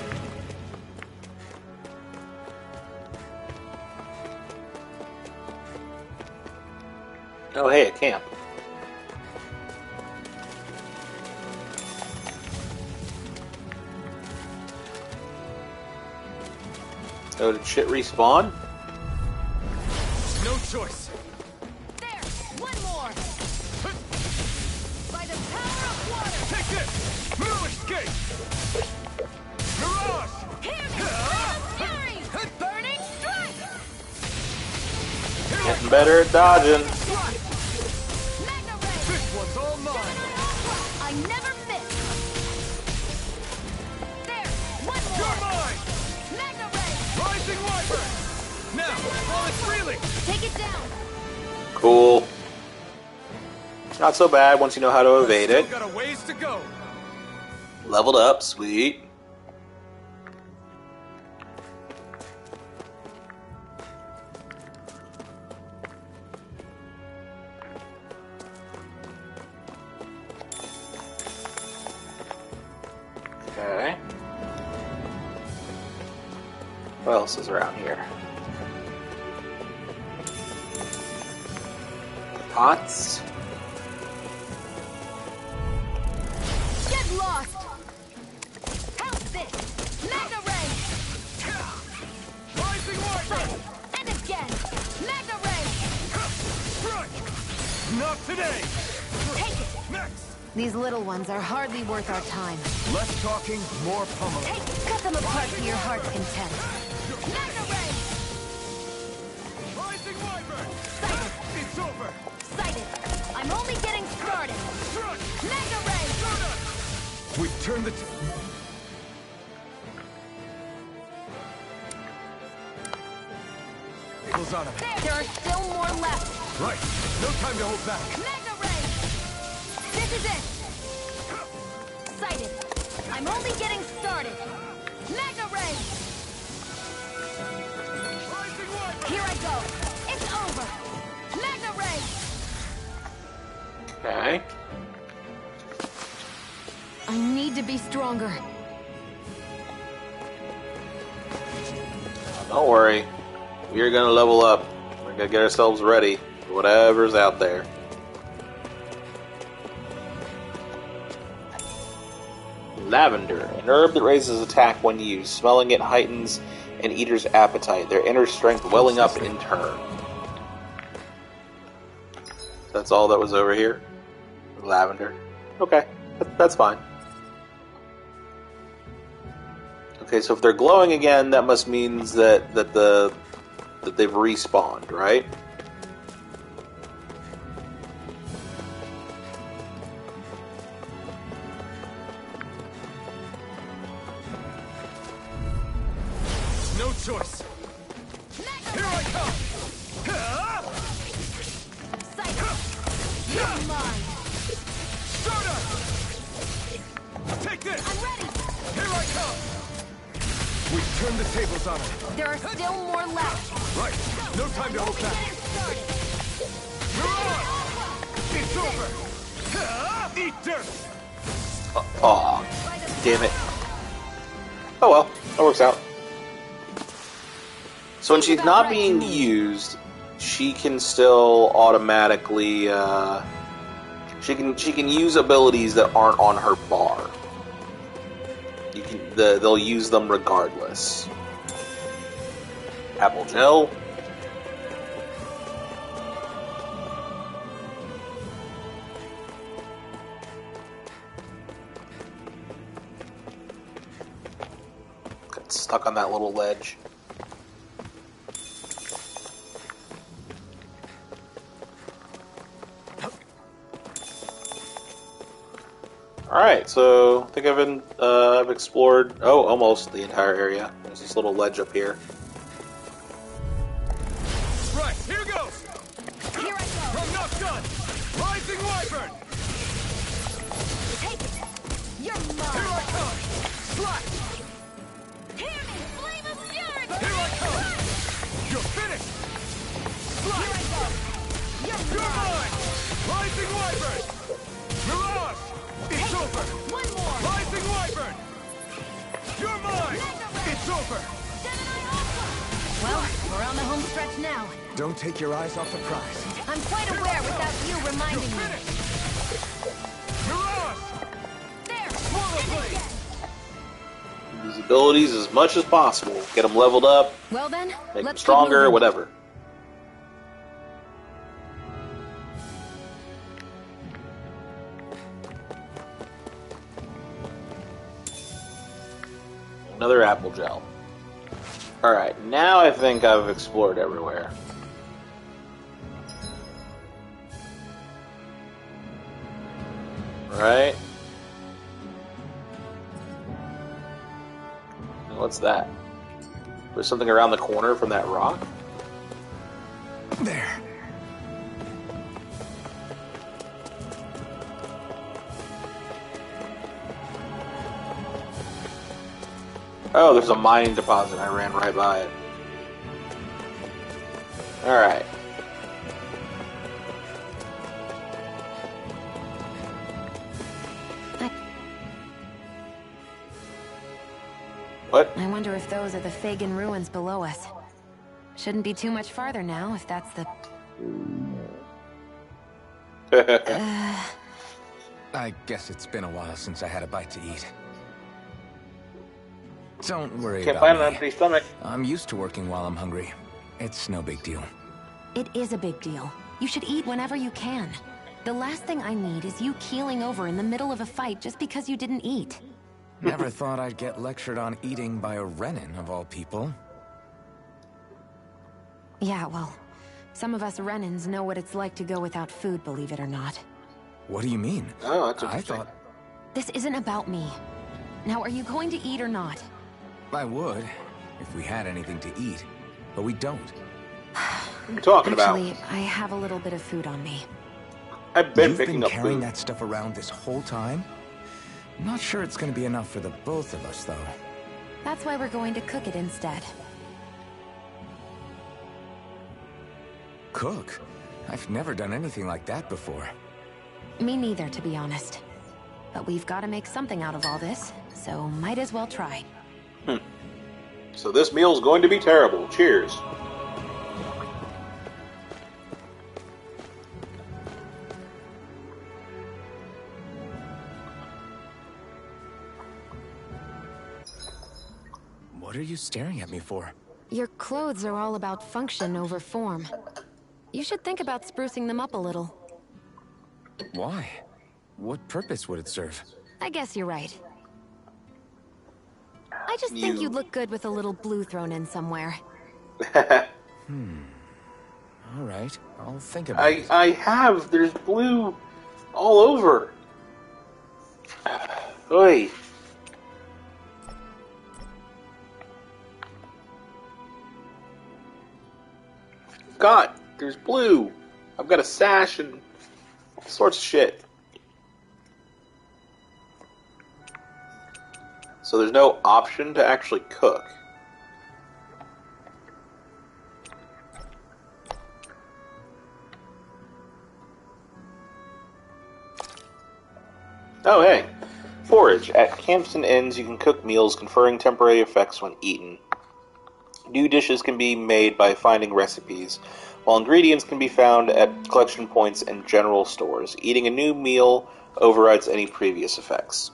Oh, hey, a camp. Oh, did shit respawn? No choice. There! One more. By the power of water. Take this! No escape! Mirage! Hear me! Fury! Burning strike! Getting better at dodging. Magna Ray! This one's all mine! I never miss! There! One more! You're mine! Magna Ray! Rising Wyvern! Now, while it's reeling! Take it down! Cool. Not so bad once you know how to evade it. Still got a ways to go! Leveled up, sweet. Okay. What else is around here? Pots? Get lost! How's this? Magna Ray! Rising Wyvern! And again! Magna Ray! Strike! Not today! Take it! Next! These little ones are hardly worth our time. Less talking, more pummeling. Hey, cut them apart to your heart's content. Magna Ray! Rising Wyvern! Sighted! It's over! Sighted! I'm only getting started! Strike! Magna Ray! We've turned the... tables on him. There are still more left! Right. No time to hold back. Magna Ray! This is it! Sighted! I'm only getting started! Magna Ray! Rising Wyvern! Here I go! It's over! Magna Ray! Okay. I need to be stronger. Don't worry. We're gonna level up. We're gonna get ourselves ready for whatever's out there. Lavender, an herb that raises attack when used. Smelling it heightens an eater's appetite, their inner strength welling up in turn. That's all that was over here? Lavender. Okay, that's fine. Okay, so if they're glowing again, that must means that they've respawned, right? No choice. Here I come. Sighted! You're mine! Soda! Take this. I'm ready! Here I come. We've turned the tables on him. There are still more left! Right. No time to hold Only back. getting started! Mirage! It's over. Eat dirt. Aw, damn it. Oh well, that works out. So when she's not being used, she can still automatically she can use abilities that aren't on her bar. They'll use them regardless. Apple gel. Got stuck on that little ledge. Alright, so I think I've explored, almost the entire area. There's this little ledge up here. Right. Here goes. Here I go! I'm not done. Rising Wyvern. Take it! You're Here mine! I come. Slash. Hear me! Flame of fury! Here I come. You're finished. Here I Slash. go! You're You're mine! mine. Rising Wyvern. Mirage. It's over. One more! Rising Wyvern. You're mine. It's over. Well, we're on the home stretch now. Don't take your eyes off the prize. I'm quite aware without you reminding me. Finished. Mirage. There! Swallow blade. Use abilities as much as possible. Get them leveled up, Well then, make them let's keep stronger, moving. whatever. Another apple gel. Alright, now I think I've explored everywhere. Right? What's that? There's something around the corner from that rock? There. Oh, there's a mining deposit. I ran right by it. Alright. What? I wonder if those are the Fagin ruins below us. Shouldn't be too much farther now, if that's the... I guess it's been a while since I had a bite to eat. Don't worry Can't about find me. an empty stomach. I'm used to working while I'm hungry. It's no big deal. It is a big deal. You should eat whenever you can. The last thing I need is you keeling over in the middle of a fight just because you didn't eat. Never thought I'd get lectured on eating by a Renin, of all people. Yeah, well, some of us Renins know what it's like to go without food, believe it or not. What do you mean? Oh, that's I interesting. thought This isn't about me. Now, are you going to eat or not? I would, if we had anything to eat, but we don't. What are you talking Actually, about? I have a little bit of food on me. I've been You've picking been up carrying food. that stuff around this whole time? I'm not sure it's going to be enough for the both of us, though. That's why we're going to cook it instead. Cook? I've never done anything like that before. Me neither, to be honest. But we've got to make something out of all this, so might as well try. So this meal's going to be terrible. Cheers. What are you staring at me for? Your clothes are all about function over form. You should think about sprucing them up a little. Why? What purpose would it serve? I guess you're right. I just think you'd look good with a little blue thrown in somewhere. All right, I'll think about it. I have. There's blue all over. Oi. God, there's blue. I've got a sash and all sorts of shit. So there's no option to actually cook. Oh, hey. Forage. At camps and inns, you can cook meals conferring temporary effects when eaten. New dishes can be made by finding recipes, while ingredients can be found at collection points and general stores. Eating a new meal overrides any previous effects.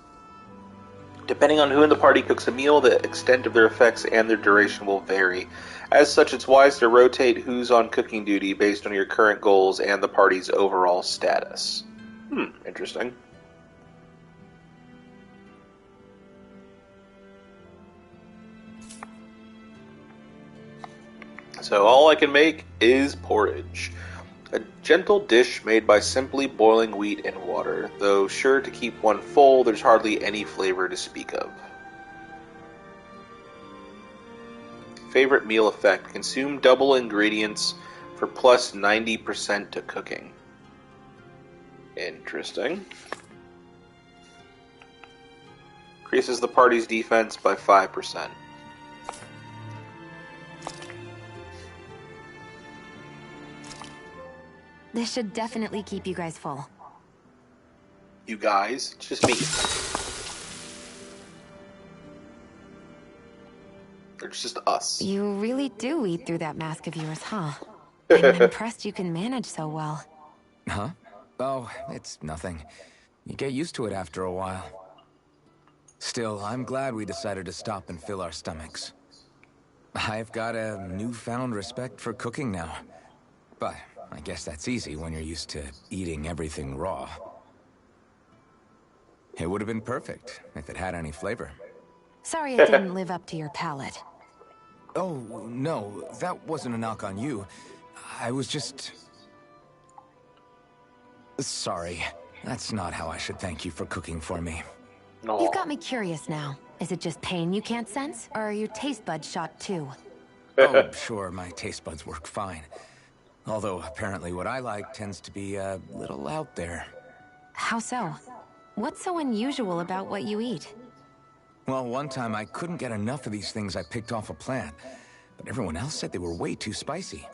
Depending on who in the party cooks a meal, the extent of their effects and their duration will vary. As such, it's wise to rotate who's on cooking duty based on your current goals and the party's overall status. Interesting. So all I can make is porridge. A gentle dish made by simply boiling wheat in water. Though sure to keep one full, there's hardly any flavor to speak of. Favorite meal effect. Consume double ingredients for plus 90% to cooking. Interesting. Increases the party's defense by 5%. This should definitely keep you guys full. You guys? It's just me. It's just us. You really do eat through that mask of yours, huh? I'm impressed you can manage so well. Huh? Oh, it's nothing. You get used to it after a while. Still, I'm glad we decided to stop and fill our stomachs. I've got a newfound respect for cooking now. But I guess that's easy when you're used to eating everything raw. It would have been perfect if it had any flavor. Sorry it didn't live up to your palate. Oh, no, that wasn't a knock on you. I was just... Sorry. That's not how I should thank you for cooking for me. Aw. You've got me curious now. Is it just pain you can't sense, or are your taste buds shot too? Oh, sure, my taste buds work fine. Although, apparently what I like tends to be a little out there. How so? What's so unusual about what you eat? Well, one time I couldn't get enough of these things I picked off a plant, but everyone else said they were way too spicy.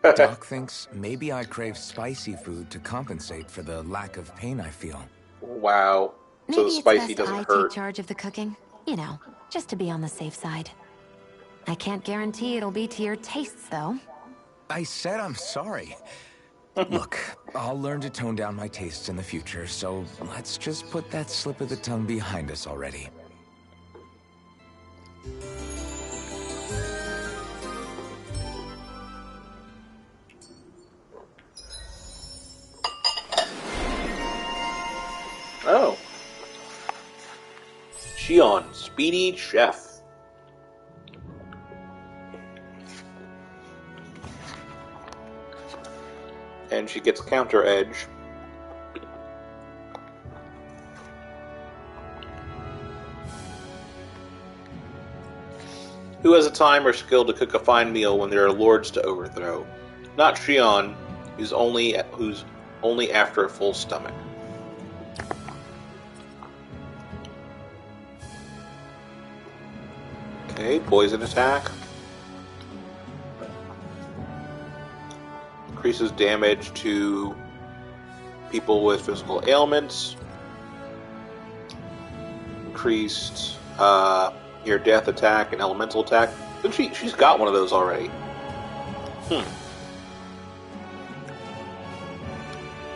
Doc thinks maybe I crave spicy food to compensate for the lack of pain I feel. Wow. So Maybe the it's spicy best doesn't I hurt. take charge of the cooking. You know, just to be on the safe side. I can't guarantee it'll be to your tastes, though. I said I'm sorry. Look, I'll learn to tone down my tastes in the future, so let's just put that slip of the tongue behind us already. Oh. Shion, Speedy Chef. And she gets counter edge. Who has the time or skill to cook a fine meal when there are lords to overthrow? Not Shion, who's only after a full stomach. Okay, poison attack. Increases damage to people with physical ailments. Increased near death attack and elemental attack. But she's got one of those already.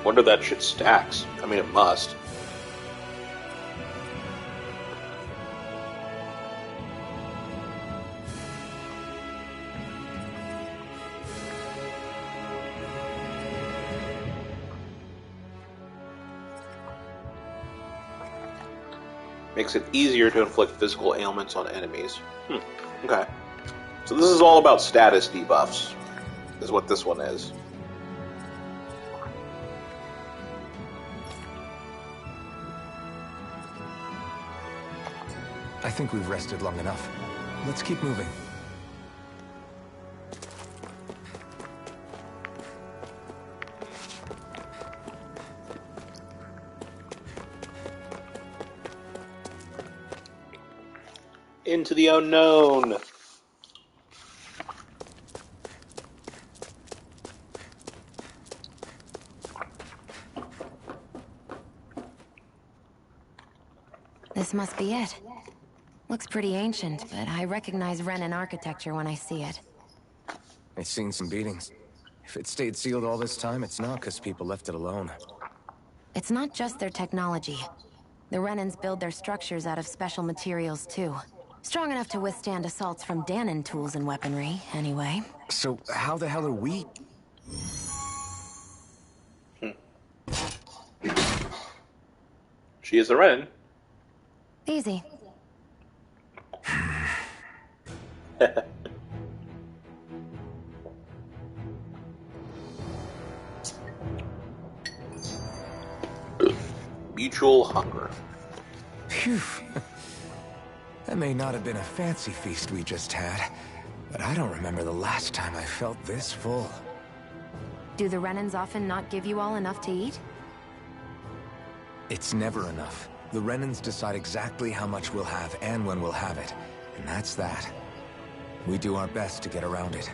Wonder that shit stacks. I mean, it must. Makes it easier to inflict physical ailments on enemies. Okay. So this is all about status debuffs, is what this one is. I think we've rested long enough. Let's keep moving. Into the unknown. This must be it. Looks pretty ancient, but I recognize Renan architecture when I see it. It's seen some beatings. If it stayed sealed all this time, it's not because people left it alone. It's not just their technology. The Renans build their structures out of special materials, too. Strong enough to withstand assaults from Danon tools and weaponry, anyway. So, how the hell are we? She is a Renan. Easy. Mutual hunger. Phew. That may not have been a fancy feast we just had, but I don't remember the last time I felt this full. Do the Renans often not give you all enough to eat? It's never enough. The Renans decide exactly how much we'll have and when we'll have it, and that's that. We do our best to get around it.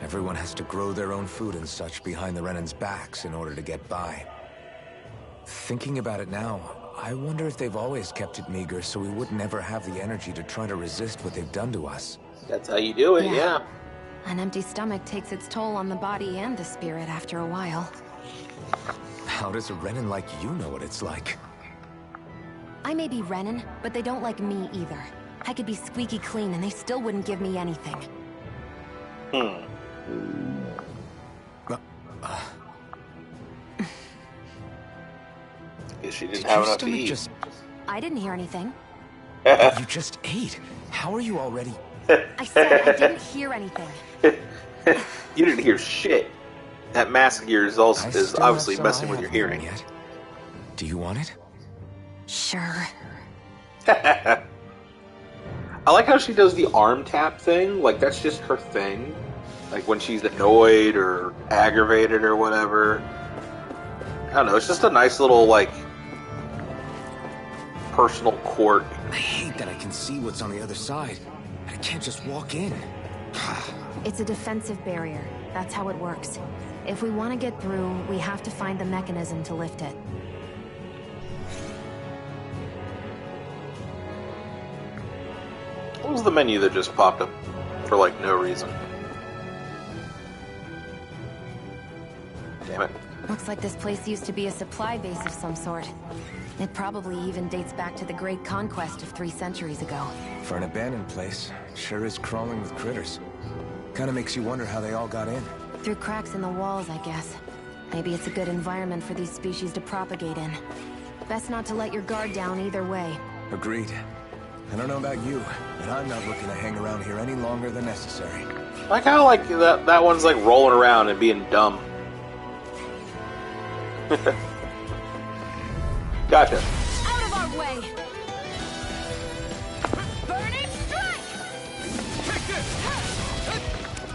Everyone has to grow their own food and such behind the Renans' backs in order to get by. Thinking about it now, I wonder if they've always kept it meager so we would never have the energy to try to resist what they've done to us. That's how you do it, yeah. An empty stomach takes its toll on the body and the spirit after a while. How does a Renan like you know what it's like? I may be Renan, but they don't like me either. I could be squeaky clean and they still wouldn't give me anything. Guess she didn't have enough to eat. I didn't hear anything. You just ate. How are you already? I said I didn't hear anything. You didn't hear shit. That mask of yours I is still obviously have some messing I with your haven't hearing. eaten yet. Do you want it? Sure. I like how she does the arm tap thing. Like, that's just her thing. Like, when she's annoyed or aggravated or whatever. I don't know, it's just a nice little, like, personal quirk. I hate that I can see what's on the other side. I can't just walk in. It's a defensive barrier. That's how it works. If we want to get through, we have to find the mechanism to lift it. What was the menu that just popped up for, like, no reason? Damn it. Looks like this place used to be a supply base of some sort. It probably even dates back to the Great Conquest of 3 centuries ago. For an abandoned place, sure is crawling with critters. Kinda makes you wonder how they all got in. Through cracks in the walls, I guess. Maybe it's a good environment for these species to propagate in. Best not to let your guard down either way. Agreed. I don't know about you, but I'm not looking to hang around here any longer than necessary. I kinda like that one's, like, rolling around and being dumb. Gotcha. Out of our way! Burning strike! Take this!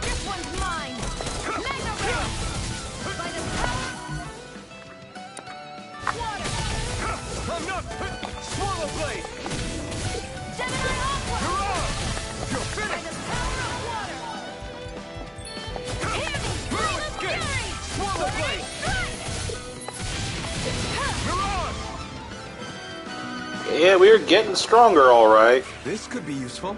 This one's mine! Mega ray! By the power! Water! I'm not... Swallow blade! Gemini Aqua! You're on! You're By finished! the power of water! Hear me! Flame of Escape! fury! Swallow Burning blade! strike! You're on! Yeah, we're getting stronger, alright. This could be useful.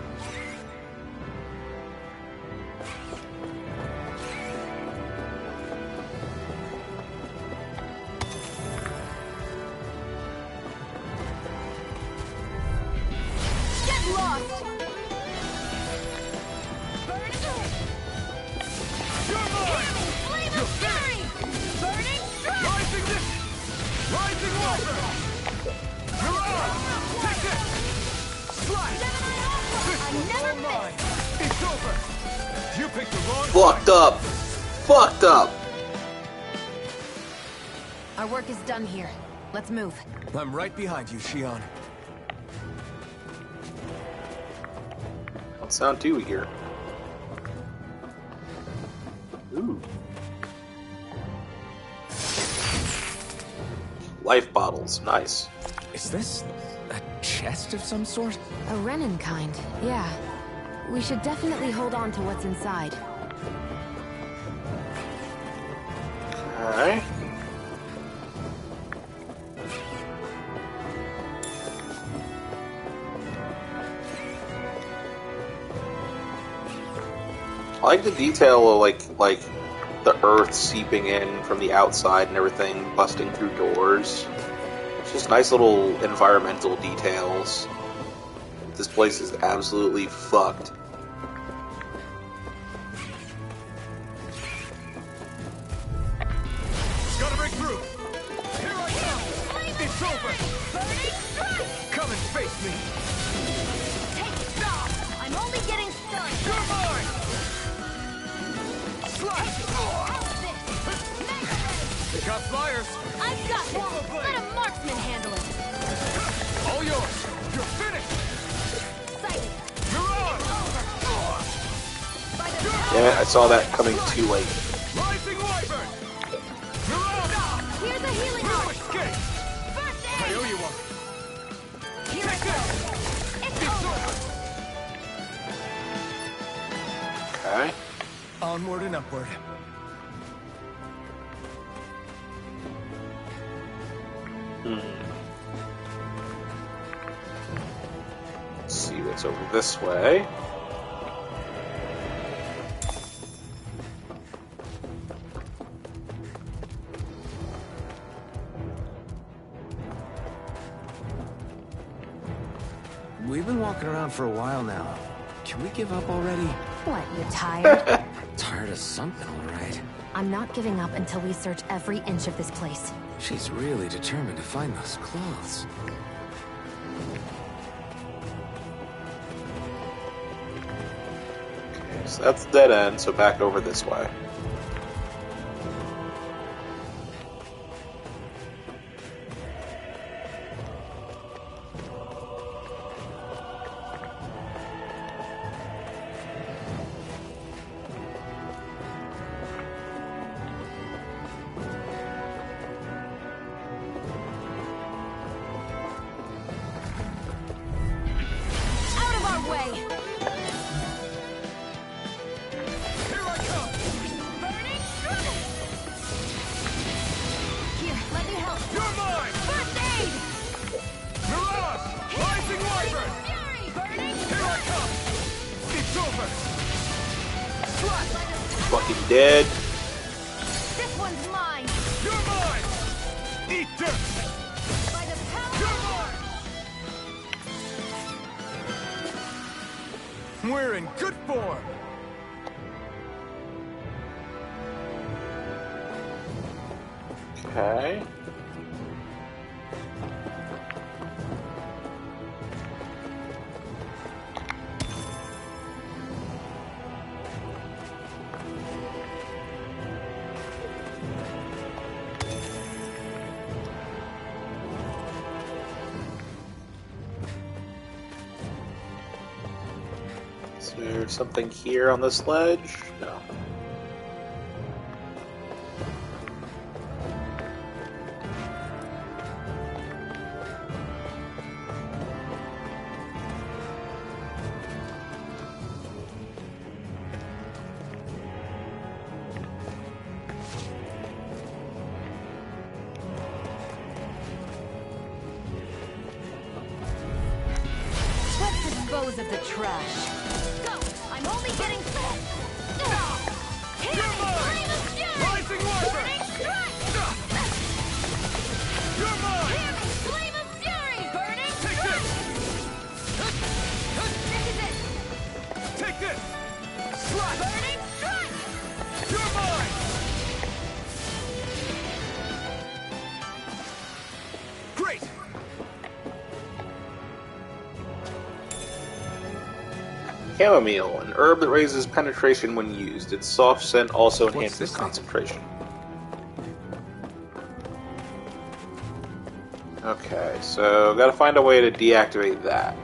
Get lost! You're mine! Flame of fury! Burning strike! Rising this! Rising wyvern! You're on! Take this! Slash! Gemini Aqua! I never All mine! It's over! You picked the wrong Fucked up. Fucked up. Our work is done here. Let's move. I'm right behind you, Shion. What sound do we hear? Ooh. Life bottles. Nice. Is this a chest of some sort? A Renin kind, yeah. We should definitely hold on to what's inside. Alright. I like the detail of like the earth seeping in from the outside and everything, busting through doors. It's just nice little environmental details. This place is absolutely fucked. Gotta break through! Here I come! It's over! Come and face me! Take stock! I'm only getting started! You're mine! Slash! Got flyers! I've got this! Let a marksman handle it! All yours! You're finished! Sighted! You're on! By the Damn it, I saw that coming too late. Rising wyvern! You're on! Here's a healing No arc! escape! First I aid! owe you one! Here I go! It's It's over! over! Okay. Onward and upward. Let's see what's over this way. We've been walking around for a while now. Can we give up already? What, you tired? Tired of something, all right. I'm not giving up until we search every inch of this place. She's really determined to find those clothes. So that's the dead end, so back over this way. Fucking dead. This one's mine. You're mine! Eat dirt! By the power. You're mine! We're in good form! Okay. Is there something here on this ledge? No. Let's dispose of the trash. Go! I'm only getting fed. Hit You're me! mine! Flame of fury! Rising Wyvern! Burning strike! You're mine! Hear me! Flame of fury! Burning Take strike! this! This is it! Take this! Slap! Burning strike! You're mine! Great! Chamomile, an herb that raises penetration when used. Its soft scent also enhances this thing? concentration. Okay, so gotta find a way to deactivate that.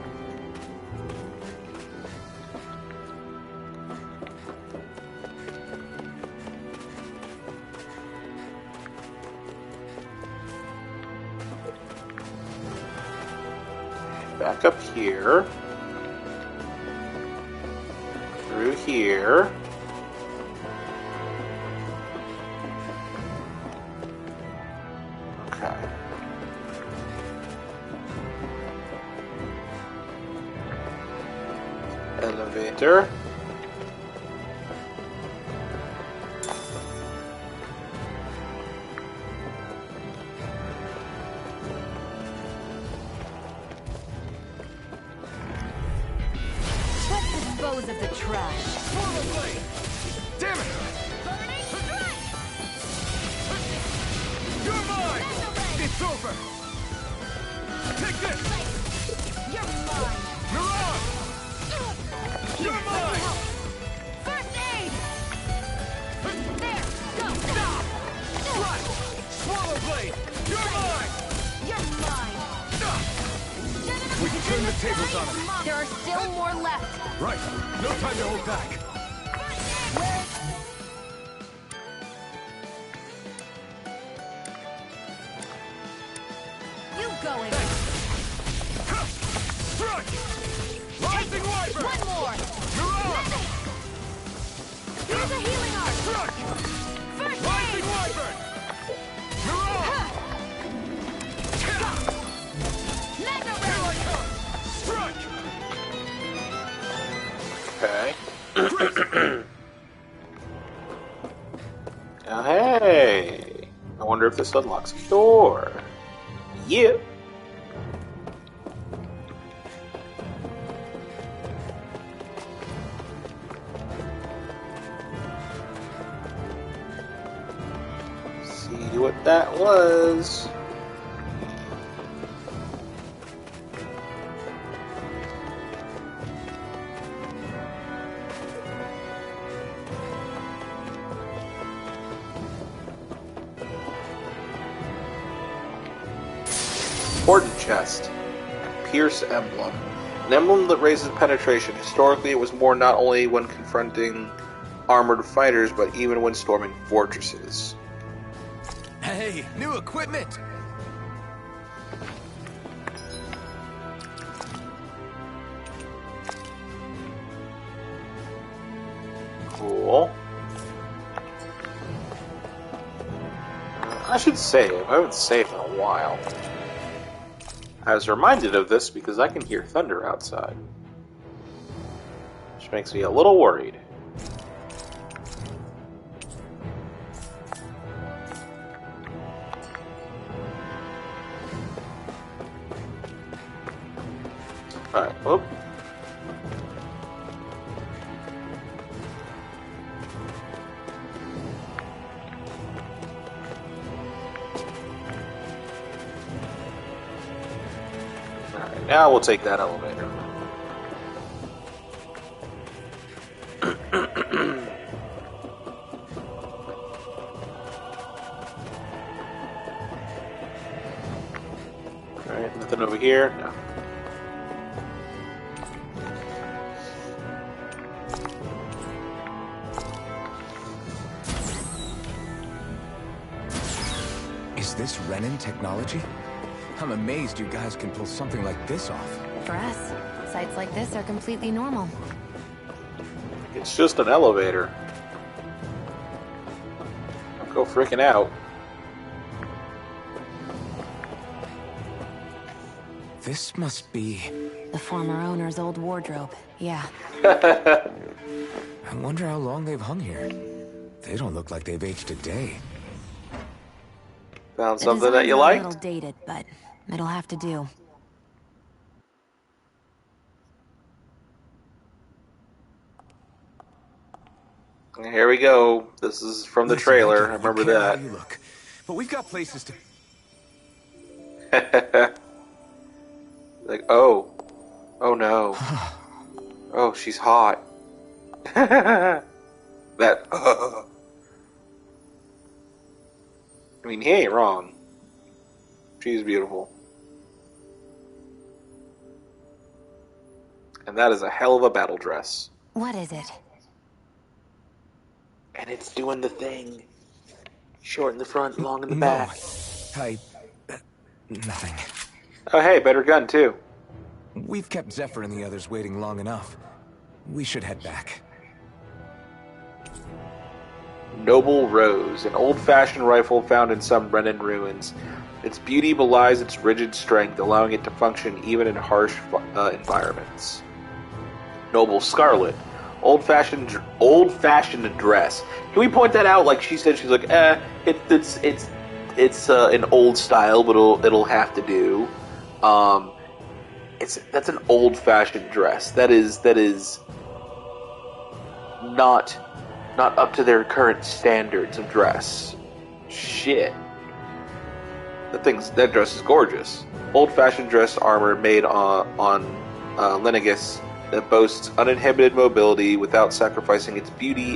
Back up here. Through here. Okay. Elevator. Let's dispose of the trash. Swallow blade! Damn it! Burning strike! You're mine! Metal It's over! Take this! You're mine! Mirage! You're Let me mine! help. First aid! There! Go! Stop! Slap! Swallow blade! You're mine! You're mine! We can turn the tables on him. There are still more left. Right. No time to hold back. You going? Ha! Strike! Rising Wyvern! One more! Mirage! Here's a healing art! Strike! First Rising aid! Wyvern! Mirage! Mega Here I ray! come! Strike! Okay. Oh, hey! I wonder if this unlocks a door. Yep. See what that was. Important chest. Pierce emblem. An emblem that raises penetration. Historically, it was worn not only when confronting armored fighters, but even when storming fortresses. Hey, new equipment! Cool. I should save. I haven't saved in a while. I was reminded of this because I can hear thunder outside. Which makes me a little worried. Alright, whoop. Alright, now we'll take that elevator. Alright, nothing over here? No. Is this Renin technology? I'm amazed you guys can pull something like this off. For us, sites like this are completely normal. It's just an elevator. Don't go freaking out. This must be... The former owner's old wardrobe, yeah. I wonder how long they've hung here. They don't look like they've aged a day. Found something that you A liked? little dated, but it'll have to do. Here we go. This is from the trailer. I remember that. You look, but we've got places to... Like, oh. Oh no. Oh, she's hot. That. I mean, he ain't wrong. She's beautiful. And that is a hell of a battle dress. What is it? And it's doing the thing. Short in the front, long in the back. Nothing. Oh hey, better gun too. We've kept Zephyr and the others waiting long enough. We should head back. Noble Rose, an old-fashioned rifle found in some Renin ruins. Its beauty belies its rigid strength, allowing it to function even in harsh environments. Noble Scarlet, old-fashioned dress. Can we point that out? Like she said, she's like, it's an old style, but it'll have to do. That's an old-fashioned dress. That is not up to their current standards of dress. Shit. That dress is gorgeous. Old-fashioned dress armor made on Lenegus that boasts uninhibited mobility without sacrificing its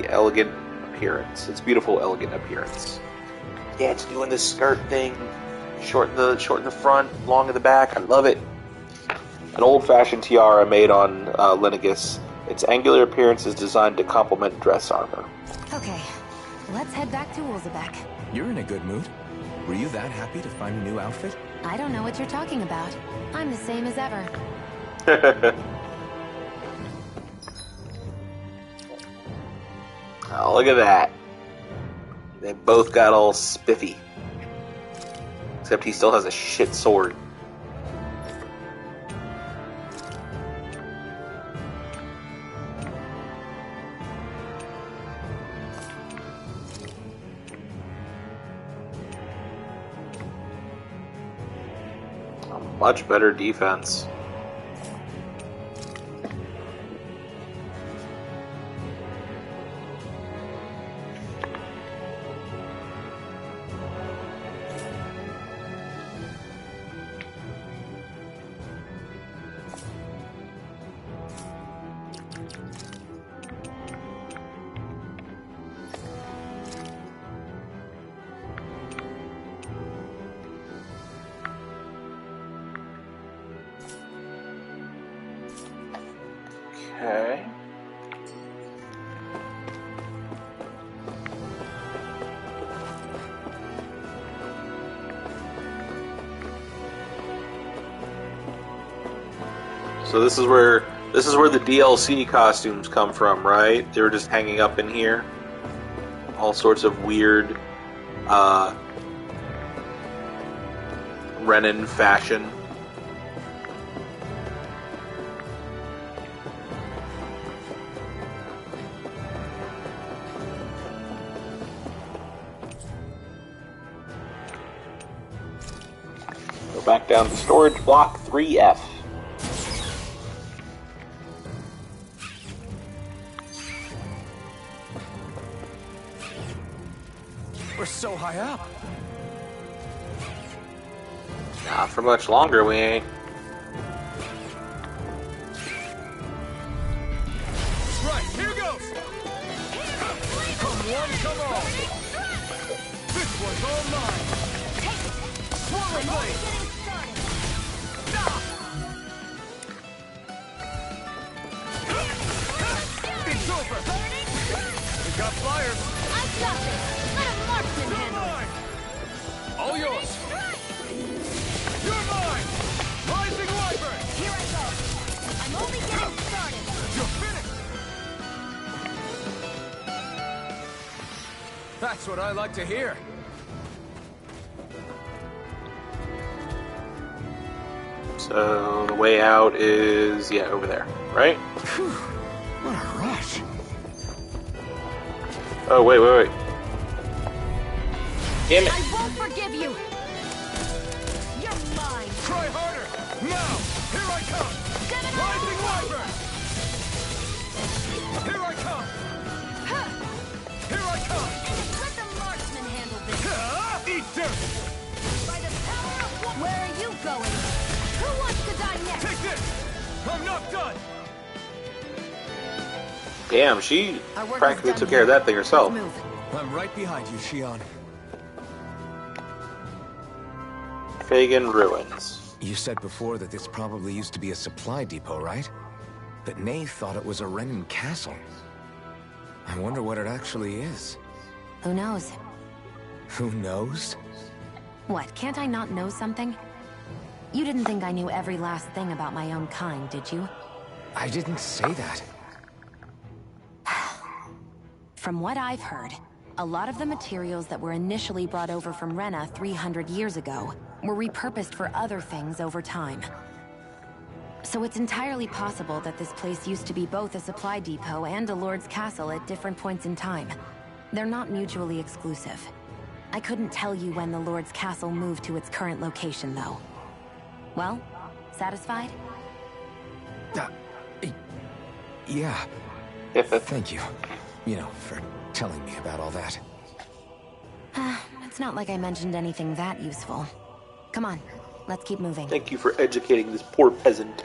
elegant appearance. Its beautiful, elegant appearance. Yeah, it's doing this skirt thing. Short in the front, long in the back. I love it. An old-fashioned tiara made on Lenegus. Its angular appearance is designed to complement dress armor. Okay, let's head back to Ulzebek. You're in a good mood. Were you that happy to find a new outfit? I don't know what you're talking about. I'm the same as ever. Oh, look at that. They both got all spiffy. Except he still has a shit sword. A much better defense. Okay. So this is where the DLC costumes come from, right? They were just hanging up in here. All sorts of weird Renin fashion. Go back down to storage block 3F. We're so high up. Not for much longer, we ain't. Right, here goes! Come one, come all! This one's all mine! Swallow blade! It's over! We got flyers! I've got this. Let a marksman You're handle mine! All yours! You're mine! Rising Wyvern! Here I go. I'm only getting started. You're finished! That's what I like to hear. So the way out is, yeah, over there, right? Whew, what a rush. Oh, wait. Damn it. I won't forgive you. You're mine. Try harder! Now! Here I come! Rising Wyvern! Here I come! Here I come! Let the marksman handle this. Eat dirt! By the power of what? Where are you going? Who wants to die next? Take this! I'm not done! Damn, she Our work is practically done took care of here. that thing herself. Let's move. I'm right behind you, Shion. Fagan Ruins. You said before that this probably used to be a supply depot, right? But Nave thought it was a Renin castle. I wonder what it actually is. Who knows? Who knows? What, can't I not know something? You didn't think I knew every last thing about my own kind, did you? I didn't say that. From what I've heard, a lot of the materials that were initially brought over from Rena 300 years ago were repurposed for other things over time. So it's entirely possible that this place used to be both a supply depot and a lord's castle at different points in time. They're not mutually exclusive. I couldn't tell you when the lord's castle moved to its current location, though. Well, satisfied? Yeah. Thank you. You know, for telling me about all that. It's not like I mentioned anything that useful. Come on, let's keep moving. Thank you for educating this poor peasant.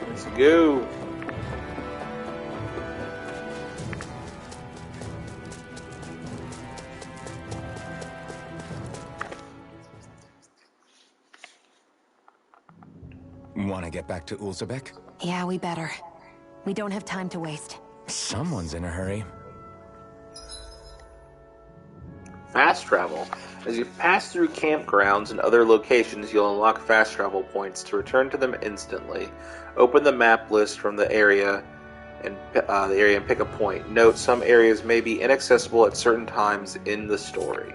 Let's go. Want to get back to Ulzebek? Yeah, we better. We don't have time to waste. Someone's in a hurry. Fast travel. As you pass through campgrounds and other locations, you'll unlock fast travel points to return to them instantly. Open the map list from the area and pick a point. Note, some areas may be inaccessible at certain times in the story.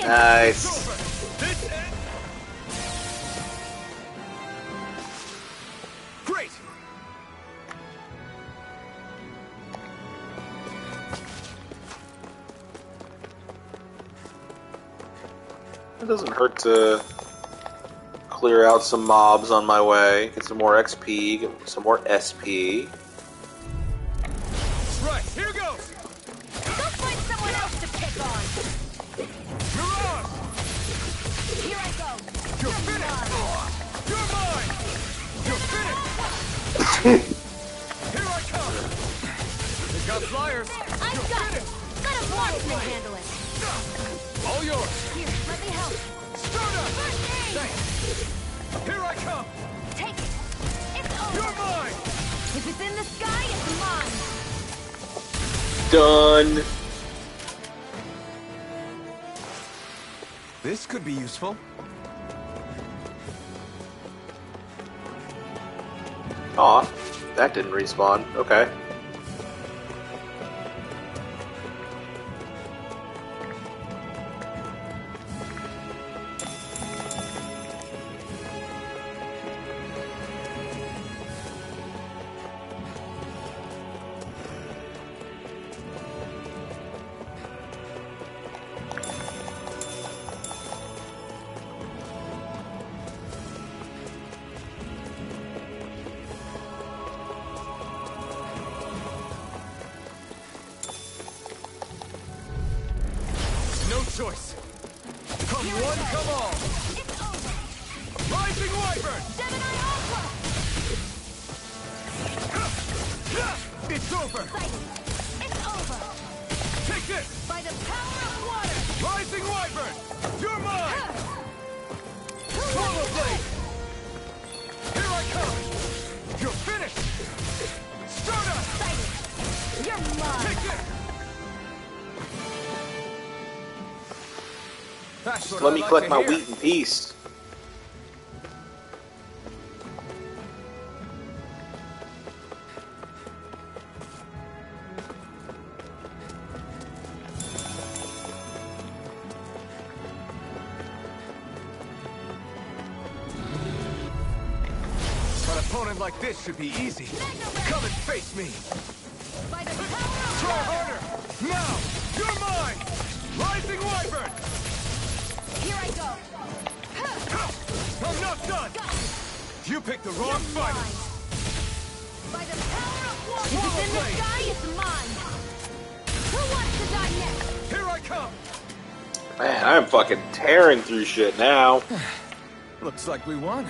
Nice. Great. It doesn't hurt to clear out some mobs on my way, get some more XP, get some more SP. Right, here goes. Go find someone else to pick on. Mirage! Here I go. You're finished! You're mine! You're finished! Here I come! They got flyers! I've got it. Let a marksman handle it. All yours! Here, let me help. Start up! First aid. Thanks! Here I come! Take it. It's over. You're mine! If it's in the sky, it's mine. Done. This could be useful. Aw, that didn't respawn. Okay. No choice. Come one, come all. It's over. Rising Wyvern! Gemini Alpha. It's over! Sighted. It's over. Take this! By the power of water. Rising Wyvern! You're mine! Who Swallow wants blade! Here I come! You're finished! Start up! Sighted. You're mine. Take this! That's what Let I me like collect to my hear. wheat in peace. An opponent like this should be easy. Come and face me. By the power of Try water. harder! Now! You're mine! Rising Wyvern! Here I go. I'm not done! You picked the wrong fight! Mine. By the power of water. If Swallow it's in the blade. sky, it's mine. Who wants to die next? Here I come! Man, I'm fucking tearing through shit now. Looks like we won.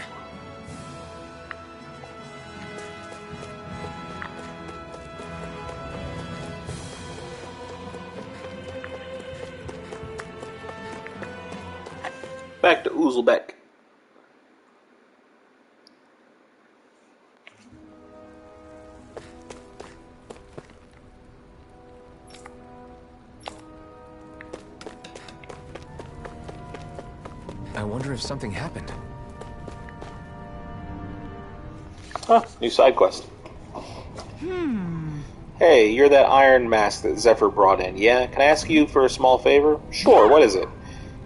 Back to Oozlebeck. I wonder if something happened. Huh, new side quest. Hey, you're that iron mask that Zephyr brought in, yeah? Can I ask you for a small favor? Sure, what is it?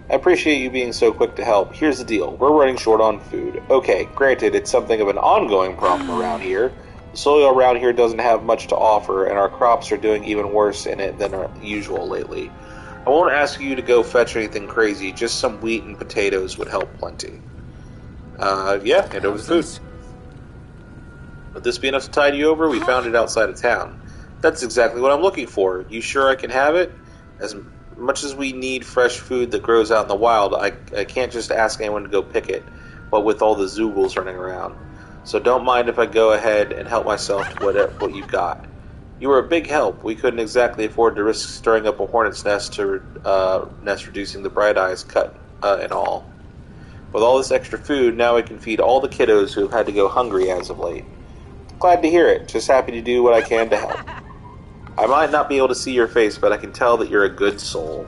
I appreciate you being so quick to help. Here's the deal. We're running short on food. Okay, granted, it's something of an ongoing problem around here. The soil around here doesn't have much to offer, and our crops are doing even worse in it than usual lately. I won't ask you to go fetch anything crazy, just some wheat and potatoes would help plenty. Yeah, hand over the food. Would this be enough to tide you over? We found it outside of town. That's exactly what I'm looking for. You sure I can have it? As much as we need fresh food that grows out in the wild, I can't just ask anyone to go pick it, but with all the Zoogles running around. So don't mind if I go ahead and help myself to what you've got. You were a big help. We couldn't exactly afford to risk stirring up a hornet's nest to reducing the Bright Eyes cut and all. With all this extra food, now we can feed all the kiddos who have had to go hungry as of late. Glad to hear it. Just happy to do what I can to help. I might not be able to see your face, but I can tell that you're a good soul.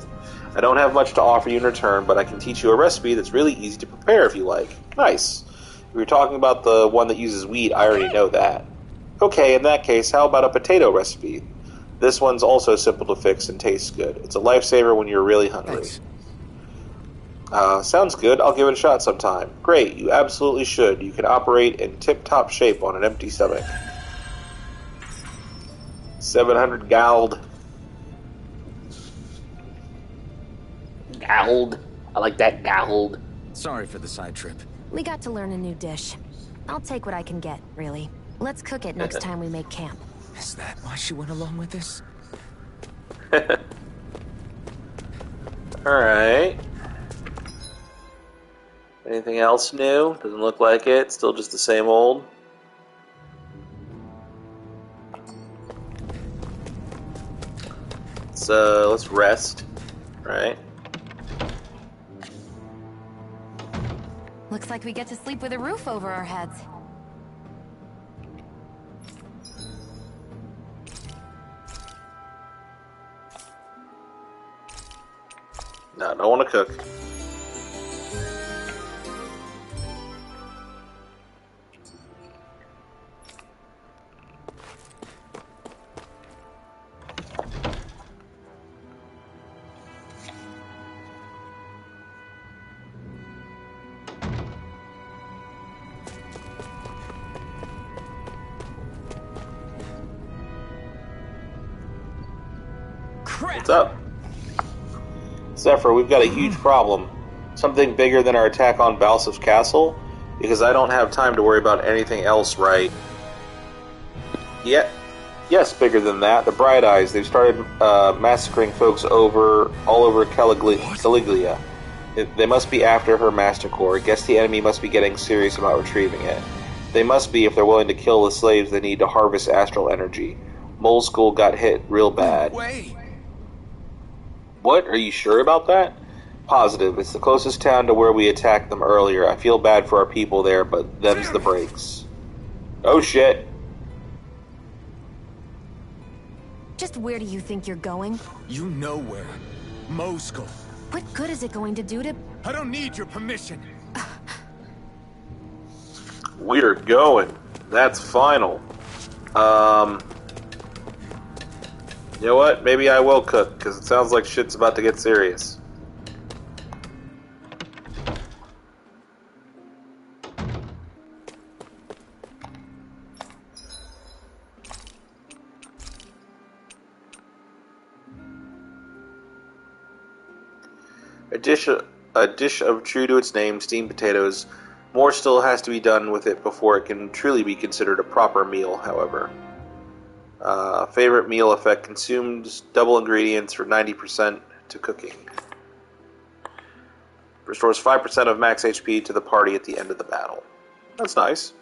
I don't have much to offer you in return, but I can teach you a recipe that's really easy to prepare if you like. Nice. If you're talking about the one that uses wheat, I already know that. Okay, in that case, how about a potato recipe? This one's also simple to fix and tastes good. It's a lifesaver when you're really hungry. Thanks. Sounds good. I'll give it a shot sometime. Great, you absolutely should. You can operate in tip-top shape on an empty stomach. 700 gold. Gold. I like that gold. Sorry for the side trip. We got to learn a new dish. I'll take what I can get, really. Let's cook it next time we make camp. Is that why she went along with this? Alright. Anything else new? Doesn't look like it. Still just the same old. So let's rest. Right. Looks like we get to sleep with a roof over our heads. No, don't want to cook. What's up? Zephyr, we've got a huge problem. Something bigger than our attack on Balsif's castle, because I don't have time to worry about anything else, right? Yes, bigger than that. The Bright Eyes, they've started massacring folks all over Caligula. They must be after her Master Core. Guess the enemy must be getting serious about retrieving it. They must be if they're willing to kill the slaves they need to harvest astral energy. Mole School got hit real bad. Wait! What? Are you sure about that? Positive. It's the closest town to where we attacked them earlier. I feel bad for our people there, but them's the breaks. Oh shit. Just where do you think you're going? You know where. Moskal. What good is it going to do to... I don't need your permission. We're going. That's final. You know what? Maybe I will cook, because it sounds like shit's about to get serious. A dish of true to its name, steamed potatoes. More still has to be done with it before it can truly be considered a proper meal, however. Favorite meal effect consumed double ingredients for 90% to cooking. Restores 5% of max HP to the party at the end of the battle. That's nice.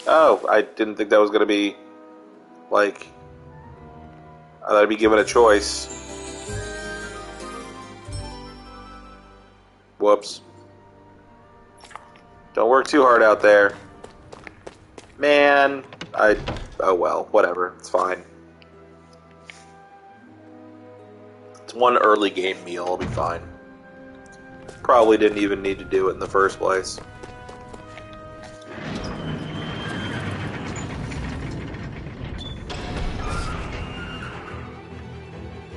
Oh, I didn't think that was going to be, like, I thought I'd be given a choice. Whoops. Don't work too hard out there. Man, oh well, whatever, it's fine. It's one early game meal, I'll be fine. Probably didn't even need to do it in the first place.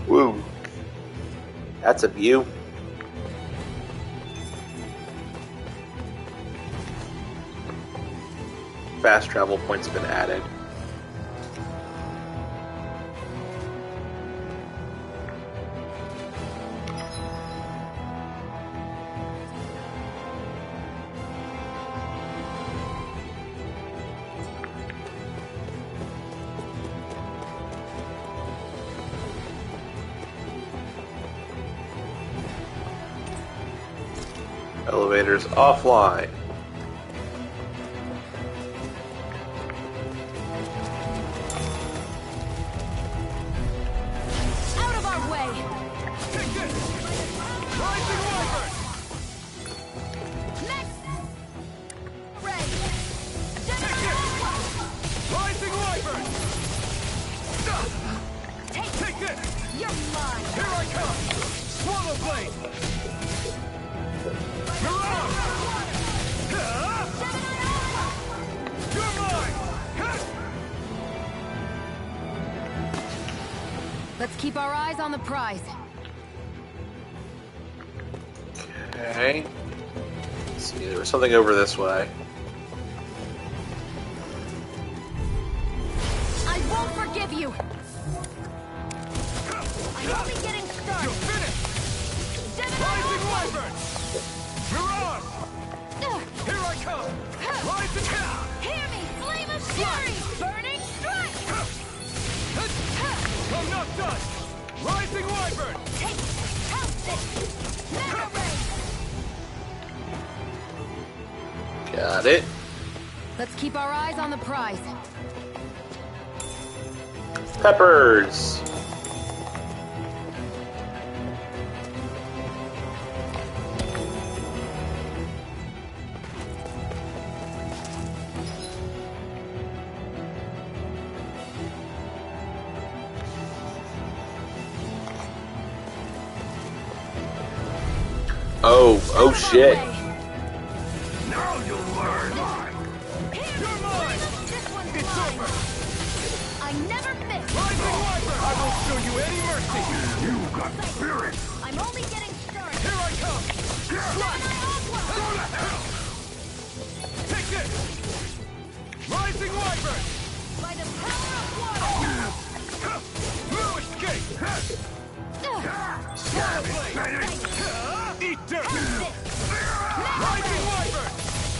Woo. That's a view. Fast travel points have been added. Elevators offline. Out of our way! Take this! Rising Wyvern! Next! Ray! Take this! Rising Wyvern! Take this! You're mine! Here I come! Swallow Blade! Mirage! You're mine! Let's keep our eyes on the prize. Okay. Let's see, there was something over this way. I won't forgive you! I'm only getting started! You're finished! Rising Wyvern! Mirage! Here I come! Rise and down! Hear me! Flame of fury! Burning strike! I'm not done! Rising Wyvern! Take house this! Mega ray! Got it. Let's keep our eyes on the prize. Peppers. Oh shit. Now you'll learn! You're mine! This one's It's mine! over! I never miss! Rising Wyvern! I won't show you any mercy! You got spirit! I'm only getting started! Here I come! Go to hell! Take this! Rising Wyvern! By the power of water! No escape! Eat dirt! Rising Wyvern!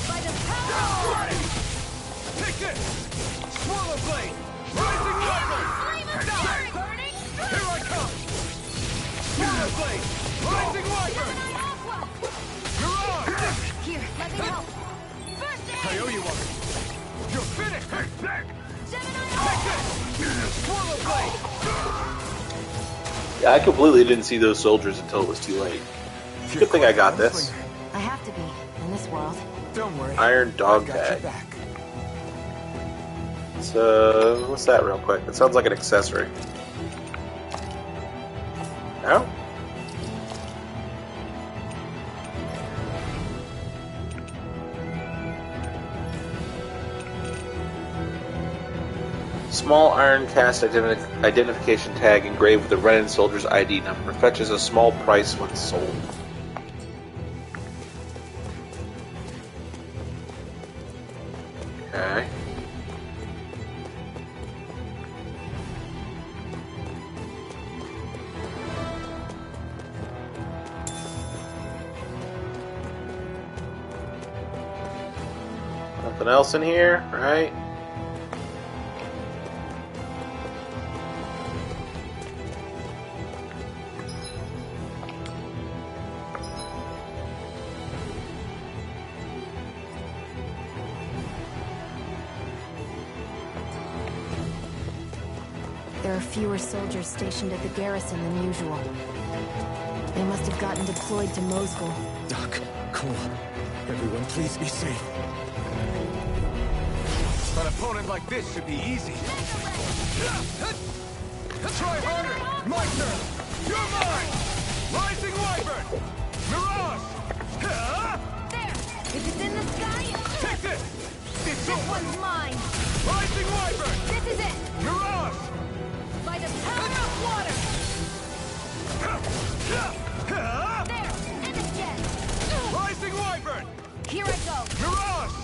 By the power of water! Take this! Swallow blade! Rising Wyvern! Flame of fury! Burning strike! Here I come! Swallow blade! Rising Wyvern! Mirage! Here, let me help! First aid! I owe you one! You're finished! Gemini Take this! Swallow blade! Yeah, I completely didn't see those soldiers until it was too late. Good thing I got this. I have to be, in this world. Don't worry. Iron dog I've got your tag. back. So, what's that real quick? It sounds like an accessory. No? Small iron cast identification tag engraved with the Renin soldier's ID number fetches a small price when sold. Okay. Nothing else in here, right? There are fewer soldiers stationed at the garrison than usual. They must have gotten deployed to Mosgul. Doc, cool. Everyone, please be safe. An opponent like this should be easy. Try harder! My turn! You're mine! Rising Wyvern! Mirage! There! If it's in the sky, Take this! It's this over! one's mine! Rising Wyvern! This is it! Mirage! By the power of water! There! And again! Rising Wyvern! Here I go! Mirage!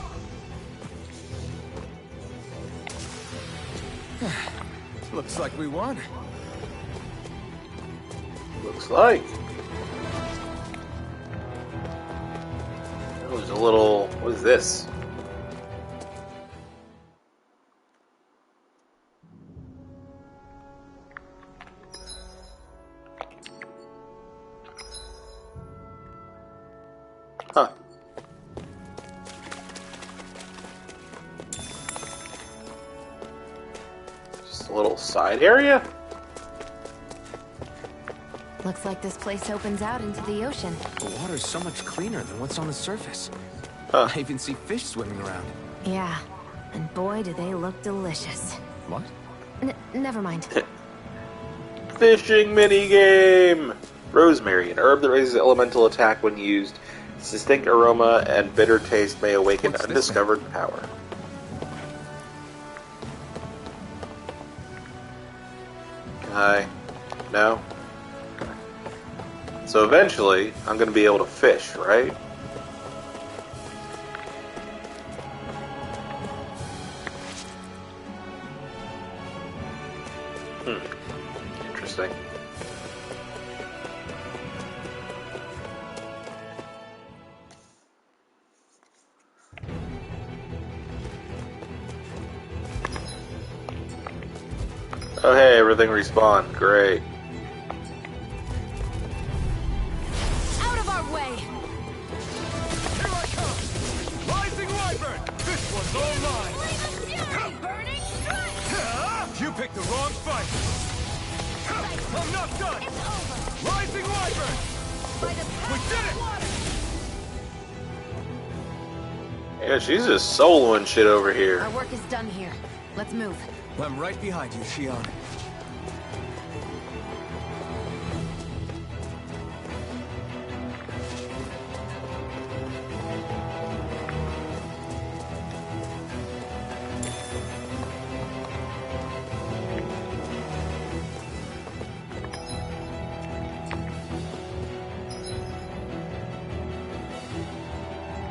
Looks like we won. Looks like. There's a little... What is this? Huh. Just a little side area? Looks like this place opens out into the ocean. The water's so much cleaner than what's on the surface. Huh. I even see fish swimming around. Yeah, and boy do they look delicious. What? Never mind. Fishing minigame! Rosemary, an herb that raises elemental attack when used. Its distinct aroma and bitter taste may awaken What's this undiscovered power. Okay. No? So eventually, I'm going to be able to fish, right? Interesting. Oh hey, everything respawned. Great. Out of our way! Here I come! Rising Wyvern! This one's all mine! Fury! Burning strike! You picked the wrong fight! I'm not done! It's over! Rising Wyvern! By the We power did of it! water! Yeah, she's just soloing shit over here. Our work is done here. Let's move. I'm right behind you, Shion.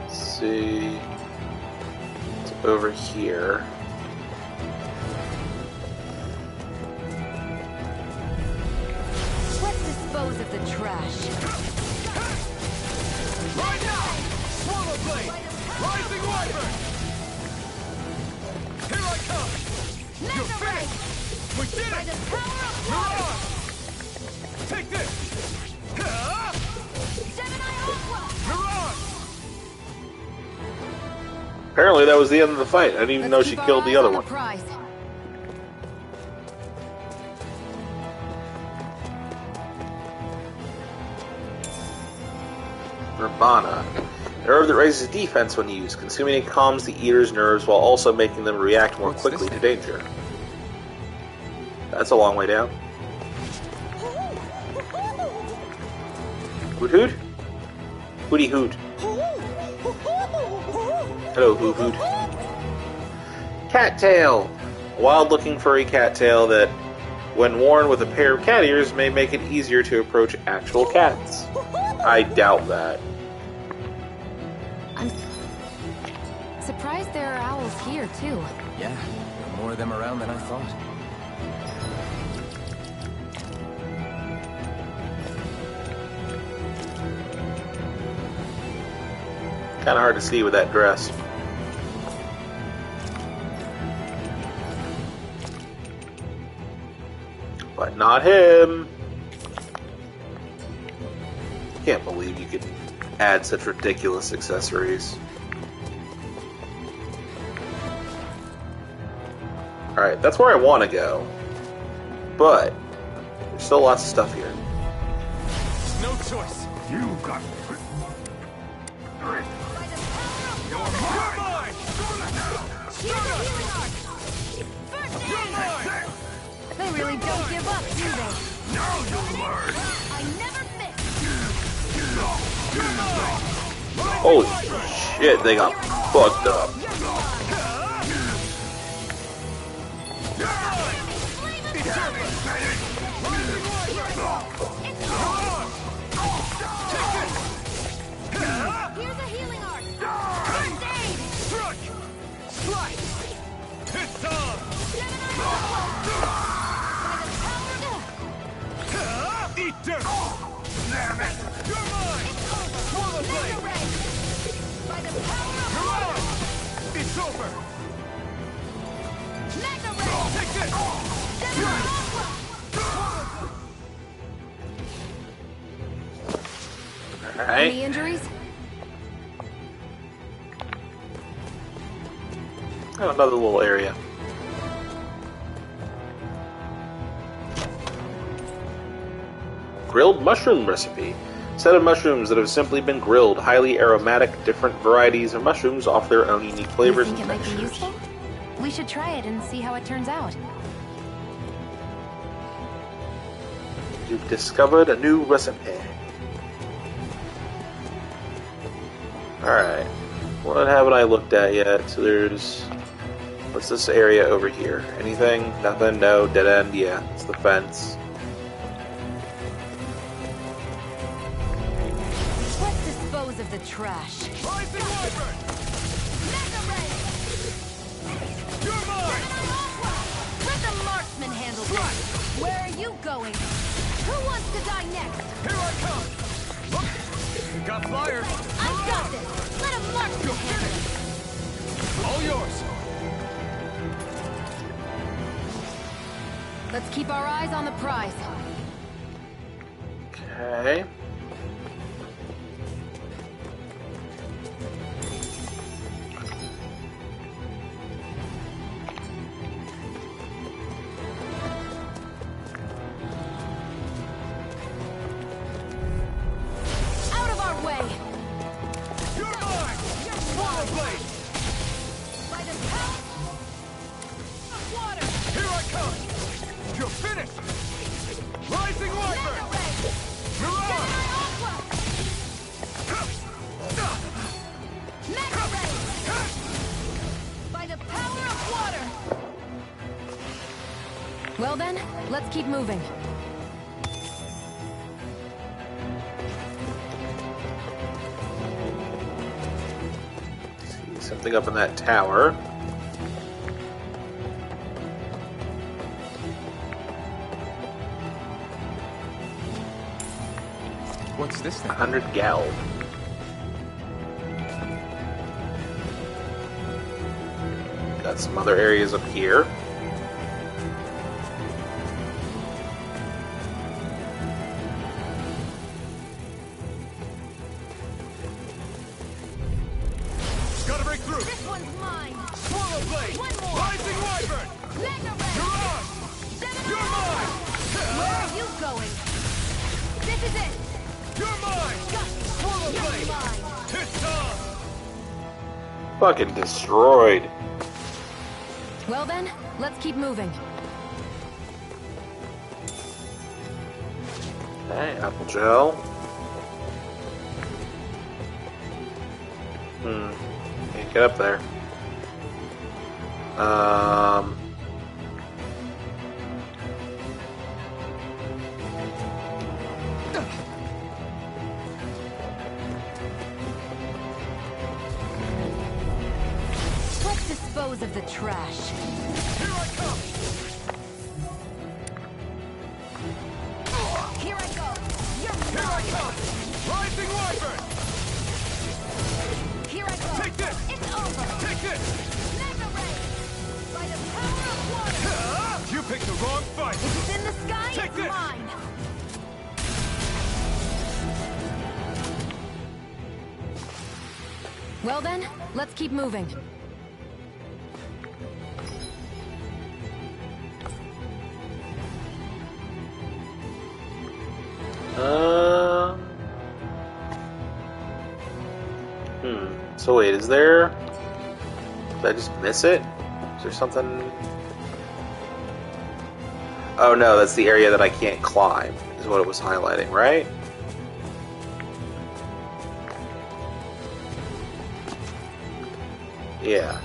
Let's see. It's over here. Let's dispose of the trash. Right now! Swallow Blade! Rising Wyvern! Here I come! You're Mega Ray! finished! We did By it! the power of You're water! on! Take this! Gemini Aqua! You're on! Apparently that was the end of the fight. I didn't even know Let's she keep our killed the eyes other on one. Prize. Urbana. A herb that raises defense when used. Consuming it calms the eater's nerves while also making them react more What's quickly this to danger. That's a long way down. Hoot hoot? Hooty hoot. Hello, hoot hoot. Cattail! A wild-looking furry cattail that, when worn with a pair of cat ears, may make it easier to approach actual cats. I doubt that. I'm surprised there are owls here, too. Yeah, there are more of them around than I thought. Kind of hard to see with that dress. But not him. Can't believe you could add such ridiculous accessories. Alright, that's where I want to go. But there's still lots of stuff here. No choice. You got You're mine! Here's a healing arc! First You're aid! mine! They really don't give up, do they? now you'll learn. I never miss! You're mine! Holy shit, they got fucked up. Here's a healing arc! First aid! Struck! Slice! It's on! Gemini Aqua! By the power of... Eat dirt! Damn it! You're mine! Swallow Mega Blade! Ray! By the power of... You're on! It's over! Mega Ray! Take this! Gemini Aqua! Alright. Any injuries? Oh, another little area. Grilled mushroom recipe. Set of mushrooms that have simply been grilled. Highly aromatic, different varieties of mushrooms offer their own unique You flavors think it and might be textures. useful? We should try it and see how it turns out. You've discovered a new recipe. Alright. What haven't I looked at yet? So there's... What's this area over here? Anything? Nothing? No? Dead end? Yeah. It's the fence. trash. Rising Wyvern! Mega Ray! You're mine! Let the marksman handle this. Where are you going? Who wants to die next? Here I come! Look! You got flyers! I've got this. Let a marksman handle it. All yours! Let's keep our eyes on the prize. Okay. Out of our way. You're mine! Swallow blade! By the power of water. Here I come! You're finished! Rising Wyvern! Mega Ray. Mirage! Aqua. Mega Ray. By the power of water. Well then, let's keep moving. See something up in that tower. What's this thing? 100 gal. Got some other areas up here. Gotta break through! This one's mine. Swallow blade! One more. Rising Wyvern! Mega Ray. Mirage! You're mine! Where are you going? This is it. You're mine! Swallow You're blade! mine. It's on! Fucking destroyed. Well then, let's keep moving. Okay, apple gel. Can't get up there. Let's dispose of the trash. Here I come! Here I go. You're Here I come! Rising Wyvern! Here I go. Take this! It's over. Take this! Mega Ray. By the power of water. You picked the wrong fight! If it's in the sky, Take it's this. mine. Well then, let's keep moving. So wait, is there... Did I just miss it? Is there something... Oh no, that's the area that I can't climb, is what it was highlighting, right? Yeah.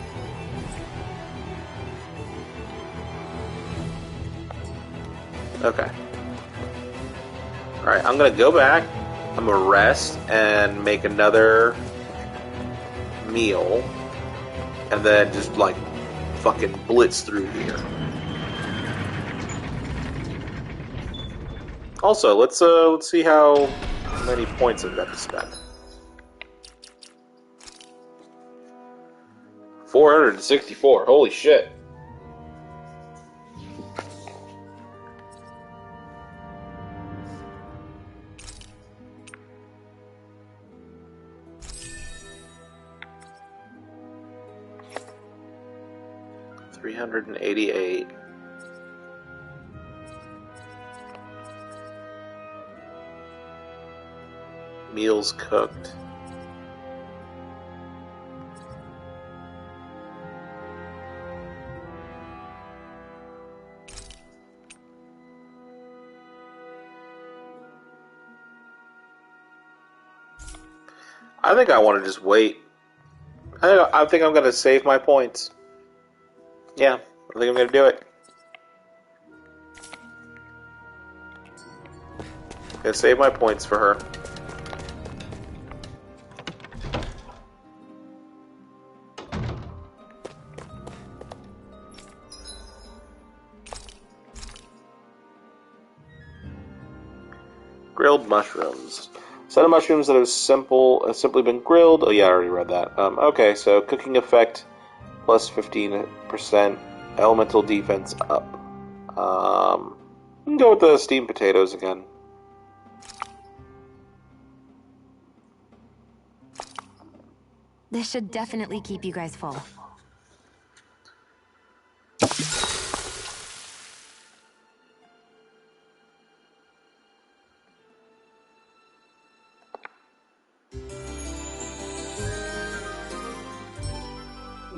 Okay. Alright, I'm gonna go back, I'm gonna rest, and make another meal, and then just, like, fucking blitz through here. Also, let's see how many points I've got to spend. 464, holy shit. $388. Meals cooked. I think I want to just wait. I think I'm going to save my points. Yeah, I think I'm going to do it. Gonna save my points for her. Grilled mushrooms. Set of mushrooms that have simply been grilled. Oh yeah, I already read that. Okay, so cooking effect plus 15%. Elemental defense up. We can go with the steamed potatoes again. This should definitely keep you guys full.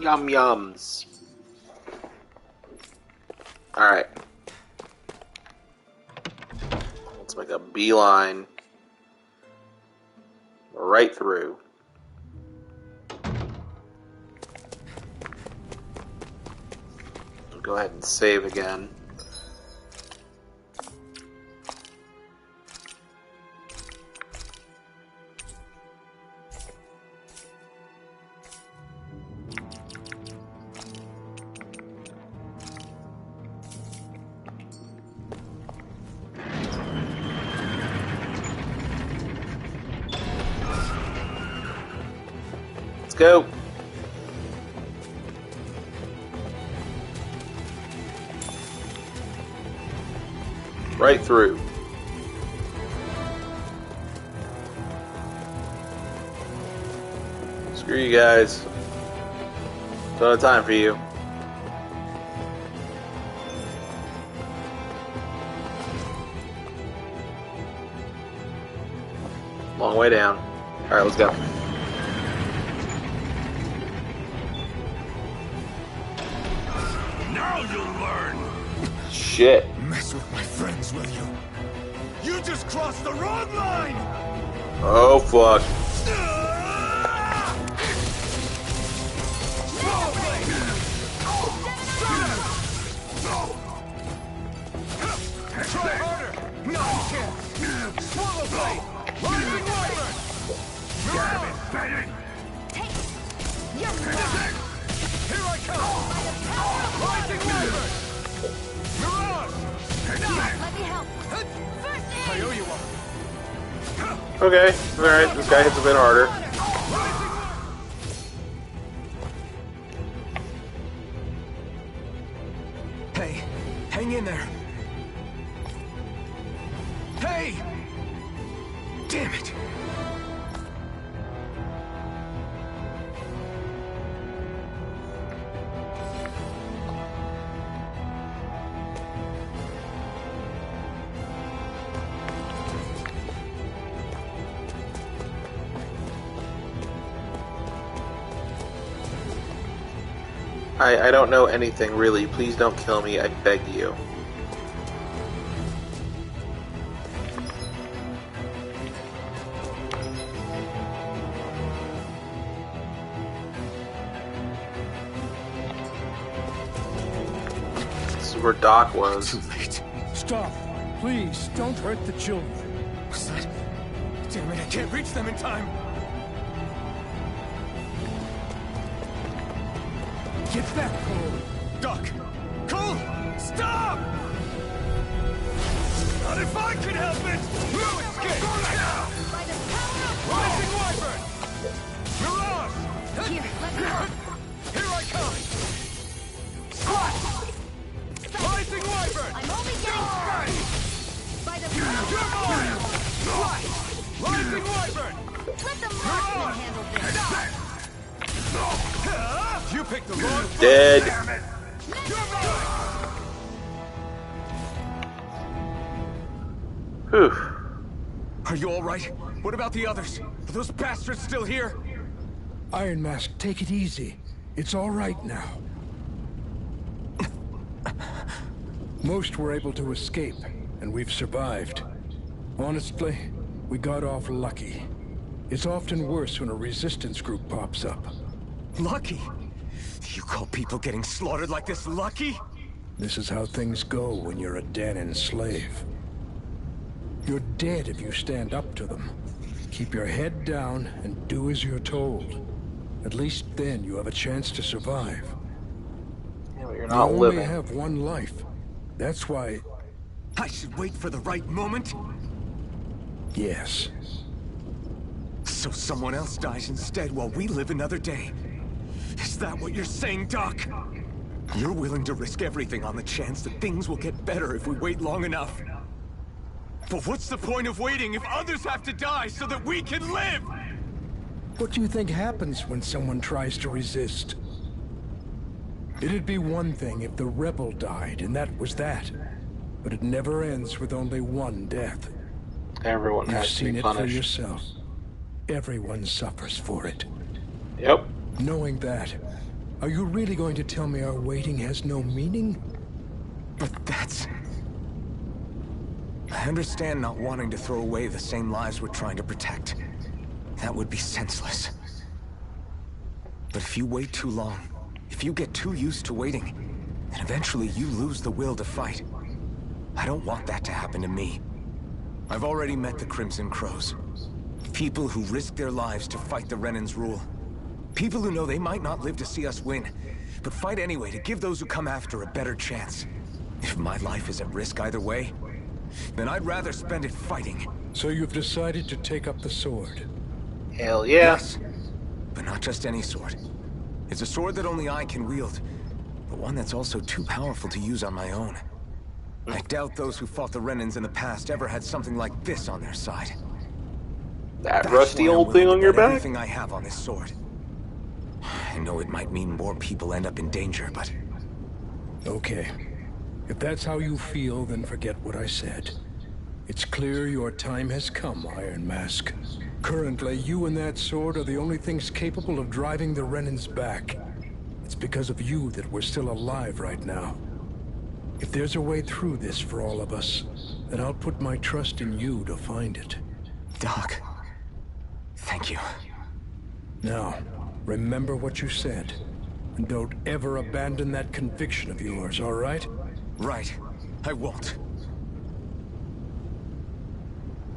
Yum yums. Alright. Let's make a beeline right through. Go ahead and save again. Let's go. Right through. Screw you guys. Don't have time for you. Long way down. Alright, let's go. Now you'll learn! Shit. Mess with my friends, will you? You just crossed the wrong line! Oh, fuck. Try harder! No, you can't! Swallow blade! Rising wyvern! Damn it, Bennett! You're wrong. Here I come! Rising wyvern! Mirage! Let me help. First I aid. owe you one. Okay, alright, this guy hits a bit harder. Hey, hang in there. Hey! Damn it! I don't know anything, really. Please don't kill me, I beg you. This is where Doc was. Too late. Stop. Please, don't hurt the children. What's that? Damn it, I can't reach them in time. Get back, Cole. Doc! Cole! Stop! Not if I can help it! No escape! By the power of Rising wyvern! Mirage! here, let me help. Here I come! Squat! Rising wyvern! I'm only getting started. By the You're power mine! Squat! Rising wyvern! Let the marksman handle this. You picked the wrong Dead. Damn it! You're mine! Whew. Are you all right? What about the others? Are those bastards still here? Iron Mask, take it easy. It's all right now. Most were able to escape, and we've survived. Honestly, we got off lucky. It's often worse when a resistance group pops up. Lucky? You call people getting slaughtered like this lucky? This is how things go when you're a Danon slave. You're dead if you stand up to them. Keep your head down and do as you're told. At least then you have a chance to survive. Yeah, but you're You not only living. have one life. That's why... I should wait for the right moment? Yes. So someone else dies instead while we live another day. Is that what you're saying, Doc? You're willing to risk everything on the chance that things will get better if we wait long enough. But what's the point of waiting if others have to die so that we can live? What do you think happens when someone tries to resist? It'd be one thing if the rebel died, and that was that. But it never ends with only one death. Everyone You've has to seen be it for punished. yourself. Everyone suffers for it. Yep. Knowing that, are you really going to tell me our waiting has no meaning? But that's... I understand not wanting to throw away the same lives we're trying to protect. That would be senseless. But if you wait too long, if you get too used to waiting, then eventually you lose the will to fight. I don't want that to happen to me. I've already met the Crimson Crows. People who risk their lives to fight the Renan's rule. People who know they might not live to see us win, but fight anyway to give those who come after a better chance. If my life is at risk either way, then I'd rather spend it fighting. So you've decided to take up the sword? Hell yeah. Yes, but not just any sword. It's a sword that only I can wield, but one that's also too powerful to use on my own. I doubt those who fought the Renans in the past ever had something like this on their side. That That's rusty why I'm old thing willing on to your bet back? everything I have on this sword. I know it might mean more people end up in danger, but... Okay. If that's how you feel, then forget what I said. It's clear your time has come, Iron Mask. Currently, you and that sword are the only things capable of driving the Renans back. It's because of you that we're still alive right now. If there's a way through this for all of us, then I'll put my trust in you to find it. Doc, thank you. Now, remember what you said. And don't ever abandon that conviction of yours, all right? Right. I won't.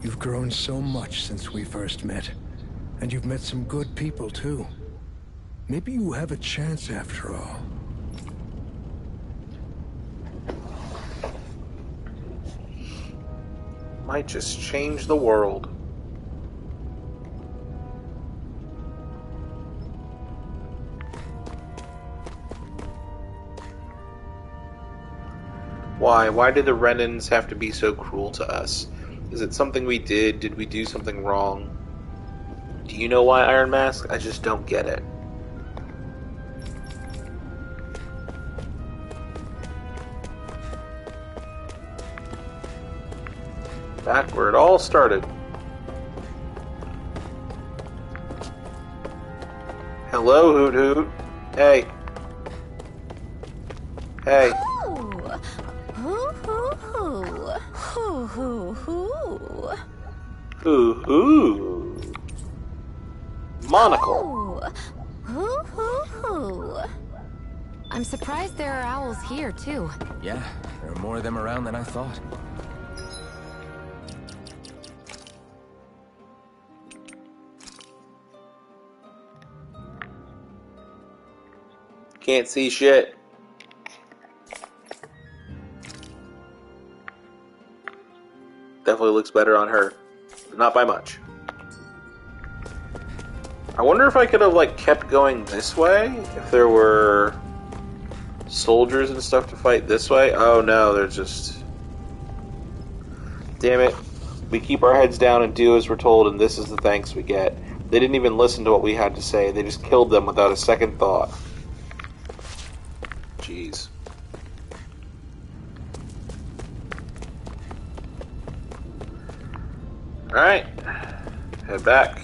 You've grown so much since we first met. And you've met some good people, too. Maybe you have a chance after all. Might just change the world. Why? Why did the Renans have to be so cruel to us? Is it something we did? Did we do something wrong? Do you know why, Iron Mask? I just don't get it. Back where it all started. Hello, Hoot Hoot. Hey. Hey. Ooh, ooh. Monocle. I'm surprised there are owls here, too. Yeah, there are more of them around than I thought. Can't see shit. Definitely looks better on her. Not by much. I wonder if I could have, like, kept going this way? If there were soldiers and stuff to fight this way? Oh no, they're just... Damn it. We keep our heads down and do as we're told, and this is the thanks we get. They didn't even listen to what we had to say. They just killed them without a second thought. Jeez. Alright. Head back.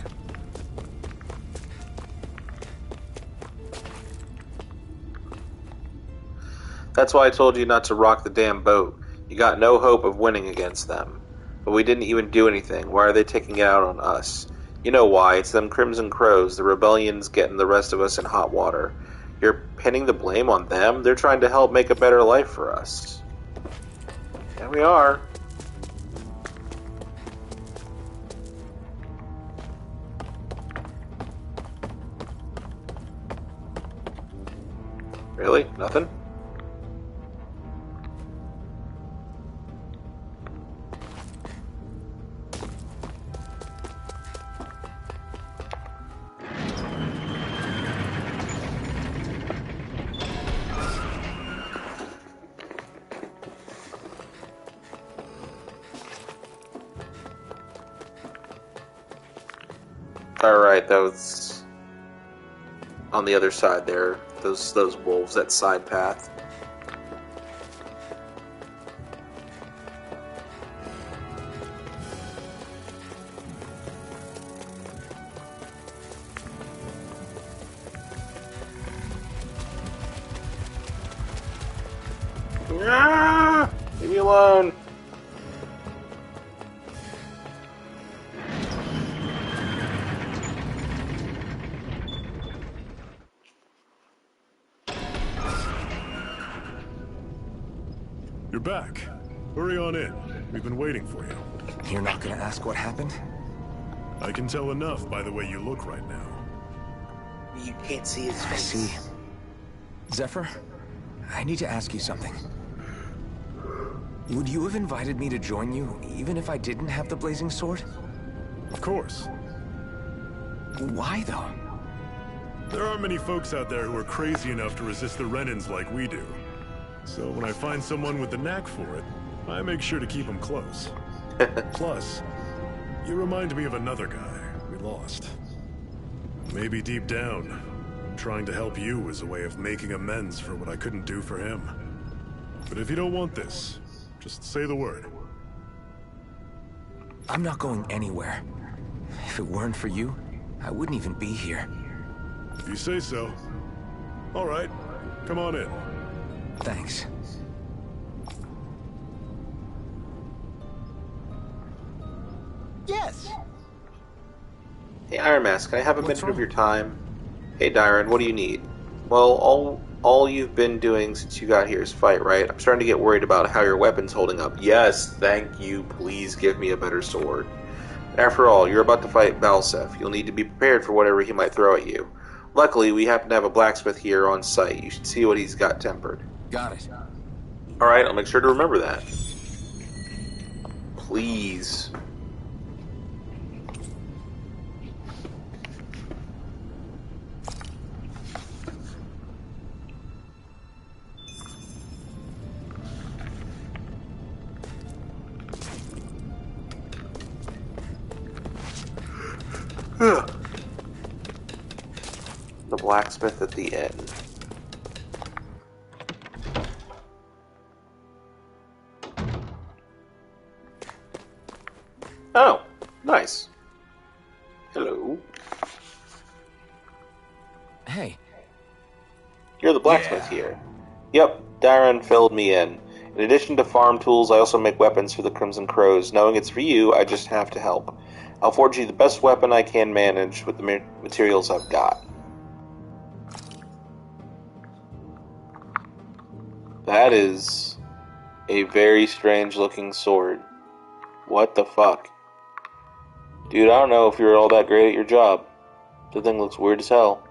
That's why I told you not to rock the damn boat. You got no hope of winning against them. But we didn't even do anything. Why are they taking it out on us? You know why. It's them Crimson Crows. The rebellion's getting the rest of us in hot water. You're pinning the blame on them? They're trying to help make a better life for us. Yeah, we are. Really? Nothing? Alright, that was on the other side there. Those wolves, that side path. Ah! Leave me alone. You're back. Hurry on in. We've been waiting for you. You're not gonna ask what happened? I can tell enough by the way you look right now. You can't see his face. I see. Zephyr, I need to ask you something. Would you have invited me to join you, even if I didn't have the blazing sword? Of course. Why, though? There aren't many folks out there who are crazy enough to resist the Renans like we do. So when I find someone with the knack for it, I make sure to keep them close. Plus, you remind me of another guy we lost. Maybe deep down, trying to help you is a way of making amends for what I couldn't do for him. But if you don't want this, just say the word. I'm not going anywhere. If it weren't for you, I wouldn't even be here. If you say so. All right, come on in. Thanks. Yes. Hey, Iron Mask, can I have a minute of your time? Hey, Dyron, what do you need? Well, all you've been doing since you got here is fight, right? I'm starting to get worried about how your weapon's holding up. Yes, thank you. Please give me a better sword. After all, you're about to fight Balsef. You'll need to be prepared for whatever he might throw at you. Luckily, we happen to have a blacksmith here on site. You should see what he's got tempered. Got it. Alright, I'll make sure to remember that. Please. The blacksmith at the end. Oh, nice. Hello. Hey. You're the blacksmith here. Yep, Darren filled me in. In addition to farm tools, I also make weapons for the Crimson Crows. Knowing it's for you, I just have to help. I'll forge you the best weapon I can manage with the materials I've got. That is a very strange looking sword. What the fuck? Dude, I don't know if you're all that great at your job. The thing looks weird as hell.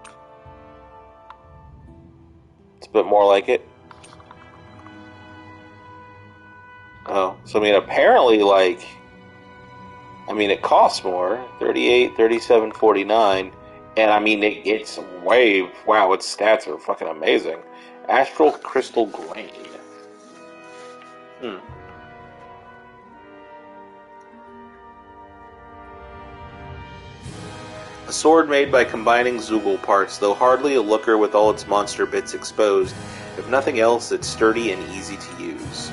It's a bit more like it. Oh, so I mean, apparently, like, I mean, it costs more, 38, 37, 49, and I mean, it's way, wow, its stats are fucking amazing. Astral Crystal Grain. A sword made by combining Zoogle parts, though hardly a looker with all its monster bits exposed. If nothing else, it's sturdy and easy to use.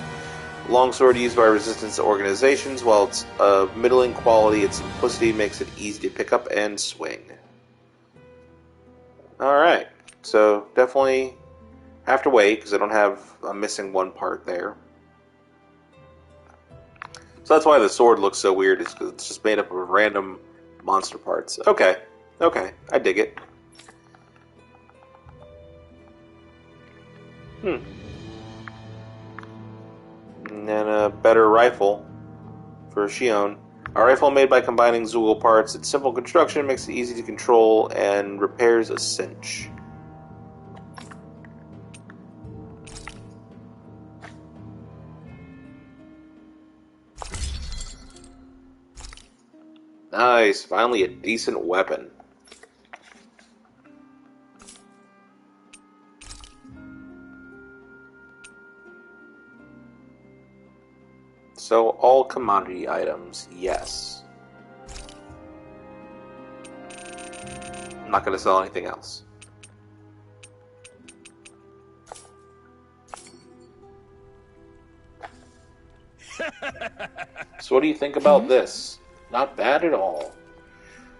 A longsword used by resistance organizations, while it's of middling quality, its simplicity makes it easy to pick up and swing. Alright, so definitely have to wait, because I don't have, I'm missing one part there. So that's why the sword looks so weird, is because it's just made up of random monster parts. Okay, I dig it. And then a better rifle for Shion. A rifle made by combining Zoogle parts. Its simple construction makes it easy to control and repairs a cinch. Nice, finally a decent weapon. So all commodity items, yes. not going to sell anything else. So what do you think about this? Not bad at all.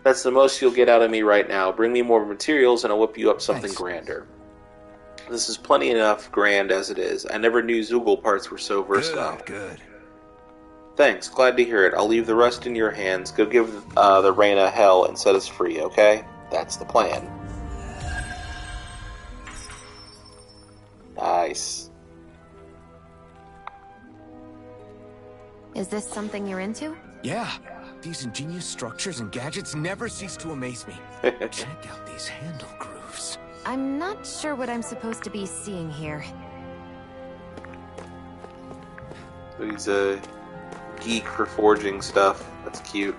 That's the most you'll get out of me right now. Bring me more materials and I'll whip you up something grander. This is plenty enough grand as it is. I never knew Zoogle parts were so versatile. Good. Thanks, glad to hear it. I'll leave the rest in your hands. Go give the Reina hell and set us free, okay? That's the plan. Nice. Is this something you're into? Yeah. These ingenious structures and gadgets never cease to amaze me. Check out these handle grooves. I'm not sure what I'm supposed to be seeing here. He's a geek for forging stuff. That's cute.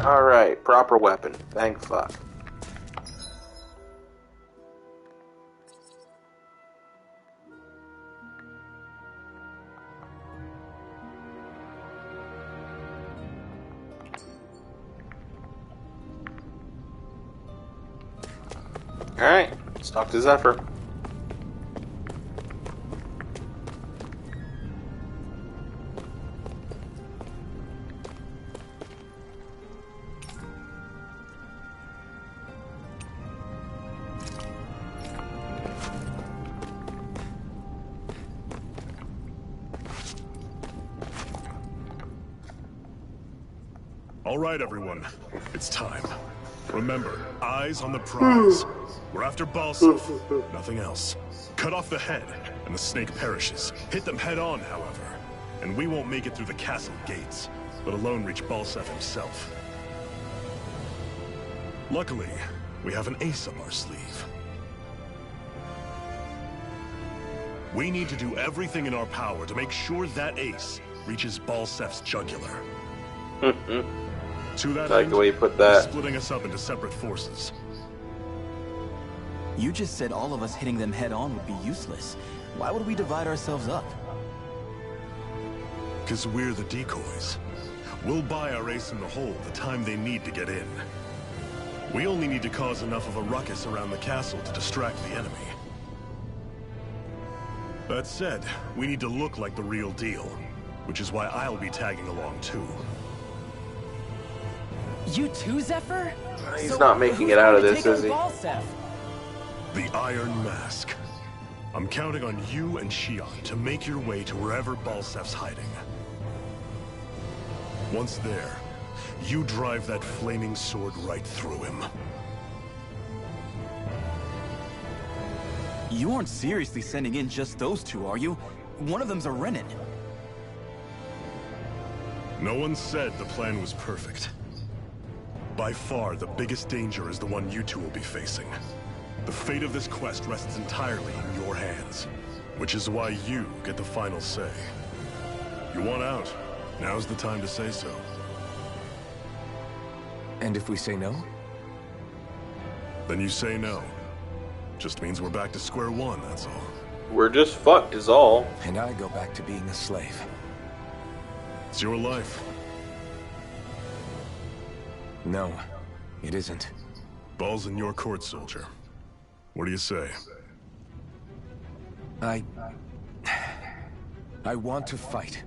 Alright, proper weapon. Thank fuck. Alright, let's talk to Zephyr. All right, everyone. It's time. Remember, eyes on the prize. We're after Balsaf, nothing else. Cut off the head, and the snake perishes. Hit them head on, however, and we won't make it through the castle gates, let alone reach Balsaf himself. Luckily, we have an ace up our sleeve. We need to do everything in our power to make sure that ace reaches Balsaf's jugular. To that like end, the way you put that. splitting us up into separate forces. You just said all of us hitting them head on would be useless. Why would we divide ourselves up? Because we're the decoys. We'll buy our ace in the hole the time they need to get in. We only need to cause enough of a ruckus around the castle to distract the enemy. That said, we need to look like the real deal, which is why I'll be tagging along too. You too, Zephyr? He's not making it out of this, is he? The Iron Mask. I'm counting on you and Shion to make your way to wherever Balsaf's hiding. Once there, you drive that flaming sword right through him. You aren't seriously sending in just those two, are you? One of them's a Renin. No one said the plan was perfect. By far, the biggest danger is the one you two will be facing. The fate of this quest rests entirely in your hands, which is why you get the final say. You want out? Now's the time to say so. And if we say no? Then you say no. Just means we're back to square one, that's all. We're just fucked is all. And I go back to being a slave. It's your life. No, it isn't. Ball's in your court, soldier. What do you say? I want to fight.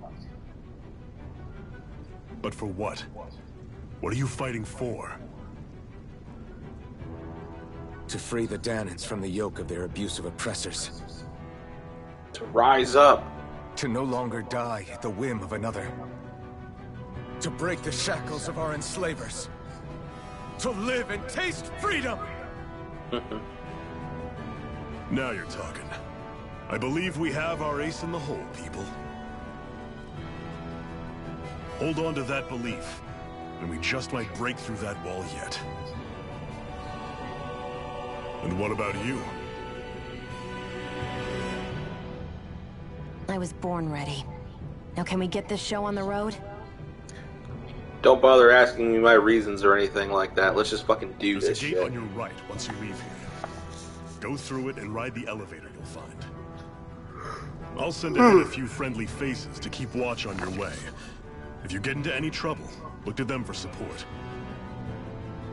But for what? What are you fighting for? To free the Danans from the yoke of their abusive oppressors. To rise up. To no longer die at the whim of another. To break the shackles of our enslavers. To live and taste freedom! Now you're talking. I believe we have our ace in the hole, people. Hold on to that belief, and we just might break through that wall yet. And what about you? I was born ready. Now can we get this show on the road? Don't bother asking me my reasons or anything like that. Let's just fucking do There's this a gate shit. on your right once you leave here. Go through it and ride the elevator you'll find. I'll send ahead a few friendly faces to keep watch on your way. If you get into any trouble, look to them for support.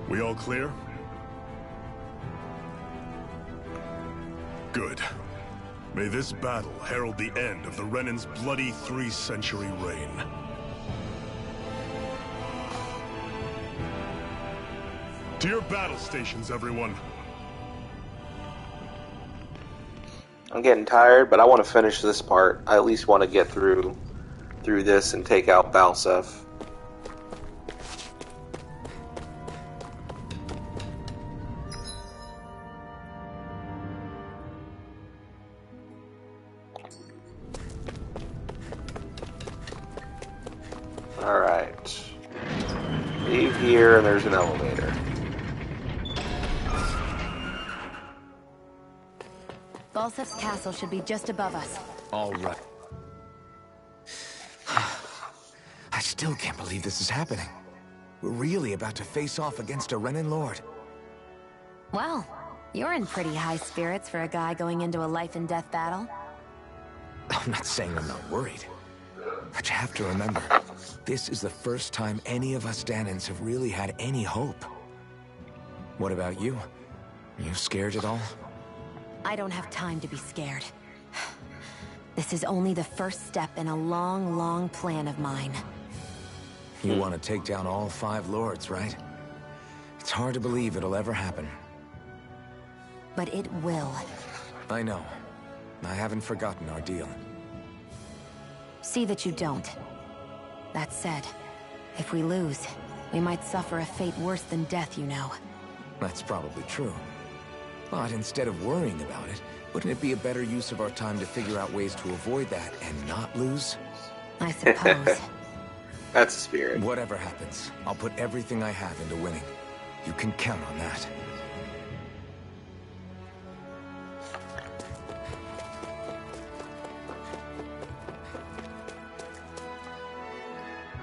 We all clear? Good. May this battle herald the end of the Renan's bloody 3-century reign. To your battle stations, everyone. I'm getting tired, but I want to finish this part. I at least want to get through this and take out Balsef. Alright. Leave here, and there's an elevator. Balsef's castle should be just above us. All right. I still can't believe this is happening. We're really about to face off against a Renan Lord. Well, you're in pretty high spirits for a guy going into a life-and-death battle. I'm not saying I'm not worried. But you have to remember, this is the first time any of us Danans have really had any hope. What about you? Are you scared at all? I don't have time to be scared. This is only the first step in a long, long plan of mine. You want to take down all 5 lords, right? It's hard to believe it'll ever happen. But it will. I know. I haven't forgotten our deal. See that you don't. That said, if we lose, we might suffer a fate worse than death, you know. That's probably true. But instead of worrying about it, wouldn't it be a better use of our time to figure out ways to avoid that and not lose? I suppose. That's the spirit. Whatever happens, I'll put everything I have into winning. You can count on that.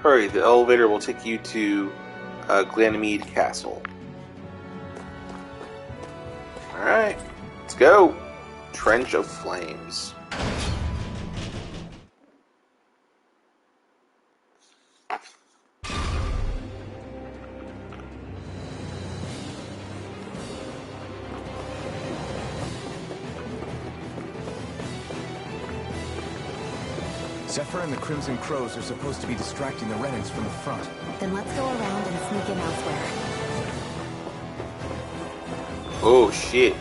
Hurry, the elevator will take you to Glanamede Castle. Alright, let's go. Trench of Flames. Zephyr and the Crimson Crows are supposed to be distracting the Renans from the front. Then let's go around and sneak in elsewhere. Oh, shit.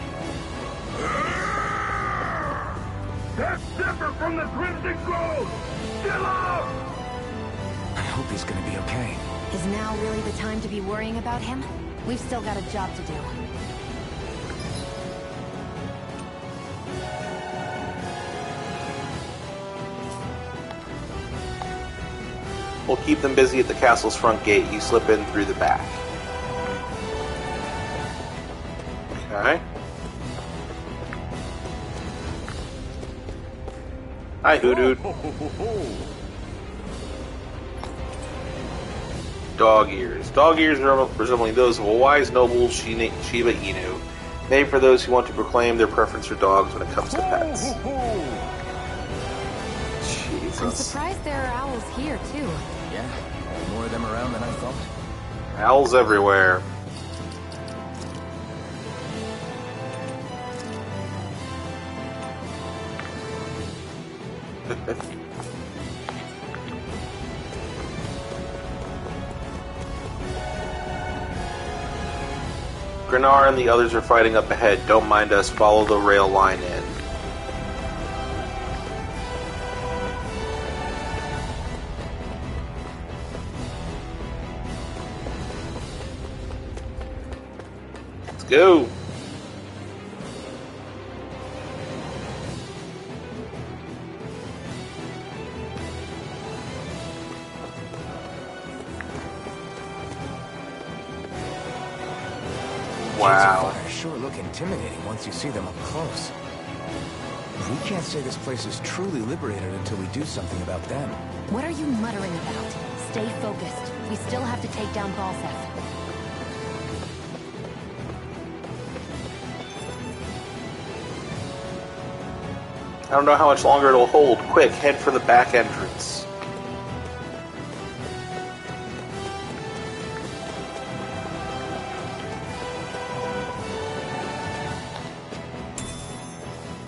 That's Zephyr from the Crimson Crows! Chill out! I hope he's gonna be okay. Is now really the time to be worrying about him? We've still got a job to do. We'll keep them busy at the castle's front gate. You slip in through the back. Okay. Hi, Hoodoo. Dog ears. Dog ears are resembling those of a wise noble Shiba Inu, made for those who want to proclaim their preference for dogs when it comes to pets. Jesus. I'm surprised there are owls here, too. Yeah, more of them around than I thought. Owls everywhere. Grenar and the others are fighting up ahead. Don't mind us. Follow the rail line in. Let's go. Wow. Fire sure look intimidating once you see them up close. We can't say this place is truly liberated until we do something about them. What are you muttering about? Stay focused. We still have to take down Balsef. I don't know how much longer it'll hold. Quick, head for the back entrance.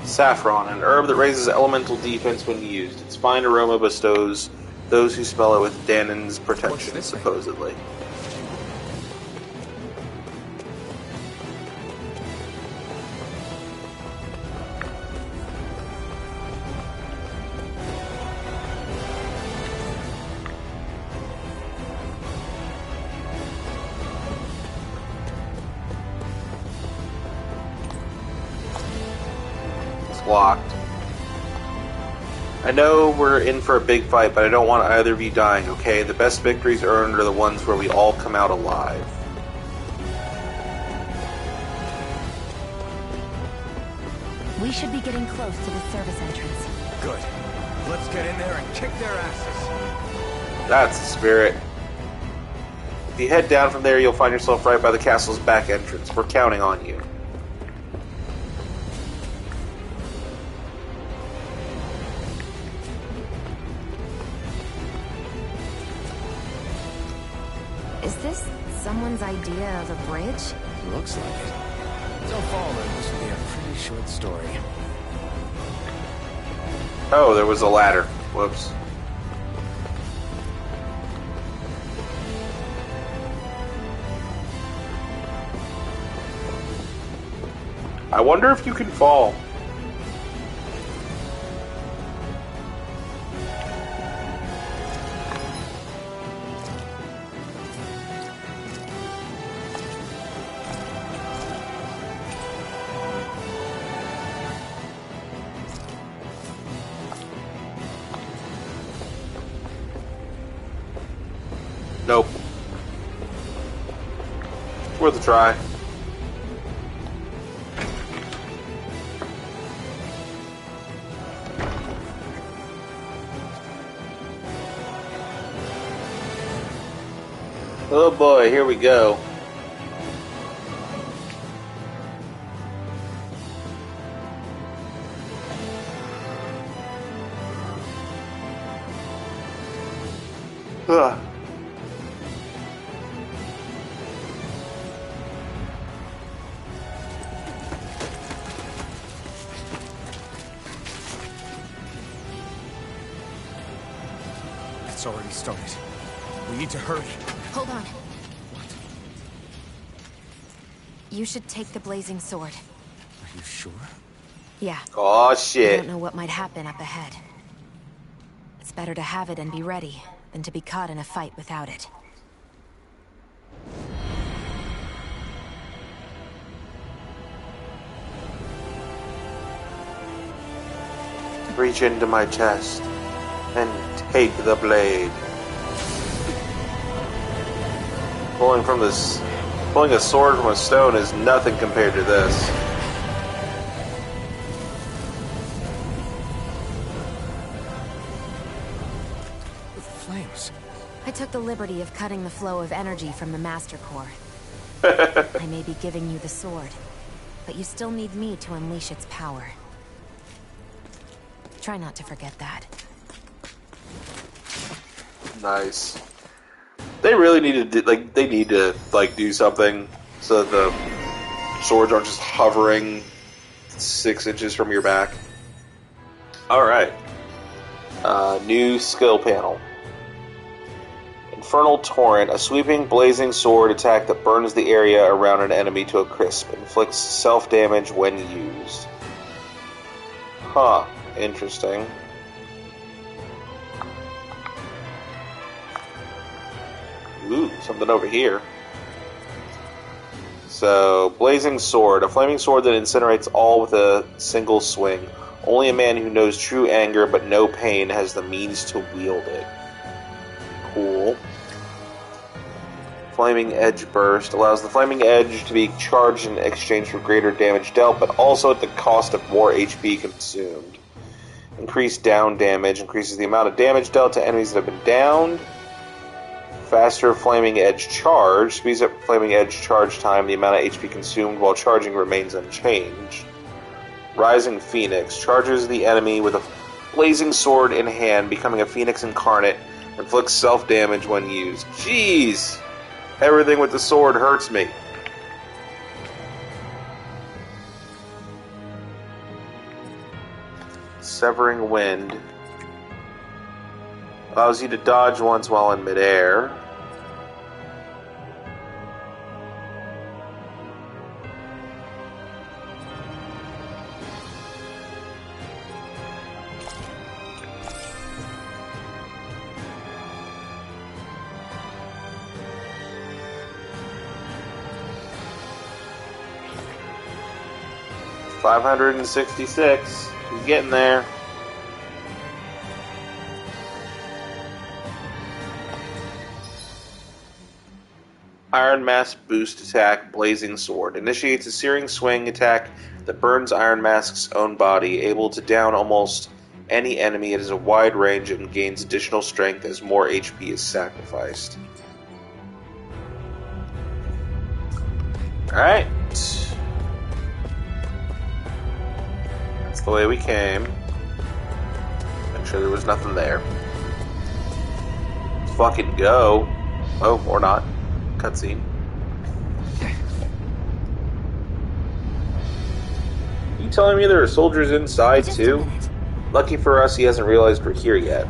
Saffron, an herb that raises elemental defense when used. Its fine aroma bestows those who smell it with Danon's protection, supposedly. Locked. I know we're in for a big fight, but I don't want either of you dying, okay? The best victories earned are the ones where we all come out alive. We should be getting close to the service entrance. Good. Let's get in there and kick their asses. That's the spirit. If you head down from there, you'll find yourself right by the castle's back entrance. We're counting on you. Is this someone's idea of a bridge? Looks like it. Don't fall, or this will be a pretty short story. Oh, there was a ladder. Whoops. I wonder if you can fall. Nope. Worth a try. Oh boy, here we go. Ugh. It's already started. We need to hurry. Hold on. You should take the blazing sword. Are you sure? Yeah. Oh I shit. don't know what might happen up ahead. It's better to have it and be ready than to be caught in a fight without it. Reach into my chest and take the blade. Pulling a sword from a stone is nothing compared to this. With flames. I took the liberty of cutting the flow of energy from the Master Core. I may be giving you the sword, but you still need me to unleash its power. Try not to forget that. Nice. They really need to do something so that the swords aren't just hovering 6 inches from your back. Alright. New skill panel. Infernal Torrent, a sweeping, blazing sword attack that burns the area around an enemy to a crisp. Inflicts self-damage when used. Huh. Interesting. Ooh, something over here. So, Blazing Sword. A flaming sword that incinerates all with a single swing. Only a man who knows true anger but no pain has the means to wield it. Cool. Flaming Edge Burst. Allows the Flaming Edge to be charged in exchange for greater damage dealt, but also at the cost of more HP consumed. Increased down damage. Increases the amount of damage dealt to enemies that have been downed. Faster Flaming Edge Charge. Speeds up Flaming Edge charge time. The amount of HP consumed while charging remains unchanged. Rising Phoenix. Charges the enemy with a blazing sword in hand, becoming a phoenix incarnate. Inflicts self-damage when used. Jeez! Everything with the sword hurts me. Severing Wind. Allows you to dodge once while in midair. $566. He's getting there. Iron Mask boost attack, Blazing Sword. Initiates a searing swing attack that burns Iron Mask's own body, able to down almost any enemy. It has a wide range and gains additional strength as more HP is sacrificed. Alright. That's the way we came. Make sure there was nothing there. Let's fucking go. Oh, or not. Cutscene. You telling me there are soldiers inside too? Lucky for us, he hasn't realized we're here yet.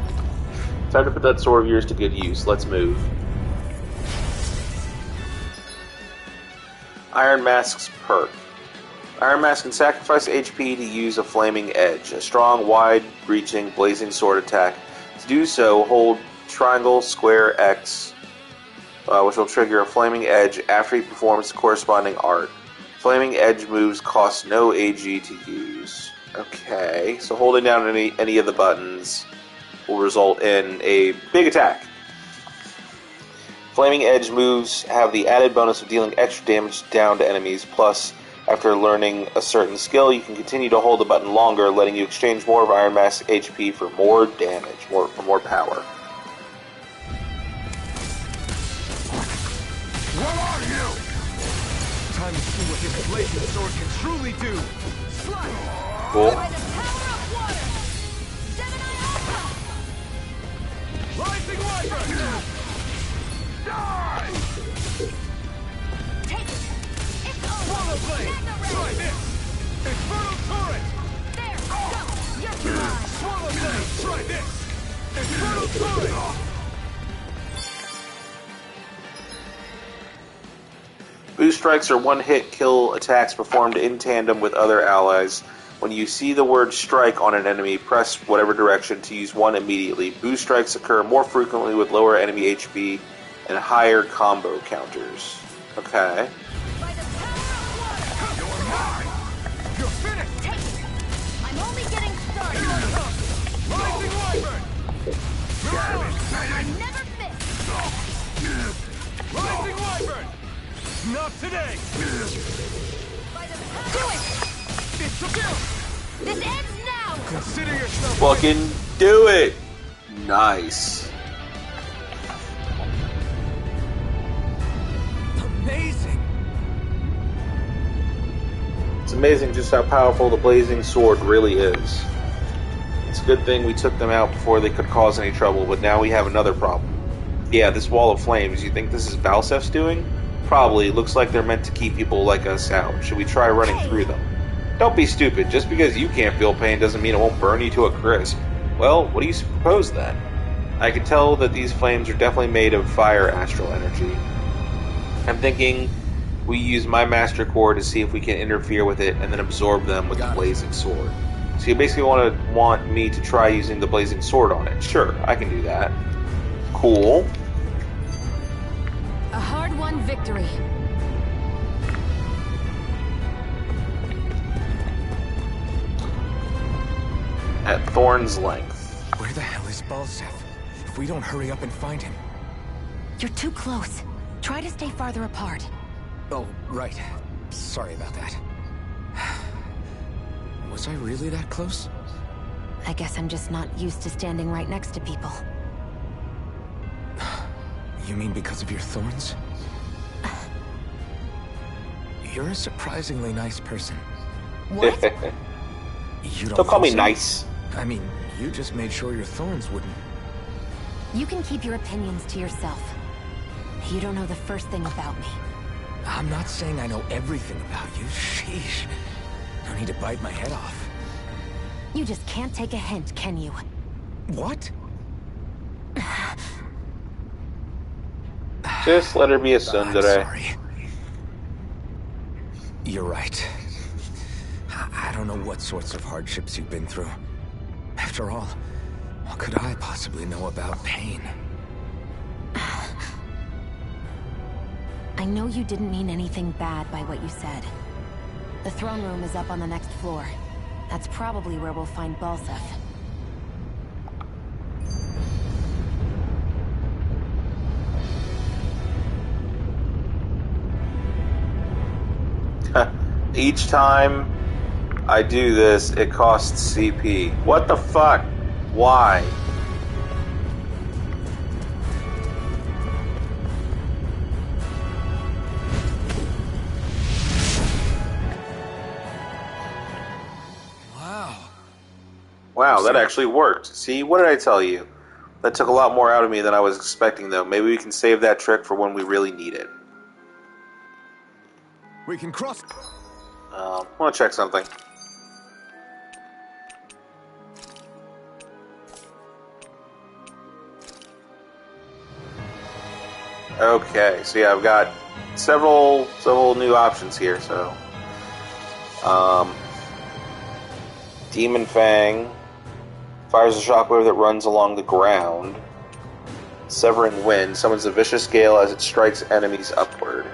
Time to put that sword of yours to good use. Let's move. Iron Mask's perk. Iron Mask can sacrifice HP to use a Flaming Edge, a strong, wide-reaching, blazing sword attack. To do so, hold triangle, square, X, which will trigger a Flaming Edge after he performs the corresponding art. Flaming Edge moves cost no AG to use. Okay, so holding down any of the buttons will result in a big attack. Flaming Edge moves have the added bonus of dealing extra damage down to enemies, plus, after learning a certain skill, you can continue to hold the button longer, letting you exchange more of Iron Mask's HP for more damage, for more power. What are you? Time to see what this blazing sword can truly do. Slide. Cool. By the power of water. Gemini Alpha. Rising Wyvern. Die. Take it. It's over. Swallow blade. Try this. Infernal turret. There. Go. You're mine. Swallow blade. Try this. Infernal turret. Boost strikes are one-hit kill attacks performed in tandem with other allies. When you see the word strike on an enemy, press whatever direction to use one immediately. Boost strikes occur more frequently with lower enemy HP and higher combo counters. Okay. By the power of water. You're mine. You're finished. Take it. I'm only getting started. Rising Wyvern. I never miss. Rising Wyvern. Not today! By the power. Do it! It's a bill! This ends now! Consider yourself... Fucking do it! Nice. Amazing! It's amazing just how powerful the Blazing Sword really is. It's a good thing we took them out before they could cause any trouble, but now we have another problem. Yeah, this wall of flames, you think this is Balsef's doing? Probably. Looks like they're meant to keep people like us out. Should we try running through them? Don't be stupid. Just because you can't feel pain doesn't mean it won't burn you to a crisp. Well, what do you suppose then? I can tell that these flames are definitely made of fire astral energy. I'm thinking we use my Master Core to see if we can interfere with it and then absorb them with the Blazing Sword. So you basically want me to try using the Blazing Sword on it. Sure, I can do that. Cool. A hard-won victory. At Thorn's Length. Where the hell is Balsef? If we don't hurry up and find him... You're too close. Try to stay farther apart. Oh, right. Sorry about that. Was I really that close? I guess I'm just not used to standing right next to people. You mean because of your thorns? You're a surprisingly nice person. What? You don't Don't call think me so? nice. I mean, you just made sure your Don't call thorns me nice. wouldn't... You can keep your opinions to yourself. You don't know the first thing about me. I'm not saying I know everything about you. Sheesh. No need to bite my head off. You just can't take a hint, can you? What? Just let her be a I'm tsundere. sorry. You're right. I don't know what sorts of hardships you've been through. After all, what could I possibly know about pain? I know you didn't mean anything bad by what you said. The throne room is up on the next floor. That's probably where we'll find Balsef. Each time I do this, it costs CP. What the fuck? Why? Wow, that actually worked. See, what did I tell you? That took a lot more out of me than I was expecting, though. Maybe we can save that trick for when we really need it. We can cross. I want to check something. Okay, so yeah, I've got several new options here. So, Demon Fang fires a shockwave that runs along the ground. Severing Wind summons a vicious gale as it strikes enemies upward.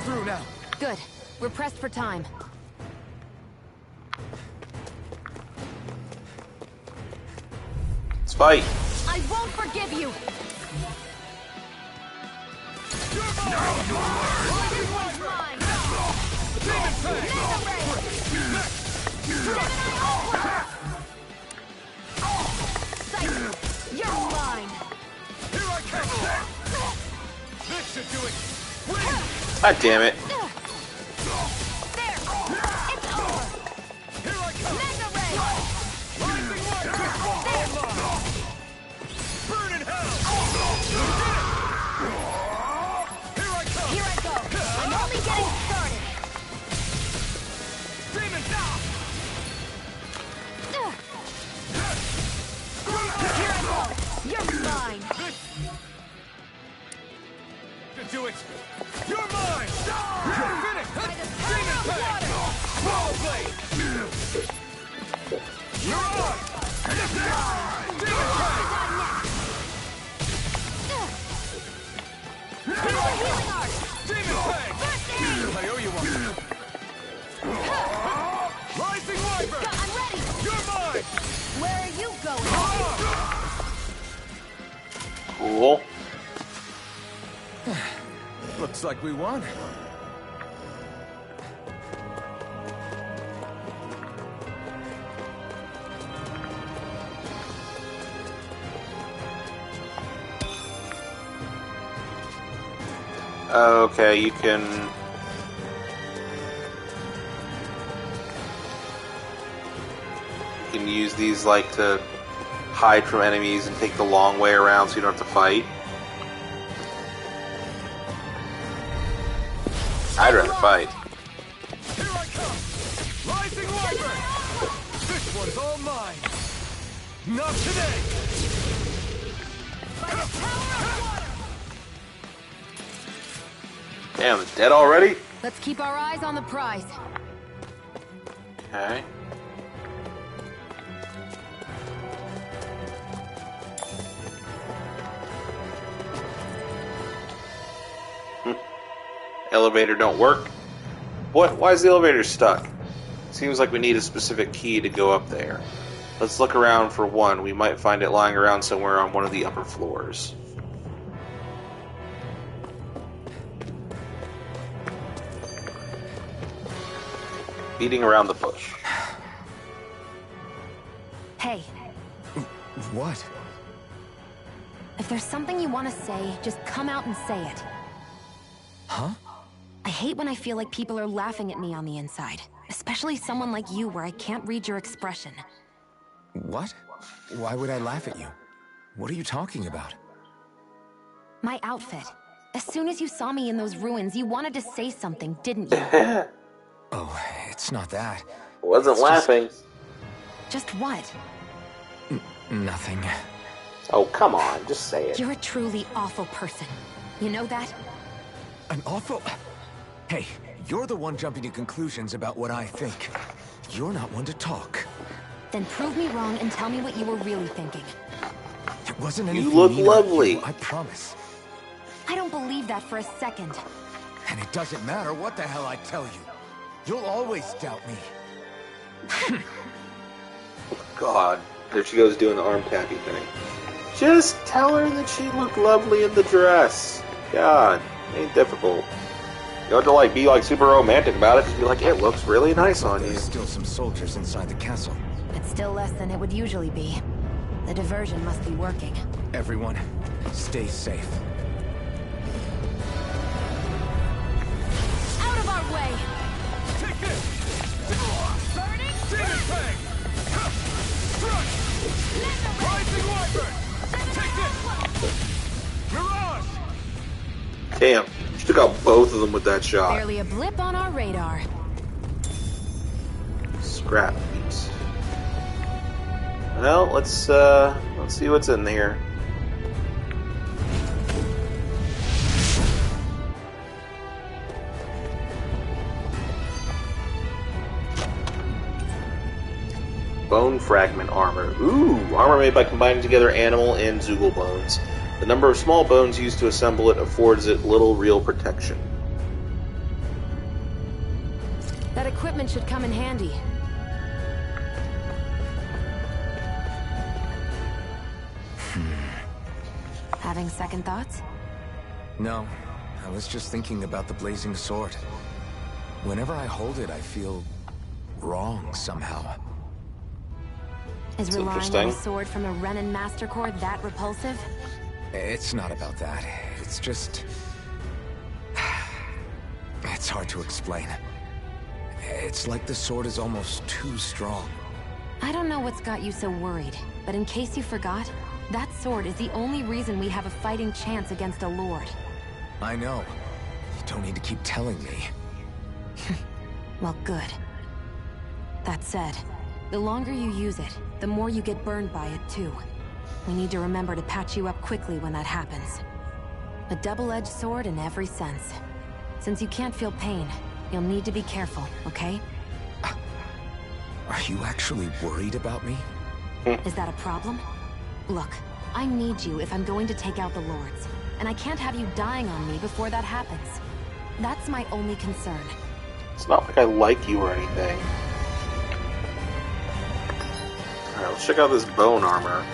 Through now. Good. We're pressed for time. Let's fight. I won't forgive you! You're mine! Here I come! This should do it! God damn it. Do it! You're mine! You're finished! Demon Fang! Swallow Blade! You're on! Demon Fang! Healing Art! Demon Fang! I owe you one. Rising Wyvern! I'm ready! You're mine! Where are you going? Cool. Looks like we won. Okay, you can use these like to hide from enemies and take the long way around so you don't have to fight. I'd rather fight. Here I come! Rising Wyvern! This one's all mine! Not today! By the power of water! Damn, it's dead already? Let's keep our eyes on the prize. Okay. Elevator don't work. What? Why is the elevator stuck? Seems like we need a specific key to go up there. Let's look around for one. We might find it lying around somewhere on one of the upper floors. Beating around the bush. Hey. What? If there's something you want to say, just come out and say it. Huh? I hate when I feel like people are laughing at me on the inside. Especially someone like you where I can't read your expression. What? Why would I laugh at you? What are you talking about? My outfit. As soon as you saw me in those ruins, you wanted to say something, didn't you? Oh, it's not that. Wasn't laughing. Just what? Nothing. Oh, come on, just say it. You're a truly awful person. You know that? An awful... Hey, you're the one jumping to conclusions about what I think. You're not one to talk. Then prove me wrong and tell me what you were really thinking. It wasn't anything You look mean about lovely. you, I promise. I don't believe that for a second. And it doesn't matter what the hell I tell you. You'll always doubt me. God, there she goes doing the arm tappy thing. Just tell her that she looked lovely in the dress. God, ain't difficult. You don't have to like be like super romantic about it. Just be like, it looks really nice on you. There's still some soldiers inside the castle. It's still less than it would usually be. The diversion must be working. Everyone, stay safe. Out of our way! Take this! Burning Demon Fang! Thrust! Rising Wyvern! Take this! Mirage! Damn, she took out both of them with that shot. Barely a blip on our radar. Scrap beats. Well, let's see what's in here. Bone fragment armor. Ooh, armor made by combining together animal and Zoogle bones. The number of small bones used to assemble it affords it little real protection. That equipment should come in handy. Having second thoughts? No, I was just thinking about the blazing sword. Whenever I hold it, I feel wrong somehow. Is relying on a sword from a Renin Master Core that repulsive? It's not about that. It's just... It's hard to explain. It's like the sword is almost too strong. I don't know what's got you so worried, but in case you forgot, that sword is the only reason we have a fighting chance against a lord. I know. You don't need to keep telling me. Well, good. That said, the longer you use it, the more you get burned by it, too. We need to remember to patch you up quickly when that happens. A double-edged sword in every sense. Since you can't feel pain, you'll need to be careful, okay? Are you actually worried about me? Is that a problem? Look, I need you if I'm going to take out the lords, and I can't have you dying on me before that happens. That's my only concern. It's not like I like you or anything. Alright, let's check out this bone armor.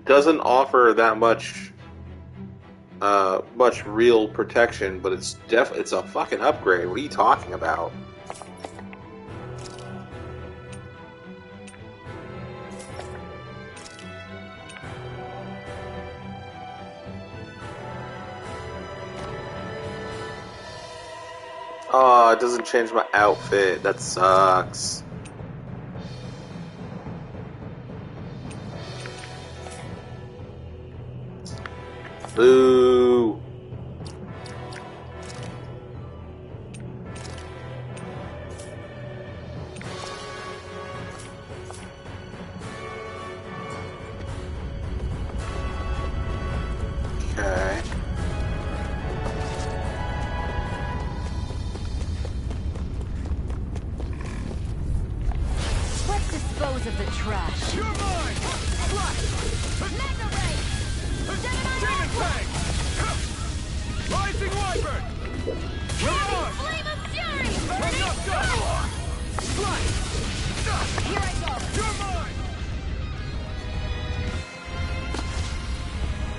Doesn't offer that much real protection, but it's a fucking upgrade. What are you talking about? Oh, it doesn't change my outfit. That sucks. Boo. Okay. Let's dispose of the trash. You're mine!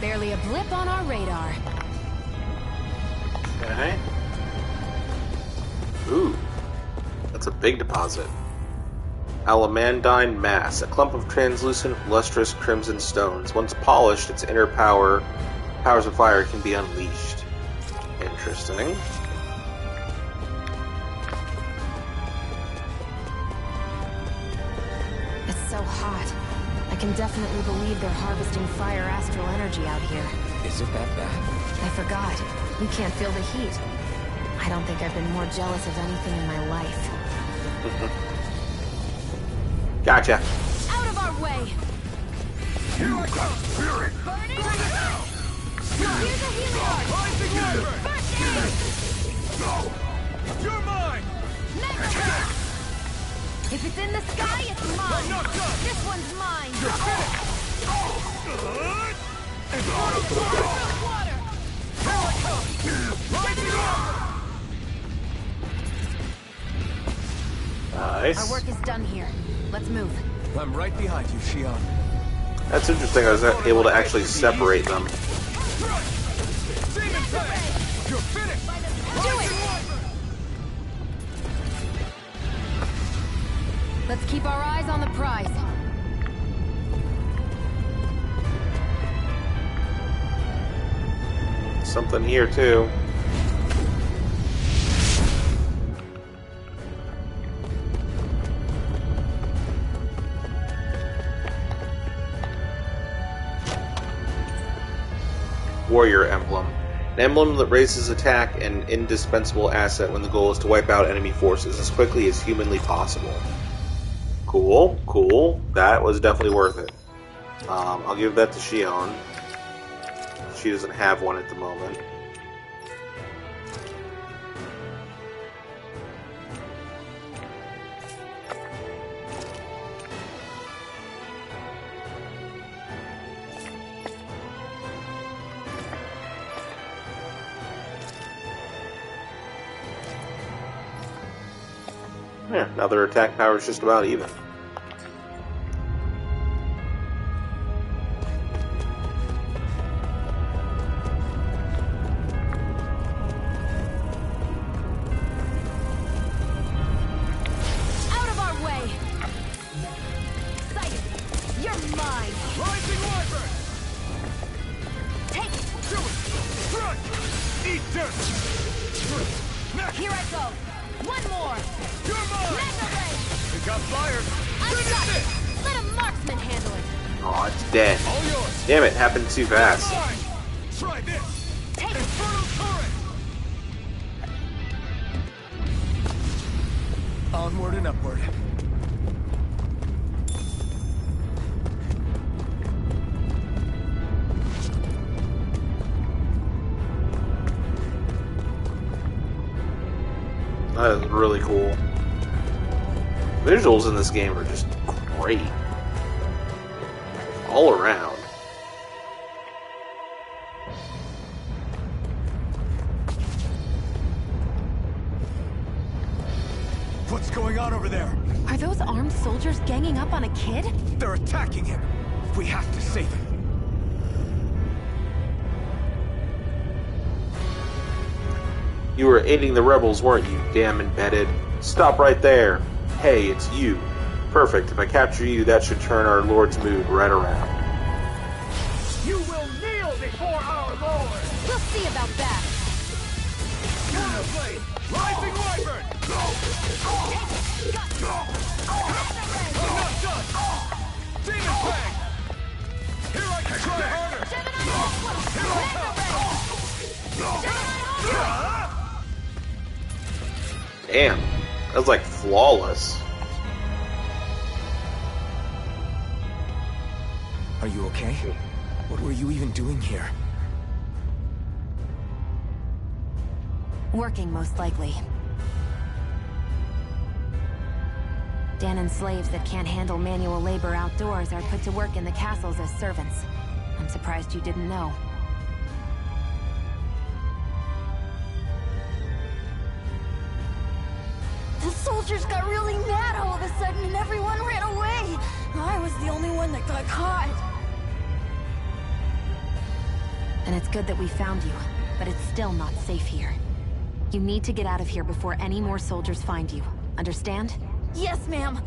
Barely a blip on our radar. Okay. Ooh. That's a big deposit. Alamandine mass, a clump of translucent, lustrous crimson stones. Once polished, its inner powers of fire can be unleashed. Interesting. It's so hot. I can definitely believe they're harvesting fire astral energy out here. Is it that bad? I forgot. You can't feel the heat. I don't think I've been more jealous of anything in my life. Gotcha. Out of our way! Here I come, spirit! Burn it out! Here's a helios! Rising Wyvern! First aid! Go! You're mine! Mega ray! If it's in the sky, it's mine! not done! This one's mine! You're finished! And Water! here I come! Rising Wyvern! Nice. Our work is done here. Let's move. I'm right behind you, Shion. That's interesting. I was able to actually separate them. Demon Tag! You're finished! Rising Wyvern! Let's keep our eyes on the prize. Something here too. Warrior emblem. An emblem that raises attack, an indispensable asset when the goal is to wipe out enemy forces as quickly as humanly possible. Cool, cool. That was definitely worth it. I'll give that to Shion. She doesn't have one at the moment. Yeah, now their attack power is just about even. Out of our way! Sighted! You're mine! Rising Wyvern! Take it! Do it! Run! Eat dirt! Next! Here I go! One more! You're mine! Mega ray! We got fire! I'm Finish done! it! Let a marksman handle it! Oh, it's dead. All yours! Damn it, happened too fast. Mine! Try this! Take it! Infernal current! Onward and upward. That is really cool. Visuals in this game are just great. All around. What's going on over there? Are those armed soldiers ganging up on a kid? They're attacking him. We have to save him. You were aiding the rebels, weren't you, damn embedded? Stop right there. Hey, it's you. Perfect. If I capture you, that should turn our Lord's mood right around. You will kneel before our Lord! We'll see about that! Counterblade! Rising Wyvern! Go! I'm not done! Demon Tag! Here I can try harder! Here I come! Damn. That was like flawless. Are you okay? What were you even doing here? Working, most likely. Danon slaves that can't handle manual labor outdoors are put to work in the castles as servants. I'm surprised you didn't know. The soldiers got really mad all of a sudden and everyone ran away! I was the only one that got caught. And it's good that we found you, but it's still not safe here. You need to get out of here before any more soldiers find you. Understand? Yes, ma'am.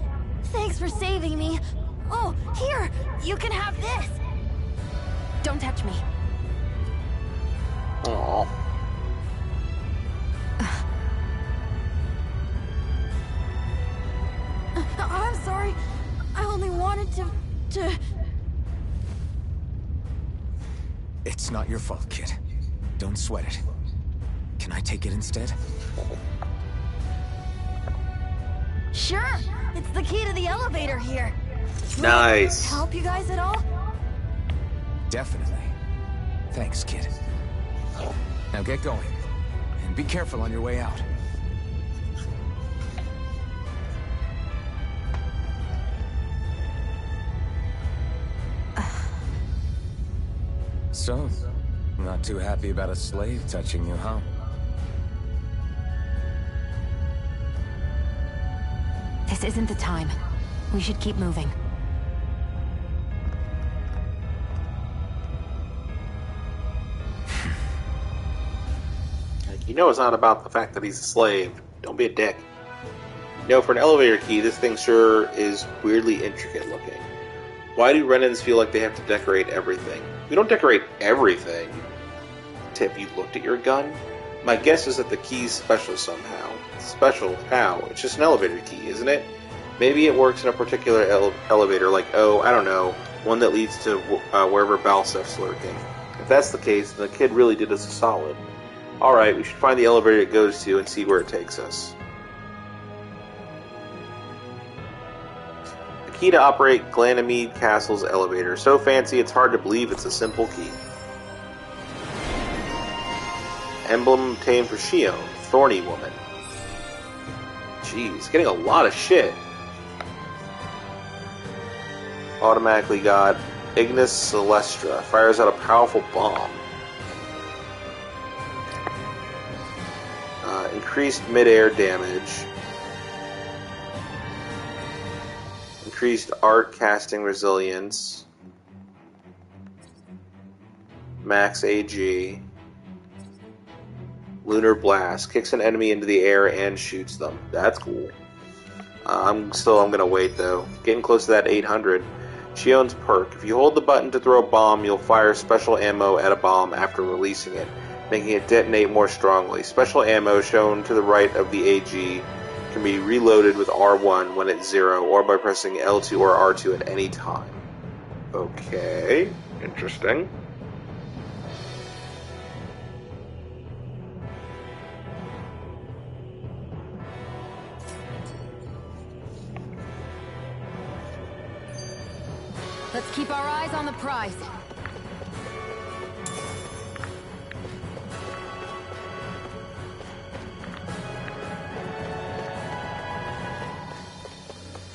Thanks for saving me. Oh, here! You can have this! Don't touch me. Aww. I'm sorry. I only wanted to... It's not your fault, kid. Don't sweat it. Can I take it instead? Sure! It's the key to the elevator here. Nice. Help you guys at all? Definitely. Thanks, kid. Now get going. And be careful on your way out. So, not too happy about a slave touching you, huh? This isn't the time. We should keep moving. You know it's not about the fact that he's a slave. Don't be a dick. You know, for an elevator key, this thing sure is weirdly intricate looking. Why do Renans feel like they have to decorate everything? We don't decorate everything. Tip, you looked at your gun? My guess is that the key's special somehow. Special? How? It's just an elevator key, isn't it? Maybe it works in a particular elevator, like, oh, I don't know, one that leads to wherever Balsef's lurking. If that's the case, then the kid really did us a solid. Alright, we should find the elevator it goes to and see where it takes us. The key to operate Glanamede Castle's elevator. So fancy it's hard to believe it's a simple key. Emblem obtained for Shion, Thorny Woman. Jeez, getting a lot of shit. Automatically got Ignis Celestra. Fires out a powerful bomb. Increased mid-air damage. Increased art casting resilience. Max AG. Lunar Blast. Kicks an enemy into the air and shoots them. That's cool. I'm gonna wait though. Getting close to that 800. Shion's perk. If you hold the button to throw a bomb, you'll fire special ammo at a bomb after releasing it, making it detonate more strongly. Special ammo shown to the right of the AG can be reloaded with R1 when it's 0, or by pressing L2 or R2 at any time. Okay, interesting. Let's keep our eyes on the prize.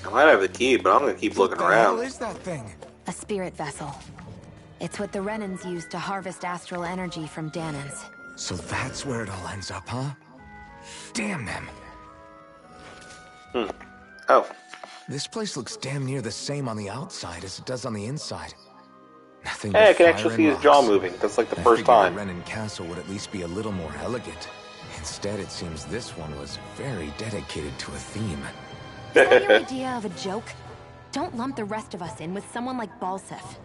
I might have the key, but I'm gonna keep looking around. What is that thing? A spirit vessel. It's what the Renans use to harvest astral energy from Danans. So that's where it all ends up, huh? Damn them. Oh. This place looks damn near the same on the outside as it does on the inside. Nothing Hey, I but can fire actually and see his rocks. jaw moving. That's like the I first figured time. a Renan castle would at least be a little more elegant. Instead, it seems this one was very dedicated to a theme. Is that your idea of a joke? Don't lump the rest of us in with someone like Balsef.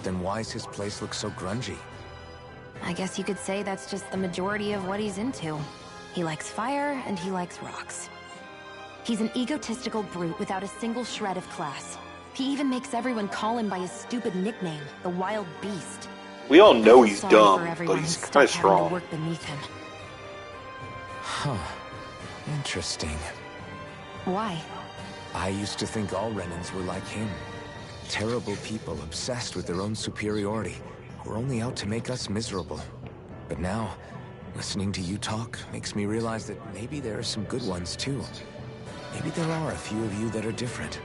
Then why's his place look so grungy? I guess you could say that's just the majority of what he's into. He likes fire, and he likes rocks. He's an egotistical brute without a single shred of class. He even makes everyone call him by his stupid nickname, the Wild Beast. We all know I feel he's sorry dumb, for but everyone he's who's kind of stuck having to strong. work beneath him. Huh. Interesting. Why? I used to think all Renans were like him. Terrible people obsessed with their own superiority, who are only out to make us miserable. But now, listening to you talk makes me realize that maybe there are some good ones too. Maybe there are a few of you that are different.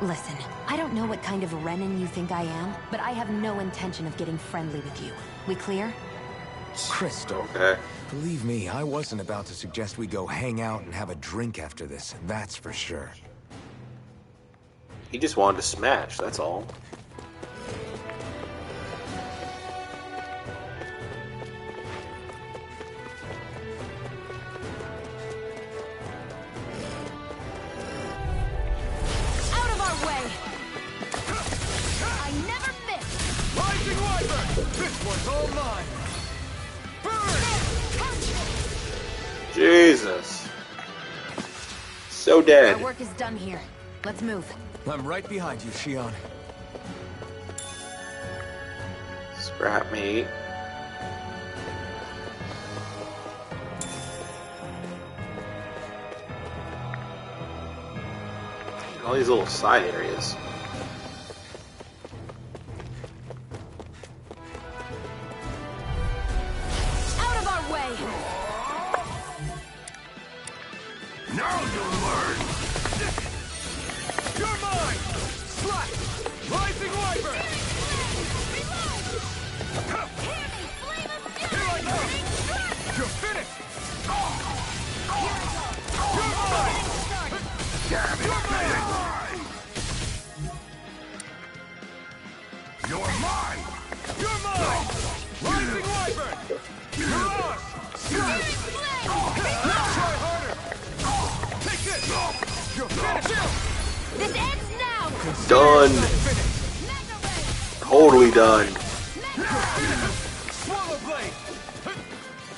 Listen, I don't know what kind of Renan you think I am, but I have no intention of getting friendly with you. We clear? Crystal. Okay. Believe me, I wasn't about to suggest we go hang out and have a drink after this, that's for sure. He just wanted to smash, that's all. Jesus. So dead. Our work is done here. Let's move. I'm right behind you, Shion. Scrap meat. All these little side areas. Out of our way! Now you'll learn! You're mine! Slash! Rising Wyvern! Here I come! You're finished! You're mine! Damn it! You're mine! You're mine! Rising Wyvern! You're on! Try harder! Take this! You're finished! This ends now! Done. Totally done. Swallow Blade!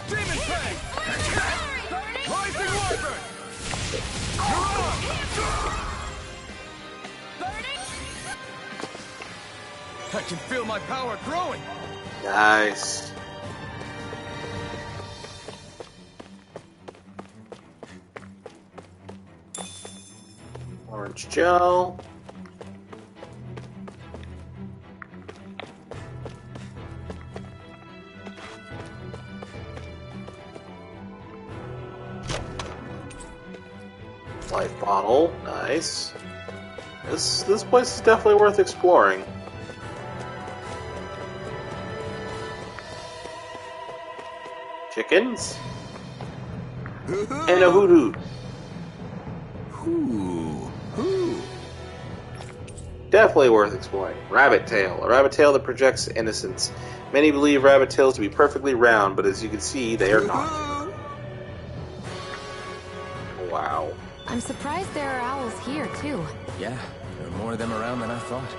Demon Fang! Rising Wyvern! You're on! I can feel my power growing! Nice. Orange gel. Life bottle. Nice. This place is definitely worth exploring. Chickens and a hoot hoot. Definitely worth exploring. Rabbit tail. A rabbit tail that projects innocence. Many believe rabbit tails to be perfectly round, but as you can see, they are not. Wow. I'm surprised there are owls here, too. Yeah, there are more of them around than I thought.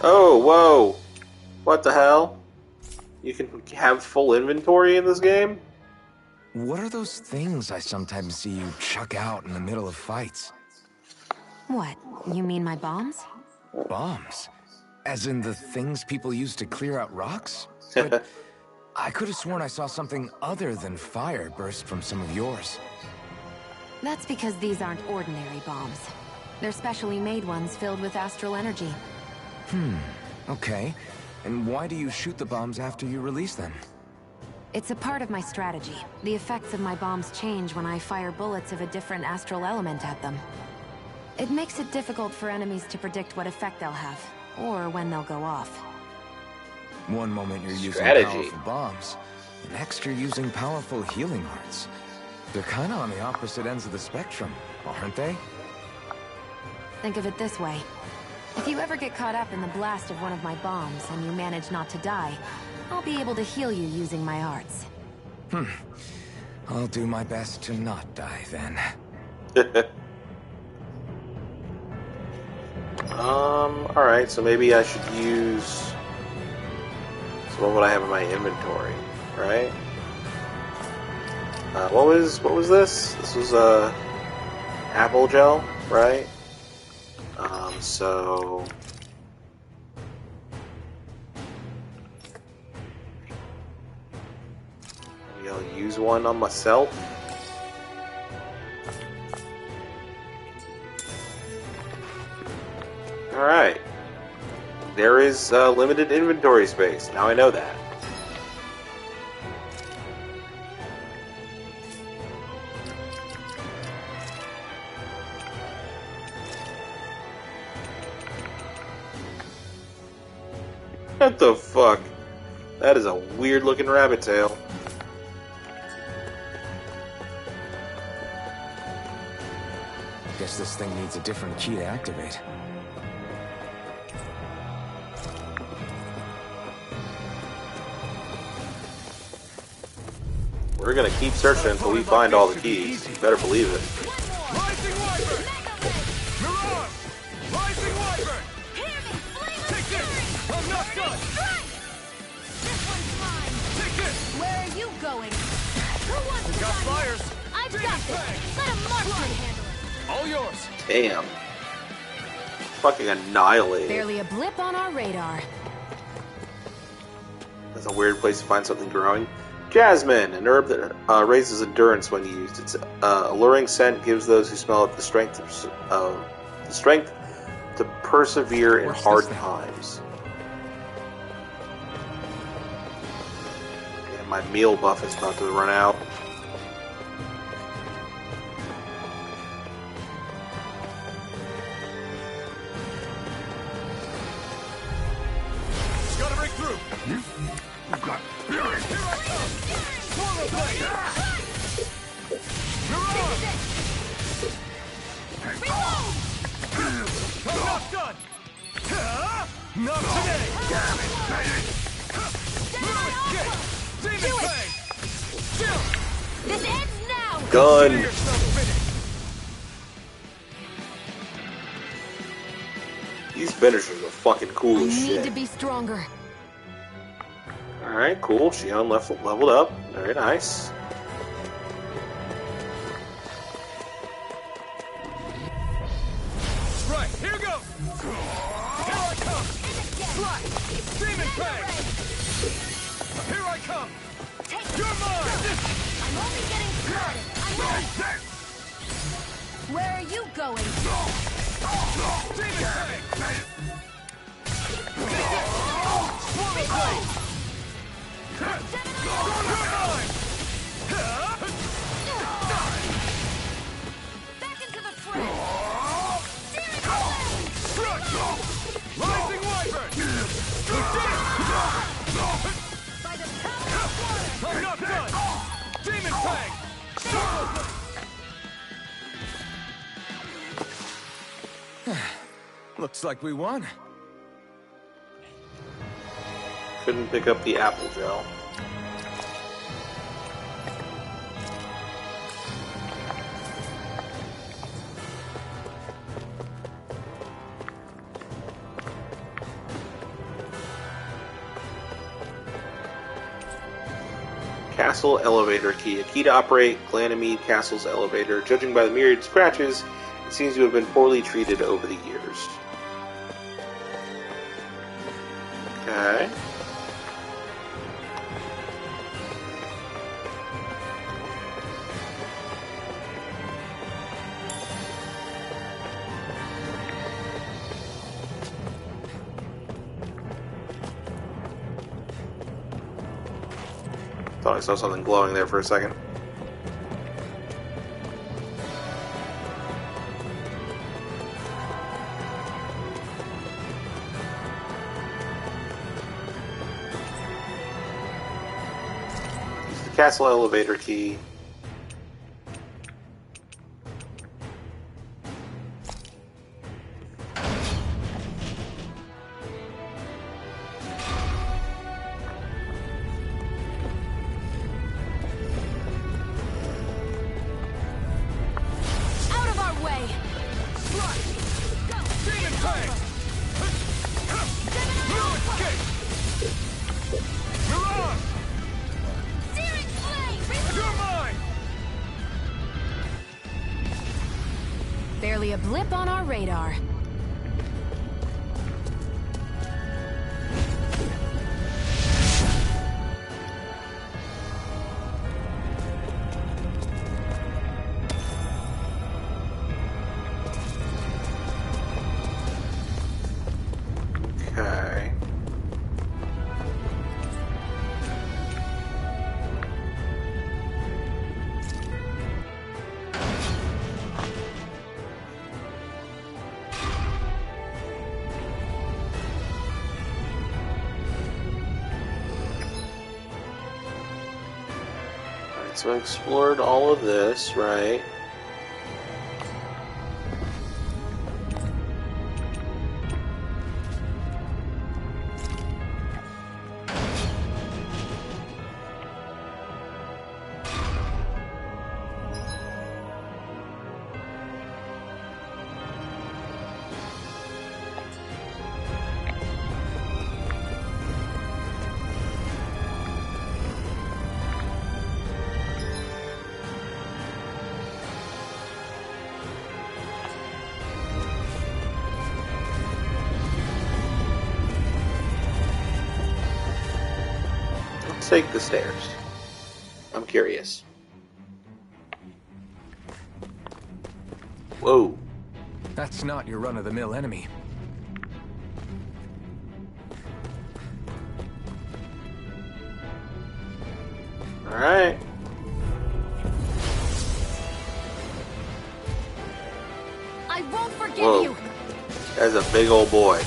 Oh, whoa. What the hell? You can have full inventory in this game? What are those things I sometimes see you chuck out in the middle of fights? What? You mean my bombs? Bombs? As in the things people use to clear out rocks? But I could have sworn I saw something other than fire burst from some of yours. That's because these aren't ordinary bombs. They're specially made ones filled with astral energy. Okay. And why do you shoot the bombs after you release them? It's a part of my strategy. The effects of my bombs change when I fire bullets of a different astral element at them. It makes it difficult for enemies to predict what effect they'll have, or when they'll go off. One moment you're using Strategy. powerful bombs, the next you're using powerful healing arts. They're kinda on the opposite ends of the spectrum, aren't they? Think of it this way. If you ever get caught up in the blast of one of my bombs and you manage not to die, I'll be able to heal you using my arts. I'll do my best to not die then. Alright, so maybe I should use... So what would I have in my inventory, right? What was this? This was, apple gel, right? So... maybe I'll use one on myself. Alright. There is limited inventory space. Now I know that. What the fuck? That is a weird looking rabbit tail. Guess this thing needs a different key to activate. We're gonna keep searching until we find all the keys. You better believe it. Rising Wyvern! Mirage! Rising Wyvern! Take this! I'm not done! This one's mine! Where are you going? Who wants to Got die fires. next? I've got this. Let a marksman handle it. All yours. Damn. Fucking annihilated. Barely a blip on our radar. That's a weird place to find something growing. Jasmine, an herb that raises endurance when used. Its alluring scent gives those who smell it the strength to persevere in hard times. Yeah, my meal buff is about to run out. Gotta break through. You've got fury. Swallow blade. Mirage. I'm not done. Not today. Damn it, baby. Escape. Demon Fang. Chill. This ends now. Gun. Consider yourself finished. These finishers are fucking cool I as need shit. to be stronger. Alright, cool. Shion leveled up. Very nice. Right, here goes. Here I come. Slash. Demon Fang. Here I come. You're mine. I'm only getting started. I'm ready. Where are you going? Demon Fang. Swallow blade. You're mine. Back into the fray. Rising Wyvern. By the power of water. I'm not done. Demon Fang. Looks like we won. Couldn't pick up the apple gel. Castle elevator key. A key to operate Glanamede Castle's elevator. Judging by the myriad scratches, it seems to have been poorly treated over the years. Okay. Thought I saw something glowing there for a second. Use the castle elevator key. Out of our way. Demon Fang. No escape. Mirage. Searing flame. You're mine. Barely a blip on our radar. Okay. Alright, so I explored all of this, right? take the stairs. I'm curious. Whoa. That's not your run-of-the-mill enemy. Alright. I won't forgive Whoa. you. That's a big old boy.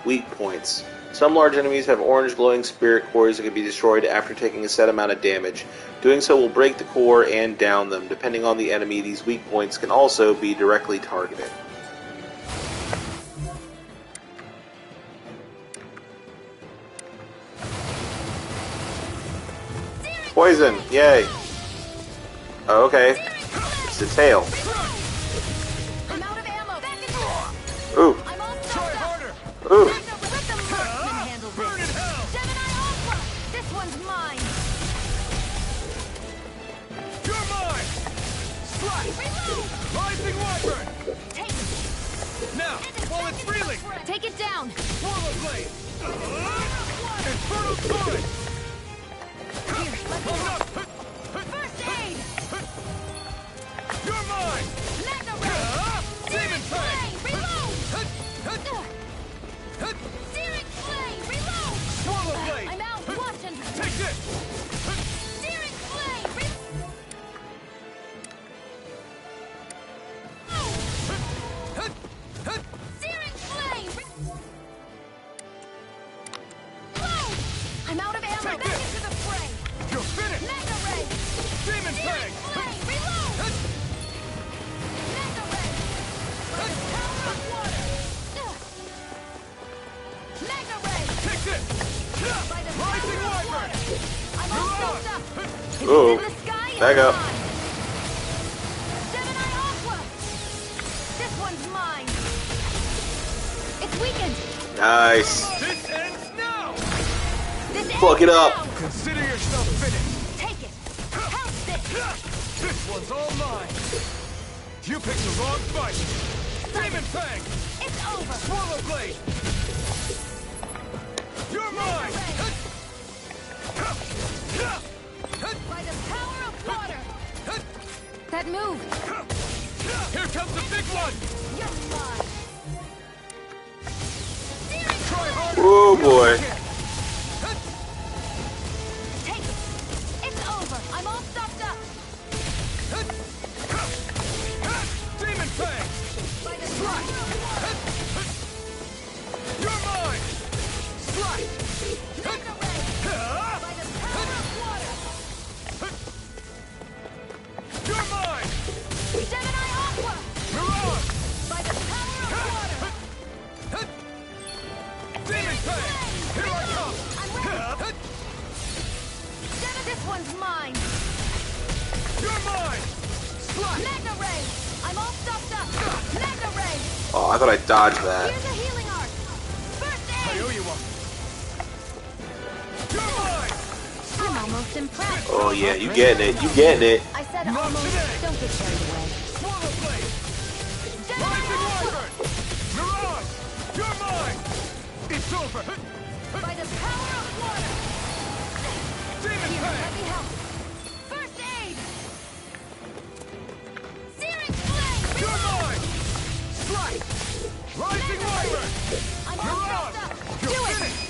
Weak points. Some large enemies have orange glowing spirit cores that can be destroyed after taking a set amount of damage. Doing so will break the core and down them. Depending on the enemy, these weak points can also be directly targeted. Poison! Yay! Oh, okay. It's the tail. I'm out of ammo. Back in Ooh. I'm all stuffed up. Ooh. Let the marksman handle this. Gemini Alpha. This one's mine. You're mine! Strike! Reload. Rising Wyvern! Take it. Now, while it's reeling! Take it down. Swallow Blade! Infernal Torrent! Here, let me Hold help. up! First aid. You're mine! Magna Ray. Demon Fang! Reload. Searing Flame. Reload. Swallow Blade! I'm out. Watch and Take this! Searing Flame. Searing Flame. Reload. I'm out of ammo. Take Back this. into the fray. You're finished! Magna Ray. Demon Searing Fang! Flame. Reload. Magna Ray. By the power of water. Magna Ray. Take this! By the Rising power of Wyvern! water. I'm all stuffed up. If Ooh. it's in the sky, it's Back up. mine. Gemini Aqua. This one's mine. It's weakened. Nice. This ends now! This Fuck it ends up. now. Consider yourself finished! Take it. Help this. This one's all mine! You picked the wrong fight! Demon Fang! It's over. Swallow Blade! You're mine! By the power of water. That move. Here comes the big one! You're mine. Try harder! Oh boy. Take it. It's over. I'm all stuffed up. Demon Fang! By the power of water. You're mine! Strike! Magna Ray. By the power of water. You're mine! Gemini Aqua. Mirage! By the power of water. Demon Fang! Here I come! I'm ready. This one's mine. You're mine! Strike! Magna Ray. I'm all stuffed up. Magna Ray. Oh, I thought I dodged that. Here's a healing arc. First I aid. owe you one! You're mine! I'm almost impressed. Oh yeah, you getting it. You getting it. I said Not almost. today. Don't get carried away. Swallow Blade! Gemini Rising Aqua. Wyvern! Mirage! You're mine! It's over! By the power of water. Demon Here, let Fang! me help. First aid. Searing Flame. You're mine! Strike! Rising Wyvern! I'm all stuffed up. You're Do it. finished!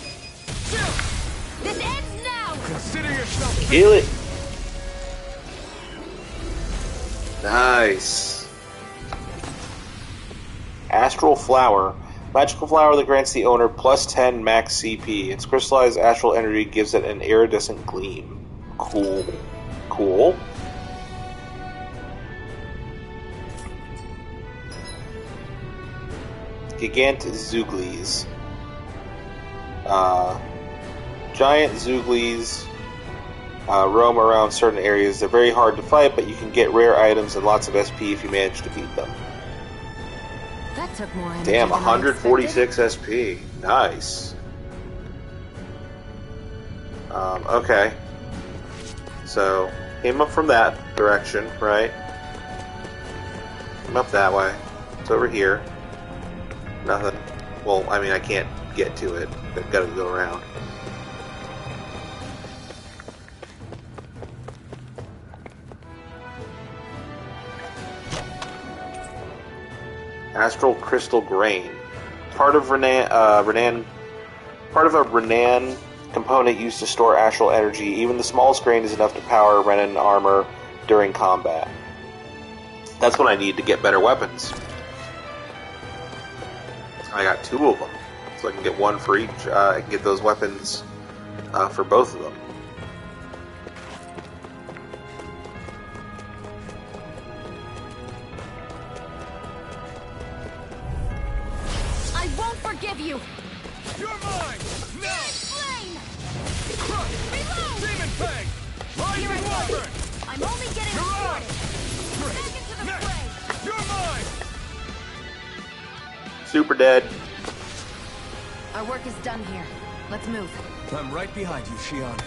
Still! This ends now. Consider yourself Kill it. Nice. Astral Flower. Magical flower that grants the owner plus 10 max CP. Its crystallized astral energy gives it an iridescent gleam. Cool. Cool. Gigant Zooglies. Giant Zooglies roam around certain areas. They're very hard to fight, but you can get rare items and lots of SP if you manage to beat them. That took more energy Damn, than I 146 SP. Nice. Okay. So, came up from that direction, right? Came up that way. It's over here. Nothing. Well, I mean, I can't get to it. Gotta go around. Astral crystal grain. Part of part of a Renan component used to store astral energy. Even the smallest grain is enough to power Renan armor during combat. That's what I need to get better weapons. I got 2 of them, so I can get 1 for each. I can get those weapons for both of them. I won't forgive you! You're mine! No! Flame! Crush! Reload! Demon Fang! Here I Rising go! Wyvern! I'm only getting Mirage! started! Back into the Next! fray! You're mine! Super dead. Our work is done here. Let's move. I'm right behind you, Shion.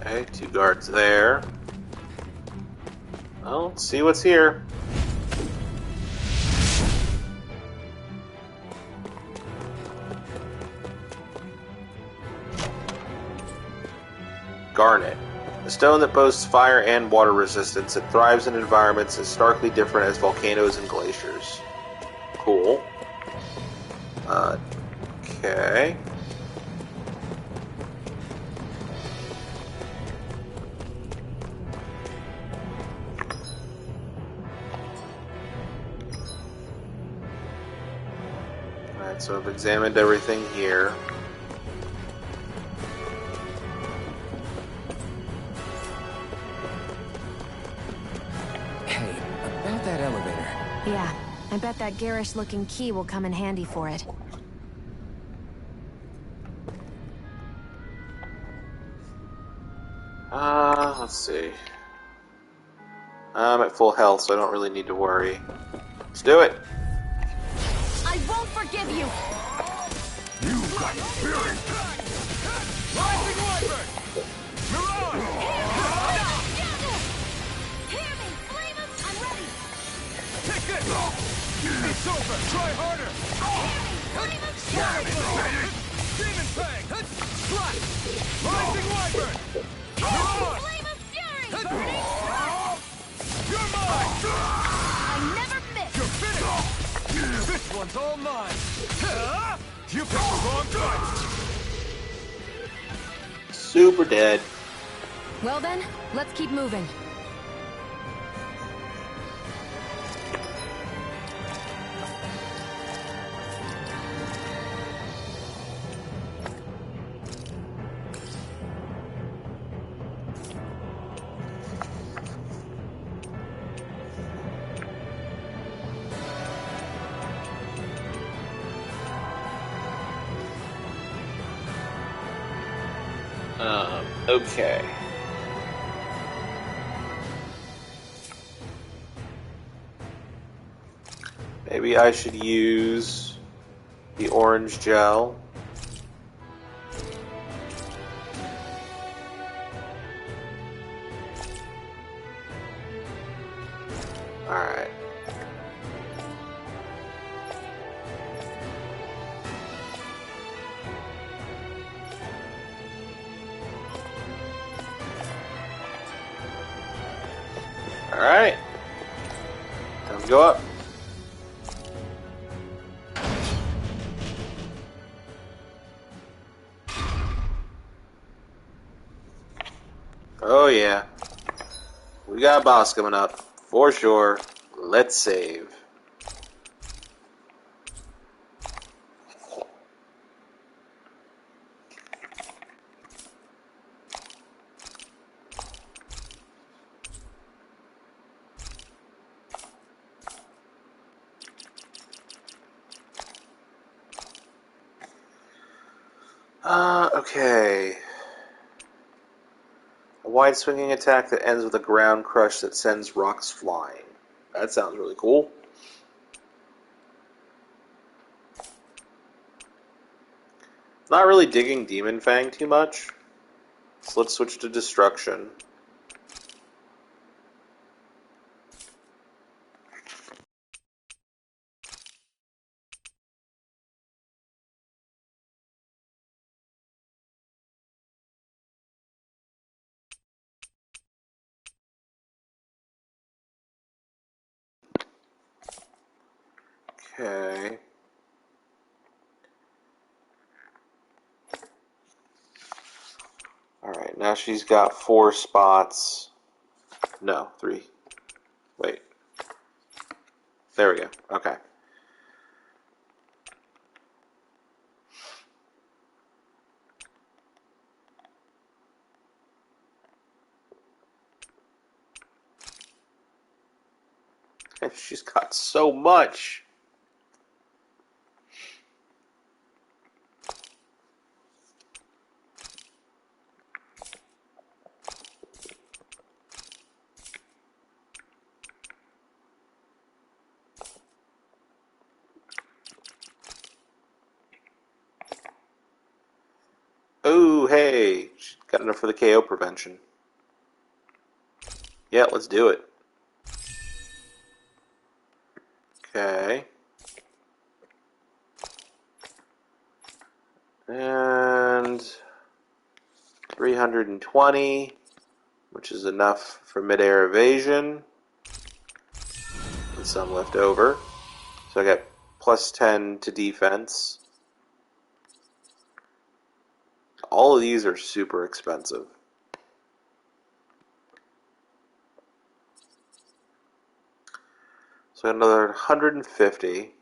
Okay, 2 guards there. Well, let's see what's here. Garnet. A stone that boasts fire and water resistance. It thrives in environments as starkly different as volcanoes and glaciers. Cool. Okay. Alright, so I've examined everything here. Hey, about that elevator. Yeah, I bet that garish-looking key will come in handy for it. Let's see. I'm at full health, so I don't really need to worry. Let's do it! I won't forgive you! You got spirit! Rising Wyvern! Mirage! Hear me! Flame him! I'm ready! Take this! It's over! Try harder! Flame him! Demon Fang! Slash! Rising Wyvern! Mirage! Flame of fury! You're mine! I never miss! You're finished! This one's all mine! You picked the wrong fight! Super dead. Well then, let's keep moving. Okay. Maybe I should use the orange gel. Alright. Alright. Time to go up. Oh yeah. We got a boss coming up. For sure. Let's save. Okay. A wide swinging attack that ends with a ground crush that sends rocks flying. That sounds really cool. Not really digging Demon Fang too much. So let's switch to destruction. Okay. Alright, now she's got 4 spots. No, 3. Wait. There we go. Okay. And she's got so much. Oh, hey. She's got enough for the KO prevention. Yeah, let's do it. Okay. And 320, which is enough for midair evasion. And some left over. So I got plus 10 to defense. All of these are super expensive. So another 150.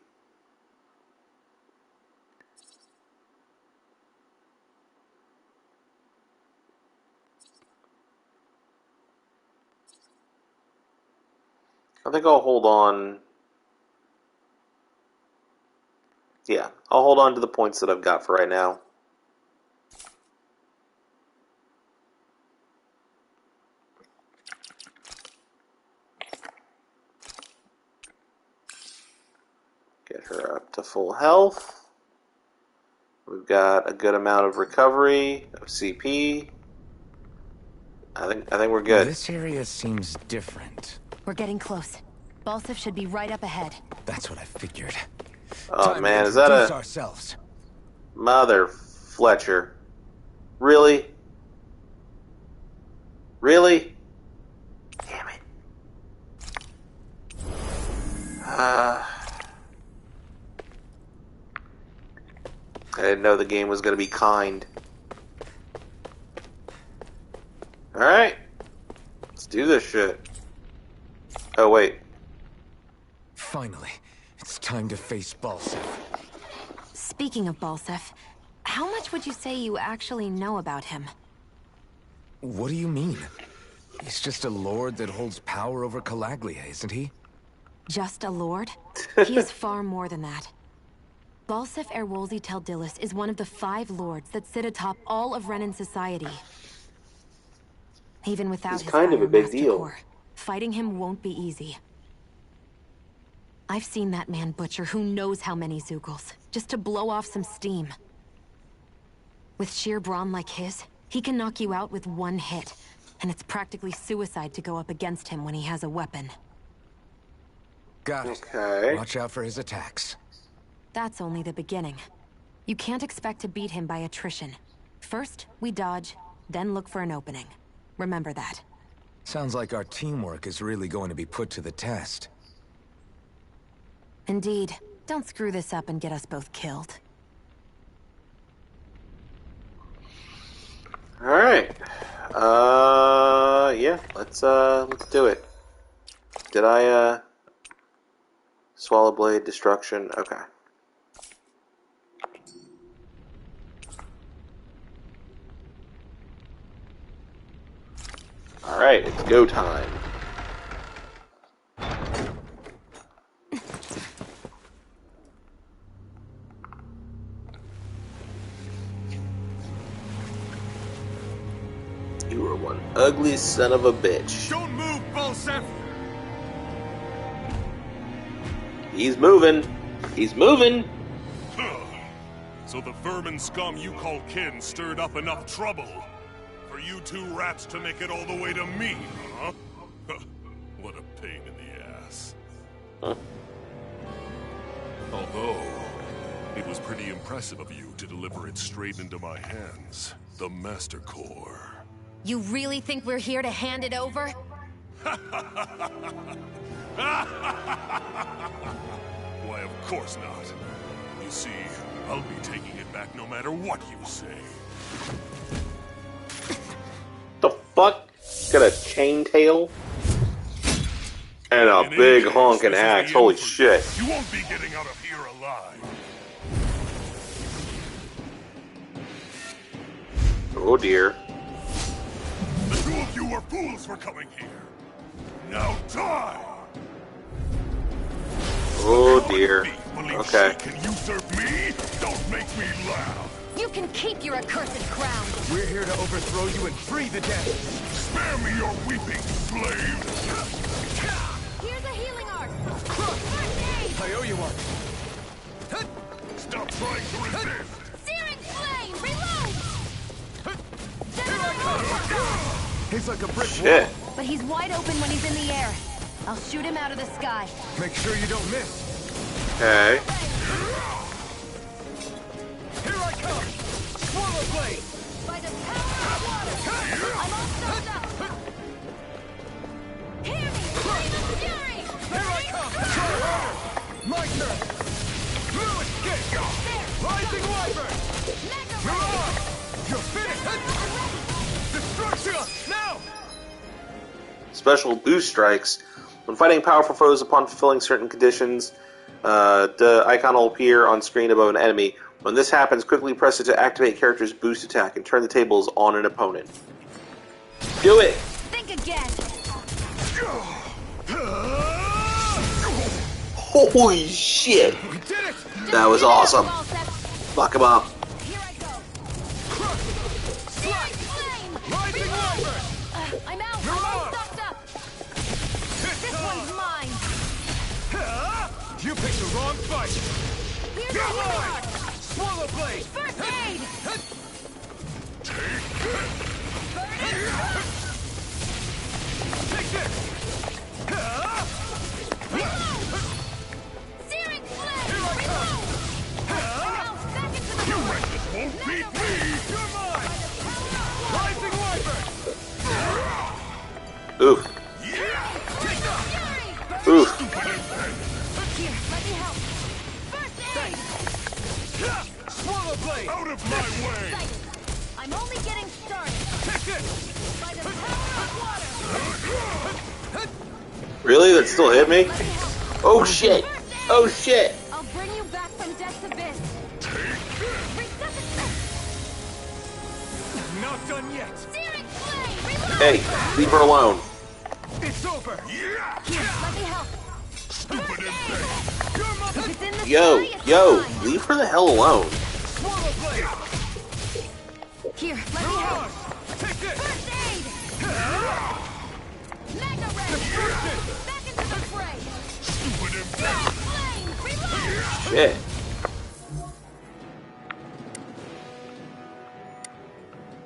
I think I'll hold on. Yeah, I'll hold on to the points that I've got for right now. Get her up to full health. We've got a good amount of recovery of CP. I think we're good. This area seems different. We're getting close. Balsif should be right up ahead. That's what I figured. Oh Time man, to is that introduce a ourselves. Mother Fletcher? Really? Really? Damn it. I didn't know the game was going to be kind. Alright. Let's do this shit. Oh, wait. Finally, it's time to face Balsif. Speaking of Balsif, how much would you say you actually know about him? What do you mean? He's just a lord that holds power over Calaglia, isn't he? Just a lord? He is far more than that. Balsif Erwolzi Teldilis is one of the 5 lords that sit atop all of Renan society. Even without He's his kind of a Iron big Master deal. Core, fighting him won't be easy. I've seen that man butcher who knows how many Zugals, just to blow off some steam. With sheer brawn like his, he can knock you out with 1 hit, and it's practically suicide to go up against him when he has a weapon. Got it. Okay. Watch out for his attacks. That's only the beginning. You can't expect to beat him by attrition. First, we dodge, then look for an opening. Remember that. Sounds like our teamwork is really going to be put to the test. Indeed. Don't screw this up and get us both killed. Alright. Yeah, let's do it. Did I, Swallow Blade, Destruction? Okay. Alright, it's go time. You are one ugly son of a bitch. Don't move, Balsif! He's moving. He's moving. So the vermin scum you call kin stirred up enough trouble for you two rats to make it all the way to me, huh? What a pain in the ass. Huh? Although, it was pretty impressive of you to deliver it straight into my hands. The Master Core. You really think we're here to hand it over? Why, of course not. You see, I'll be taking it back no matter what you say. The fuck? Got a chain tail? And a big honking axe. Holy shit. You won't be getting out of here alive. Oh dear. The two of you were fools for coming here. Now die! Oh dear. Okay. Can you serve me? Don't make me laugh. You can keep your accursed crown. We're here to overthrow you and free the dead. Spare me your weeping, slave! Here's a healing art. First aid. I owe you one. Stop trying to resist! Searing flame. Reload. He's like a brick Shit. wall. But he's wide open when he's in the air. I'll shoot him out of the sky. Make sure you don't miss. Okay. Here I come. Swallow blade. By the power of water. I'm all stuffed up. Hear me. Flame of fury. Here I come. Try harder. My turn. Blue escape. Rising wyvern. You're on. You're finished. Destruction. Now. Special boost strikes. When fighting powerful foes upon fulfilling certain conditions, the icon will appear on screen above an enemy. When this happens, quickly press it to activate character's boost attack and turn the tables on an opponent. Do it! Think again. Holy shit! We did it. That was awesome. Fuck him up. Here I go. Searing flame. Rising wyvern. I'm out. I'm all stuffed up. This one's mine. You picked the wrong fight. Here's a healing art. Swallow blade. First aid. Take this. Reload. Searing flame. Reload. Now back into the You door. wretches won't beat me! You're mine. Rising wyvern. Oof. Oof. Here, let me help. First aid. Swallow blade. Out of my way! I'm only getting started. Take this. By the power of water. Really? That still hit me? Oh shit! Oh shit! I'll bring you back from death's abyss. Resuscitate. Not done yet. Searing flame. Reload. Hey, leave her alone. It's over. Here, let me help. Stupid insect! If it's in the Yo, sky, it's yo, mine. leave her the hell alone. Swallow blade. Here, let me help. Take this. First aid. Mega ray. Back into the fray. Stupid insect! Flame. Reload. Shit.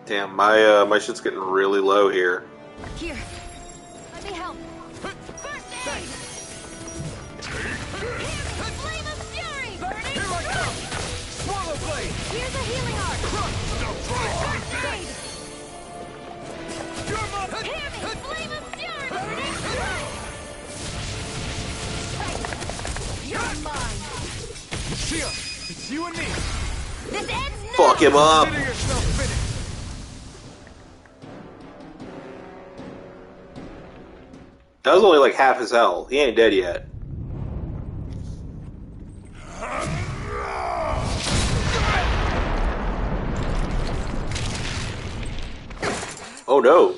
Damn, my shit's getting really low here. Here, let me help. First aid. Flame of fury. Burning. Here I come. Swallow blade. Here's a healing art. Stop trying to First resist! aid. You're mine. Hear me. Flame of fury. You're mine. Shia, it's you and me. This ends now. Fuck him up. Consider yourself finished. That was only like half his health. He ain't dead yet. Oh no.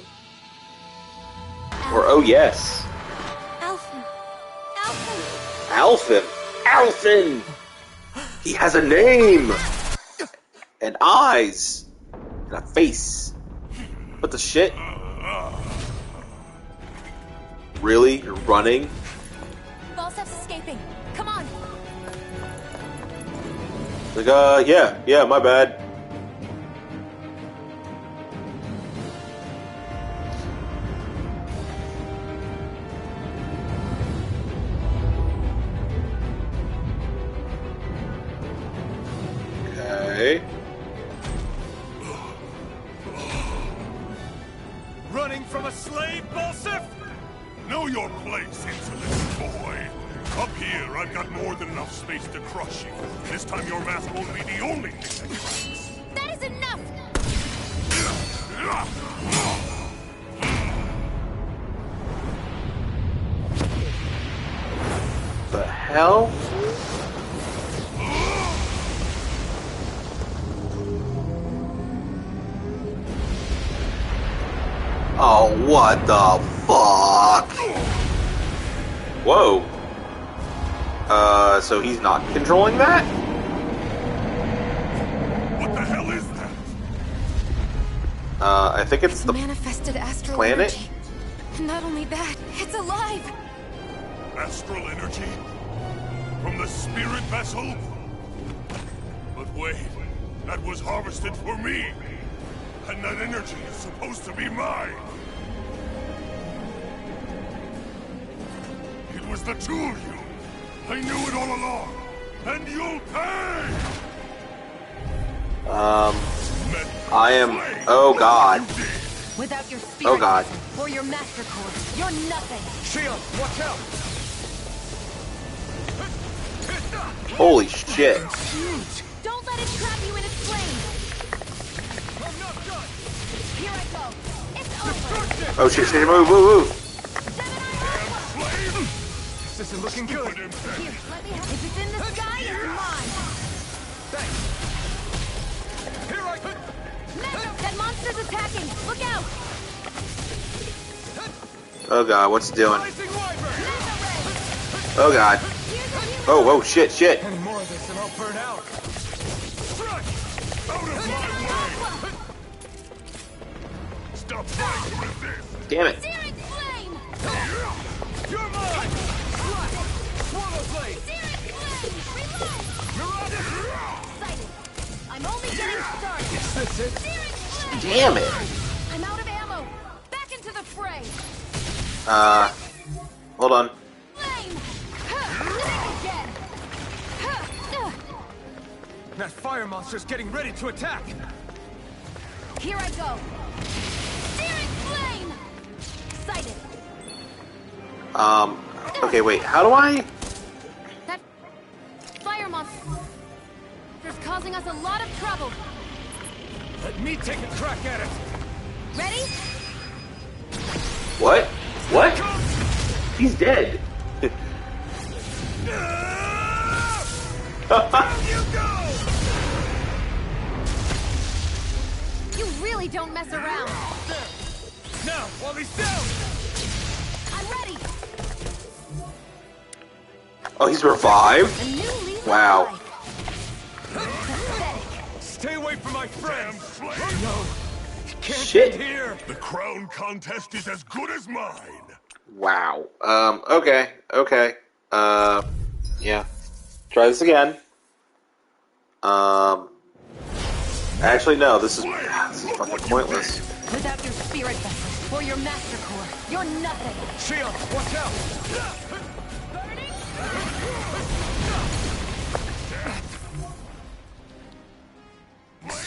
Or oh yes. Alphen. Alphen. Alphen. Alphen! He has a name! And eyes! And a face. What the shit? Really? You're running? Falstaff's escaping. Come on. Like, yeah, my bad. Okay. Running from a slave, Balsif? Know your place, insolent boy. Up here, I've got more than enough space to crush you. This time your mask won't be the only thing that cracks. That is enough! The hell? Oh, what the fuck? Whoa. So he's not controlling that? What the hell is that? I think it's the manifested astral planet? energy. Not only that, it's alive! Astral energy? From the spirit vessel? But wait, that was harvested for me. And that energy is supposed to be mine. It was the two of you. I knew it all along. And you'll pay! I am... Oh, God. Without your spirit Oh, God. vessel or your master core, you're nothing. Shield, watch out! Holy shit. Don't let it trap you in its flames. I'm not done! Here I go. It's over. Oh, shit, move. This isn't looking good. Here, let me have. If it's in the sky, it's mine. Thanks. Here I go. That monster's attacking. Look out. Oh, God, what's it doing? Rising Wyvern! Oh, God. Oh, whoa, shit. Any more of this and I'll burn out. Out of my way! Stop trying to resist! Damn it. Searing flame. You're mine! Swallow blade! Searing flame. Reload. Excited. I'm only getting started. Is this it? Searing flame. Damn it. I'm out of ammo. Back into the fray. Hold on. Flame. Again. That fire monster's getting ready to attack! Here I go. Searing flame. Excited. Okay, wait, how do I... That fire monster is causing us a lot of trouble. Let me take a crack at it! Ready? What? What? He's dead. Down you go! You really don't mess around. There! Now, while he's down! I'm ready. Oh, he's revived? A new lease Wow. of life. Pathetic. Stay away from my friends! No! Can't Shit. get here! The crown contest is as good as mine. Wow. Okay. Yeah. Try this again. Actually, no, this is fucking pointless. Without your spirit vessel or your master core, you're nothing. Shield, watch out!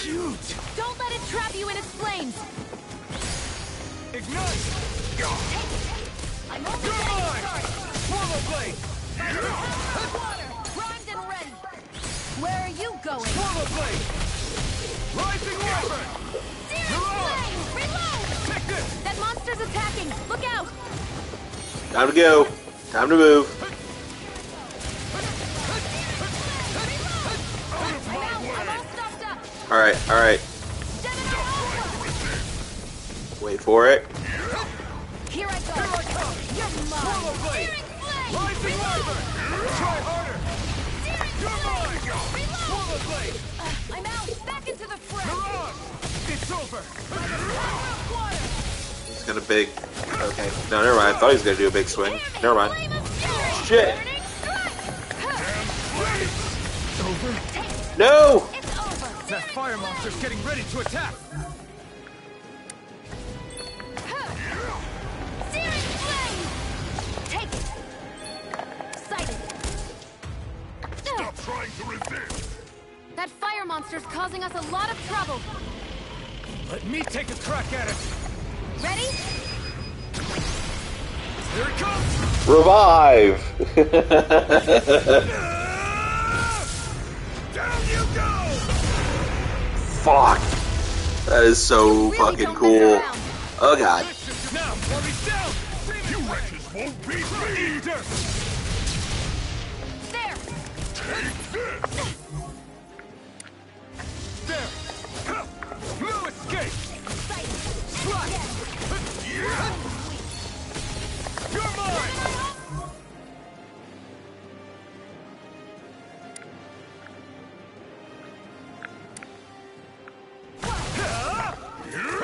Huge! Don't let it trap you in its flames. Ignite! I'm only You're getting mine! started. Swallow blade! Water, primed and ready. Where are you going? Swallow blade! Rising Wyvern! Searing flame! Reload! Take this! That monster's attacking. Look out! Time to go. Time to move. I'm out. I'm all stuffed up. Alright. Wait for it. Here I go. You're Swallow mine. blade! Searing flame! Rising Wyvern! Try harder! You're mine! Reload! Swallow blade! I'm out. Back into the fray. Mirage! It's over! Water. He's gonna big... Okay. No, never mind. I thought he was gonna do a big swing. Never mind. Flame of fury. Shit! Burning strike. Over? No! It's over. That fire monster's getting ready to attack! Searing flame. Take it. Excited. Stop trying to resist. That fire monster's causing us a lot of trouble. Let me take a crack at it. Ready? Here it comes! Revive! Down you go! Fuck! That is so Really fucking don't mess cool. around. Oh god. Now, while he's down, you wretches won't beat me! There! Take this! There! No escape! Slash! You're mine!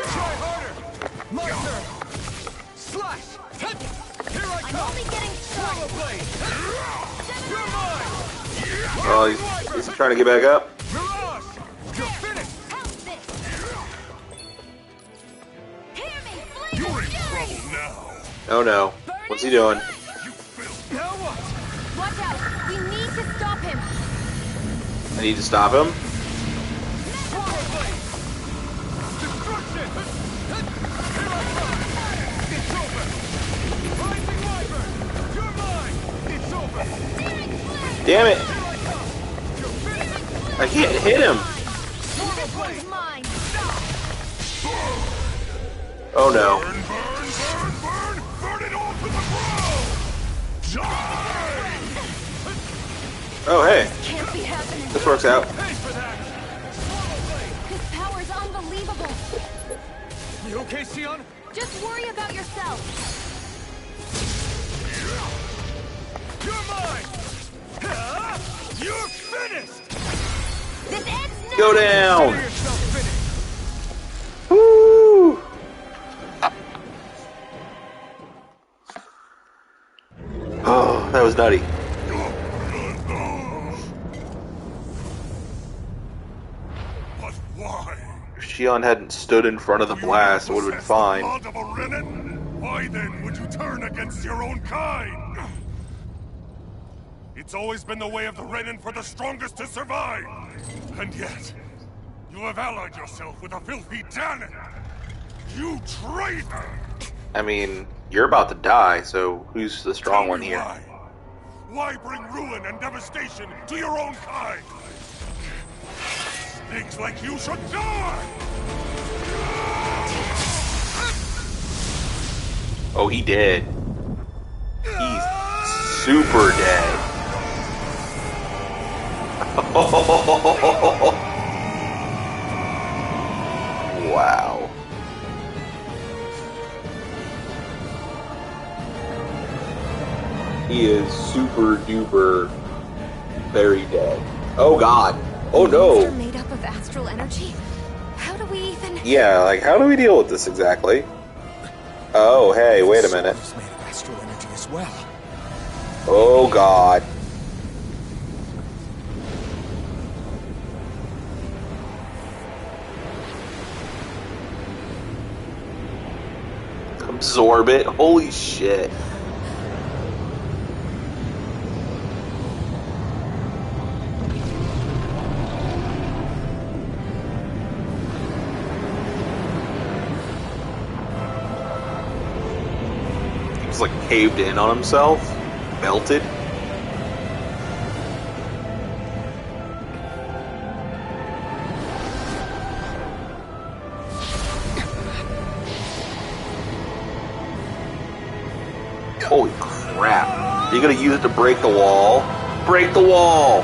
Try harder! Monster! Slash! Here I come! I'm only getting Swallow blade! You're mine! Oh, he's trying to get back up. Mirage! You're finished! How's this? Hear me, You're flee! in trouble now. Oh no. What's he doing? Now what? Watch out! We need to stop him! I need to stop him? Swallow blade! Destruction! Here I come! It's over! Rising wyvern! You're mine! It's over! Damn it! Here I come! You're finished! I can't hit him! Swallow blade! One's mine! Oh no. Burn, burn, burn, burn! Burn it all to the ground! Die! Oh hey. Can't be happening! This works out. Pay for that! Swallow blade! His power's unbelievable! You okay, Sion? Just worry about yourself! You're mine! You're finished! This ends now! Go down! Consider yourself finished! Woo! Oh, that was nutty. But why? If Shion hadn't stood in front of the blast, it would have been fine. Blood of a Renin? Why then would you turn against your own kind? It's always been the way of the Renin for the strongest to survive. And yet, you have allied yourself with a filthy Danon. You traitor! I mean, you're about to die, so who's the strong Tell one me here? Why? Why bring ruin and devastation to your own kind? Snakes like you should die! Oh, he did. He's super dead. Wow. He is super duper very dead. Oh god. Oh Monster no. made up of astral energy? How do we even... Yeah, like how do we deal with this exactly? Oh, hey, wait a minute. It's made of astral energy as well. Oh god. Absorb it. Holy shit. He's like caved in on himself. Melted. Holy crap. Are you gonna use it to break the wall? Break the wall!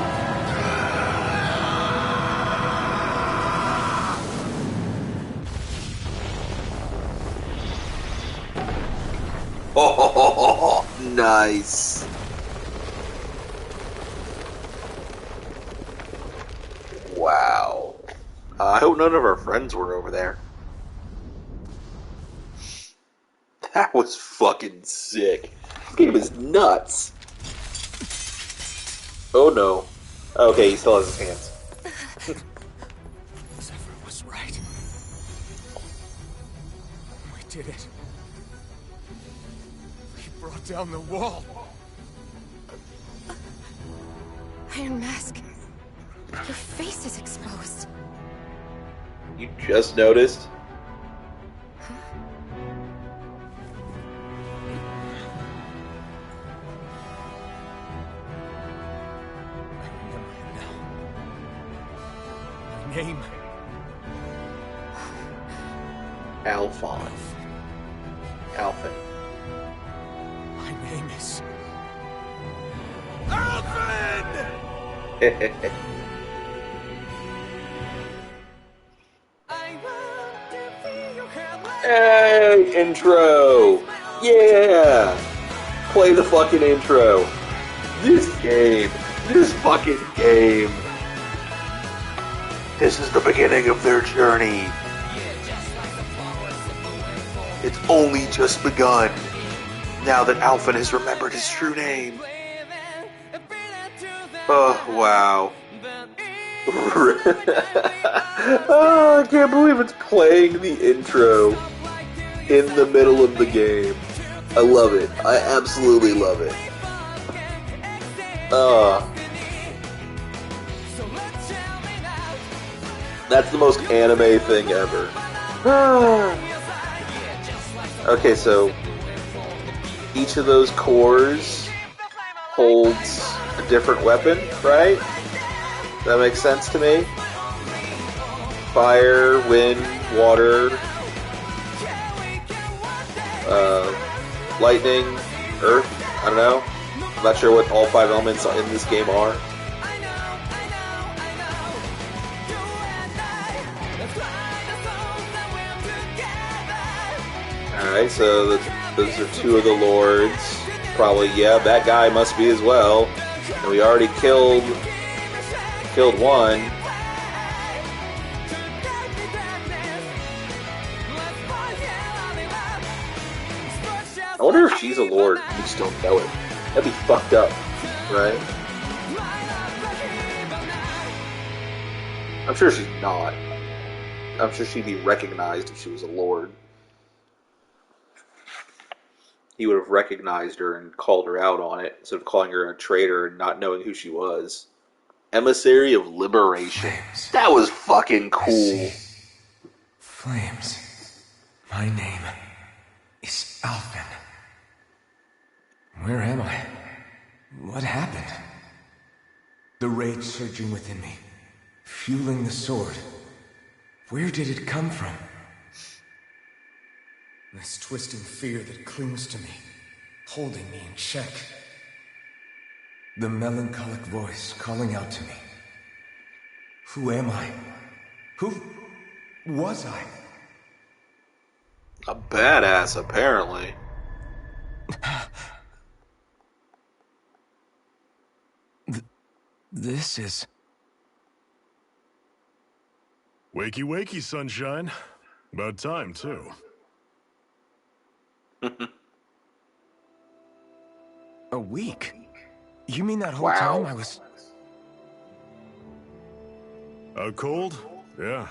Oh, nice. Wow. I hope none of our friends were over there. That was fucking sick. This game is nuts. Oh no. Okay, he still has his hands. Zephyr was right. We did it. We brought down the wall. Iron Mask. Your face is exposed. You just noticed? Name? Alphon. Alphen. My name is... Alphen! Hey, intro! Yeah! Play the fucking intro. This fucking game. This is the beginning of their journey. It's only just begun. Now that Alphen has remembered his true name. Oh, wow. Oh, I can't believe it's playing the intro in the middle of the game. I love it. I absolutely love it. That's the most anime thing ever. Okay, so each of those cores holds a different weapon, right? That makes sense to me. Fire, wind, water, lightning, earth, I don't know. I'm not sure what all 5 elements in this game are. Alright, so those are 2 of the lords. Probably, yeah, that guy must be as well. And we already killed one. I wonder if she's a lord and we just don't know it. That'd be fucked up, right? I'm sure she's not. I'm sure she'd be recognized if she was a lord. He would have recognized her and called her out on it, instead of calling her a traitor and not knowing who she was. Emissary of Liberation. Flames. That was fucking cool. Flames. My name is Alphen. Where am I? What happened? The rage surging within me, fueling the sword. Where did it come from? This twisting fear that clings to me, holding me in check. The melancholic voice calling out to me. Who am I? Who was I? A badass, apparently. This is... Wakey, wakey, sunshine. About time, too. A week? You mean that whole time I was... Out cold? Yeah.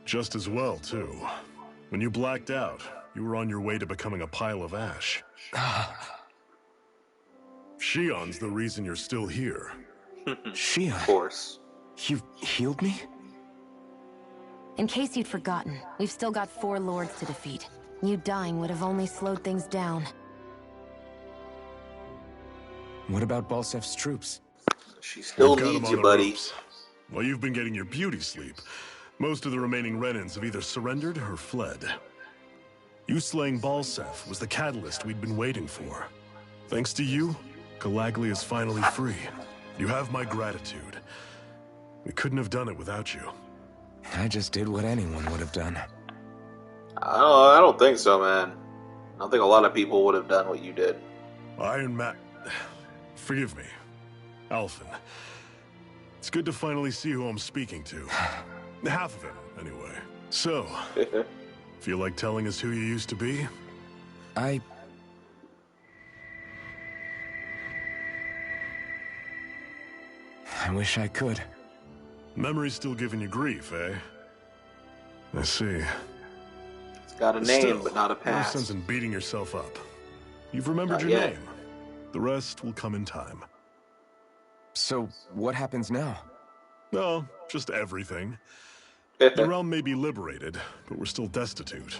Just as well, too. When you blacked out, you were on your way to becoming a pile of ash. Shion's the reason you're still here. Shion? Of course. You healed me? In case you'd forgotten, we've still got 4 lords to defeat. You dying would have only slowed things down. What about Balsef's troops? She still We've got 'em needs on you, the buddy. ropes. While you've been getting your beauty sleep, most of the remaining Renans have either surrendered or fled. You slaying Balsef was the catalyst we'd been waiting for. Thanks to you, Calaglia is finally free. You have my gratitude. We couldn't have done it without you. I just did what anyone would have done. I don't think so, man. I don't think a lot of people would have done what you did. Iron Man... Forgive me. Alphen. It's good to finally see who I'm speaking to. Half of it, anyway. So, feel like telling us who you used to be? I wish I could. Memory's still giving you grief, eh? I see. It's got a name, Still, but not a no past. sense in beating yourself up. You've remembered Not your yet. name. The rest will come in time. So, what happens now? No, just everything. The realm may be liberated, but we're still destitute.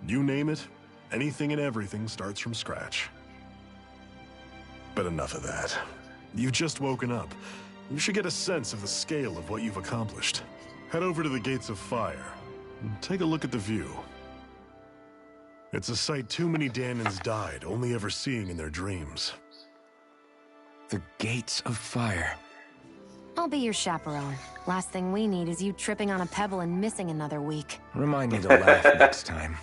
You name it, anything and everything starts from scratch. But enough of that. You've just woken up. You should get a sense of the scale of what you've accomplished. Head over to the Gates of Fire and take a look at the view. It's a sight too many Danans died only ever seeing in their dreams. The Gates of Fire. I'll be your chaperone. Last thing we need is you tripping on a pebble and missing another week. Remind me to laugh next time.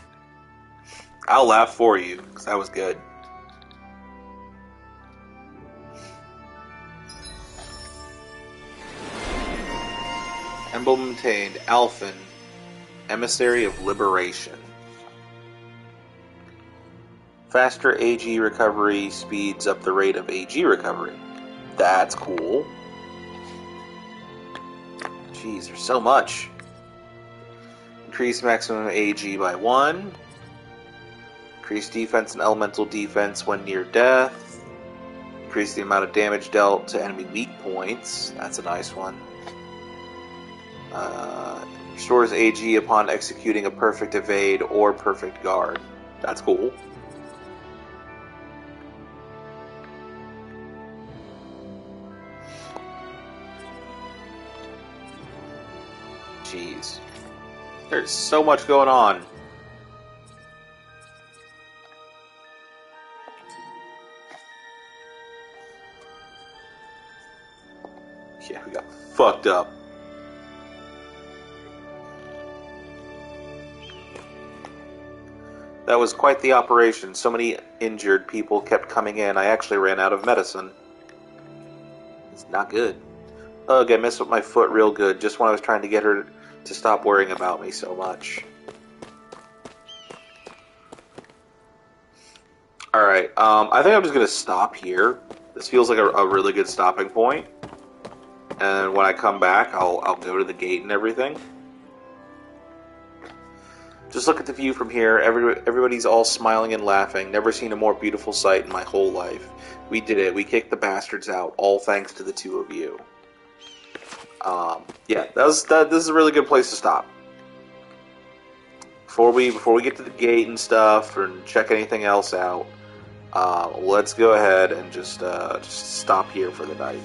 I'll laugh for you, because that was good. Emblem obtained. Alphen, Emissary of Liberation. Faster AG recovery speeds up the rate of AG recovery. That's cool. Jeez, there's so much. Increase maximum AG by 1. Increase defense and elemental defense when near death. Increase the amount of damage dealt to enemy weak points. That's a nice one. Restores AG upon executing a perfect evade or perfect guard. That's cool. Jeez. There's so much going on. Yeah, we got fucked up. That was quite the operation. So many injured people kept coming in, I actually ran out of medicine. It's not good. Ugh, I messed with my foot real good, just when I was trying to get her to stop worrying about me so much. Alright, I think I'm just going to stop here. This feels like a really good stopping point. And when I come back, I'll go to the gate and everything. Just look at the view from here. Everybody's all smiling and laughing. Never seen a more beautiful sight in my whole life. We did it. We kicked the bastards out, all thanks to the two of you. Yeah, this is a really good place to stop. Before we get to the gate and stuff, or check anything else out, let's go ahead and just stop here for the night.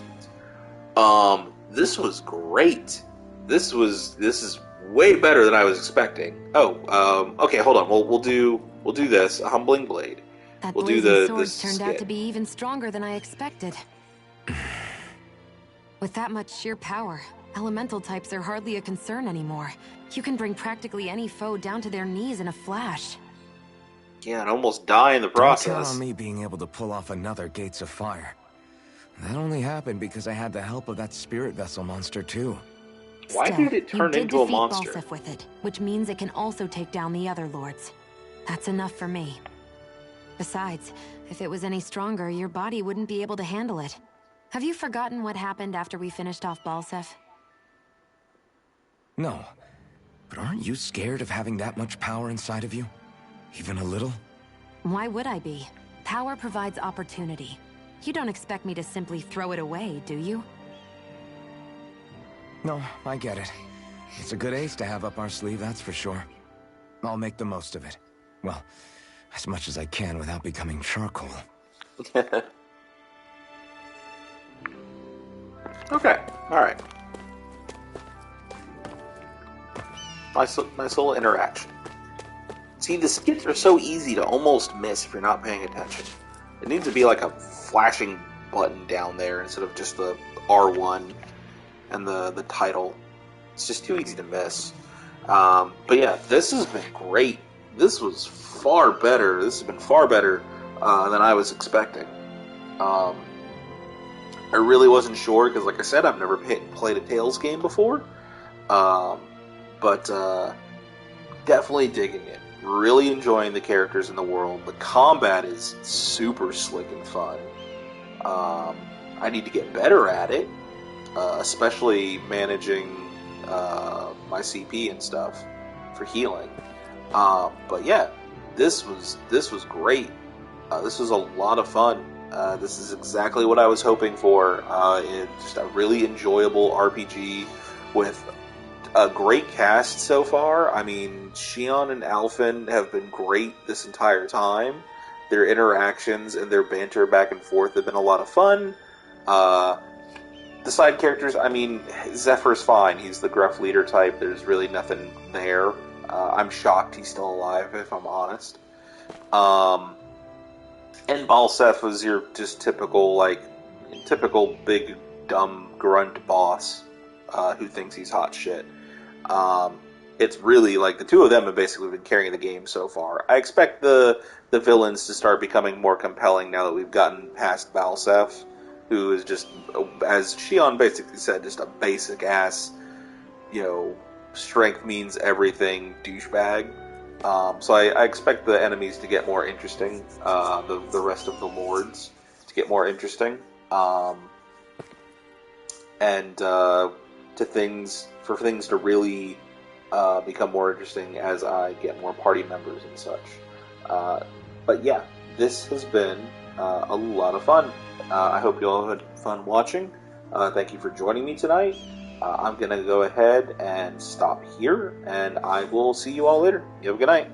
This was great. This is way better than I was expecting. Oh, okay, hold on. We'll do this. A humbling blade. That we'll blazing do sword this turned out to be even stronger than I expected. With that much sheer power, elemental types are hardly a concern anymore. You can bring practically any foe down to their knees in a flash. Yeah, and almost die in the process. Don't count on me being able to pull off another Gates of Fire. That only happened because I had the help of that spirit vessel monster too. Why Still, did it turn into a monster? You did defeat Balseph with it, which means it can also take down the other lords. That's enough for me. Besides, if it was any stronger, your body wouldn't be able to handle it. Have you forgotten what happened after we finished off Balseph? No, but aren't you scared of having that much power inside of you? Even a little? Why would I be? Power provides opportunity. You don't expect me to simply throw it away, do you? No, I get it. It's a good ace to have up our sleeve, that's for sure. I'll make the most of it. Well, as much as I can without becoming charcoal. Okay, alright. Nice little interaction. See, the skits are so easy to almost miss if you're not paying attention. It needs to be like a flashing button down there instead of just the R1 and the title. It's just too easy to miss. But yeah, this has been great. This was far better. This has been far better than I was expecting. I really wasn't sure because, like I said, I've never played a Tales game before. But definitely digging it. Really enjoying the characters in the world. The combat is super slick and fun. I need to get better at it, especially managing my CP and stuff for healing. But yeah, this was great. This was a lot of fun. This is exactly what I was hoping for. It's just a really enjoyable RPG with a great cast so far. I mean, Shion and Alphen have been great this entire time. Their interactions and their banter back and forth have been a lot of fun. The side characters, I mean, Zephyr's fine. He's the gruff leader type. There's really nothing there. I'm shocked he's still alive, if I'm honest. And Balseph was your just typical big, dumb grunt boss who thinks he's hot shit. It's really, the two of them have basically been carrying the game so far. I expect the villains to start becoming more compelling now that we've gotten past Balseph, who is just, as Shion basically said, just a basic-ass, strength means everything douchebag. So I expect the enemies to get more interesting, the rest of the lords to get more interesting, and for things to really become more interesting as I get more party members and such. But yeah, this has been a lot of fun. I hope you all had fun watching. Thank you for joining me tonight. I'm going to go ahead and stop here, and I will see you all later. You have a good night.